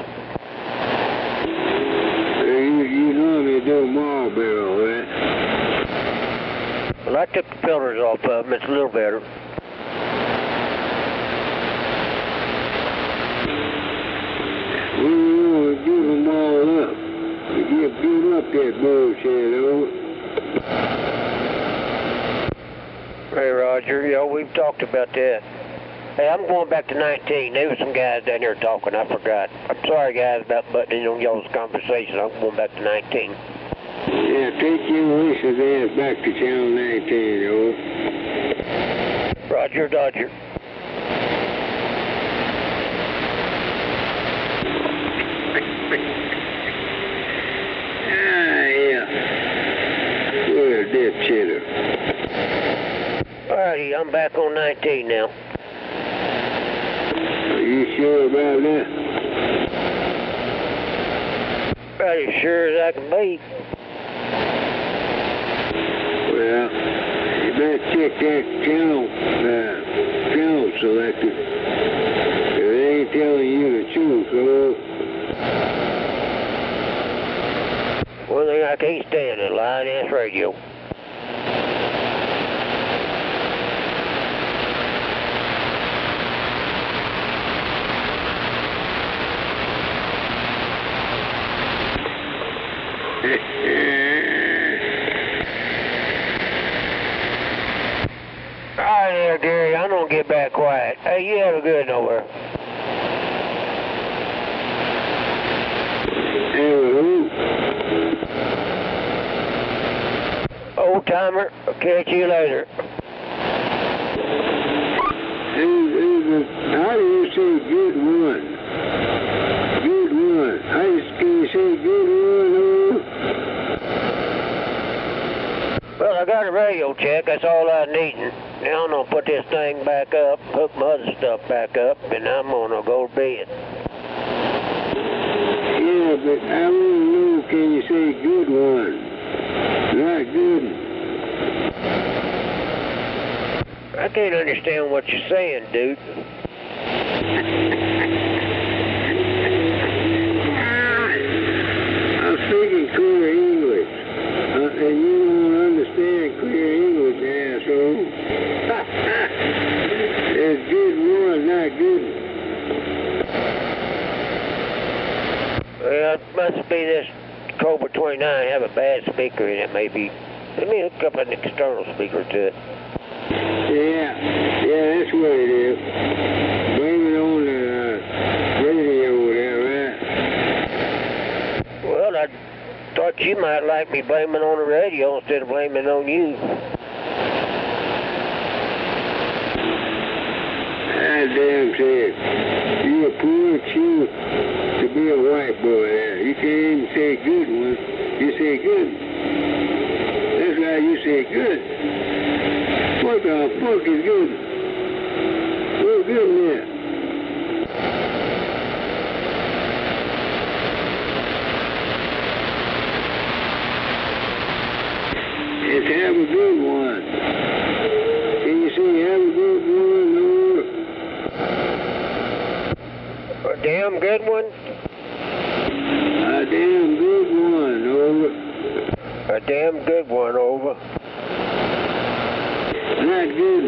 You normally do Marlboro, right?
Well, I took the filters off of them. It's a little better.
Well, you want to give them all up. You get beat up that bullshit, oh.
Hey, Roger. Yeah, we've talked about that. Hey, I'm going back to 19. There were some guys down there talking. I forgot. I'm sorry, guys, about butting in on y'all's conversation. I'm going back to 19.
Yeah, take your Lisa's ass back to Channel 19, oh.
Roger, Dodger.
Yeah. What a dead chitter.
Alrighty, I'm back on 19 now.
Are you sure about that?
About as sure as I can be.
Well, you better check that channel selector. It ain't telling you the truth, oh.
One thing I can't stand is lying-ass radio. Alright there, Gary, I'm gonna get back quiet. Hey, you have a good one over. Old timer, I'll catch you later.
How do you say good one? Good one. How can you say good one, oh?
Well, I got a radio check, that's all I need. Now I'm gonna put this thing back up, hook my other stuff back up, and I'm gonna go to bed.
Yeah, but I want to know, can you say good one? Not good.
I can't understand what you're saying, dude.
I'm speaking clear English, and you don't understand clear English, asshole. It's good one, not good.
Well, it must be this Cobra 29 have a bad speaker in it, maybe. Let me hook up an external speaker to it.
Yeah, that's what it is. Blame it on the radio there, right?
Well, I thought you might like me blaming on the radio instead of blaming on you.
I damn said, you a poor excuse to be a white boy there. You can't even say good one. You say good. That's why you say good. What the fuck is good? What's good in there? It's have a good one. Can you say have a good one, over?
A damn good one?
A damn good one, over.
A damn good one, over.
Not good.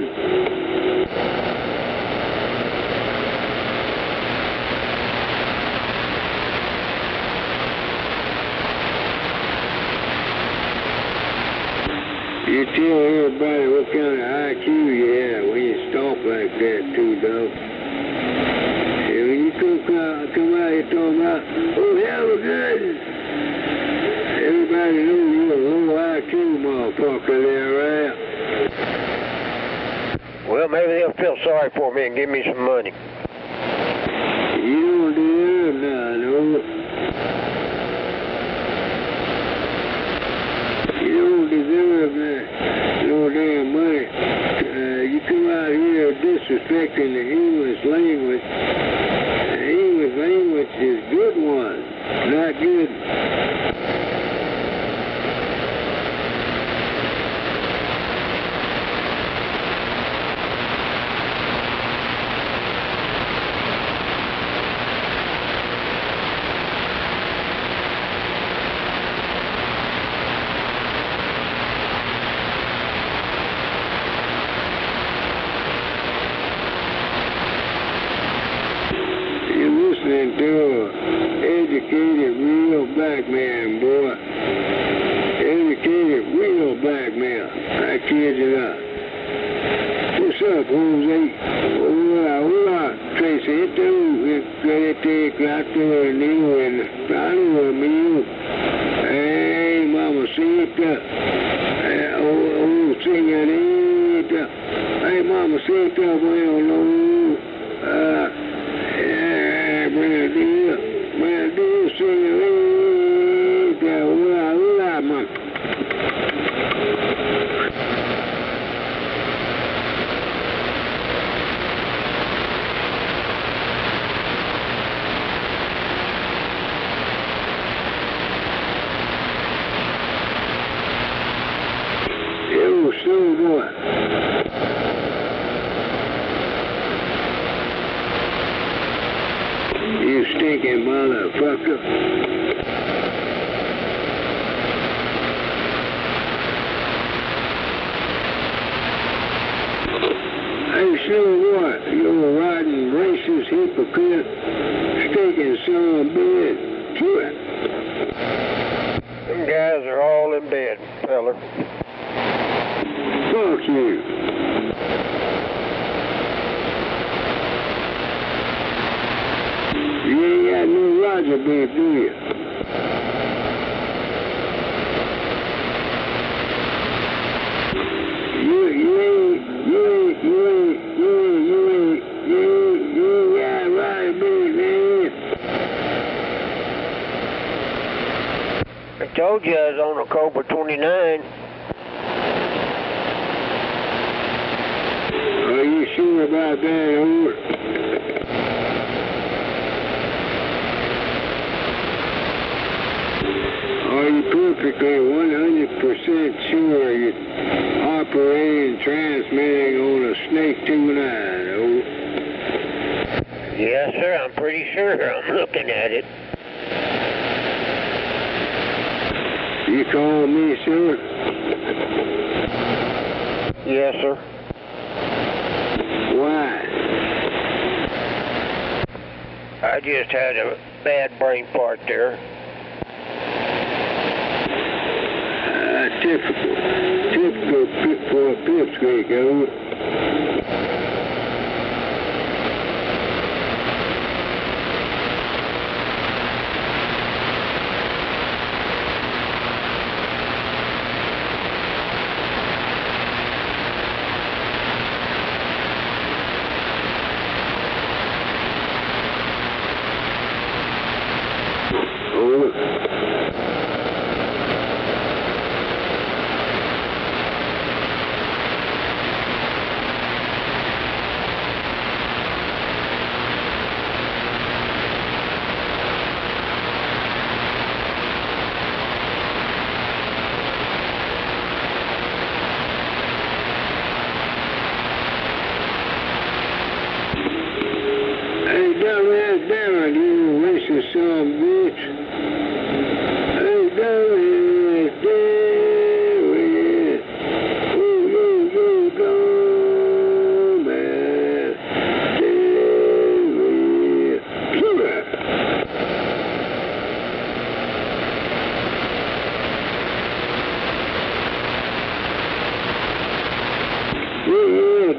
You tell everybody what kind of IQ you have when you stomp like that too, dog. And when you come out here talking about, oh, hell of good. Everybody knows you're a low IQ motherfucker there, right?
Well, maybe they'll feel sorry for me and give me some money.
You don't deserve none, no. You don't deserve no damn money. You come out here disrespecting the English language. The English language is good one, not good. Listening to an educated, real black man, boy. Educated, real black man. I kid you not. What's up, Jose? Hola, Tracy. Este clase de niño en algo mío. Hey, mamacita. Oh, señorita. Hey, mamacita, bueno, no. Buenos días, señorita, hola, man. It was so good. You stinking motherfucker. Hey, so what? You're a rotten, racist hypocrite, stinking son of a bitch.
Them guys are all in bed, feller.
Fuck you. You ain't got no Roger beef, do you? You ain't got Roger beef, man.
I told you I was on a Cobra 29.
Are you sure about that, over? Are you perfectly 100% sure you're operating, transmitting on a Snake 29, oh?
Yes, sir, I'm pretty sure. I'm looking at it.
You call me, sir?
Yes, sir.
Why?
I just had a bad brain fart there.
Typical for a pipsqueak, over.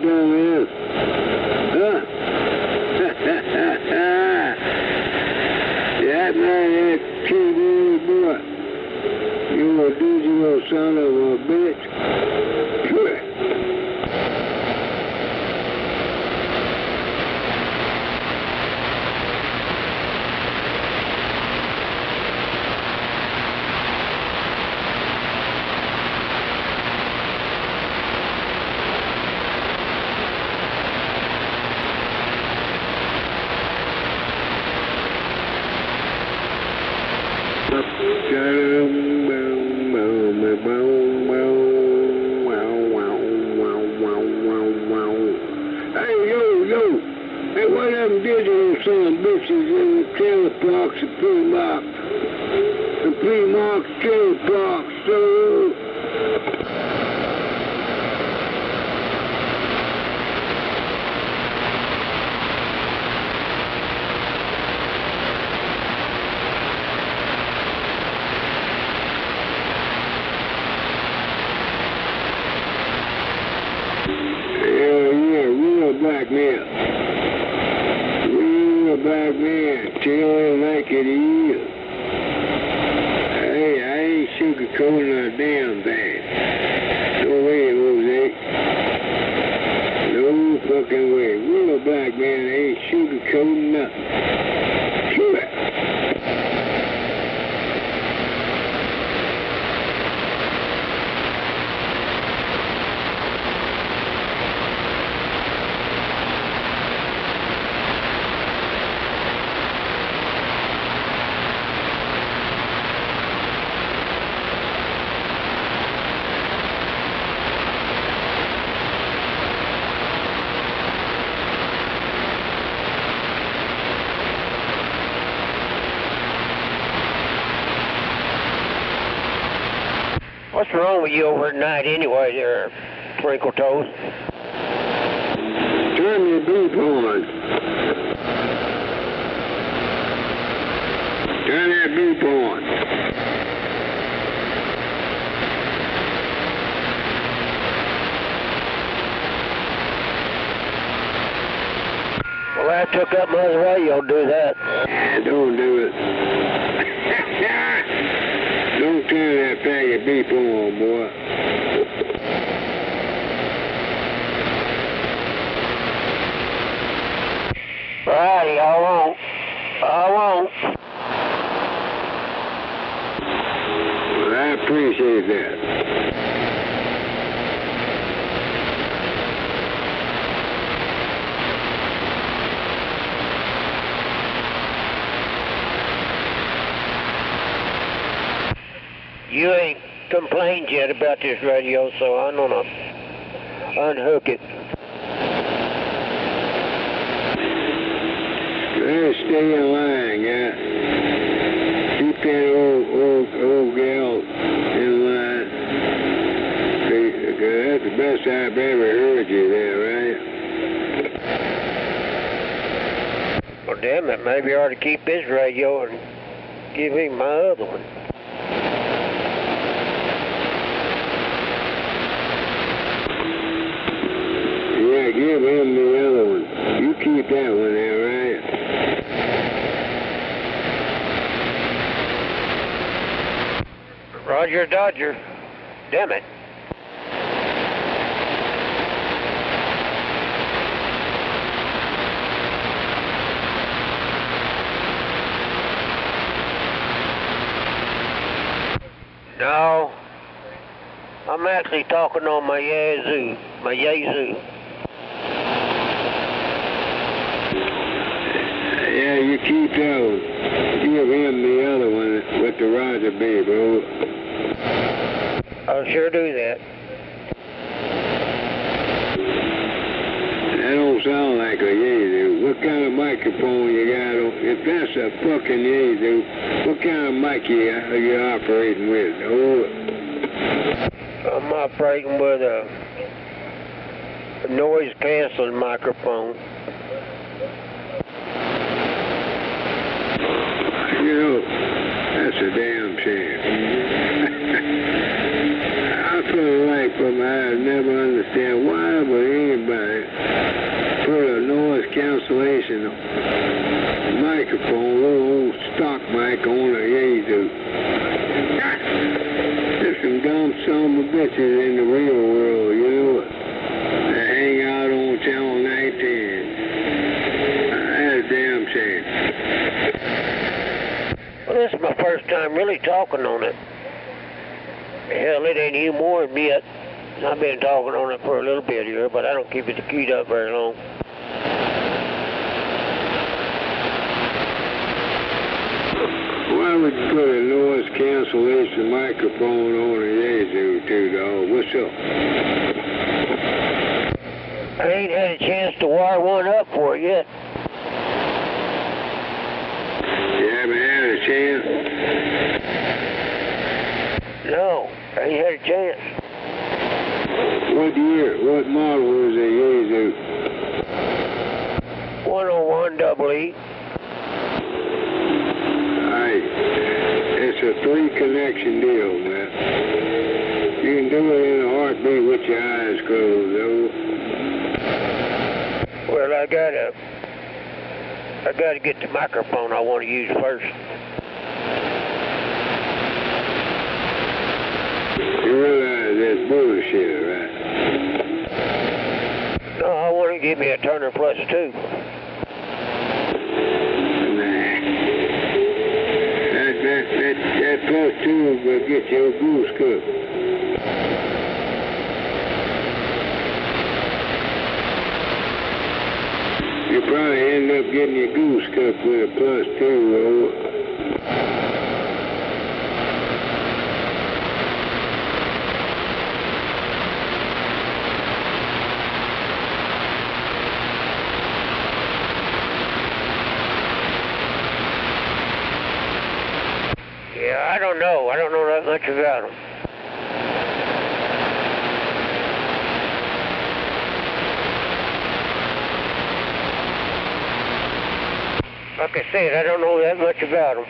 dumbass. Huh? That man, that TV boy. You a digital son of a bitch. Hey, what them digital son bitches in the trailer parks and pre-marks? The pre-marks trailer parks, so... Black man. Real black man. Tell like it is. Hey, I ain't sugarcoating a damn thing. No way, Jose. No fucking way. Real black man ain't sugarcoating nothing. Sure.
What's wrong with you over at night anyway there, Twinkle Toes?
Turn your beep on. Turn that beep on.
Well, I took up my other radio to do that.
Yeah, don't do it. Don't turn that faggot beep on, boy.
Righty, I won't. I won't.
Well, I appreciate that.
You ain't complained yet about this radio, so I'm gonna unhook it.
Let's stay in line, yeah. Keep that old gal in line. That's the best I've ever heard you there, right?
Well, damn it, maybe I ought to keep this radio and give him my other one.
Yeah, give him the other one. You keep that one there, right?
Roger Dodger. Damn it. No. I'm actually talking on my Yazoo. My Yazoo.
Yeah, you keep those. Give him the other one with the Roger B, bro.
I'll sure do that.
That don't sound like a Yazoo. What kind of microphone you got? If that's a fucking Yazoo, what kind of mic are you operating with? Oh.
I'm operating with a noise canceling microphone.
You know, that's a damn shame. I feel like I never understand why would anybody placing a microphone, little old stock mic on a Yaesu. There's some dumb son of a bitches in the real world, you know. They hang out on Channel 19. That's damn shame.
Well, this is my first time really talking on it. Hell, it ain't even more than yet. I've been talking on it for a little bit here, but I don't keep it keyed up very long.
Why would you put a noise cancellation microphone on a Yaesu too, dog? What's up?
I ain't had a chance to wire one up for it yet.
You haven't had a chance?
No, I ain't had a chance.
What year, what model was a Yaesu?
101 double E.
Alright, it's a 3-connection deal, man. You can do it in a heartbeat with your eyes closed, though.
Well, I gotta get the microphone I want to use first.
You realize that's bullshit, right?
No, I want to give me a Turner Plus 2.
That plus 2 will get your goose cooked. You probably end up getting your goose cooked with a plus 2, though.
Yeah, I don't know. I don't know that much about them. Like I said, I don't know that much about them.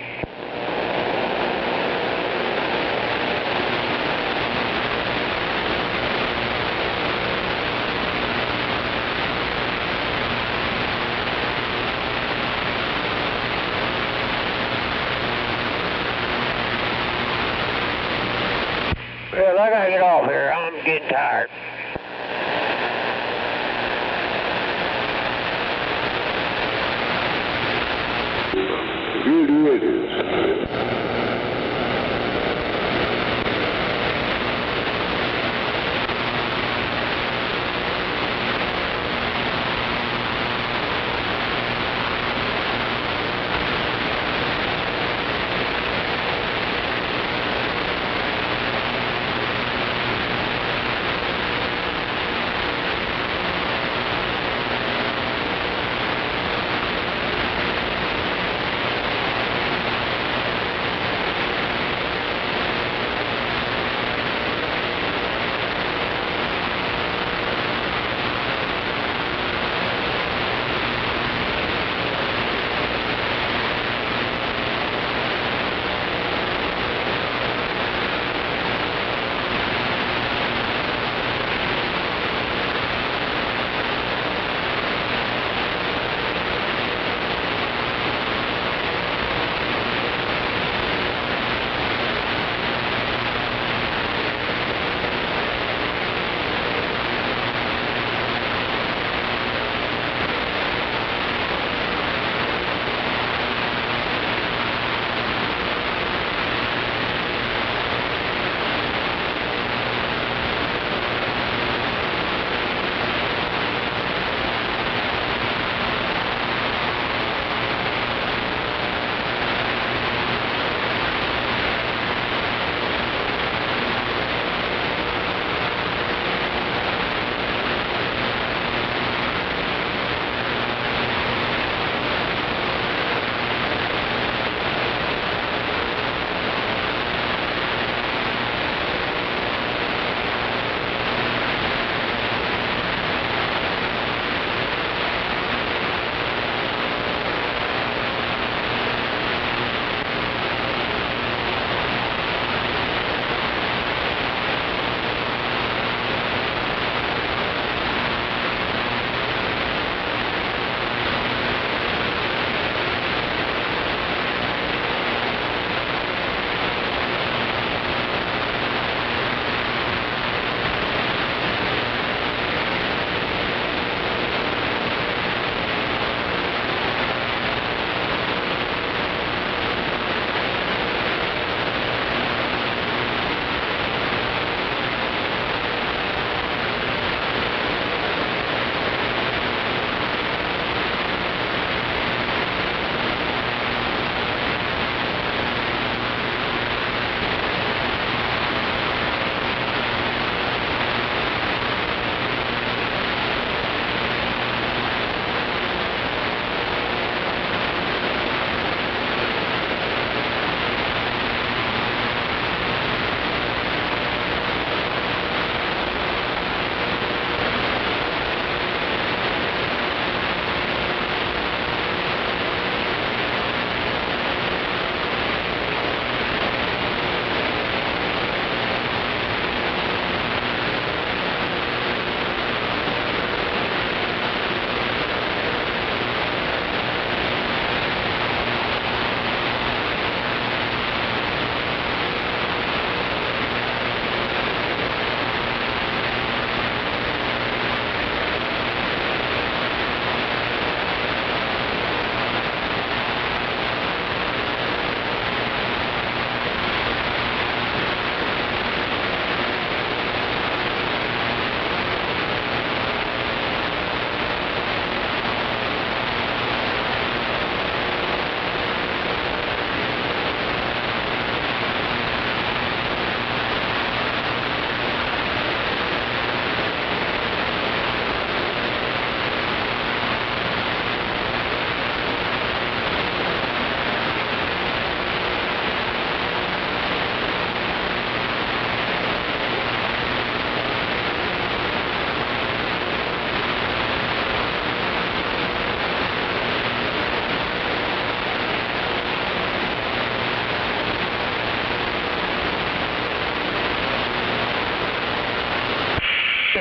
Well, I gotta get off here. I'm getting tired.
Good riddance.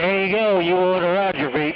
There you go. You want a Roger beat.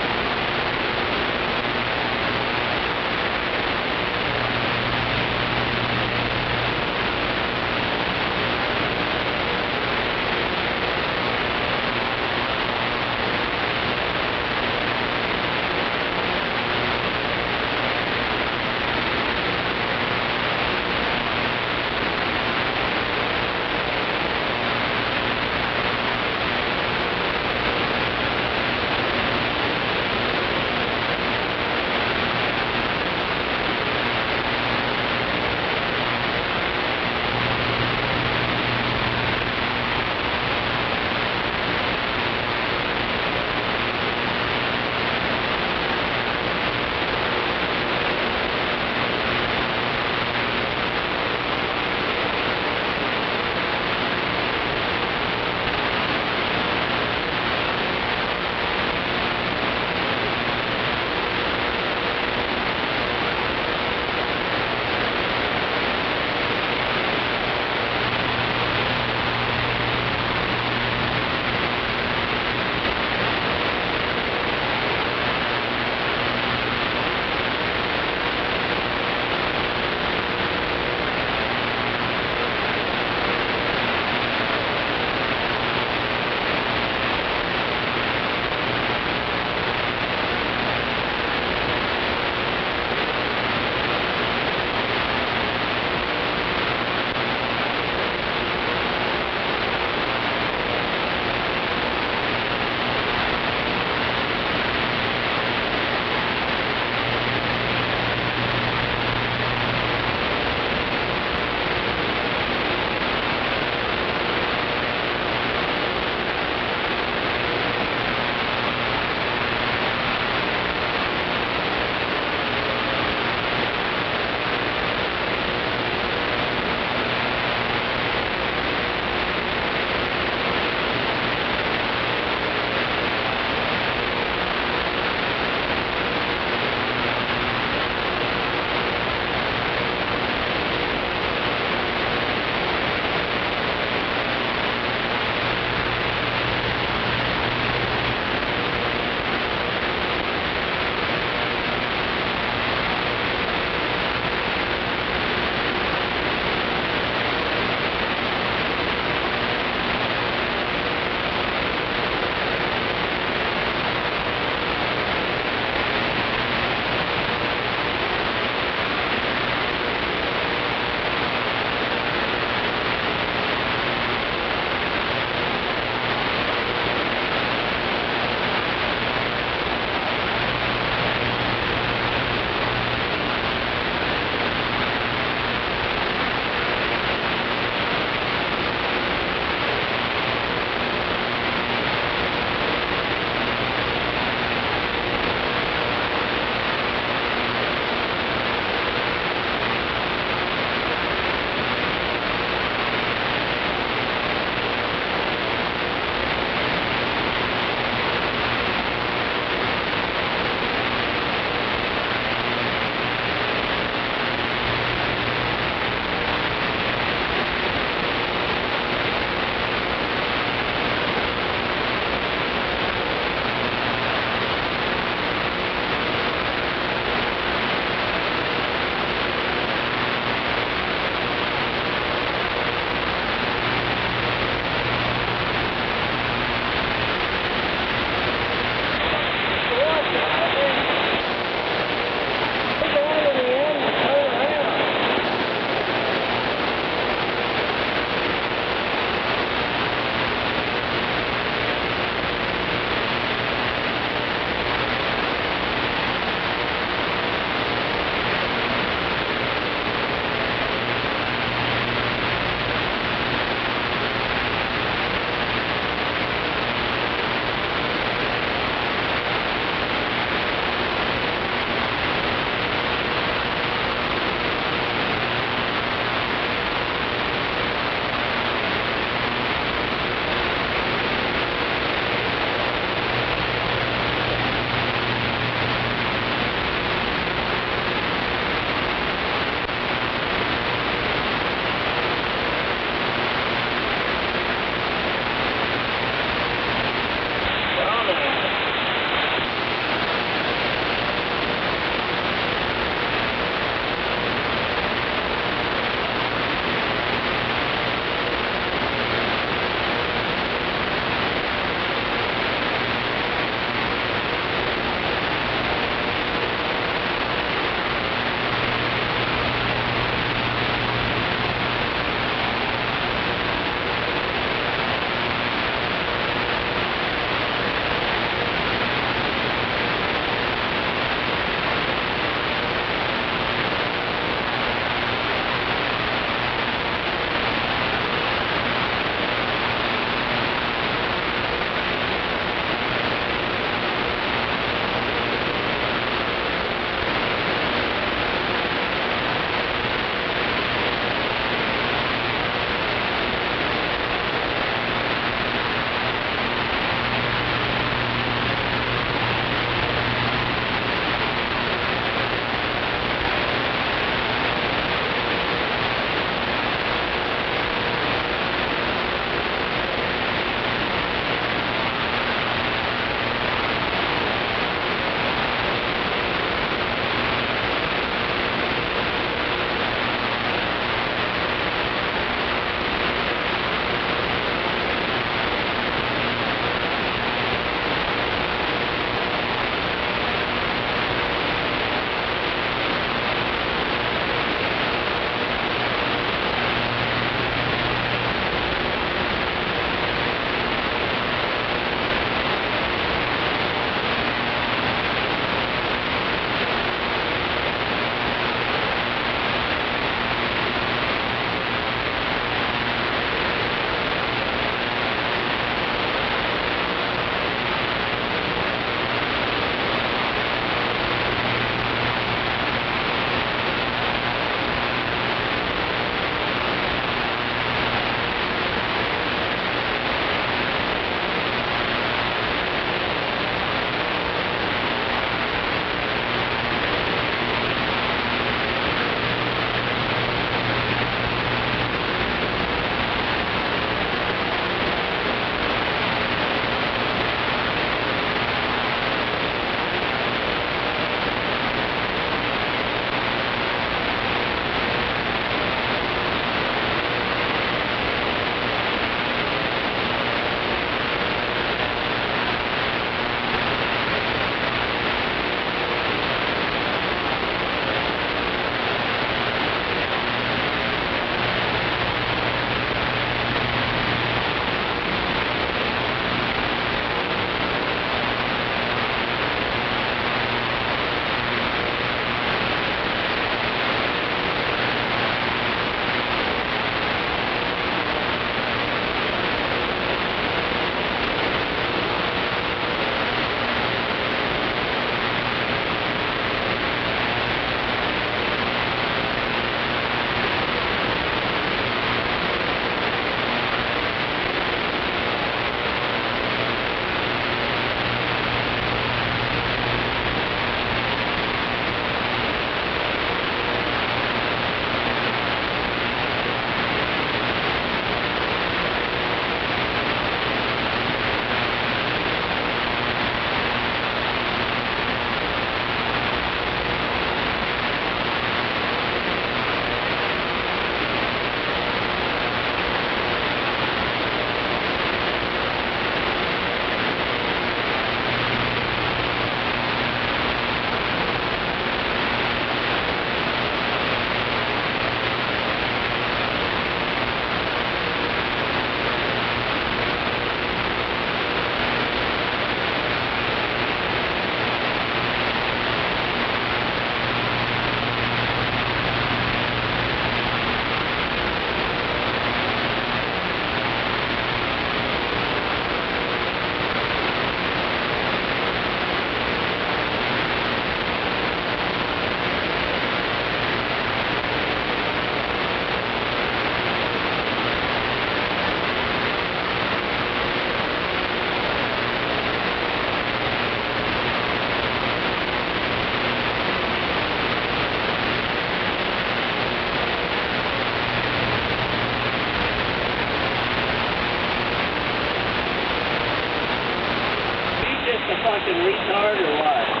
a fucking retard or what?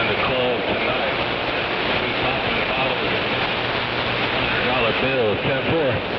in the club tonight. We popping bottles and $100 bills. 10-4.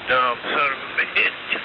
dumb son of a bitch.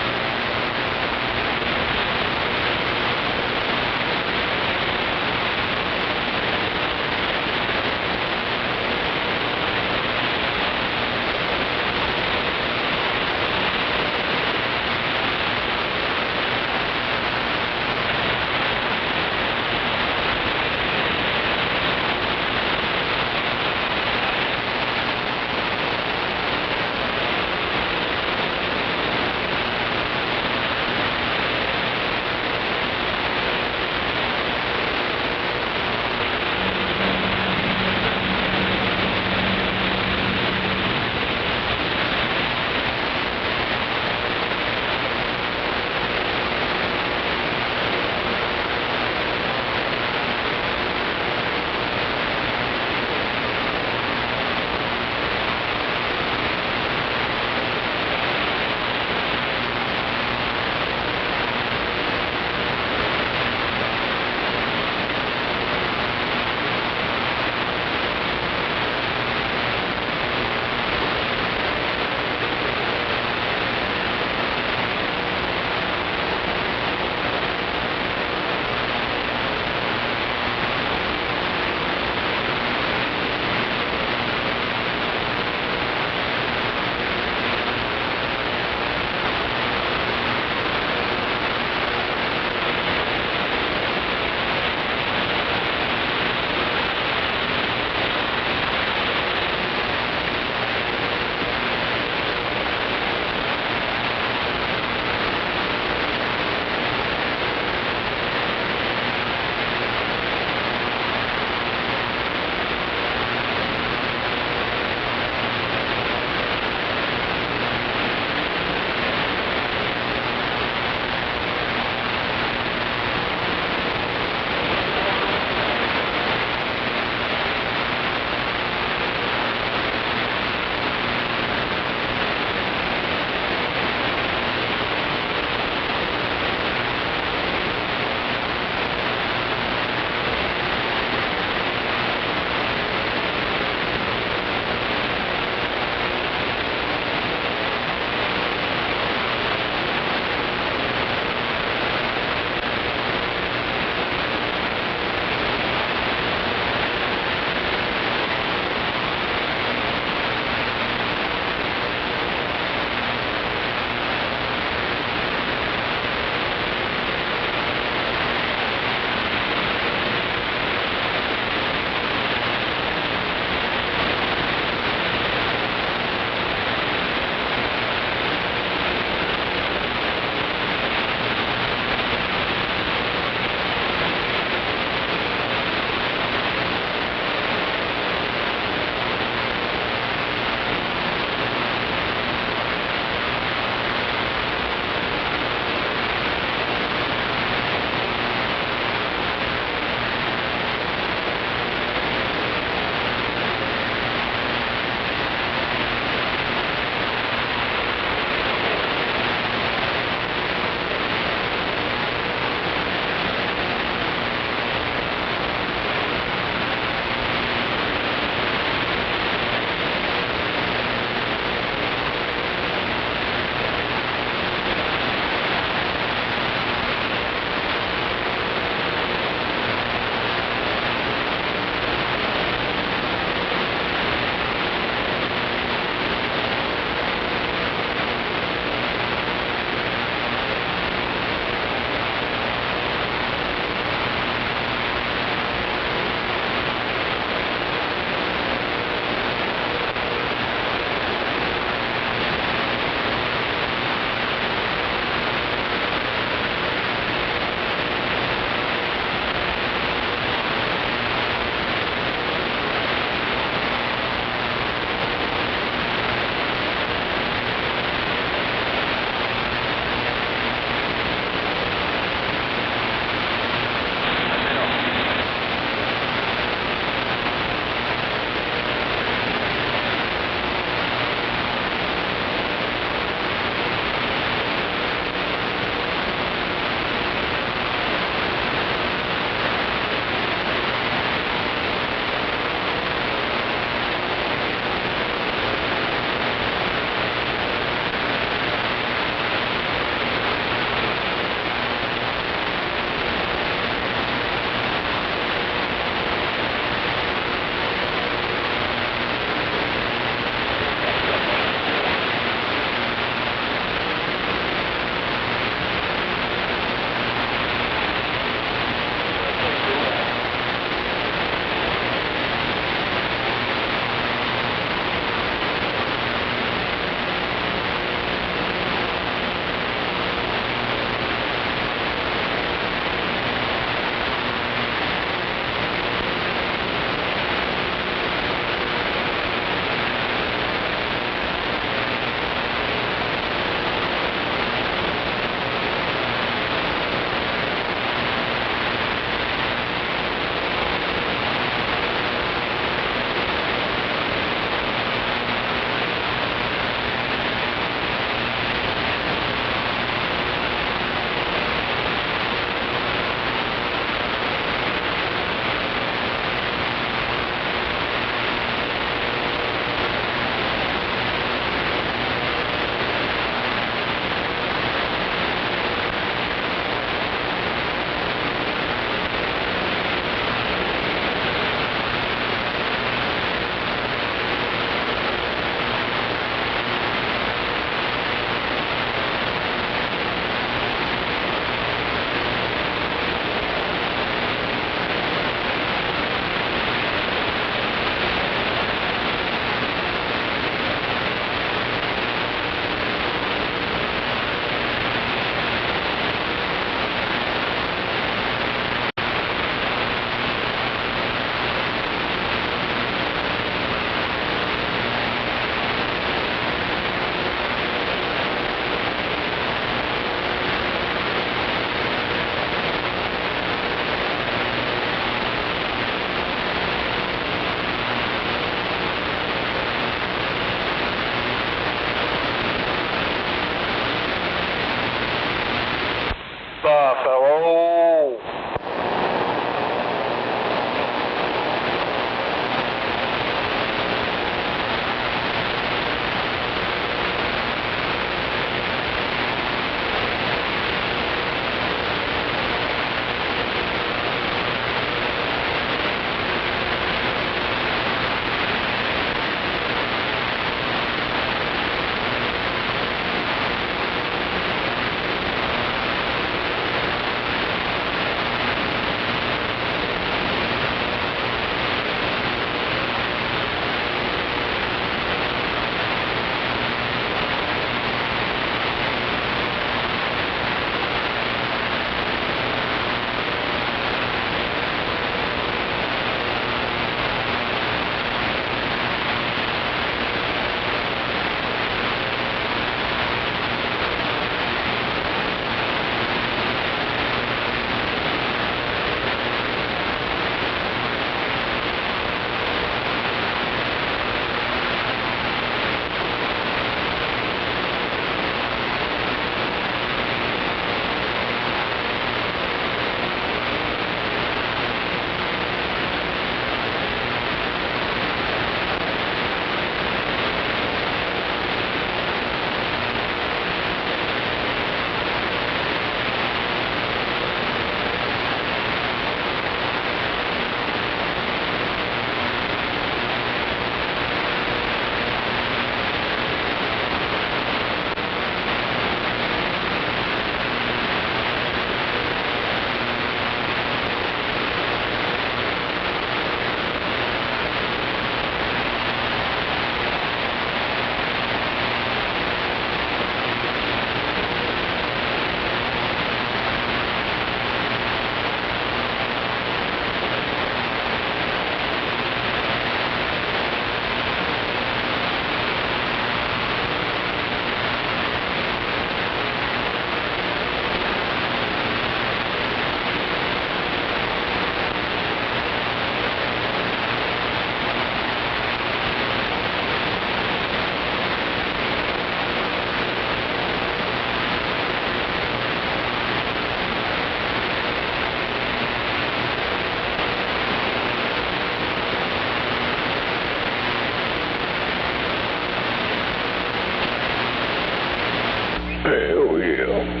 Hell yeah.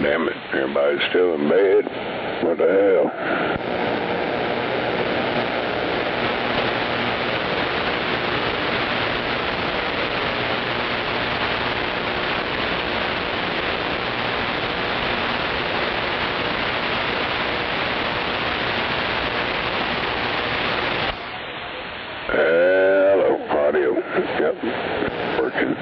Damn it, everybody's still in bed. What the hell? Hello, audio. Yep, working.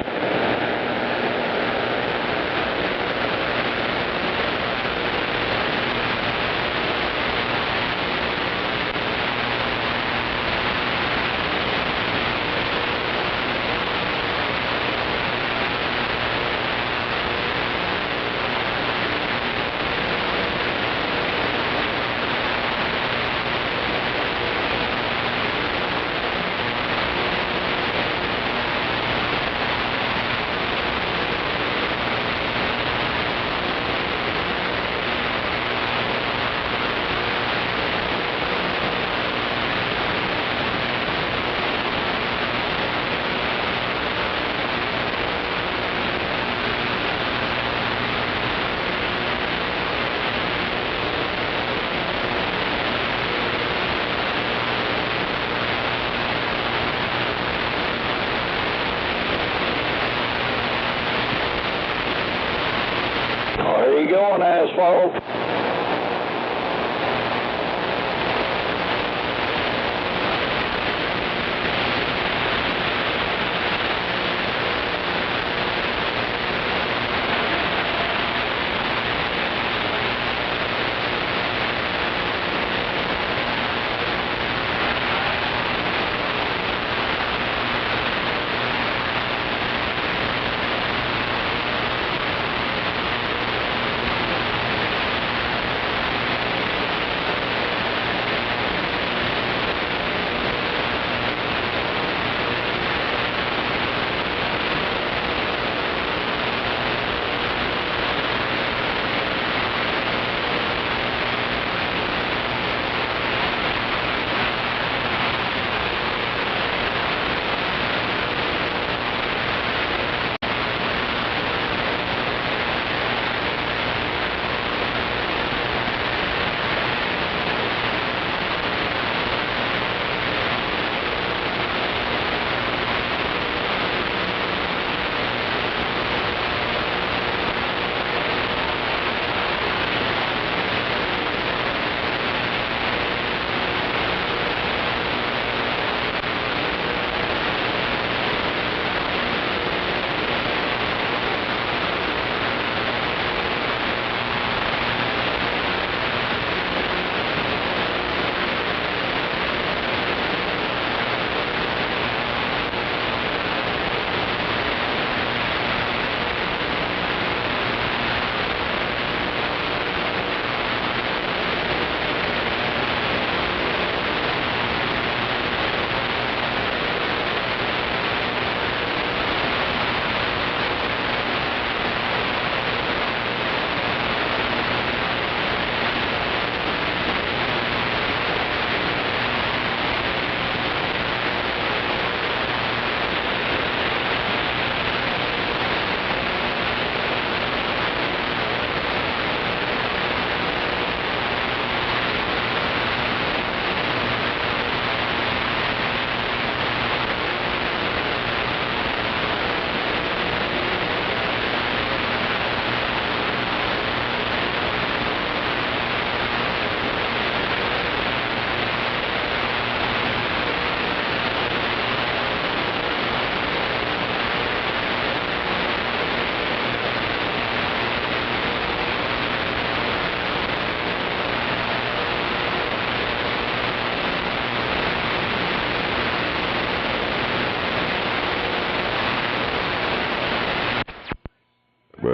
Where you going, asphalt?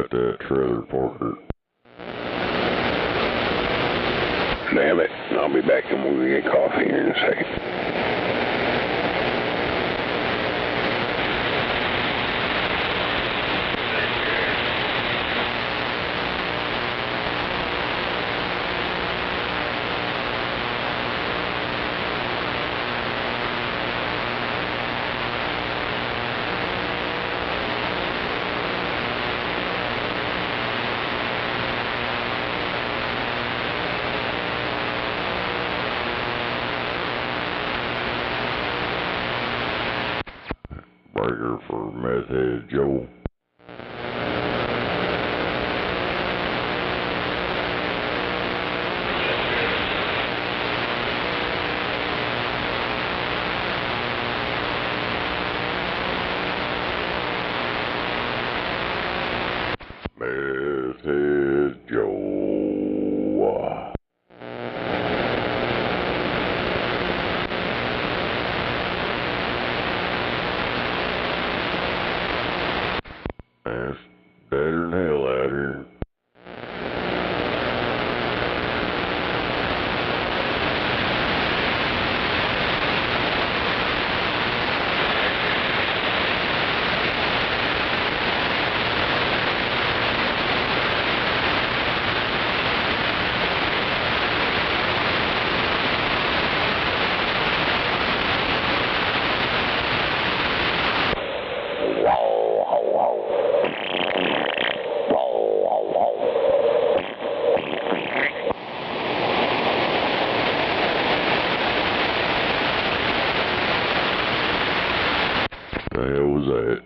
got that trailer parker.
Damn it. I'll be back and we'll get coffee here in a second.
Breaker for Meth Head Joe. Meth Head Joe. It's better than hell out here. The hell was that?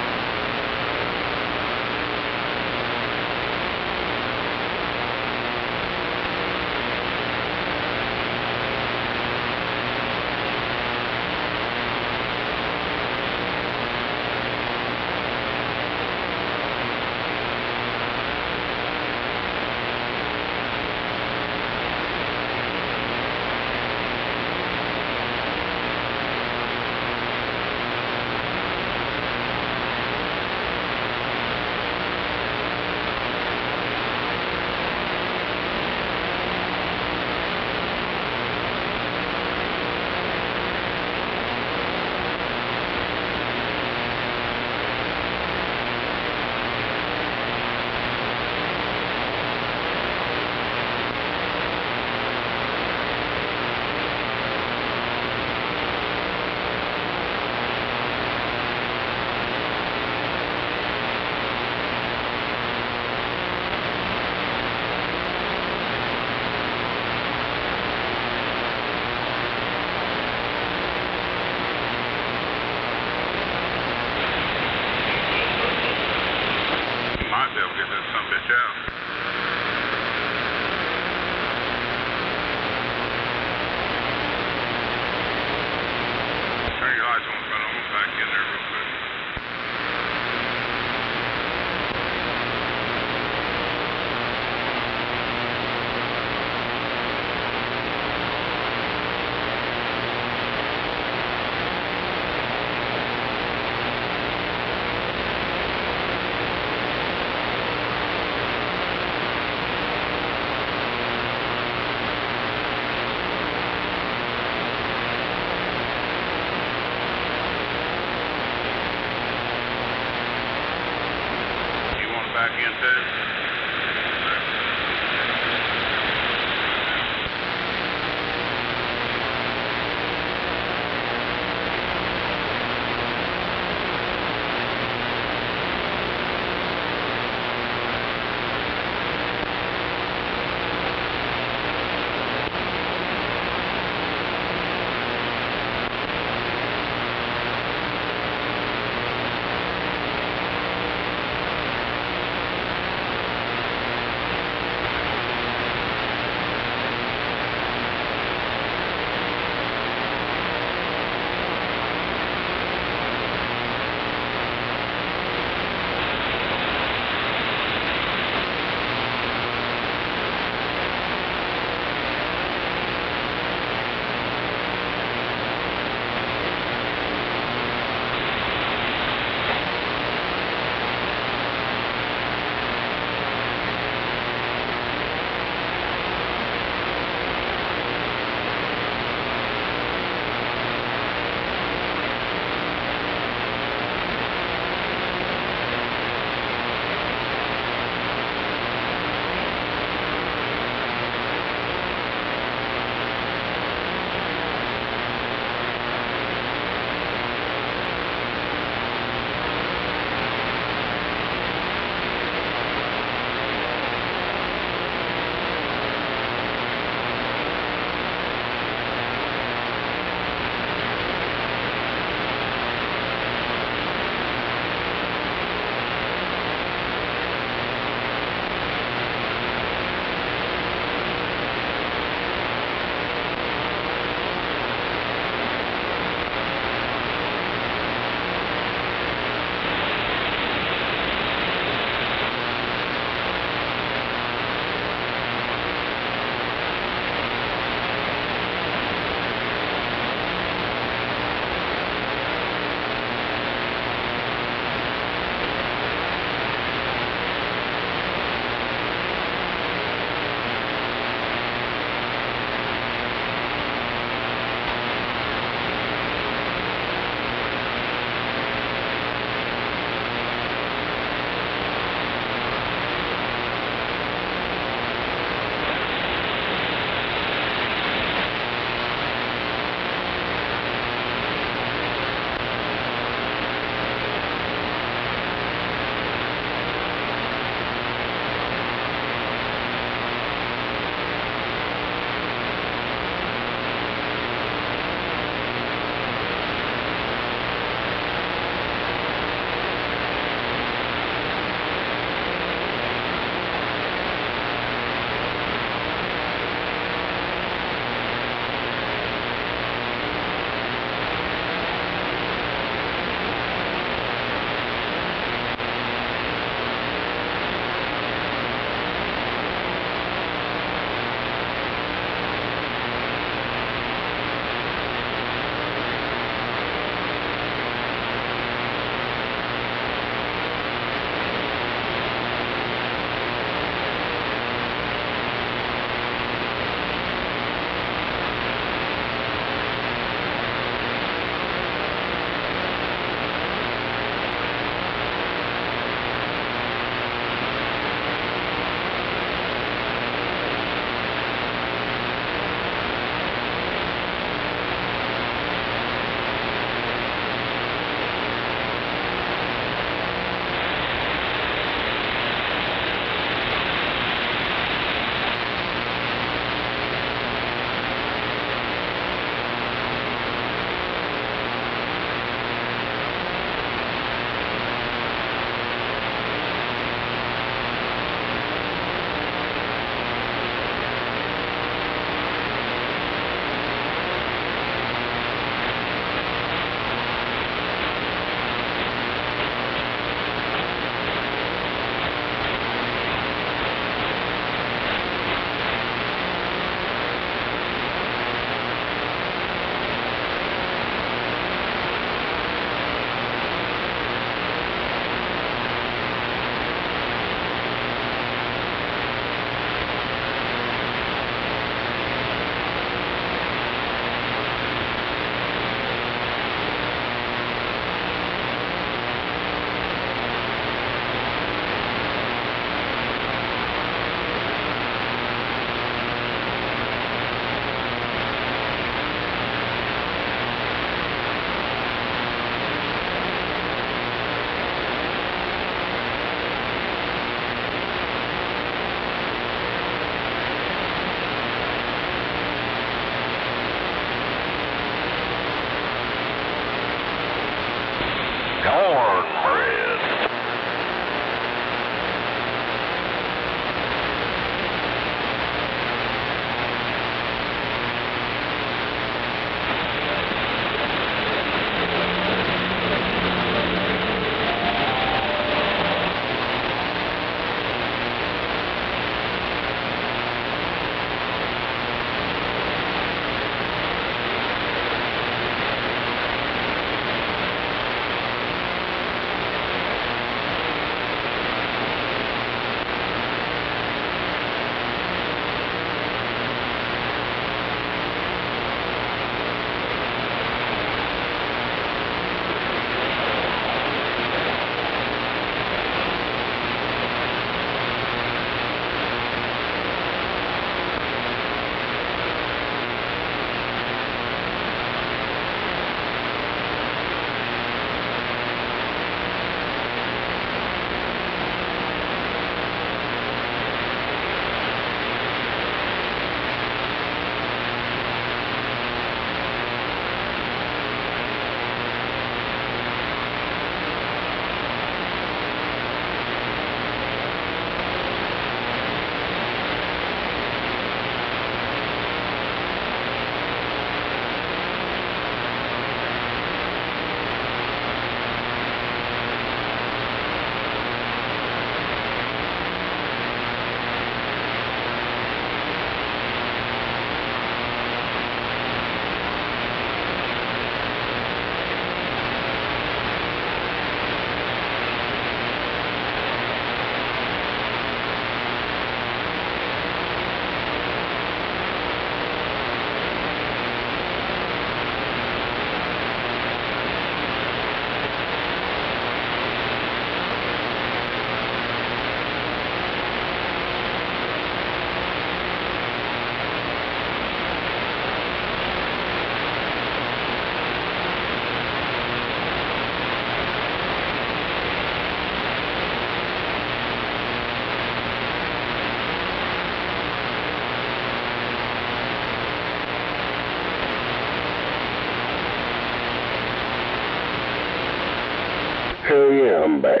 I'm back.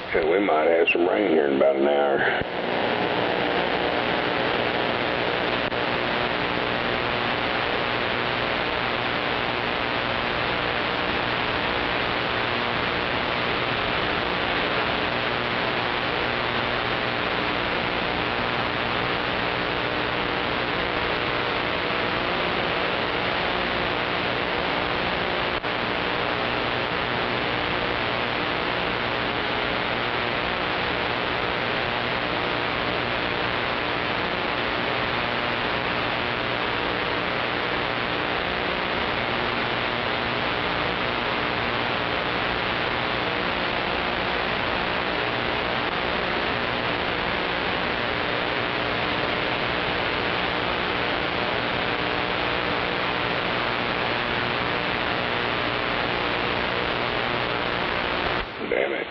Okay, we might have some rain here in about an hour. Damn it.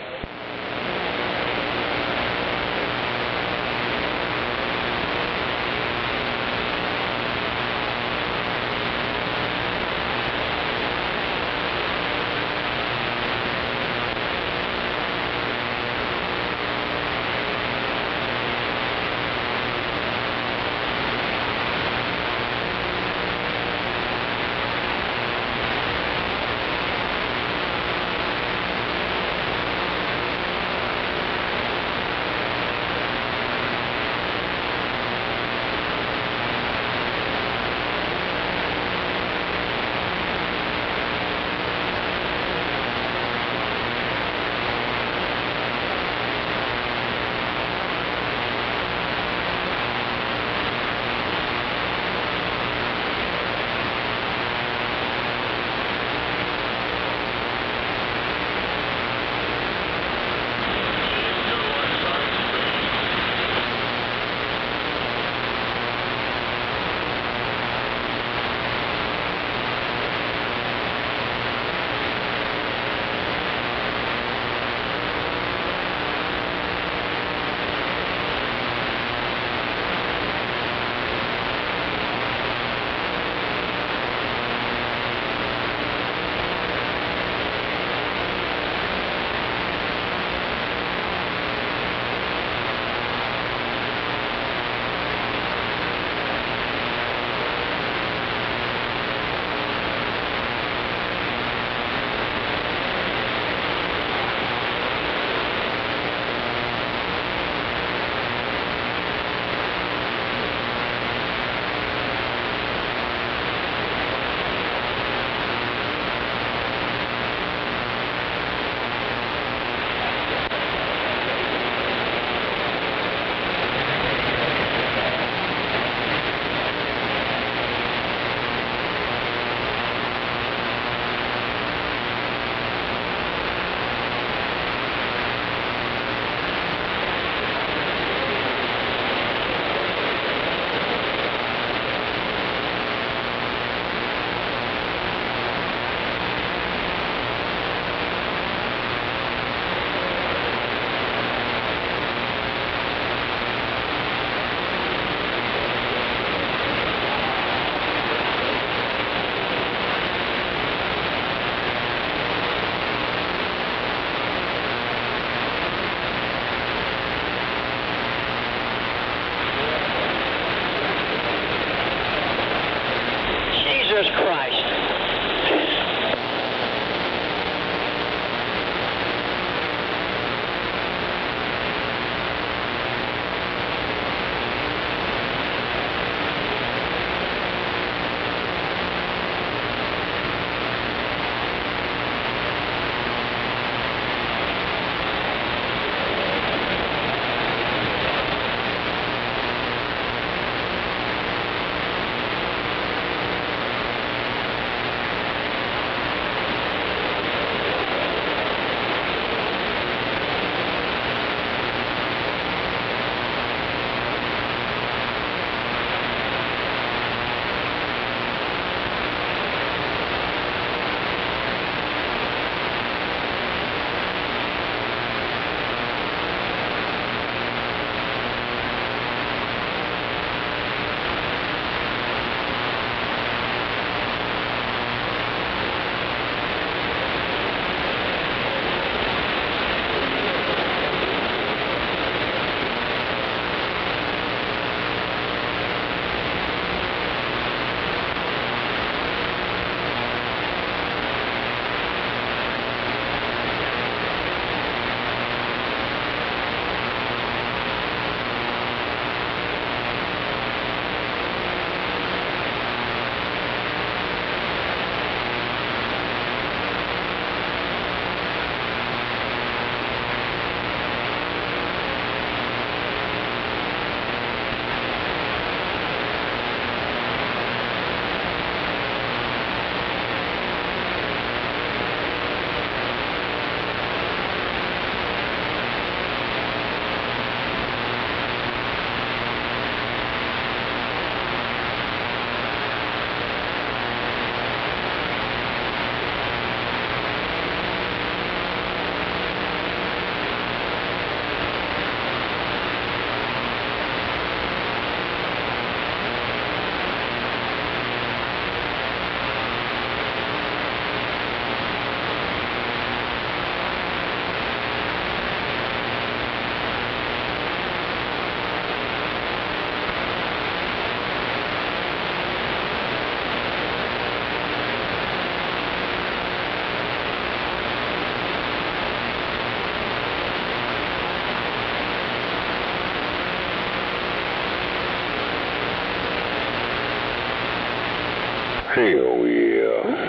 Hell yeah.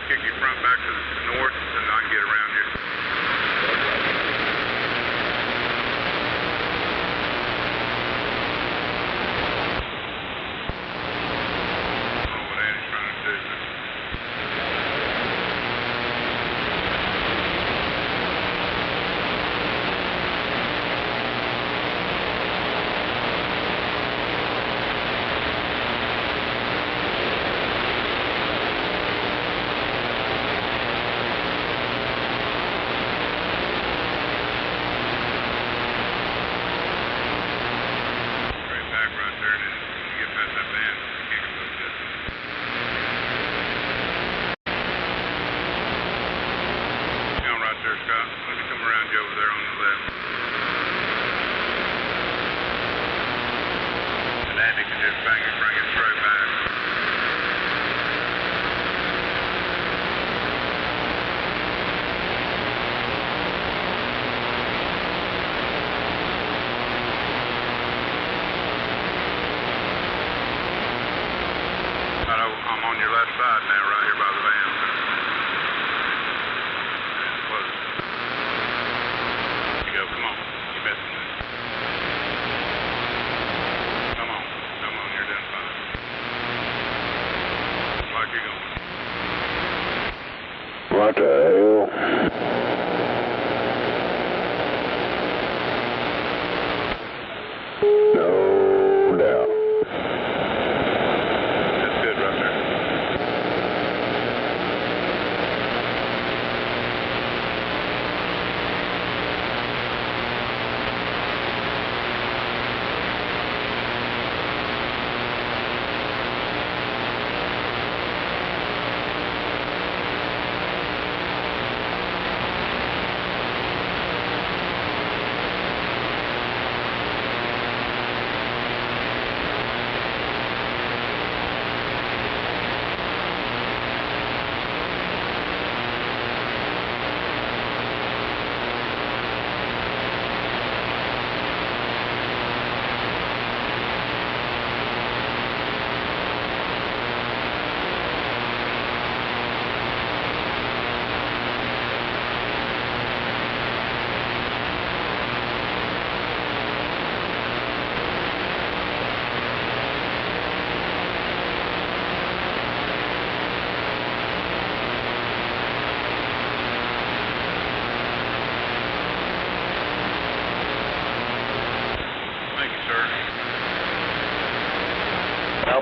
Kick your front back to the north, and I can get around you. I don't know what Andy's trying to do, but... I'm on your left side now, right here by the van. Close. You go, come on. You missing it. Come on, you're doing fine. Looks like you're going.
What the hell? No doubt.
That's good right there.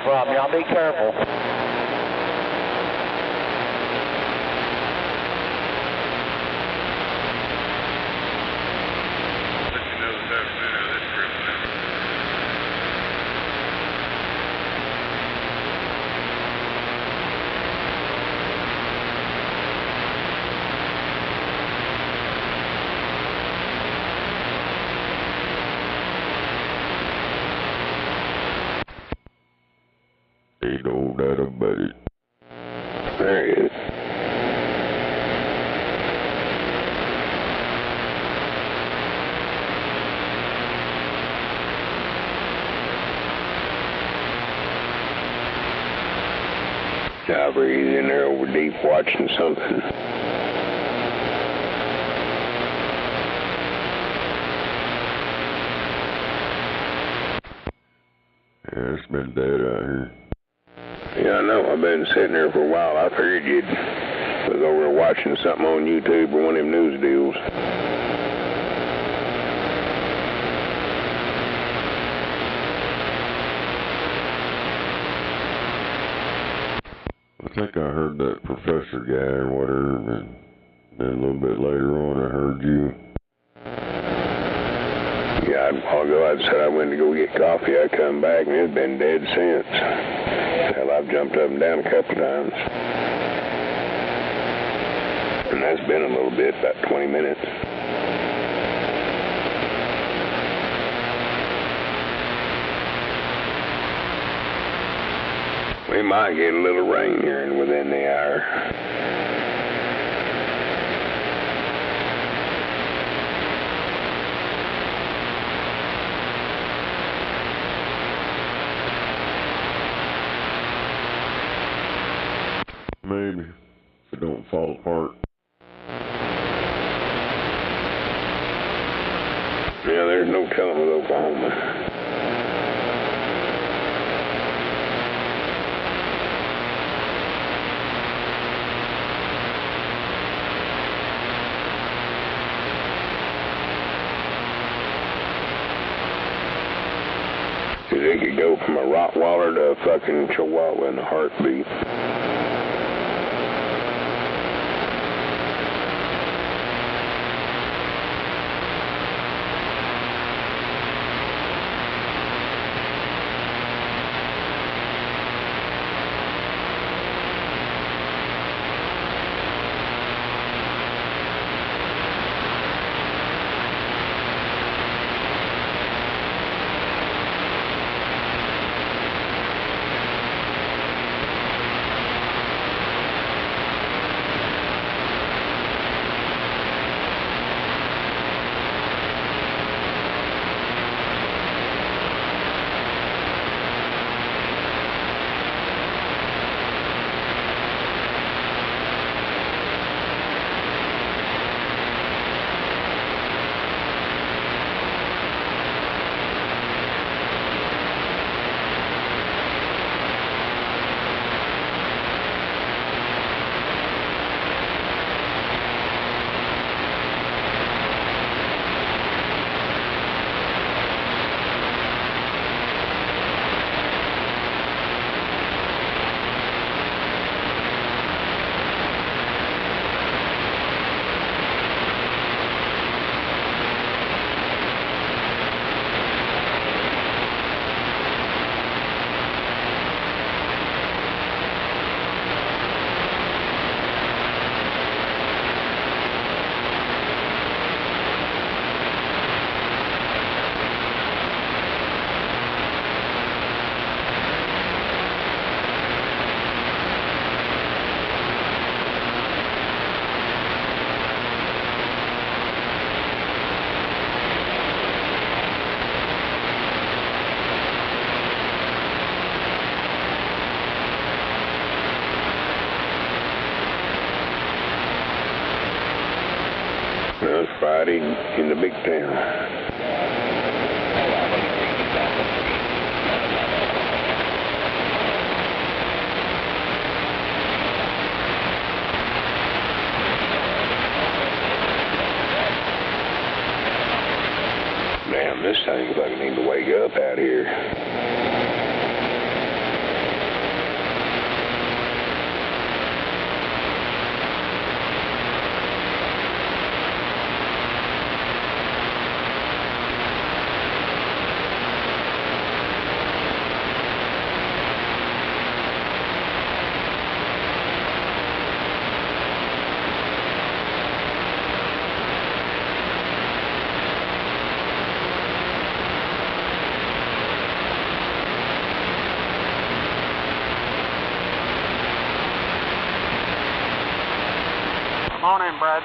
from. Y'all be careful.
Ain't no doubt about it.
There he is. Calvary, he's in there over deep watching something.
Yeah, it's been dead out here.
Yeah, I know. I've been sitting there for a while. I figured you'd was over there watching something on YouTube or one of them news deals.
I think I heard that professor guy or whatever, and then a little bit later on I heard you.
Yeah, a while ago I said I went to go get coffee. I come back and it's been dead since. Hell, I've jumped up and down a couple times. And that's been a little bit, about 20 minutes. We might get a little rain here within the hour.
Maybe, if it don't fall apart.
Yeah, there's no telling with Oklahoma. They could go from a Rottweiler to a fucking Chihuahua in a heartbeat. It's Friday in the big town. Damn, this thing's like I need to wake up out here.
on in, Brad.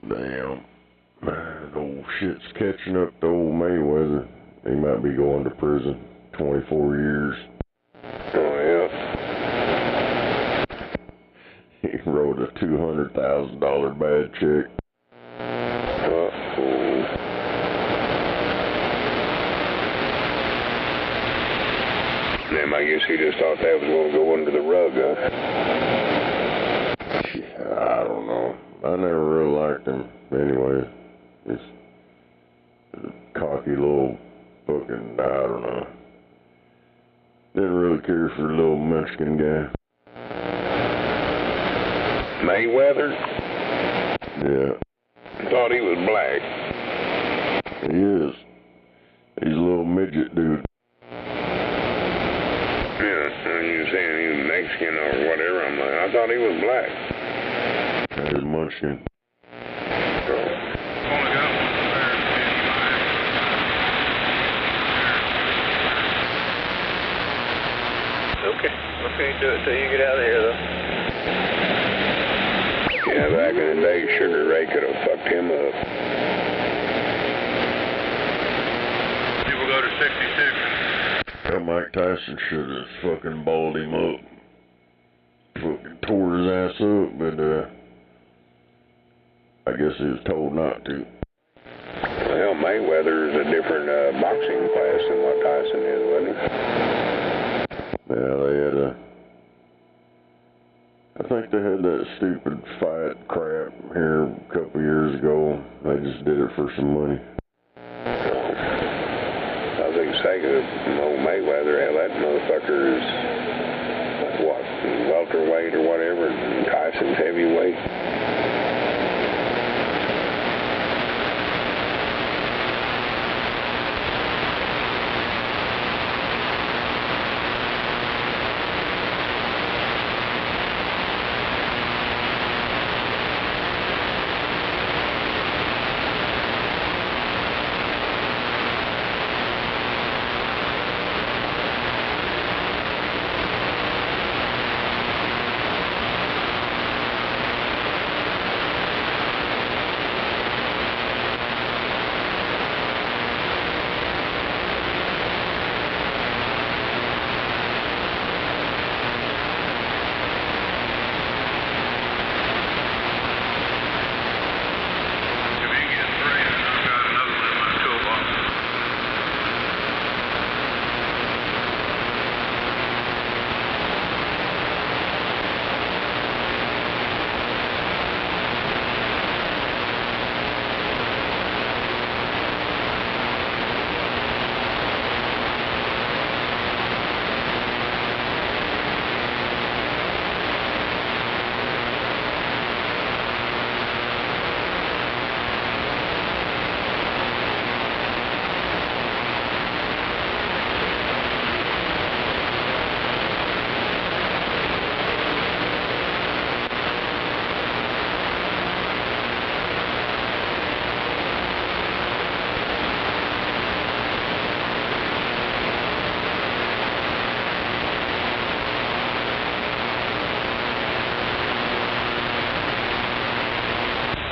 Damn. Man, old shit's catching up to old Mayweather. He might be going to prison 24 years.
Oh, yeah.
He wrote a $200,000 bad check.
Damn, I guess he just thought that was going to go under the rug, huh?
I don't know. I never really liked him. Anyway, he's a cocky little fucking, I don't know. Didn't really care for the little Mexican guy.
Mayweather?
Yeah.
Thought he was black.
He is. He's a little midget dude.
Yeah, when you were saying he was Mexican or whatever, I'm like, I thought he was black.
He's Munchkin.
Okay, do it till you get out of here, though.
Yeah, back in the day, Sugar Ray could have fucked him up.
People go to 66.
Well, Mike Tyson should have fucking balled him up. Fucking tore his ass up, but, I guess he was told not to.
Well, Mayweather is a different boxing class than what Tyson is, wasn't he?
Yeah, they had I think they had that stupid fight crap here a couple years ago. They just did it for some money.
I was going to say, old Mayweather, hell, that motherfucker is, what, welterweight or whatever, and Tyson's heavyweight.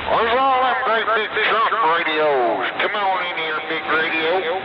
Where's all them great big truck radios? Come on in here, big radio.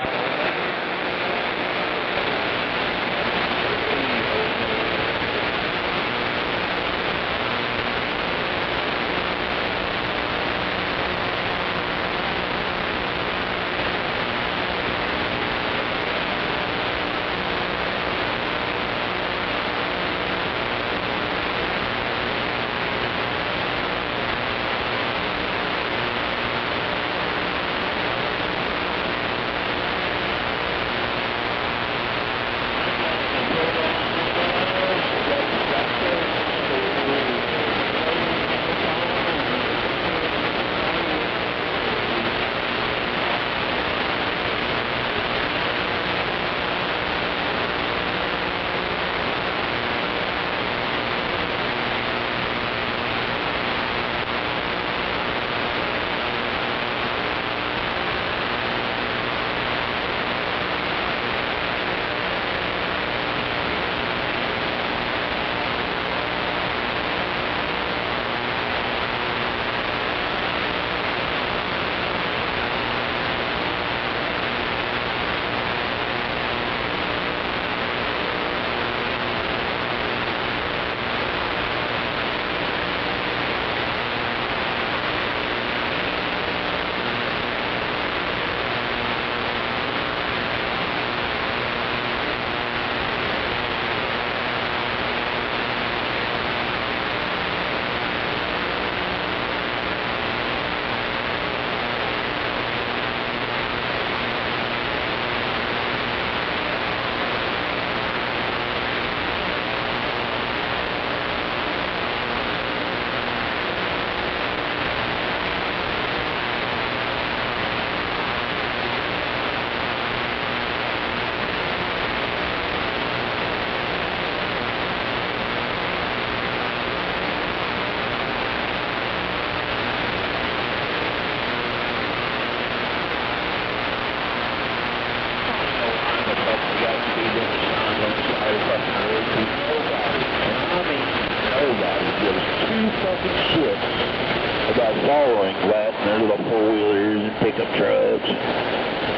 about following that and their little four-wheelers and pickup trucks. They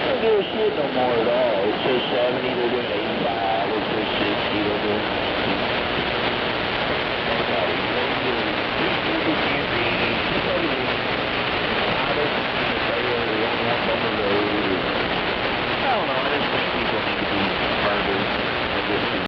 don't give a shit no more at all. It's just 70, they're doing 85.